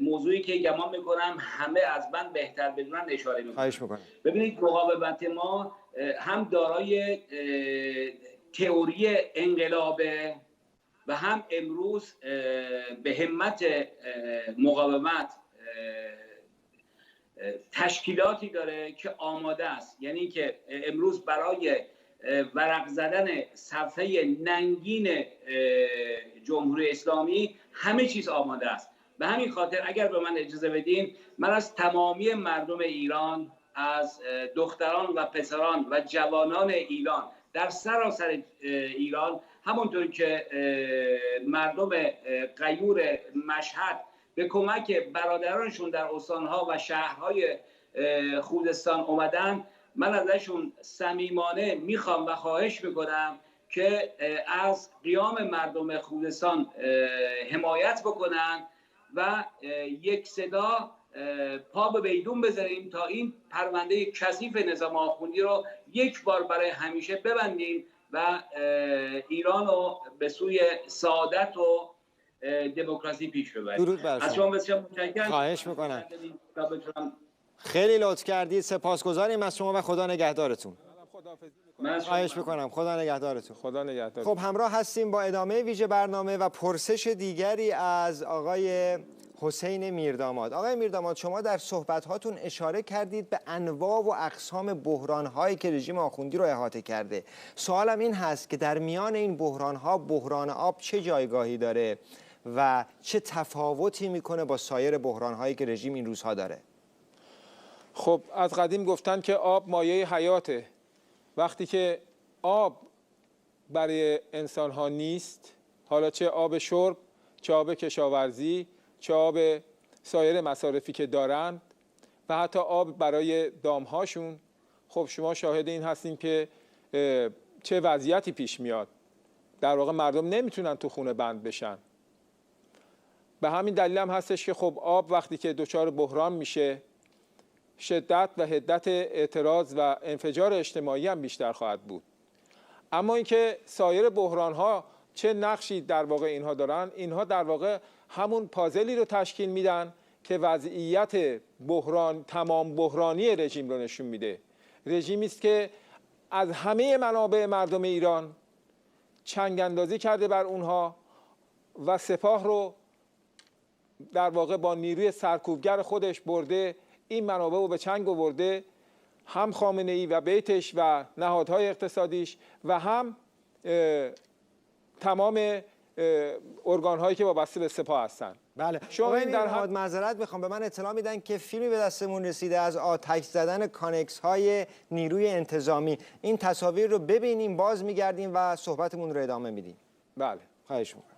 موضوعی که گمان میکنم همه از من بهتر بدونن اشاره میکنم. ببینید مقاومت ما هم دارای تئوری انقلابه و هم امروز به همت مقاومت تشکیلاتی داره که آماده است. یعنی که امروز برای ورق زدن صفحه ننگین جمهوری اسلامی همه چیز آماده است. به همین خاطر اگر به من اجازه بدین، من از تمامی مردم ایران، از دختران و پسران و جوانان ایران در سراسر ایران، همونطور که مردم غیور مشهد به کمک برادرانشون در استانها و شهرهای خوزستان اومدن، من ازشون صمیمانه میخوام و خواهش میکنم که از قیام مردم خوزستان حمایت بکنن و یک صدا پا به بیدون بذاریم تا این پرونده کثیف نظام آخوندی رو یک بار برای همیشه ببندیم و ایران رو به سوی سعادت و دموکراسی پیش ببریم. درود بر شما. از شما بسیار متشکرم. خواهش میکنم. خیلی لطف کردید، سپاسگزاریم از شما و خدا نگهدارتون. خواهش میکنم، خدا نگهدارتون. خدا نگهدار. خب همراه هستیم با ادامه ویژه برنامه و پرسش دیگری از آقای حسین میرداماد. آقای میرداماد، شما در صحبت‌هاتون اشاره کردید به انواع و اقسام بحران‌هایی که رژیم آخوندی رو احاطه کرده. سوالم این هست که در میان این بحران‌ها بحران آب چه جایگاهی داره و چه تفاوتی میکنه با سایر بحران‌هایی که رژیم این روزها داره؟ خب از قدیم گفتن که آب مایه حیاته. وقتی که آب برای انسان‌ها نیست، حالا چه آب شرب، چه آب کشاورزی، چه آب سایر مصارفی که دارند و حتی آب برای دامهاشون، خب شما شاهد این هستین که چه وضعیتی پیش میاد. در واقع مردم نمیتونن تو خونه بند بشن. به همین دلیل هم هستش که خب آب وقتی که دچار بحران میشه، شدت و حدت اعتراض و انفجار اجتماعی هم بیشتر خواهد بود. اما اینکه سایر بحران‌ها چه نقشی در واقع اینها دارن، اینها در واقع همون پازلی رو تشکیل میدن که وضعیت تمام بحرانی رژیم رو نشون میده. رژیمی است که از همه منابع مردم ایران چنگ اندازی کرده بر اونها و سپاه رو در واقع با نیروی سرکوبگر خودش برده، این منابع رو به چنگ آورده، هم خامنه‌ای و بیتش و نهادهای اقتصادیش و هم تمام ارگان‌هایی که وابسته به سپاه هستن. بله. شما این در حد معذرت میخوام، به من اطلاع میدن که فیلمی به دستمون رسیده از آتش زدن کانکس‌های نیروی انتظامی. این تصاویر رو ببینیم، باز میگردیم و صحبتمون رو ادامه میدیم. بله. خواهش میکنم.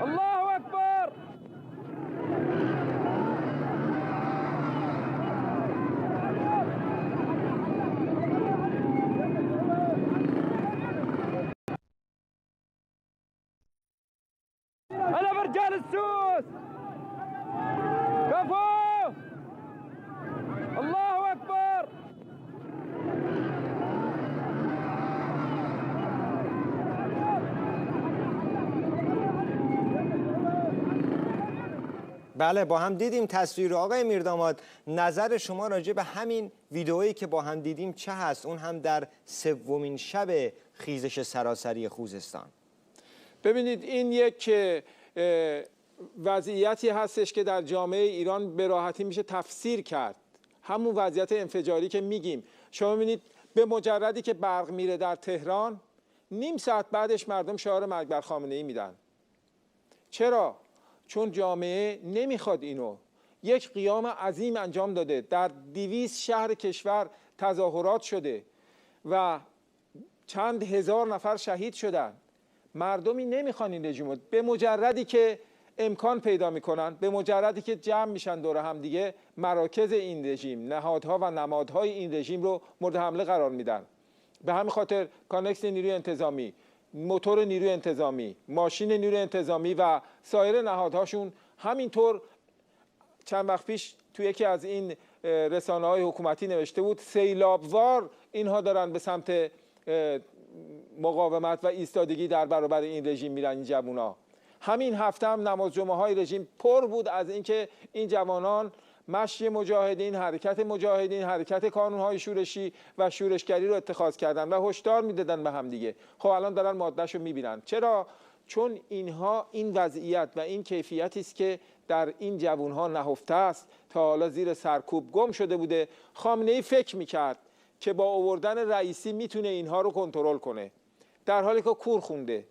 الله اکبر. هلا برجال السوس. كفو. الله اکبر. بله، با هم دیدیم تصویر رو. آقای میرداماد، نظر شما راجع به همین ویدئویی که با هم دیدیم چه هست؟ اون هم در سومین شب خیزش سراسری خوزستان. ببینید این یک وضعیتی هستش که در جامعه ایران به راحتی میشه تفسیر کرد. همون وضعیت انفجاری که میگیم. شما ببینید به مجردی که برق میره در تهران، نیم ساعت بعدش مردم شعار مرگ بر خامنه‌ای میدن. چرا؟ چون جامعه نمیخواد اینو. یک قیام عظیم انجام داده، در 200 شهر کشور تظاهرات شده و چند هزار نفر شهید شدن. مردمی نمیخوان این رژیم رو. به مجردی که امکان پیدا میکنن، به مجردی که جمع میشن دور هم دیگه، مراکز این رژیم، نهادها و نمادهای این رژیم رو مورد حمله قرار میدن. به همین خاطر کانکس نیروی انتظامی، موتور نیروی انتظامی، ماشین نیروی انتظامی و سایر نهادهاشون همینطور چند وقت پیش توی یکی از این رسانه‌های حکومتی نوشته بود سیلابوار اینها دارن به سمت مقاومت و ایستادگی در برابر این رژیم میرن این جوونا. همین هفته هم نماز جمعه های رژیم پر بود از اینکه این جوانان مشی مجاهدین، حرکت مجاهدین، حرکت کانونهای شورشی و شورشگری رو اتخاذ کردن و هشدار میدادن به هم دیگه. خب الان دارن مادهشو میبینن. چرا؟ چون اینها این وضعیت و این کیفیتی است که در این جوانها نهفته است، تا حالا زیر سرکوب گم شده بوده. خامنه‌ای فکر میکرد که با آوردن رئیسی میتونه اینها رو کنترل کنه، در حالی که کور خونده.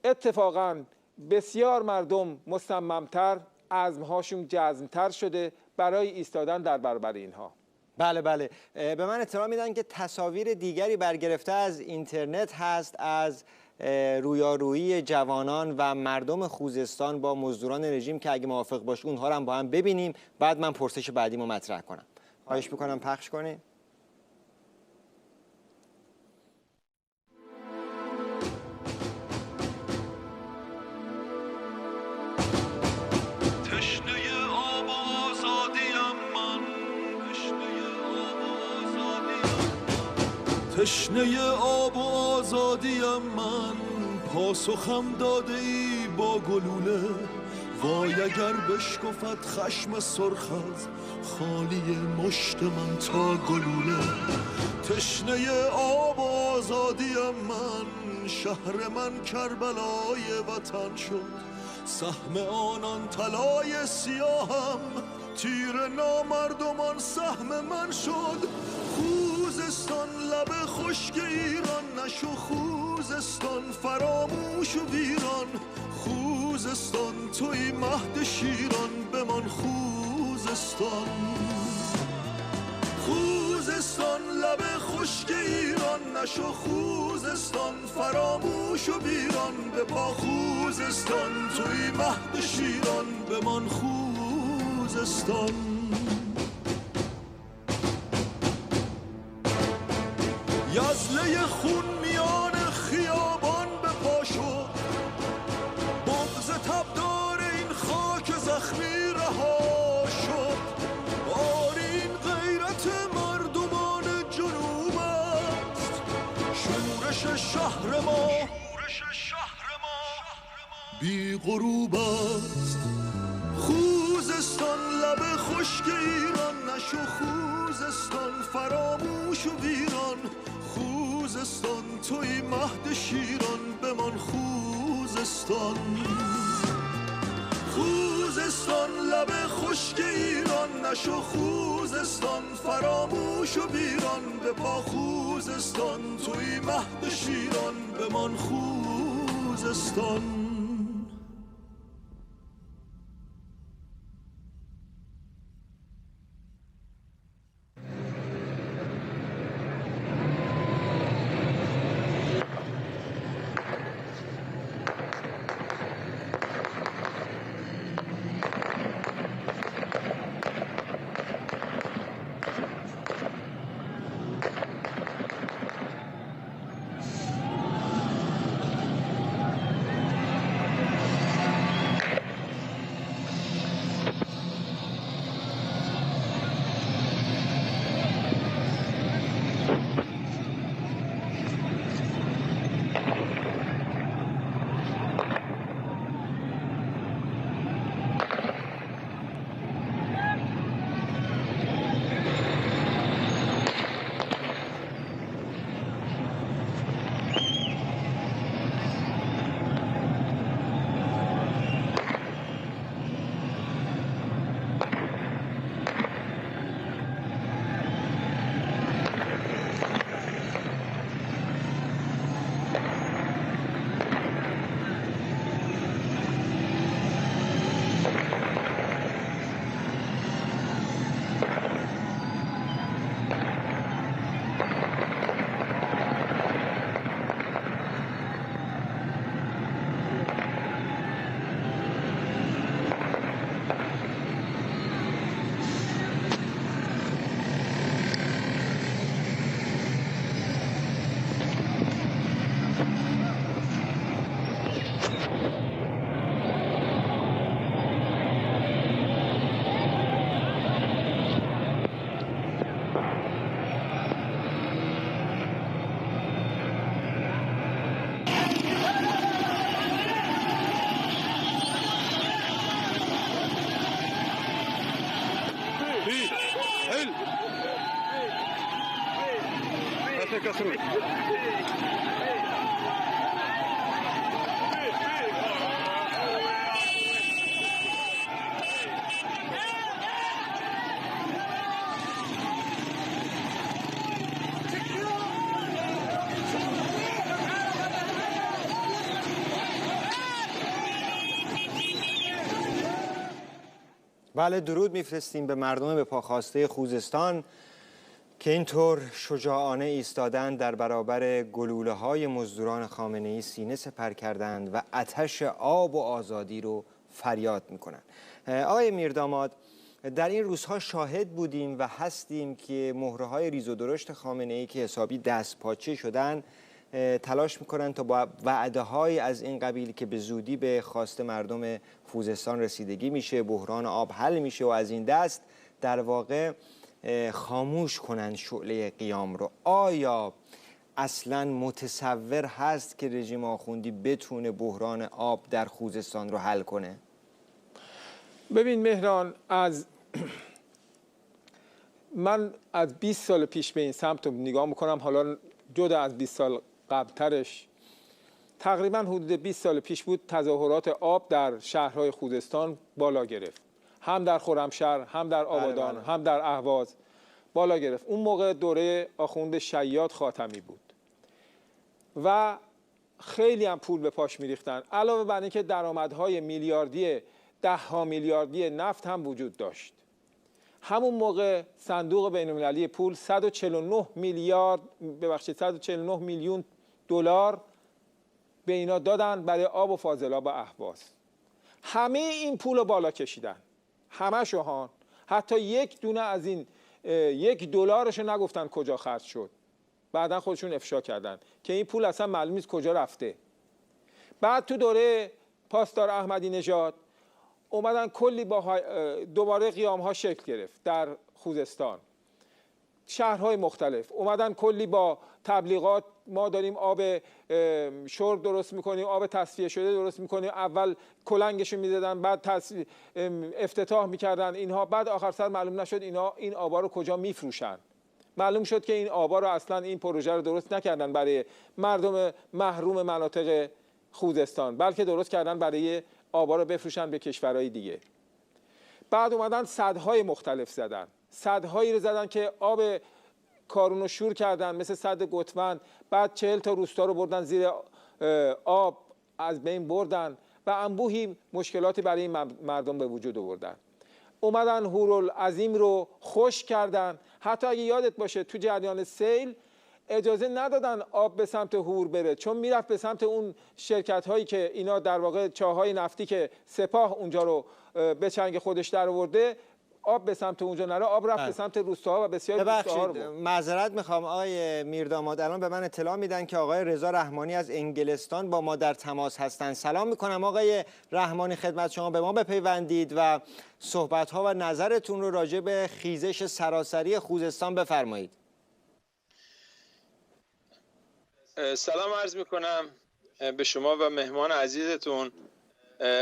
اتفاقاً بسیار مردم مصممتر، عزمهاشون جزمتر شده برای ایستادن در برابر اینها. بله بله، به من اطلاع میدن که تصاویر دیگری برگرفته از اینترنت هست از رویارویی جوانان و مردم خوزستان با مزدوران رژیم که اگه موافق باشه اونها رو هم با هم ببینیم، بعد من پرسش بعدیمو مطرح کنم. خواهش میکنم پخش کنید. تشنه آب و آزادیم من، پاسخم داده ای با گلوله. وای اگر بشکفت خشم سرخ از خالی مشت من تا گلوله. تشنه آب و آزادیم من، شهر من کربلای وطن شد. سهم آنان طلای سیاهم، تیر نامردمان سهم من شد. خوزستان لب خشک ایران نشو، خوزستان فراموش و ویران. خوزستان توی مهد شیران، بمان خوزستان. خوزستان لب خشک ایران نشو، خوزستان فراموش و ویران. به پا خوزستان توی مهد شیران، بمان خوزستان. یزله خون میان خیابان به پا شد، بغض تبدار این خاک زخمی رها شد. آری این غیرت مردمان جنوب است، شورش شهر ما بی غروب است. خوزستان لب خشک ایران نشو، خوزستان فراموش و ویران. خوزستان توی مهد شیران، بمان خوزستان. خوزستان لب خشک ایران نشو، خوزستان فراموش و ویران. به پا خوزستان توی مهد شیران، بمان خوزستان. عليك اخوي. بله، درود میفرستیم به مردم به پاخواسته خوزستان که اینطور شجاعانه ایستادن در برابر گلوله‌های مزدوران خامنه‌ای سینه سپر کردند و آتش آب و آزادی رو فریاد میکنند. آقای میرداماد، در این روزها شاهد بودیم و هستیم که مهره‌های ریز و درشت خامنه‌ای که حسابی دست پاچه شدن تلاش میکنن تا با وعده‌های از این قبیل که به زودی به خواست مردم خوزستان رسیدگی میشه، بحران آب حل میشه و از این دست در واقع خاموش کنن شعله قیام رو. آیا اصلا متصور هست که رژیم آخوندی بتونه بحران آب در خوزستان رو حل کنه؟ ببین مهران، من از 20 سال پیش به این سمت رو نگاه میکنم، حالا جدا از 20 سال قبلترش، تقریبا حدود 20 سال پیش بود تظاهرات آب در شهرهای خوزستان بالا گرفت، هم در خرمشهر، هم در آبادان، هم در اهواز بالا گرفت. اون موقع دوره آخوند شیاد خاتمی بود و خیلی هم پول به پاش میریختن، علاوه بر اینکه درآمدهای میلیاردی، ده‌ها میلیاردی نفت هم وجود داشت. همون موقع صندوق بین‌المللی پول 149 میلیون دلار به اینا دادن برای آب و فاضلاب و اهواز. همه این پول رو بالا کشیدن، همه شوهان، حتی یک دونه از این $1 رو نگفتن کجا خرج شد. بعدا خودشون افشا کردن که این پول اصلا معلوم نیست کجا رفته. بعد تو دوره پاسدار احمدی نژاد اومدن کلی با دوباره قیام ها شکل گرفت در خوزستان، شهرهای مختلف اومدن کلی با تبلیغات، ما داریم آب شرب درست میکنیم، آب تصفیه شده درست میکنیم. اول کلنگشو میزدن، بعد افتتاح میکردن اینها، بعد آخر سر معلوم نشد اینا این آبا رو کجا میفروشن. معلوم شد که این آبا رو اصلا این پروژه رو درست نکردن برای مردم محروم مناطق خوزستان، بلکه درست کردن برای آبا رو بفروشن به کشورهای دیگه. بعد اومدن سدهای مختلف زدن، سدهایی رو زدن که آب کارون رو شور کردن، مثل سد گتمن. بعد 40 تا روستا رو بردن زیر آب، از بین بردن و انبوهی مشکلاتی برای این مردم به وجود آوردن. اومدن هورالعظیم رو خشک کردن. حتی اگه یادت باشه تو جریان سیل اجازه ندادن آب به سمت هور بره، چون میرفت به سمت اون شرکت هایی که اینا در واقع چاهای نفتی که سپاه اونجا رو به چنگ خودش در آورده، آب به سمت اونجا نره، آب رفت به سمت روستاها و بسیاری روستاها رو. معذرت میخوام آقای میرداماد، الان به من اطلاع میدن که آقای رضا رحمانی از انگلستان با ما در تماس هستند. سلام میکنم آقای رحمانی، خدمت شما. به ما بپیوندید و صحبت ها و نظرتون رو راجع به خیزش سراسری خوزستان بفرمایید. سلام عرض میکنم به شما و مهمان عزیزتون.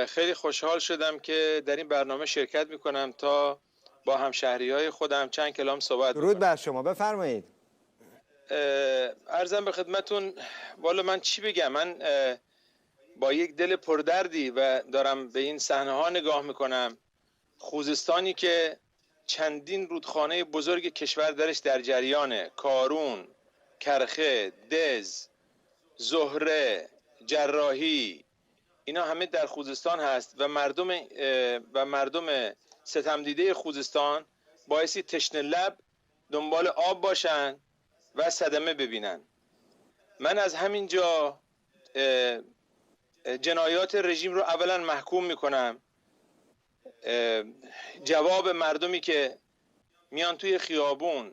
خیلی خوشحال شدم که در این برنامه شرکت میکنم تا با همشهریای خودم چند کلام صحبت بکنم. درود بر شما، بفرمایید. عرضم به خدمتون، والا من چی بگم، من با یک دل پردردی و دارم به این صحنه ها نگاه میکنم. خوزستانی که چندین رودخانه بزرگ کشور درش در جریانه، کارون، کرخه، دز، زهره، جراحی، اینا همه در خوزستان هست و مردم ستمدیده خوزستان بایستی تشنه لب دنبال آب باشن و صدمه ببینن. من از همینجا جنایات رژیم رو اولا محکوم میکنم. جواب مردمی که میان توی خیابون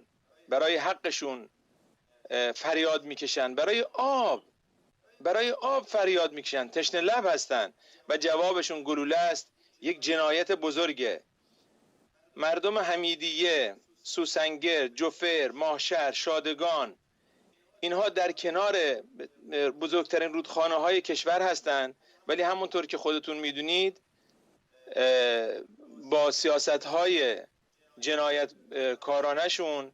برای حقشون فریاد میکشن، برای آب فریاد میکشن، تشنه لب هستن و جوابشون گلوله است، یک جنایت بزرگه. مردم حمیدیه، سوسنگر، جفر، ماهشهر، شادگان، اینها در کنار بزرگترین رودخانه های کشور هستند، ولی همونطور که خودتون میدونید با سیاست های جنایت کارانشون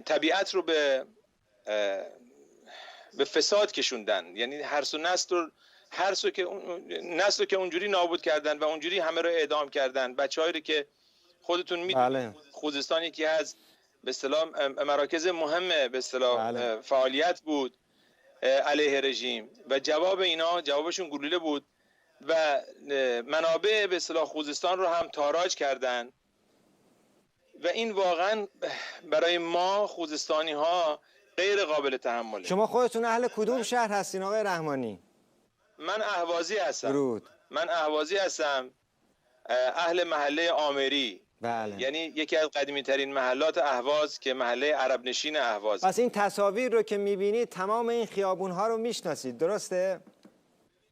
طبیعت رو به به فساد کشوندن، یعنی هرس و نسل که اونجوری نابود کردن و اونجوری همه رو اعدام کردن. بچه‌هایی رو که خودتون میدونید خوزستان یکی از به اصطلاح مراکز مهم به اصطلاح فعالیت بود علیه رژیم و جوابشون گلوله بود و منابع به اصطلاح خوزستان رو هم تاراج کردن و این واقعا برای ما خوزستانی ها غیر قابل تحمله. شما خودتون اهل کدوم شهر هستین آقای رحمانی؟ من اهوازی هستم. درود. من اهوازی هستم، اهل محله آمری. بله. یعنی یکی از قدیمی ترین محلات اهواز که محله عرب نشین اهواز. پس این تصاویر رو که میبینید تمام این خیابون ها رو میشناسید، درسته؟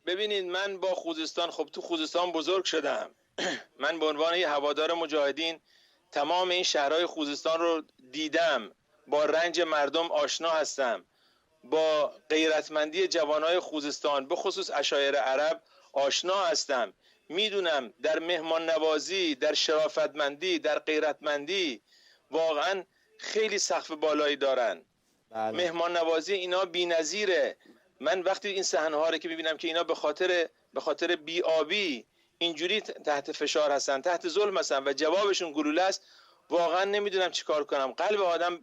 ببینید من با خوزستان، خب تو خوزستان بزرگ شدم. من به عنوان یه هوادار مجاهدین تمام این شهرهای خوزستان رو دیدم، با رنج مردم آشنا هستم، با غیرتمندی جوانای خوزستان به خصوص عشایر عرب آشنا هستم. میدونم در مهمان نوازی، در شرافتمندی، در غیرتمندی واقعا خیلی سقف بالایی دارن. مهمان نوازی اینا بی‌نظیره. من وقتی این صحنه‌ها رو که میبینم که اینا به خاطر بی‌آبی اینجوری تحت فشار هستن، تحت ظلم هستن و جوابشون گلوله است، واقعا نمیدونم چیکار کنم. قلب آدم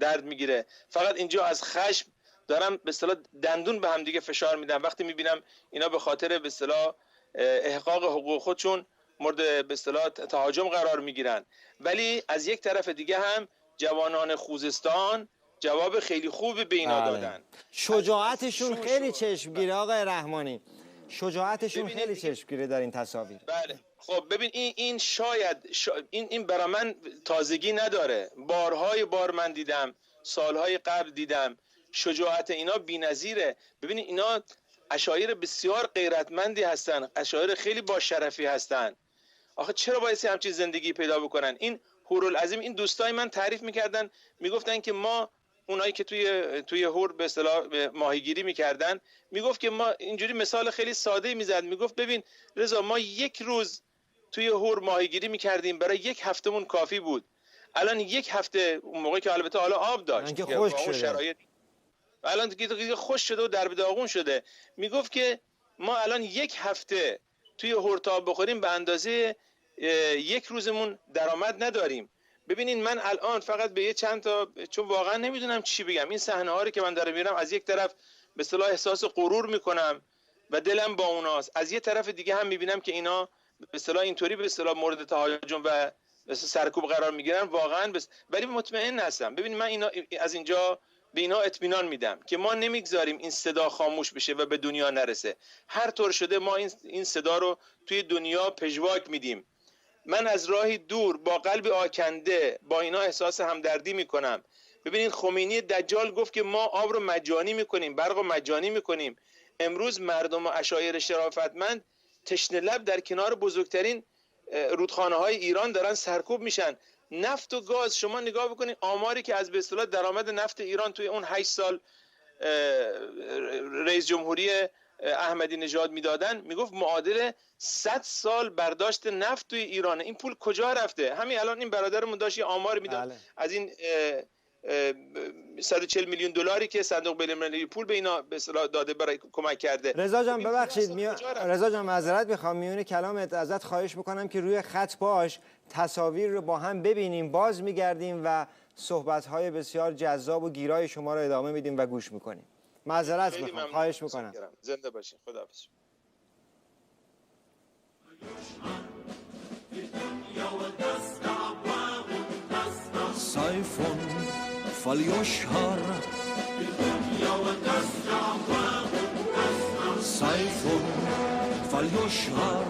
درد میگیره. فقط اینجا از خشم دارم به اصطلاح دندون به هم دیگه فشار میدم وقتی میبینم اینا به خاطر به اصطلاح احقاق حقوق خودشون مورد به اصطلاح تهاجم قرار میگیرن. ولی از یک طرف دیگه هم جوانان خوزستان جواب خیلی خوبی به اینا دادن. شجاعتشون خیلی چشمگیره آقای رحمانی. شجاعتشون خیلی چشمگیره در این تصاویر. بله. خب ببین این شاید این برای من تازگی نداره. بارهای بار من دیدم، سالهای قبل دیدم. شجاعت اینا بی‌نظیره. ببینید اینا عشایر بسیار غیرتمندی هستن، عشایر خیلی با شرفی هستن. آخه چرا باید همچین زندگی پیدا بکنن؟ این هورالعظیم، این دوستای من تعریف میکردن، میگفتن که ما اونایی که توی هور به اصطلاح ماهیگیری میکردن، میگفت که ما اینجوری مثال خیلی ساده میزد، میگفت ببین رضا ما یک روز توی هور ماهیگیری میکردیم، برای یک هفتمون کافی بود. الان یک هفته، اون موقع که البته حالا آب داشت که خشک شده، الان دیگه خوش شده و درب داغون شده، میگفت که ما الان یک هفته توی هورتا بخوریم به اندازه یک روزمون درآمد نداریم. ببینین من الان فقط به یه چند تا، چون واقعا نمیدونم چی بگم، این صحنه ها رو که من دارم میبینم، از یک طرف به اصطلاح احساس غرور میکنم و دلم با اوناست، از یه طرف دیگه هم میبینم که اینا به اصطلاح اینطوری به اصطلاح مورد تهاجم و سرکوب قرار میگیرن واقعا ولی مطمئن هستم. ببین من اینا از اینجا به اینا اطمینان میدم که ما نمیگذاریم این صدا خاموش بشه و به دنیا نرسه. هر طور شده ما این صدا رو توی دنیا پژواک میدیم. من از راهی دور با قلب آکنده با اینا احساس همدردی میکنم. ببینید خمینی دجال گفت که ما آب رو مجانی میکنیم، برق رو مجانی میکنیم. امروز مردم و عشایر شرافتمند تشنه لب در کنار بزرگترین رودخانه های ایران دارن سرکوب میشن. نفت و گاز، شما نگاه بکنید آماری که از به اصطلاح درآمد نفت ایران توی اون 8 سال رئیس جمهوری احمدی نژاد میدادن، میگفت معادل 100 سال برداشت نفت توی ایرانه. این پول کجا رفته؟ همین الان این برادرمون داشت یه آمار میداد از این 140 میلیون دلاری که صندوق بین‌المللی پول به اینا به اصطلاح داده برای کمک کرده. رضا جان ببخشید رضا جان معذرت میخوام، میونه کلامت ازت خواهش میکنم که روی خط باش، تصاویر رو با هم ببینیم، باز میگردیم و صحبت‌های بسیار جذاب و گیرای شما رو ادامه میدیم و گوش میکنیم. معذرت میخوام، خواهش میکنم. زنده باشین. خداحافظ. سيف فليشهر سيف فليشهر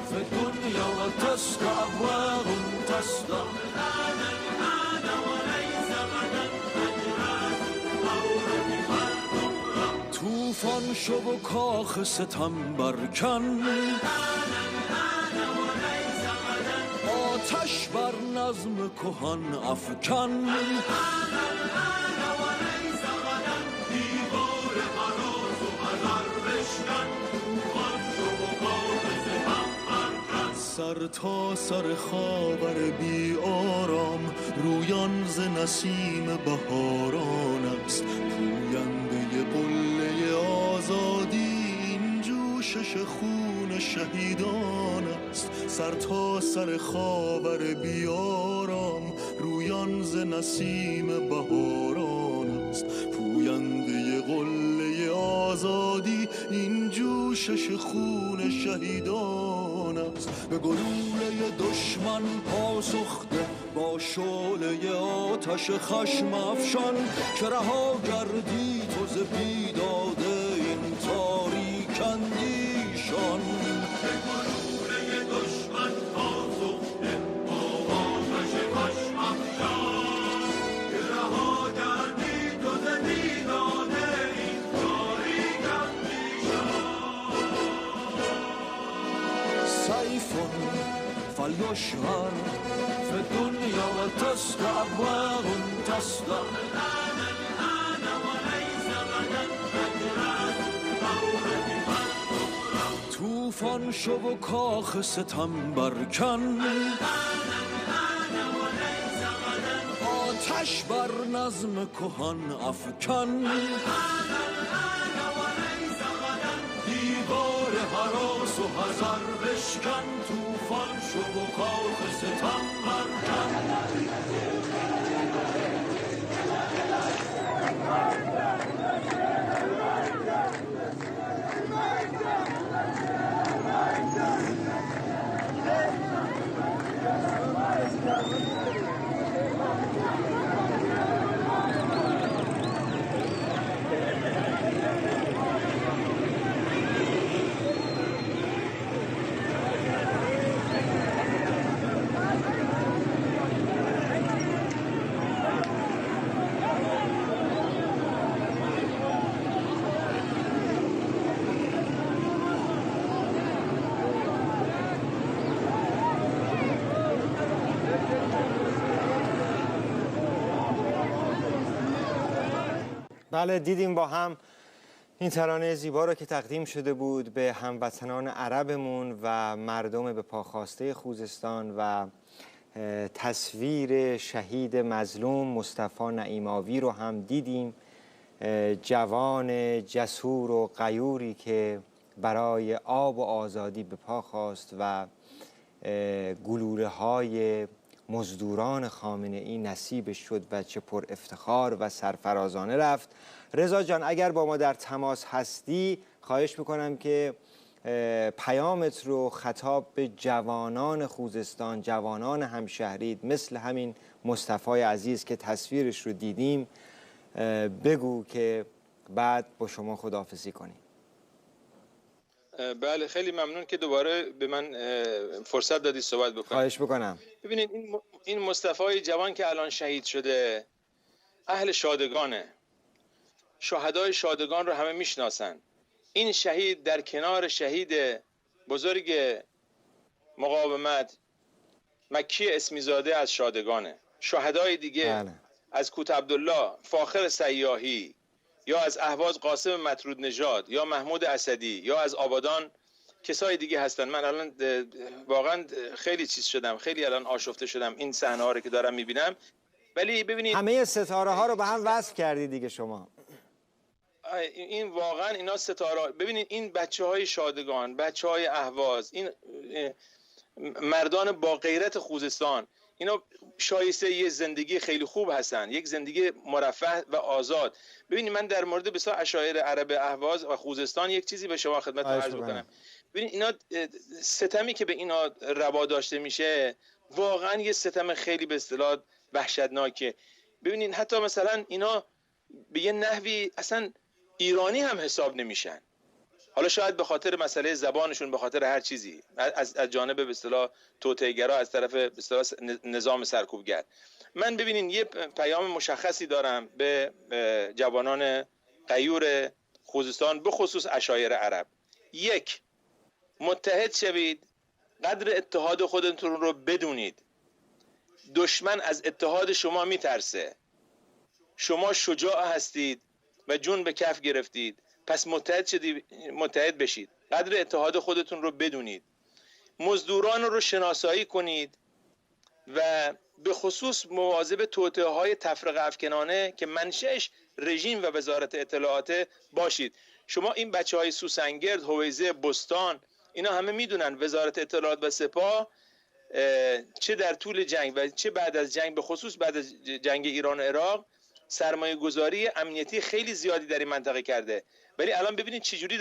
في الدنيا وتستعوار تسدع طوفان شو و کاخ ستم برکن، آتش بر نظم کهن افکن، سر تا سر خاور بی آرام رویان ز نسیم بهاران است پوینده قله آزادی این جوشش خون شهیدان است سر تا سر خاور بی آرام رویان ز نسیم بهاران است پوینده قله آزادی این جوشش خون شهیدان است به گلوله دشمن پاسخ ده با شعله آتش خشم افشان که رها گردی تو ز بیداد این تاریک اندیشان به گلوله دشمن پاسخ ده با آتش خشم افشان که رها گردی تو ز بیداد این تاریک اندیشان سیف فلیشهر في الدنيا وتستعبر تصدق الآن وليس غدا طوفان شو و کاخ ستم برکن آتش بر نظم کهن افکن دیوار هراس و حذر بشکن طوفان شو و کاخ ستم برکن بله دیدیم با هم این ترانه زیبا را که تقدیم شده بود به هموطنان عربمون و مردم به پاخاسته خوزستان و تصویر شهید مظلوم مصطفی نعیم‌آوی رو هم دیدیم جوان جسور و غیوری که برای آب و آزادی به پا خاست و گلوله‌های مزدوران خامنه‌ای نصیبش شد و چه پر افتخار و سرفرازانه رفت. رضا جان اگر با ما در تماس هستی خواهش میکنم که پیامت رو خطاب به جوانان خوزستان، جوانان همشهرید مثل همین مصطفی عزیز که تصویرش رو دیدیم بگو که بعد با شما خداحافظی کنیم. بله خیلی ممنون که دوباره به من فرصت دادی صحبت بکنم. خواهش بکنم. ببینید این مصطفی جوان که الان شهید شده اهل شادگانه، شهدای شادگان رو همه میشناسن. این شهید در کنار شهید بزرگ مقاومت مکی اسمیزاده از شادگانه. شهدای دیگه از کوت عبدالله فاخر سیاحی یا از اهواز قاسم مطرود نژاد یا محمود اسدی یا از آبادان کسای دیگه هستن. من الان واقعا خیلی چیز شدم، خیلی الان آشفته شدم این صحنه ها رو که دارم میبینم. ولی ببینید همه ستاره ها رو به هم وصل کردی دیگه شما. این واقعا اینا ستاره. ببینید این بچه‌های شادگان، بچه‌های اهواز، این مردان با غیرت خوزستان، اینا شایسته یه زندگی خیلی خوب هستن، یک زندگی مرفه و آزاد. ببینید من در مورد بسیار عشایر عرب اهواز و خوزستان یک چیزی به شما خدمت عرض بکنم. ببینید اینا ستمی که به اینا روا داشته میشه واقعا یه ستم خیلی به اصطلاح وحشتناکه. ببینید حتی مثلا اینا به یه نحوی اصلا ایرانی هم حساب نمیشن. حالا شاید به خاطر مسئله زبانشون، به خاطر هر چیزی، از جانب به اصطلاح توطئه‌گرا، از طرف به اصطلاح نظام سرکوبگر. من ببینین یه پیام مشخصی دارم به جوانان غیور خوزستان، به خصوص عشایر عرب. یک، متحد شوید، قدر اتحاد خودتون رو بدونید. دشمن از اتحاد شما میترسه. شما شجاع هستید و جون به کف گرفتید، پس متحد بشید. قدر اتحاد خودتون رو بدونید. مزدوران رو شناسایی کنید و به خصوص مواظب توطئه‌های تفرقه افکنانه که منشأش رژیم و وزارت اطلاعات باشید. شما این بچه‌های سوسنگرد، هویزه، بستان، اینا همه میدونن وزارت اطلاعات و سپاه چه در طول جنگ و چه بعد از جنگ، به خصوص بعد از جنگ ایران و عراق، سرمایه گذاری امنیتی خیلی زیادی در این منطقه کرده. ولی الان ببینید چجوری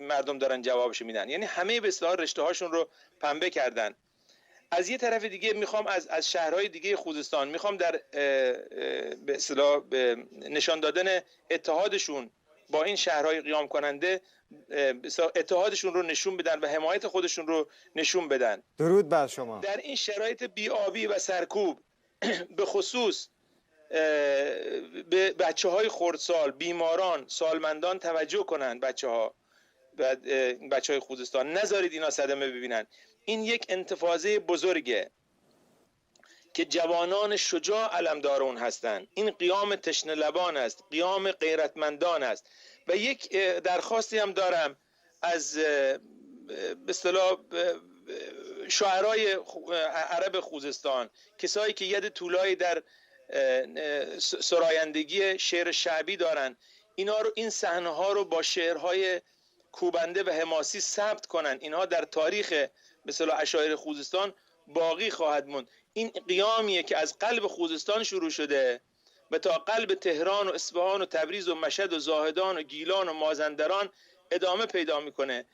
مردم دارن جوابشو میدن. یعنی همه به اصطلاح رشته هاشون رو پنبه کردن. از یه طرف دیگه میخوام از شهرهای دیگه خوزستان میخوام در به اصطلاح نشان دادن اتحادشون با این شهرهای قیام کننده اتحادشون رو نشون بدن و حمایت خودشون رو نشون بدن. درود بر شما. در این شرایط بی‌آبی و سرکوب به خصوص به بچه‌های خردسال، بیماران، سالمندان توجه کنن. بچه‌های خوزستان نذارید اینا صدمه ببینن. این یک انتفاضه بزرگه که جوانان شجاع علمدار اون هستند. این قیام تشنه لبان است، قیام غیرتمندان است. و یک درخواستی هم دارم از به اصطلاح شاعرای عرب خوزستان، کسایی که ید طولایی در سرایندگی شعر شعبی دارن، این صحنه ها رو با شعرهای کوبنده و حماسی ثبت کنن. اینها در تاریخ مثلا اشاعره خوزستان باقی خواهد موند. این قیامیه که از قلب خوزستان شروع شده و تا قلب تهران و اصفهان و تبریز و مشهد و زاهدان و گیلان و مازندران ادامه پیدا میکنه.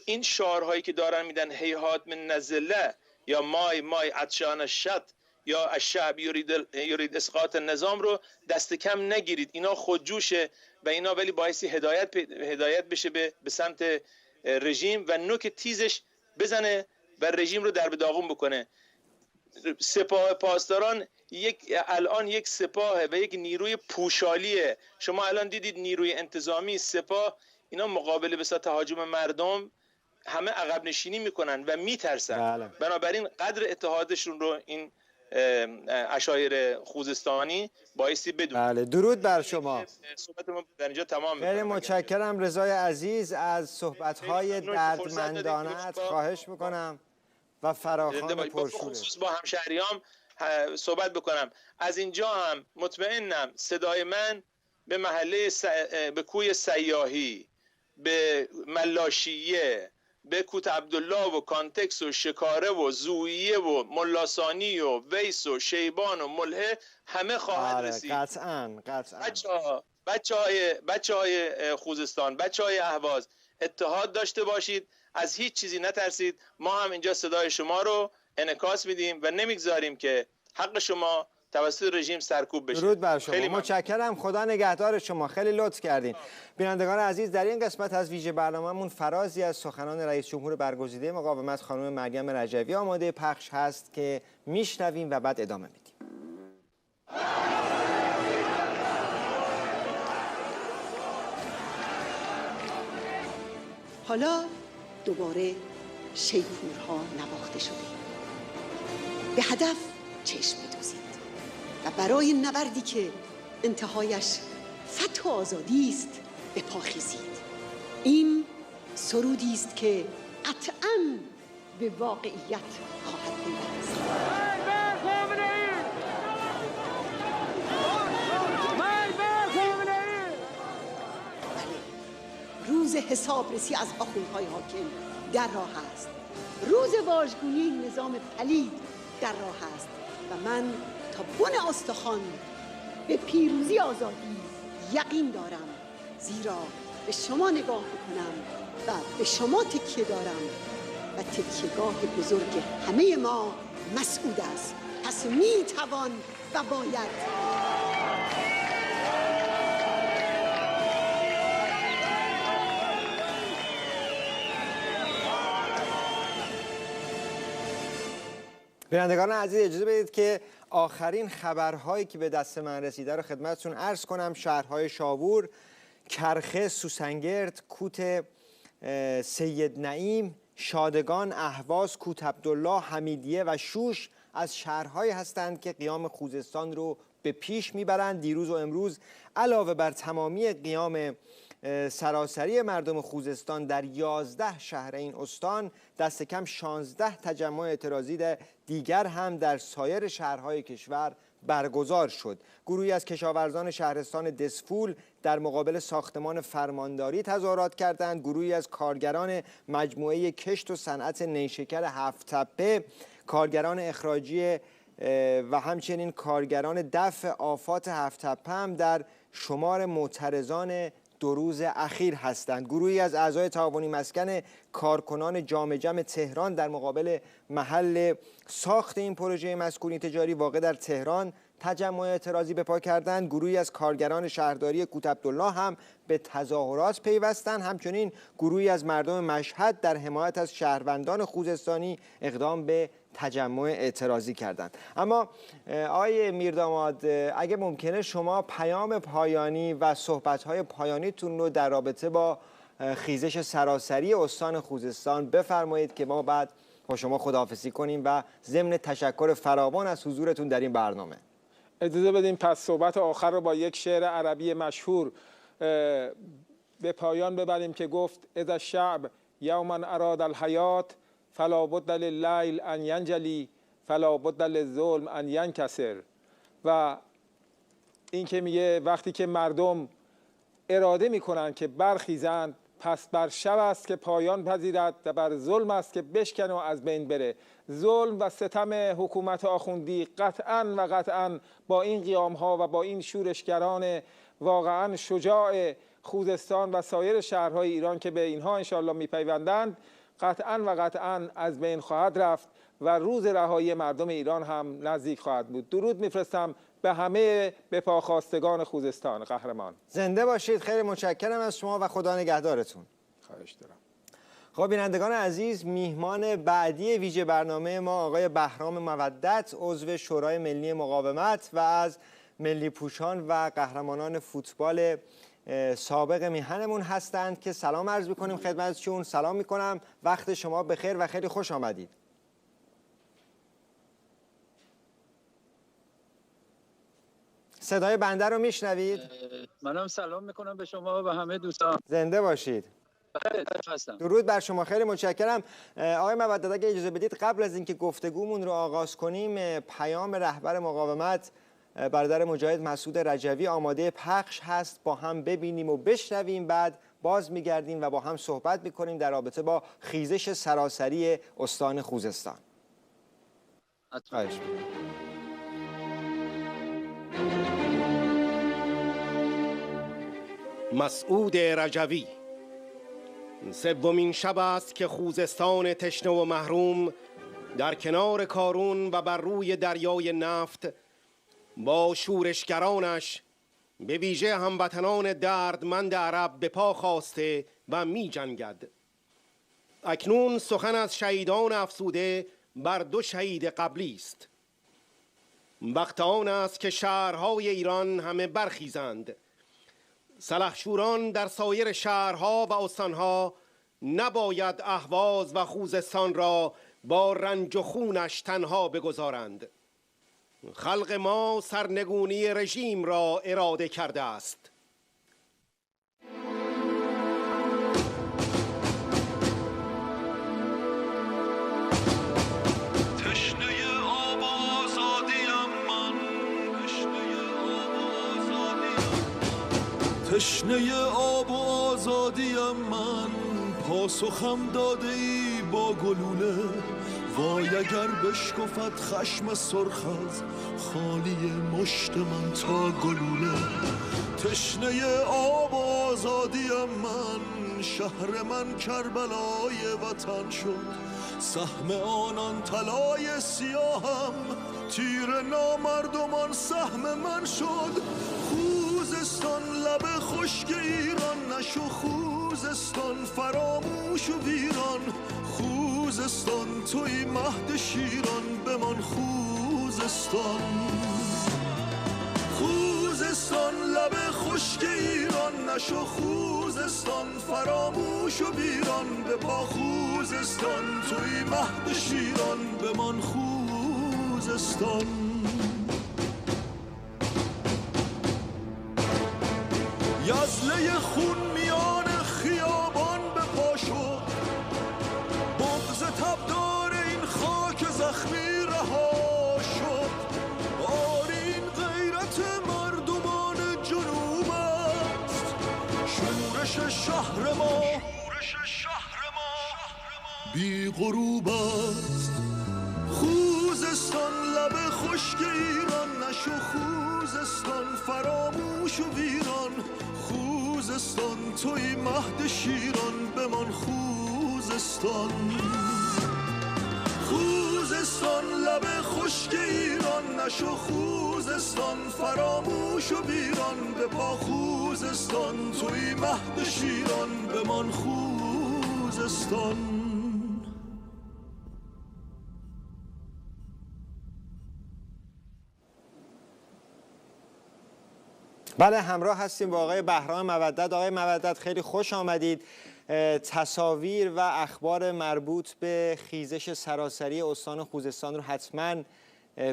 این شعارهایی که دارن میدن هیهات من نزله یا مای عطشان الشط یا الشعب یرید اسقاط النظام رو دست کم نگیرید. اینا خودجوشه و اینا ولی باعثی هدایت بشه به سمت رژیم و نوک تیزش بزنه و رژیم رو در به داغون بکنه. سپاه پاسداران الان یک سپاه و یک نیروی پوشالیه. شما الان دیدید نیروی انتظامی، سپاه، اینا مقابل به تهاجم مردم همه عقب نشینی میکنن و میترسن. بنابراین قدر اتحادشون رو این اشایر خوزستانی بایستی بدون. بله، درود بر شما. صحبت ما در اینجا تمام خیلی متشکرم رضای عزیز از صحبت‌های دردمندانه‌ات. خواهش میکنم و فراخوان پرشورت. خصوص با همشهریام صحبت بکنم. از اینجا هم مطمئنم صدای من به محله به کوی سیاهی، به ملاشیه، به کوت عبدالله و کانتکس و شکاره و زویه و ملاسانی و ویس و شیبان و ملحه همه خواهد رسید. قطعاً. بچه های خوزستان، بچه های اهواز، اتحاد داشته باشید، از هیچ چیزی نترسید. ما هم اینجا صدای شما رو انعکاس میدیم و نمیگذاریم که حق شما توسط رژیم سرکوب بشه. درود بر شما. متشکرم. خدا نگهدار شما. خیلی لطف کردین. بینندگان عزیز، در این قسمت از ویژه برنامه‌مون فرازی از سخنان رئیس جمهور برگزیده مقاومت خانم مریم رجوی آماده پخش هست که میشنویم و بعد ادامه میدیم. حالا دوباره شیپورها نواخته شده. به هدف چشم می‌دوزید و برای نبردی که انتهایش فتح و آزادی است به پا خیزید. این سرودی است که قطعاً به واقعیت خواهد پیوست. روز حسابرسی از آخوندهای حاکم در راه است. روز واژگونی نظام پلید در راه است و من تا بن استخوان به پیروزی آزادی یقین دارم، زیرا به شما نگاه میکنم و به شما تکیه دارم و تکیهگاه بزرگ همه ما مسعود است. پس میتوان و باید بینندگان عزیز، اجازه بدید که آخرین خبرهایی که به دست من رسیده رو خدمتتون عرض کنم. شهرهای شاور، کرخه، سوسنگرد، کوت سید نعیم، شادگان، اهواز، کوت عبدالله، حمیدیه و شوش از شهرهایی هستند که قیام خوزستان رو به پیش میبرند. دیروز و امروز علاوه بر تمامی قیام سراسری مردم خوزستان در 11 شهر این استان، دست کم 16 تجمع اعتراضی دیگر هم در سایر شهرهای کشور برگزار شد. گروهی از کشاورزان شهرستان دسفول در مقابل ساختمان فرمانداری تظاهرات کردند. گروهی از کارگران مجموعه کشت و صنعت نیشکر هفت‌تپه، کارگران اخراجی و همچنین کارگران دفع آفات هفت‌تپه هم در شمار معترضان 2 روز اخیر هستند. گروهی از اعضای تعاونی مسکن کارکنان جام جم تهران در مقابل محل ساخت این پروژه مسکونی تجاری واقع در تهران تجمع اعتراضی به پا کردند. گروهی از کارگران شهرداری کوتعبدالله هم به تظاهرات پیوستند. همچنین گروهی از مردم مشهد در حمایت از شهروندان خوزستانی اقدام به تجمع اعتراضی کردند. اما آقای میرداماد، اگه ممکنه شما پیام پایانی و صحبت‌های پایانیتون رو در رابطه با خیزش سراسری استان خوزستان بفرمایید که ما بعد با شما خداحافظی کنیم و ضمن تشکر فراوان از حضورتون در این برنامه. اجازه بدیم پس صحبت آخر رو با یک شعر عربی مشهور به پایان ببریم که گفت: اذا الشعب یوما اراد الحیات فلا بد لللیل ان ینجلی فلا بد للظلم ان ینکسر. و این که میگه وقتی که مردم اراده میکنن که برخیزند، پس بر شب است که پایان پذیرد و بر ظلم است که بشکنه و از بین بره. ظلم و ستم حکومت آخوندی قطعاً با این قیام ها و با این شورشگران واقعاً شجاع خوزستان و سایر شهرهای ایران که به اینها انشاءالله میپیوندند قطعاً از بین خواهد رفت و روز رهایی مردم ایران هم نزدیک خواهد بود. درود میفرستم به همه بپاخواستگان خوزستان قهرمان. زنده باشید. خیلی متشکرم از شما و خدا نگهدارتون. خواهش دارم. خب بینندگان عزیز، میهمان بعدی ویژه برنامه ما آقای بهرام مودت، عضو شورای ملی مقاومت و از ملی پوشان و قهرمانان فوتبال سابق میهنمون هستند که سلام عرض می‌کنیم خدمتشون. سلام می‌کنم، وقت شما بخیر و خیلی خوش آمدید. صدای بنده رو میشنوید؟ منم سلام میکنم به شما و همه دوستان. زنده باشید. درود بر شما، خیلی متشکرم. آقای مودت، اگه اجازه بدید قبل از اینکه گفتگومون رو آغاز کنیم، پیام رهبر مقاومت برادر مجاهد مسعود رجوی آماده پخش هست، با هم ببینیم و بشنویم، بعد باز میگردیم و با هم صحبت میکنیم در رابطه با خیزش سراسری استان خوزستان. مسعود رجوی. سومین شب است که خوزستان تشنه و محروم در کنار کارون و بر روی دریای نفت با شورشگرانش به ویژه هموطنان دردمند عرب به پا خواسته و می جنگد. اکنون سخن از شهیدان افسوده بر 2 شهید قبلی است. وقت آن است که شهرهای ایران همه برخیزند. سلحشوران در سایر شهرها و استانها نباید اهواز و خوزستان را با رنج و خونش تنها بگذارند. خلق ما سرنگونی رژیم را اراده کرده است. تشنه آب و آزادیم من، پاسخم داده ای با گلوله. وای اگر بشکفت خشم سرخ از خالی مشت من تا گلوله. تشنه آب و آزادیم من، شهر من کربلای وطن شد. سهم آنان طلای سیاهم، تیر نامردمان سهم من شد. خوزستان لب خشک ایران نشو، خوزستان فراموش و ویران. خوزستان توی مهد شیران، بمان خوزستان. خوزستان لب خشک ایران نشو، خوزستان فراموش و ویران. به پا خوزستان توی مهد شیران، بمان خوزستان. یزله خون میاد زخمی رها شد. آرین غیرت مردمان جنوب است، شورش شهر ما بی غروب است. خوزستان لب خشک ایران نشو، خوزستان فراموش و ویران. خوزستان توی مهد شیران بمان. خوزستان خوزستان لب خشک ایران نشو، خوزستان فراموش و ویران. به پا خوزستان توی مهد شیران بمان. خوزستان. بله، همراه هستیم با آقای بهرام مودت. آقای مودت خیلی خوش آمدید. تصاویر و اخبار مربوط به خیزش سراسری استان خوزستان رو حتما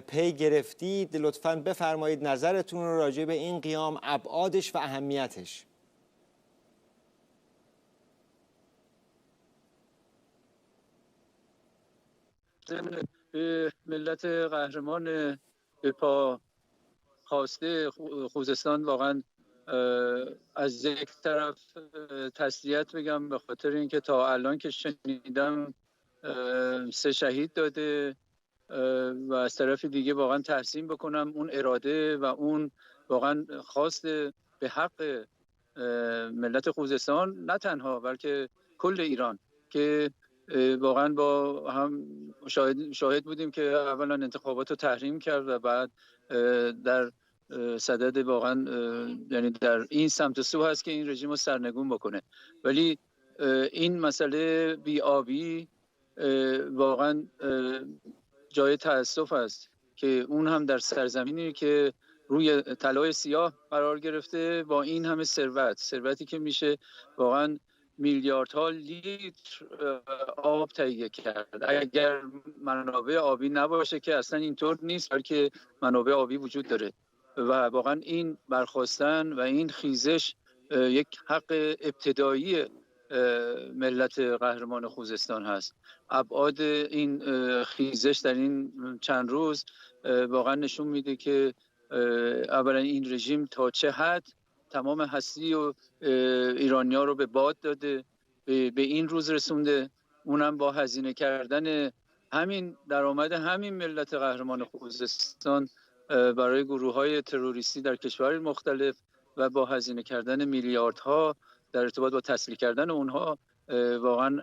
پی گرفتید. لطفاً بفرمایید نظرتون رو راجع به این قیام، ابعادش و اهمیتش. ملت قهرمان به پا خواسته خوزستان واقعا از یک طرف تسلیت بگم به خاطر اینکه تا الان که شنیدم 3 شهید داده و از طرف دیگه واقعا تحسین بکنم اون اراده و اون واقعا خواست به حق ملت خوزستان، نه تنها بلکه کل ایران، که واقعا با هم شاهد بودیم که اولا انتخابات رو تحریم کرد و بعد در صدد واقعا یعنی در این سمت سو هست که این رژیم رو سرنگون بکنه. ولی این مسئله بی‌آبی واقعا جای تأسف است که اون هم در سرزمینی که روی طلای سیاه قرار گرفته با این همه ثروتی که میشه واقعا میلیاردها لیتر آب تهیه کرد. اگر منابع آبی نباشه که اصلا اینطور نیست، بلکه منابع آبی وجود داره و واقعا این برخاستن و این خیزش یک حق ابتدایی ملت قهرمان خوزستان هست. ابعاد این خیزش در این چند روز واقعا نشون میده که اولا این رژیم تا چه حد تمام هستی و ایرانی‌ها رو به باد داده، به این روز رسونده، اونم با هزینه کردن همین درآمد همین ملت قهرمان خوزستان برای گروه‌های تروریستی در کشورهای مختلف و با هزینه کردن میلیاردها در ارتباط با تسلیح کردن اونها واقعا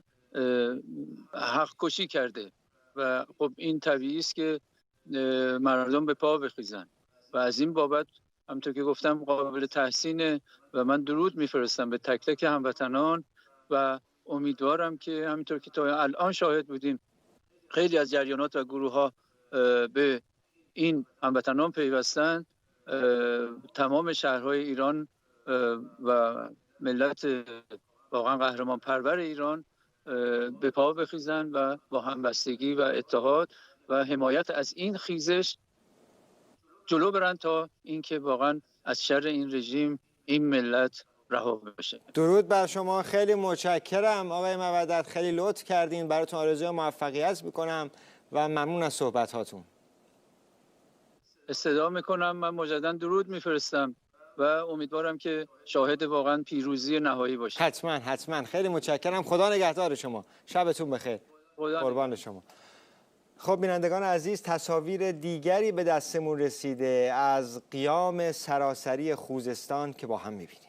حق کشی کرده و خب این طبیعی است که مردم به پا بخیزن و از این بابت همونطور که گفتم قابل تحسینه و من درود میفرستم به تک تک هموطنان و امیدوارم که همینطور که تا الان شاهد بودیم خیلی از جریانات و گروه‌ها به این هموطنان پیوستن، تمام شهرهای ایران و ملت واقعا قهرمان پرور ایران به پا بخیزن و با همبستگی و اتحاد و حمایت از این خیزش جلو برن تا اینکه واقعا از شر این رژیم این ملت رها بشه. درود بر شما، خیلی متشکرم آقای مودت، خیلی لطف کردین. براتون آرزوی موفقیت میکنم و ممنون از صحبت هاتون. استدعا میکنم، من مجددا درود میفرستم و امیدوارم که شاهد واقعا پیروزی نهایی باشه. حتما خیلی متشکرم. خدا نگهدار شما، شبتون بخیر. قربان شما. خب بینندگان عزیز، تصاویر دیگری به دستمون رسیده از قیام سراسری خوزستان که با هم میبینیم.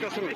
يكسرون.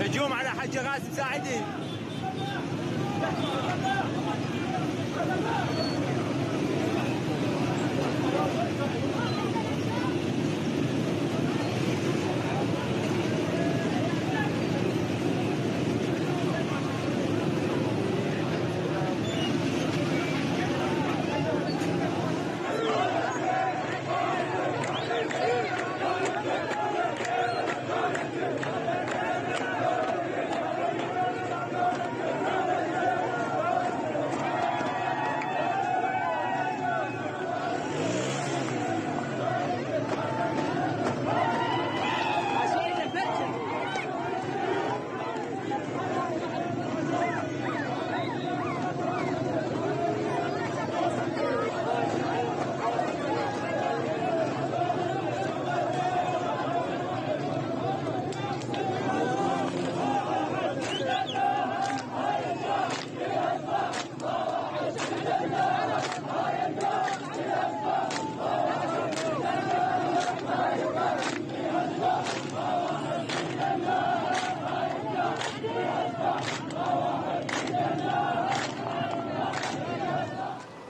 هجوم على حج غاسم ساعدي.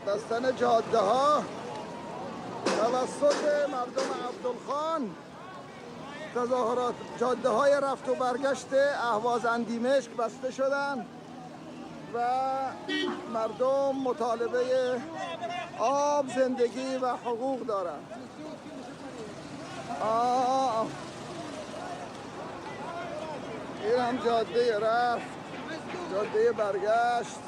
بستن جاده ها توسط مردم عبدالخان، تظاهرات جاده های رفت و برگشت اهواز اندیمشک بسته شدند و مردم مطالبه آب، زندگی و حقوق دارند. این هم جاده رفت، جاده برگشت.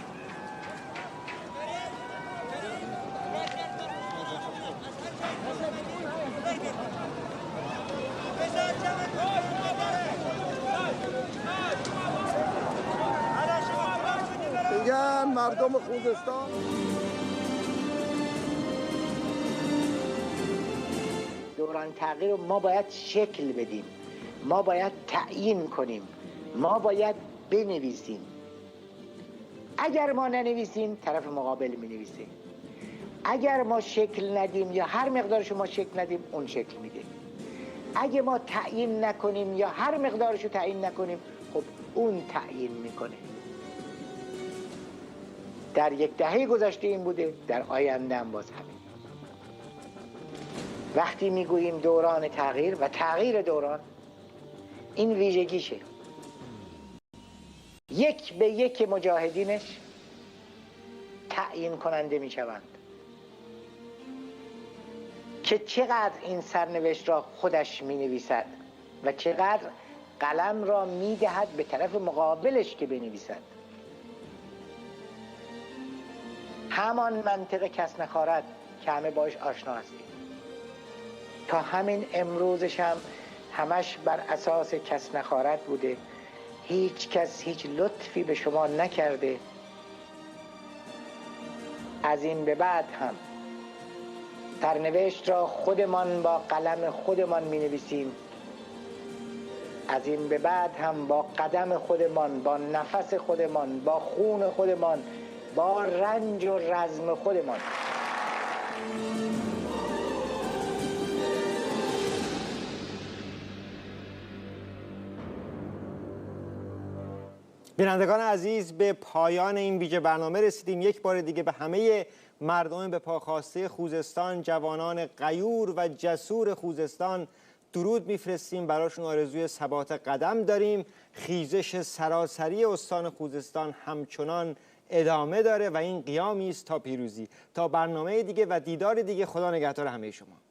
میگن مردم خوزستان دوران تغییر رو ما باید شکل بدیم، ما باید تعیین کنیم، ما باید بنویسیم. اگر ما ننویسیم طرف مقابل می‌نویسه. اگر ما شکل ندیم یا هر مقدارش ما شکل ندیم اون شکل میده. اگه ما تعیین نکنیم یا هر مقدارش رو تعیین نکنیم خب اون تعیین میکنه. در یک دهه گذشته این بوده، در آینده هم باز همین. وقتی میگوییم دوران تغییر و تغییر دوران، این ویژگیشه. یک به یک مجاهدینش تعیین کننده می شوند که چقدر این سرنوشت را خودش می نویسد و چقدر قلم را می دهد به طرف مقابلش که بنویسد. همان منطق کس نخوارد که همه باش آشنا هستیم. تا همین امروزش هم همش بر اساس کس نخوارد بوده. هیچ کس هیچ لطفی به شما نکرده. از این به بعد هم سرنوشت را خودمان با قلم خودمان می نویسیم. از این به بعد هم با قدم خودمان، با نفس خودمان، با خون خودمان، با رنج و رزم خودمان. بینندگان عزیز، به پایان این ویژه برنامه رسیدیم. یک بار دیگه به همه مردم به پا خواسته خوزستان، جوانان غیور و جسور خوزستان درود میفرستیم. براشون آرزوی ثبات قدم داریم. خیزش سراسری استان خوزستان همچنان ادامه داره و این قیامی است تا پیروزی. تا برنامه دیگه و دیدار دیگه، خدا نگهدار همه شما.